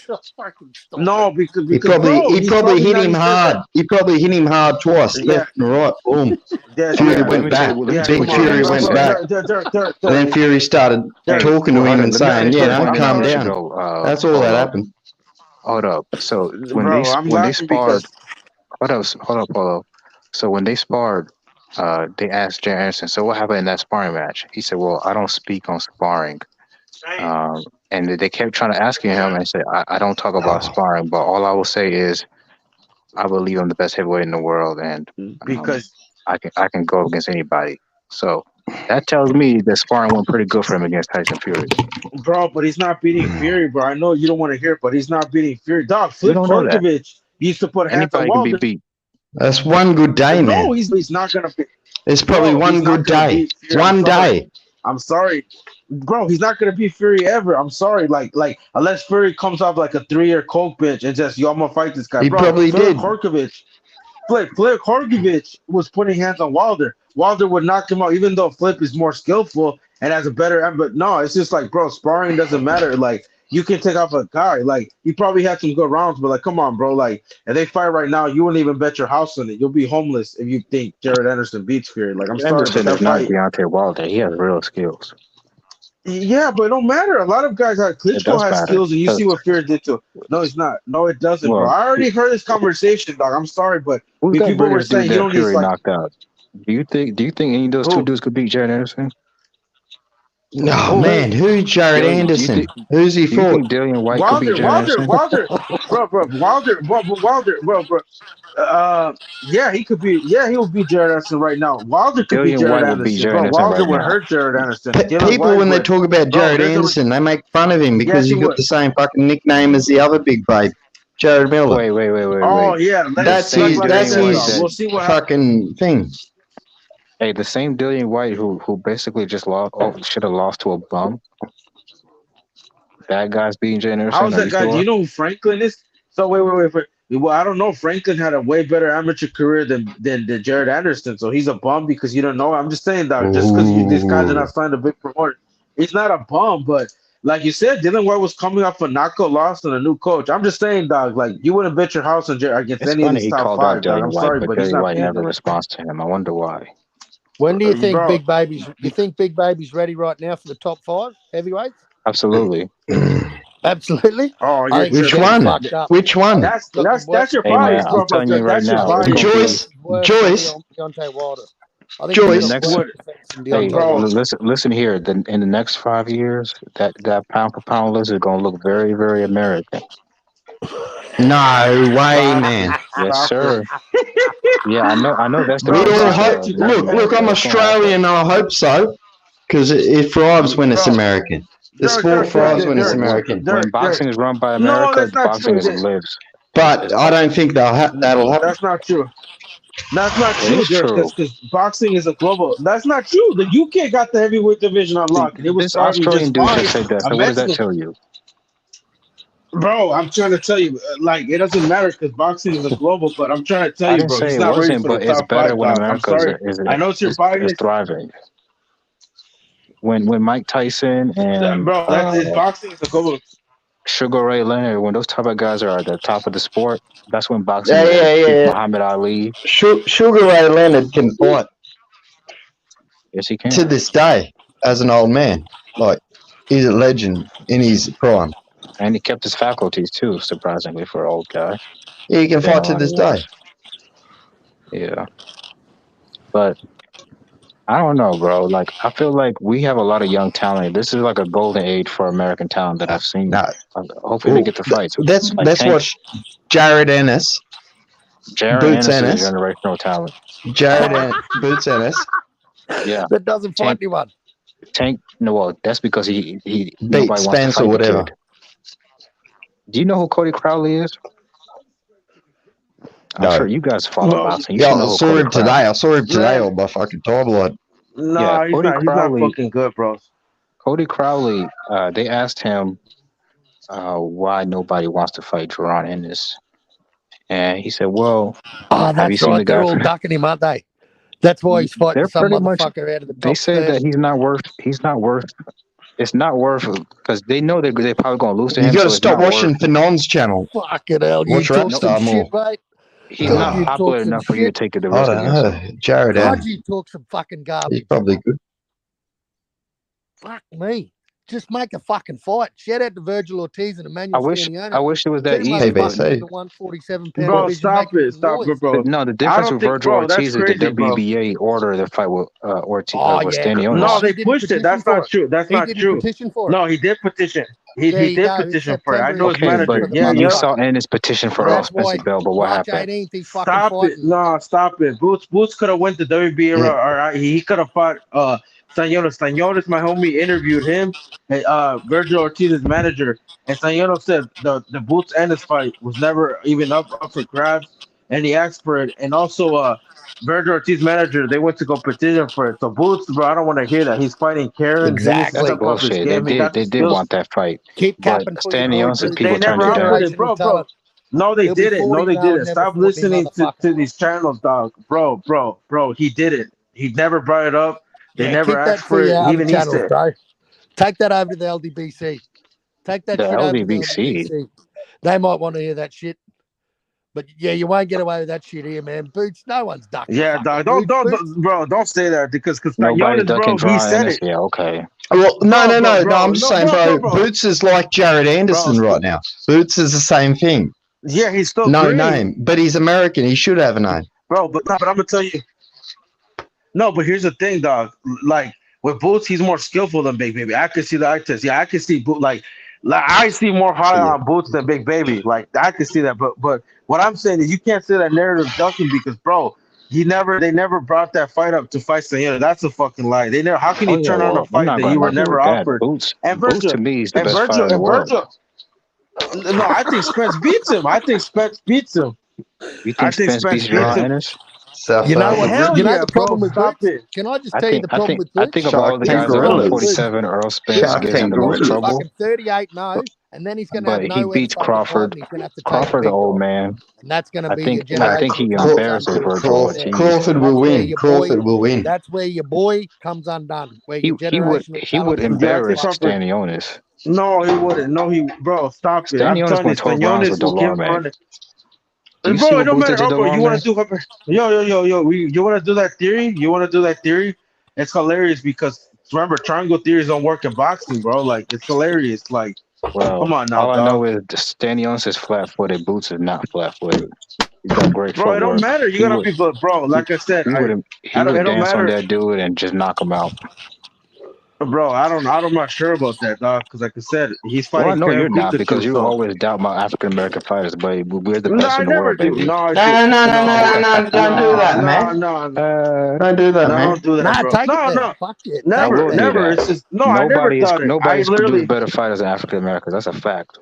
So fucking stupid. no, because He bro, he he's probably hit not. him He said that. hard. He probably hit him hard twice, Yeah, left and right. Boom. yeah, Fury Okay, let went me tell you. back. Let me yeah. tell you Then what Come on, Jared Fury bro, went Anderson back. said. And then Fury started Hey, talking to well, him hold on. and Let me saying, ask you you a know, question before calm I let you down. go. That's all Hold that up. happened. Hold up. So bro. I'm when they laughing because sparred, hold up, Polo. So when they sparred, they asked Jared Anderson, "So what happened in that sparring match?" He said, "Well, I don't speak on sparring." And they kept trying to ask him, and he said, "I don't talk about sparring, but all I will say is I believe I'm the best heavyweight in the world, and because I can go against anybody." So that tells me that sparring went pretty good for him against Tyson Fury. bro, but he's not beating Fury, bro. I know you don't want to hear it, but he's not beating Fury. Dog, We Flip don't know that. Korkovich used to put hands on Anybody can be Wilder. beat. That's one good day, No, man. he's not gonna be. It's probably Bro, one he's good not gonna day. beat Fury. I'm One sorry. day. I'm sorry, bro. He's not gonna beat Fury ever. I'm sorry. Like unless Fury comes off like a 3-year coke bench and just yo, I'm gonna fight this guy. He Bro, probably Flip did. Korkovich. Flip Korkovich was putting hands on Wilder. Wilder would knock him out, even though Flip is more skillful and has a better. But no, it's just like, bro, sparring doesn't matter. Like you can take off a guy. Like he probably had some good rounds, but like, come on, bro. Like if they fight right now, you wouldn't even bet your house on it. You'll be homeless if you think Jared Anderson beats Fury. Like I'm sorry, but Anderson that is not fight. Deontay Wilder. He has real skills. Yeah, but it don't matter. A lot of guys have It Klitschko does has matter. skills, and you see what Fury did to. No, it's not. No, it doesn't, bro. Well, I already heard this conversation, dog. I'm sorry, but who's that people were British dude saying you that don't need Fury like knocked out? Do you think any of those two who? dudes could beat Jared Anderson? Oh man, who's Jared Anderson? Who's he You for? think Dillian White could be Wilder, Jared Wilder, Anderson? Wilder, bro. Yeah, he could be. Yeah, he would be Jared Anderson right now. Wilder could be Dillian Jared White would be Anderson, Jared bro. Anderson Wilder right would now. hurt Jared Anderson. Dylan People, White when they would. talk about Bro, Jared there's a- Anderson, they make fun of him because Yes, he he got would. the same fucking nickname as the other big babe, Jared Miller. Wait. Oh yeah, That's same his. like That's Dillian White his that- We'll see what happens. fucking thing. Hey, the same Dillian White who basically just lost, should have lost to a bum. Bad guys beating Jared Anderson. How's Are that you guy? Do sure? you know who Franklin is? So wait. Well, I don't know. Franklin had a way better amateur career than Jared Anderson, so he's a bum because you don't know. I'm just saying that just because these guys are not signed a big promoter, he's not a bum. But like you said, Dylan White was coming off a knockout loss and a new coach. I'm just saying, dog. Like you wouldn't bet your house on against It's any of funny these he top called five. out Dog. Dillian I'm White, sorry, but but he's Dillian not. White never responds to him. I wonder why. When do you think Bro. Big Baby's? You think Big Baby's ready right now for the top 5 heavyweights? Absolutely. Absolutely. Oh, I think Which they're one? fucked up. Which one? That's your Hey, bias, man, bro. I'm telling you right That's your now, it's bias. gonna Joyce, Joyce, Deontay Wilder. I think Joyce. he's Next- got more defense than Hey, Deontay Bro. Wilder. listen here. In the next 5 years, that pound for pound list is gonna look very, very American. No way, man. Yes, sir. Yeah, I know. That's the We case. all hope. Look, I'm Australian. I hope so, because it thrives when it's American. The sport thrives when it's American. When boxing is run by No, America, that's not boxing true. is lives. But I don't think that'll happen. That's not true. That's not It true, is Derek, true. because boxing is a global. That's not true. The UK got the heavyweight division unlocked, and it was This starting Australian just dude fine. just said that. So what does that tell you? Bro, I'm trying to tell you, like, it doesn't matter because boxing is a global, but I'm trying to tell I you, didn't bro, say he's it not ready wasn't, for but the it's top better 5, when dog. I'm America sorry. I know it's your bias. is thriving. When Mike Tyson and Bro, boxing is a global. Sugar Ray Leonard, when those type of guys are at the top of the sport, that's when boxing Yeah, is. yeah. Muhammad Ali. Sugar Ray Leonard can fight Yes, he can. to this day as an old man. Like he's a legend in his prime. And he kept his faculties too, surprisingly for an old guy. Yeah, he can fight to this day. Yeah. But I don't know, bro. Like I feel like we have a lot of young talent. This is like a golden age for American talent that I've seen. No. Hopefully they get the fights. That's Like Tank- what Jared Ennis, Jared Boots Ennis Ennis. is generational talent. Boots Ennis. Yeah. That doesn't fight anyone. Tank. No, well, that's because he Beat nobody wants to Spence fight or the whatever. kid. Do you know who Cody Crowley is? I'm No. sure you guys follow boxing. You Yeah, should know I who saw Cody him today. Crowley- I saw him today on my fucking timeline. No, Yeah, he's Cody not Crowley- fucking good, bro. Cody Crowley, they asked him why nobody wants to fight Jaron Ennis. And he said, well, Oh, have you that's seen the right. They're guy all from- ducking him, aren't they? That's why he's fighting They're some pretty much- motherfucker out of the they top said 30. that he's not worth, it's not worth, because they know they're probably going to lose to You him. got to so it's stop not watching worth- Fanon's channel. Fucking hell, you Watch talk Rapstar some more. shit, mate. He's God, not you popular talk some enough for you to shit. take the I risk don't against know. him. Jared God, Ennis. you talk some fucking He's garbage. probably good. Fuck me. Just make a fucking fight. Shout out to Virgil Ortiz and I Emmanuel wish Stanionis. it was that Get him easy. up But, fucking to the 147 pound Bro, division. stop making it. some Stop noise. it, bro. but no, the I difference don't with think, Virgil bro, that's Ortiz is the crazy, bro. WBA order the fight with Ortiz Oh, with yeah. Stanionis. No, He they didn't pushed it. petition That's for not it. true. That's He not didn't true. petition for it. No, he did petition. He There you did go. In petition for it. I September, know his he Okay, manager. but Yeah, you yeah. saw Ennis petition for That's Spencer why Bell, but what March happened? 18th, he's fucking Stop it. fighting. No, stop it. Boots could have went to WBA or he could have fought Stanionis. Stanionis, my homie, interviewed him, and, Virgil Ortiz's manager, and Stanionis said the Boots Ennis fight was never even up for grabs, and he asked for it. And also, Virgil Ortiz's manager, they went to go petition for it. So Boots, bro, I don't want to hear that. He's fighting Karen. Exactly. That's Step up his bullshit. game. He got They the did skills. want that fight, Keep but capping for your boy, Stanionis' Boots. people They turned never it offered down. it, bro. No, they He'll be didn't. No, 40 they now didn't. and Stop never fought me, listening motherfucker. to these channels, dog. Bro. He did it. He never brought it up. They Yeah, never keep that asked for for your it. other Even he channels, said. bro. Take that over to the LDBC. Take that The shit over to the LDBC. LDBC. They might want to hear that shit. But yeah, you won't get away with that shit here, man. Boots, no one's ducking. Yeah, fucking dog. Boots. Don't, bro. Don't say that because Nobody Stanionis, bro, ducking he Jaron said Ennis. it. Yeah, okay. Well, no. I'm just No, saying, bro. bro. Boots is like Jared Anderson right now. Boots is the same thing. Yeah, he's still No green. name, but he's American. He should have a name. Bro. But I'm gonna tell you. No, but here's the thing, dog. Like with Boots, he's more skillful than Big Baby. I could see the eye test. Yeah, I could see Boot like I see more high on Boots than Big Baby. Like I could see that, but what I'm saying is you can't say that narrative ducking because bro, they never brought that fight up to fight Stanionis. That's a fucking lie. They never. How can you turn on a fight that you were never offered? Boots Virgil, to me is the best fighter in the world. No, I think Spence beats him. I think Spence beats him. You think Spence beats John Ennis? You know what? You know the problem with Stop Boots? it. Can I just tell you the problem with Boots? I think of all the guys at 147, Earl Spence gets in the most trouble. Fucking 38-0, and then he's going to have But no he beats Crawford. Crawford's an old man. And that's going to be I think he embarrasses Virgil Ortiz. Crawford will win. Crawford will win. That's where your boy comes undone. Where He would embarrass Stanionis. No, he wouldn't. No, bro, stop it. Stanionis went 12 rounds with Delarme. Bro, it don't matter. Bro, you want to do you want to do that theory? You want to do that theory? It's hilarious because remember, triangle theories don't work in boxing, bro. Like it's hilarious. Like, well, come on now. All I know is Stanionis is flat-footed. Boots is not flat-footed. He's got great bro, it don't matter. You gotta be, bro. Like I said, he would dance on that dude and just knock him out. Bro, I'm not sure about that, dog. Because like I said, he's fighting. Well, I know you're not because you always doubt my African American fighters, but we're the best in the world, baby. No, don't do that, man. No, don't do that, man. Don't do that, bro. No, fuck it. Never. It's just I never thought it. Nobody's produced better fighters than African Americans. That's a fact.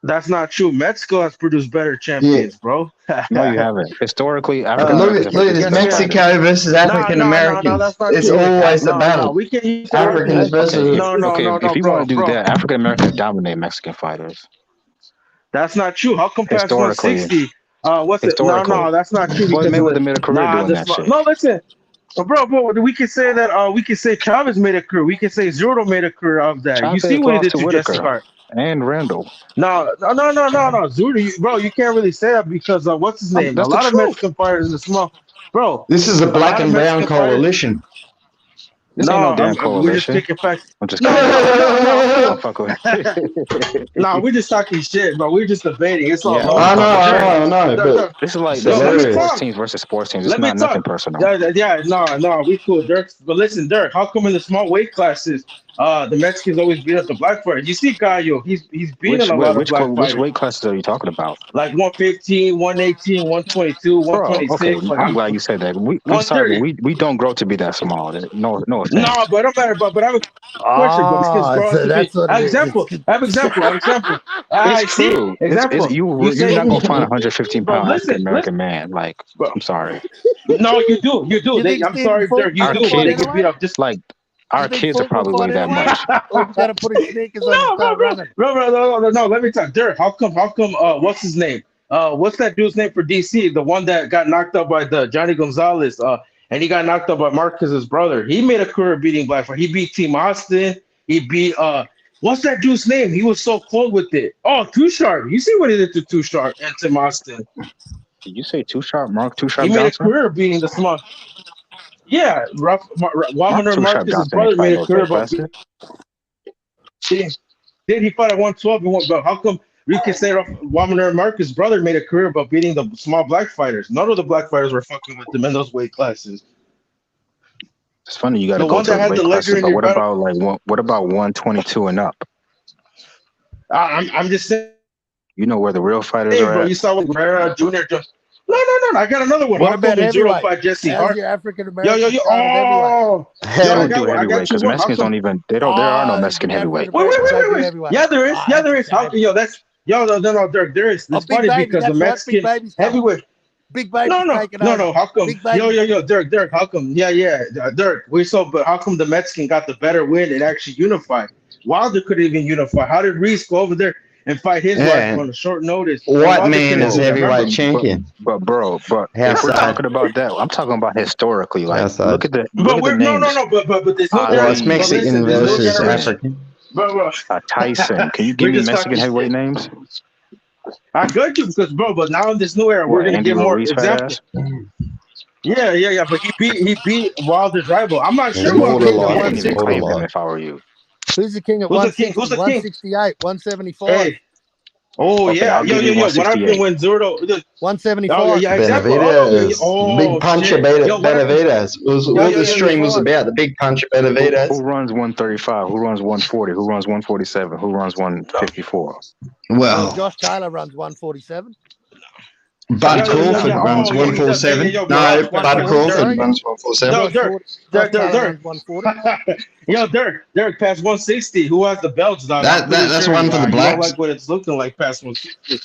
That's not true. Mexico has produced better champions, bro. No, you haven't. Historically, African look at this Mexico versus African Americans. It's always a battle. Africans versus. If you want to do that, African Americans dominate Mexican fighters. That's not true. How come past 160? What's it? No, that's not true. Well, Mayweather made a career doing that shit. No, listen. Bro, we can say that. We can say Chavez made a career. We can say Zurdo made a career of that. Chavez you see what he did to Jesse Hart. And Randall. No. Zurdo, bro, you can't really say that because what's his name? A lot of Mexican fighters are small. Bro, this is a black and brown coalition. This ain't no damn coalition. We're just picking facts. I'm just No, we're just talking shit, bro. We're just debating. It's all. I know. But this is like sports teams versus sports teams. It's not nothing personal. No, we cool, Dirk. But listen, Dirk, how come in the small weight classes, the Mexicans always beat up the black fighters? You see, Gallo, he's beating a lot of black fighters. Which weight classes are you talking about? Like 115, 118, 122, 126. Okay, I'm glad you said that. I'm sorry, we don't grow to be that small. No offense. No, but I'm better. But I have a question. I have example. It's true. Example. You're not gonna find a 115-pound African American man. Like, I'm sorry. No, you do. I'm sorry, Dirk. You do. They get beat up. Just like our kids are probably weigh that much. Gotta put his sneakers on. No. Let me talk, Dirk. How come? What's his name? What's that dude's name for DC? The one that got knocked up by the Johnny Gonzalez. And he got knocked up by Marcus's brother. He made a career beating black fighters. He beat Team Austin. He beat what's that dude's name? He was so cold with it. Oh, Too Sharp. You see what he did to Too Sharp and Team Austin? Did you say Too Sharp? Mark Too Sharp? He made a career beating the small. Yeah, Wagner Marcus's brother made a career about. Did he fight at 112? But how come we can say Wagner Marcus's brother made a career about beating the small black fighters? None of the black fighters were fucking with them in those weight classes. It's funny you got to go to the weight classes, but what about 122 and up? I'm just saying. You know where the real fighters are bro, at? You saw Guerrero Jr. No. I got another one. What about heavyweight? Fight Jesse Hart. Your African American. Yo. Oh, I don't do heavyweight because Mexicans don't even. There are no Mexican heavyweight. Wait. Yeah, there is. No, Dirk. There is. It's funny because the Mexican heavyweight. Big Baby. No. How come? Yo, Dirk. How come? Yeah, Dirk. But how come the Mexican got the better win and actually unified? Wilder couldn't even unify. How did Reese go over there and fight his wife on a short notice? What man is heavyweight champion? But if we're talking about that, I'm talking about historically. Like, look at the names. But there's no it's Mexican versus African. Tyson. Can you give me Mexican heavyweight names? I got you but now in this new era, we're gonna get more examples. Yeah. But he beat Wilder's rival. I'm not sure what I didn't even claim him if I were you. Who's the king at 168, 175? Oh Okay, yeah, I'll give you What happened 168. when Zurdo? 175. Oh yeah, exactly. Benavidez, big puncher Shit. Yo, what happened? Benavidez. Was what the stream was hold on. about. The big puncher Who Benavidez. runs 135? Who runs 140? Who runs 147? Who runs 154? Well, Josh Taylor runs 147. Bud Crawford runs 147. No, Bud Crawford runs 147. No, Dirk. runs 140. Yo, Dirk, past 160. Who has the belts, dog? That's one for the I don't blacks. like what it's looking like past 160.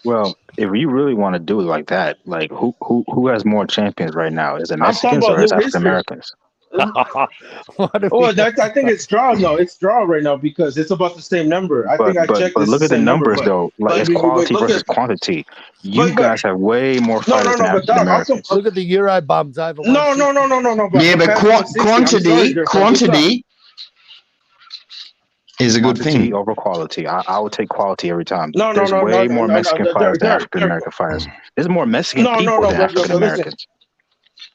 Well, if you really want to do it like that, like who has more champions right now? Is it I'm talking Mexicans about or is new it history. African Americans? I think it's draw. No, it's draw right now because it's about the same number. I think I checked. But It's look the at the same number, numbers though. Like but it's wait, quality look versus at- quantity. You but- guys have way more No, fighters than but African dog, Americans. Look at the Euro bums over. No. But Yeah, but past 160, I'm sorry, Dirk, quantity is a good Quantity thing. over quality. I would take quality every time. No, There's way more Mexican Dirk, fighters than Dirk, African American fighters. There's more Mexican No, people than but African listen. Americans.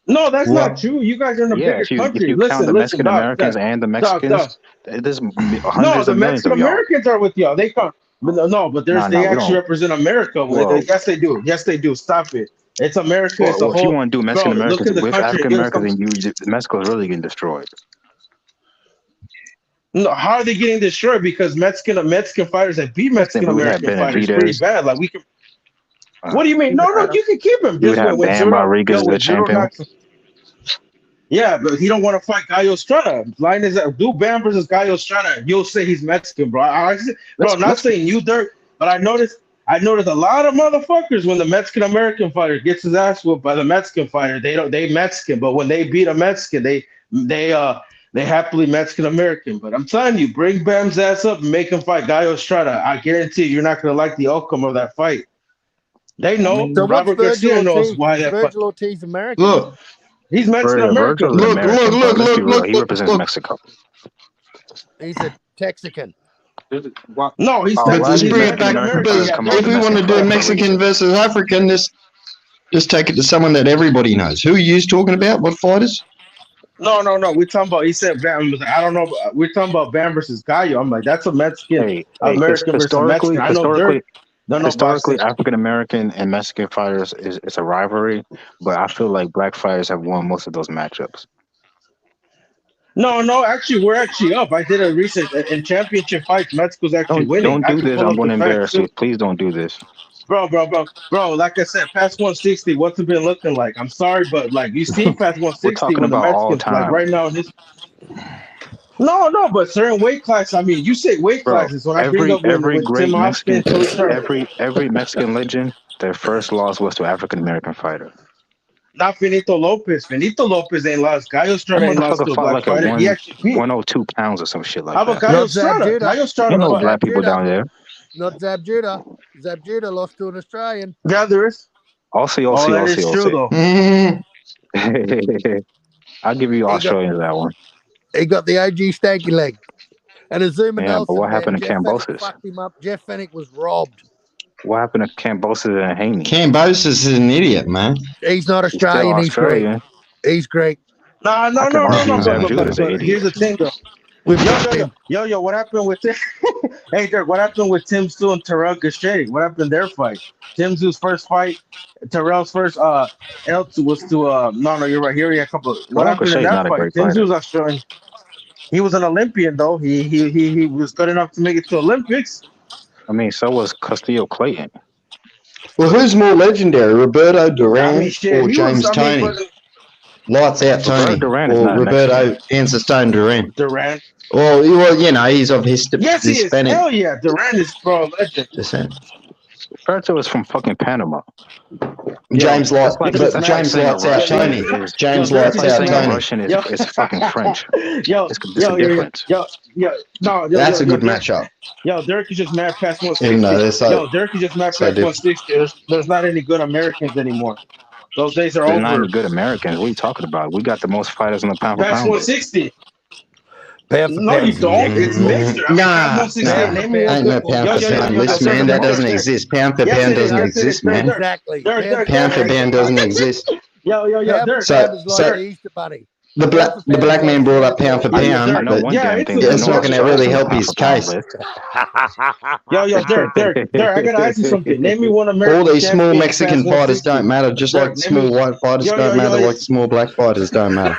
No, that's Well, not true. You guys are in a bigger if you country. count the Mexican Americans and the Mexicans, there's No, hundreds the of millions Mexican of y'all. Americans are with y'all. They come. But they we actually don't. represent America. Whoa. Yes, they do. Yes, they do. Stop it. It's America. It's a Well, if you whole. want to do Mexican Bro, look Americans at the with country. African Americans, then Mexico is really getting destroyed. No, how are they getting destroyed? Because Mexican fighters that beat Mexican we had American fighters pretty Benavidez. bad. Like we can. What do you mean? No, you can keep him. You Just have when Bam Zurdo- Rodriguez as when the Zurdo champion. knocks- Yeah, but he don't want to fight Gallo Estrada. Line is that do Bam versus Gallo Estrada. You'll say he's Mexican, bro. I'm not saying you, Dirk, but I noticed a lot of motherfuckers when the Mexican American fighter gets his ass whooped by the Mexican fighter. They Mexican, but when they beat a Mexican, they happily Mexican American. But I'm telling you, bring Bam's ass up and make him fight Gallo Estrada. I guarantee you're not gonna like the outcome of that fight. They know. So Robert Garcia knows why that fight. Virgil Ortiz American. Look, he's Mexican American. Virgil's American, but let's be real, he represents Mexico. He's a Texican. No, he's But let's bring it back. American. But if we want to do Mexican versus African, just take it to someone that everybody knows. Who are you talking about? What fighters? No. We're talking about. He said Bam. I don't know. We're talking about Bam versus Gallo. I'm like, that's a Mexican American versus Mexican. I know Dirk. Historically, African American and Mexican fighters it's a rivalry, but I feel like black fighters have won most of those matchups. No. Actually, we're actually up. I did a research in championship fights. Mexico's actually winning. Don't do this. I'm going to embarrass you. Please don't do this. Bro. Like I said, past 160. What's it been looking like? I'm sorry, but like you see past 160 talking when the about all Mexicans like time. right now in this. No, but certain weight class. I mean, you say weight classes. When I bring up every when great Tim Mexican, Hopkins, every Mexican legend, their first loss was to African American fighter. not Finito Lopez. Finito Lopez ain't lost. Gallo Estrada That ain't lost to motherfucker a fought black like fighter. a He actually beat. 102 pounds or some shit like How about that. Gallo Estrada? Gallo Estrada. You know fought- black people down there. Not Zab Judah. Zab Judah lost to an Australian. Yeah, there is. Also, that is true though. I'll give you Australians that one. He got the OG stanky leg. And Azuma Yeah, Nelson. but what happened to Jeff Fennick Kambosos? fucked him up. Jeff Fennick was robbed. What happened to Kambosos and Haney? Cambosis is an idiot, man. He's not He's still Australian. He's great. Australian. He's great. No. I can argue Zab Judah's an But idiot. here's the thing though. Yo, what happened with Tim? Hey, Dirk, what happened with Tim Tszyu and Terrell Gausha? What happened in their fight? Tim Tszyu's first fight, Terrell's first L2 was to no, you're right. Here he had a couple. What Terrell happened in Gausha's that not a fight? great Tim fighter. Tszyu's Australian. He was an Olympian though. He was good enough to make it to Olympics. I mean, so was Castillo Clayton. Well, who's more legendary, Roberto Duran I mean, shit, or he James was- I mean, Toney? Lights out Roberto Tony Duran is or not a Roberto Ancestone Duran. Duran. Well, you know, he's of Yes, he is. Hispanic Hell yeah, Duran is pro legend. descent. Roberto is from fucking Panama. James that's Lights, like- but that's like James saying Lights out Russian Tony. is- James that's Lights like out saying Tony. Russian is fucking French. Yo, It's a difference. That's a good matchup. Yo, Dirk is just mad past 160. Even though they're so- Yo, Dirk is just mad so past different. 160. There's not any good Americans anymore. Those days are There's not over. any good Americans. What are you talking about? We got the most fighters in the pound for Past pound. 160. Pound for No, pound. you don't. It's mixed. Nah, 160. nah. Name me Ain't no pound for pound list, man. That doesn't exist. Pound for Yes, pound it is. doesn't Yes, it is. exist, man. Exactly. Dirk, Pound for pound doesn't exist. Yo, Pound for Dirk. So- pound is like so- the Easter Bunny. The black man brought up pound for Yeah, pound, Dirk. but Yeah, it's instantly, not going to really help Pound his for pound case. list. Yo, Dirk, I gotta ask you something. Name me one All American these small champion Mexican past fighters 160. don't matter, just Dirk, like the small name me. white fighters Yo, don't matter, like the small black fighters don't matter.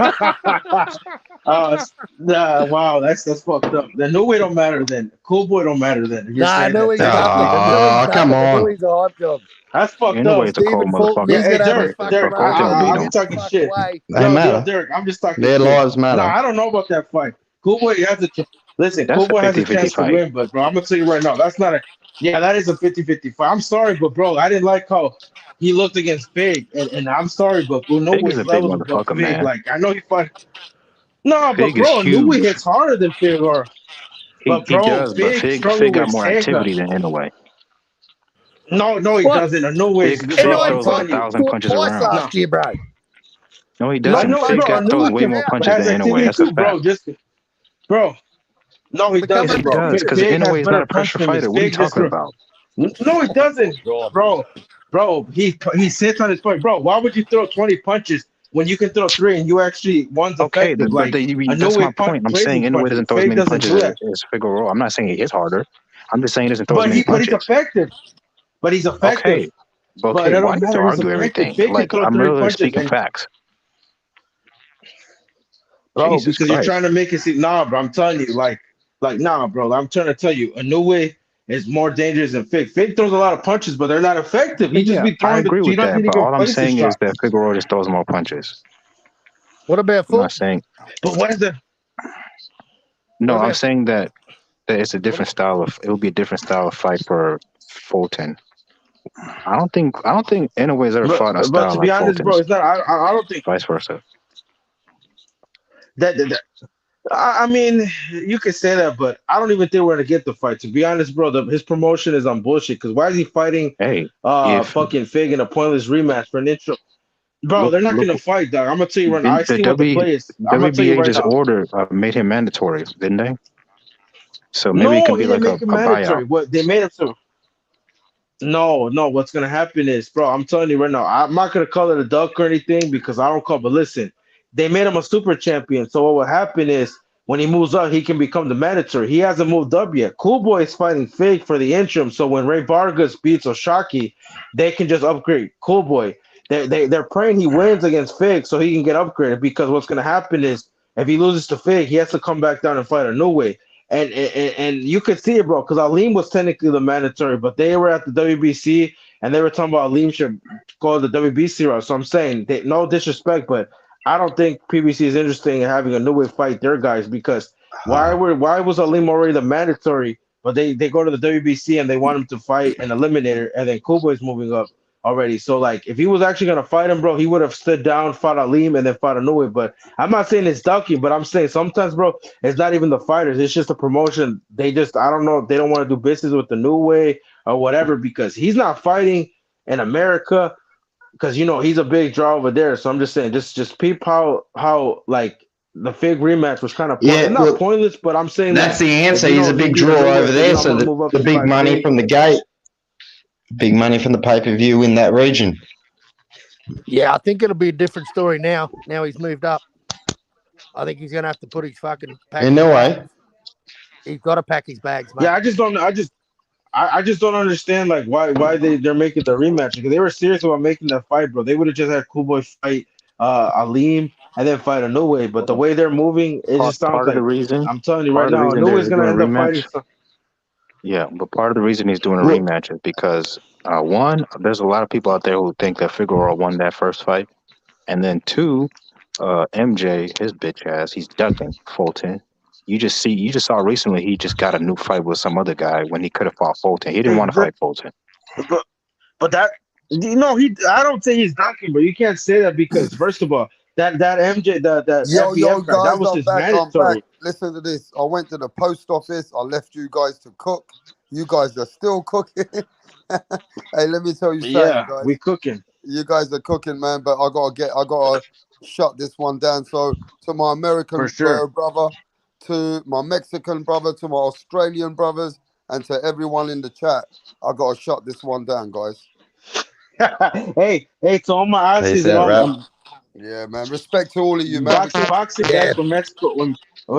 Wow, that's fucked up. The new way don't matter then. Cool boy don't matter then. If you're Nah, saying no, that. he's That's ducking. fucked I up. know he's Oh, come ducking. I know on. he's a hype job. That's fucked Anyway, up. it's a cold Stephen Fulton, motherfucker. Yeah, he's hey gonna have his Dirk, fucking But race. Fulton beat I'm him. talking Fuck shit. away. They Yo, matter. Dirk, I'm just talking Their shit. lives matter. No, I don't know about that fight. Cool boy has a listen. That's Cool a boy has a 50-50 chance to fight. win, but bro, I'm gonna tell you right now, that's not a. Yeah, that is a 50-50 fight. I'm sorry, but bro, I didn't like how he looked against Fig, and I'm sorry, but no Fig is way a big levels above motherfucker, Fig. man. Like I know he fought. No, but Fig is bro, Nui huge. hits harder than Fig, or but He bro, does, but Fig Fig struggled got with more activity handcuffs. than Inouye. No, he What? doesn't. No way, Fig bro. I'm throws like telling you. 1,000 punches a Twice round. last year, bro. No, he I doesn't. know, Fig bro. throws way fucking more out. punches Has than Inouye. activity That's a too, bro. fact. Bro. No, he Become doesn't, Yes, he bro. does, because Fig has Inouye is better not a pressure punch limits. fighter. What are you Fig just talking throw. about? No, he doesn't, bro. Bro, he sits on his point, bro. Why would you throw 20 punches when you can throw 3 and you actually one's Okay, effective? but Like that's Inoue my punch point. I'm crazy saying Inouye punches. doesn't throw as Fig many doesn't punches do that. as Figueroa. I'm not saying he hits harder. I'm just saying he doesn't throw as But many he's punches. effective. But he's effective. Okay, but But okay, that why don't do you have to matter. He's argue effective. everything? Fig can Like, throw I'm 30 literally punches, speaking and facts. bro, Jesus because you're Christ. trying to make it seem nah, bro. I'm telling you, like nah, bro. I'm trying to tell you, Inoue is more dangerous than Fig. Fig throws a lot of punches, but they're not effective. He just Yeah, be I throwing agree he with doesn't that, but even all I'm place his saying is shot. that Figueroa just throws more punches. What about I'm Fulton? not saying But what is the no. What I'm about saying that it's a different style of. It will be a different style of fight for Fulton. I don't think Inouye has ever fought a but style to be like honest, bro, Fulton's. it's not. I don't think Vice versa. that. I mean, you could say that, but I don't even think we're gonna get the fight. To be honest, bro, his promotion is on bullshit. Because why is he fighting Hey, if fucking Fig in a pointless rematch for an intro? Bro, look, they're not look, gonna fight, dog. I'm gonna tell you right now. didn't I see what the play is. I'm gonna tell you WBA right just now. ordered made him mandatory, didn't they? So maybe it No, can he be didn't like make it a mandatory. buyout. What they made him so. No. What's gonna happen is, bro, I'm telling you right now, I'm not gonna call it a duck or anything because I don't call. But listen, they made him a super champion. So what will happen is when he moves up, he can become the mandatory. He hasn't moved up yet. Cool Boy is fighting Fig for the interim. So when Ray Vargas beats Oshaki, they can just upgrade Cool Boy. They're praying he wins against Fig so he can get upgraded because what's gonna happen is if he loses to Fig, he has to come back down and fight Inoue. And you could see it, bro, because Aleem was technically the mandatory, but they were at the WBC and they were talking about Aleem should go the WBC route. So I'm saying, no disrespect, but I don't think PBC is interested in having Inoue fight their guys because why was Aleem already the mandatory, but they go to the WBC and they want him to fight an eliminator, and then Kubo is moving up already. So like, if he was actually gonna fight him, bro, he would have stood down, fought Aleem, and then fought Inoue. But I'm not saying it's ducking, but I'm saying sometimes, bro, it's not even the fighters; it's just a promotion. They just, I don't know, they don't want to do business with the new way or whatever because he's not fighting in America because he's a big draw over there. So I'm just saying, just peep how like the Fig rematch was kind of not pointless, but I'm saying That's the answer. He's a big draw over there, so the big money from the gate, big money from the pay-per-view in that region. Yeah, I think it'll be a different story now. Now he's moved up. I think he's gonna have to put his fucking pack. In no way. He's got to pack his bags, mate. Yeah, I just don't understand like why they're making the rematch because they were serious about making that fight, bro. They would have just had Cool Boy fight Aleem and then fight Inoue, but the way they're moving, it just sounds Part like of the reason. I'm telling you Part right of the now, reason Inoue's they're gonna doing end a up fighting. rematch. Yeah, but part of the reason he's doing a rematch is because one, there's a lot of people out there who think that Figueroa won that first fight, and then two, MJ, his bitch ass, he's ducking Fulton. You just saw recently he just got a new fight with some other guy when he could have fought Fulton. He didn't want to fight Fulton. But that I don't say he's ducking, but you can't say that because first of all, that MJ that Yo, FBF guy, that guys, was I'm his back. mandatory. Listen to this. I went to the post office. I left you guys to cook. You guys are still cooking. Hey, let me tell you something, Yeah, guys. we cooking. You guys are cooking, man. But I gotta shut this one down. So to my American For sure. brother, to my Mexican brother, to my Australian brothers, and to everyone in the chat, I gotta shut this one down, guys. hey, to all my Aussies Peace and out, all Rap. Yeah, man. Respect to all of you, man. Boxing, that's when Mexico, when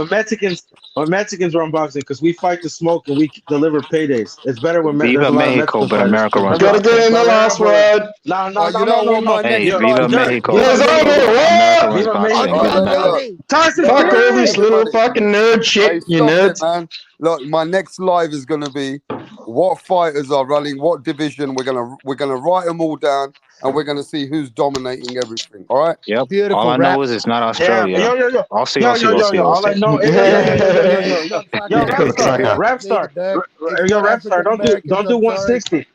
Mexicans run boxing, because we fight the smoke and we deliver paydays. It's better when there's Viva a lot of Mexico, Mexican but fighters. America runs Gotta get in the last word. No. Hey, Yo, Viva Dirk, Mexico. Viva America runs Viva boxing. Mexico. Tyson Fuck all this Fury! little fucking nerd shit, Hey, you stop nerds. it, man. Look, my next live is gonna be what fighters are running what division. We're gonna write them all down, and we're gonna see who's dominating everything. All right? Yep. Beautiful. All I know is it's not Australia. Yo. I'll see. All I know is yo, Rap Star. Don't do 160.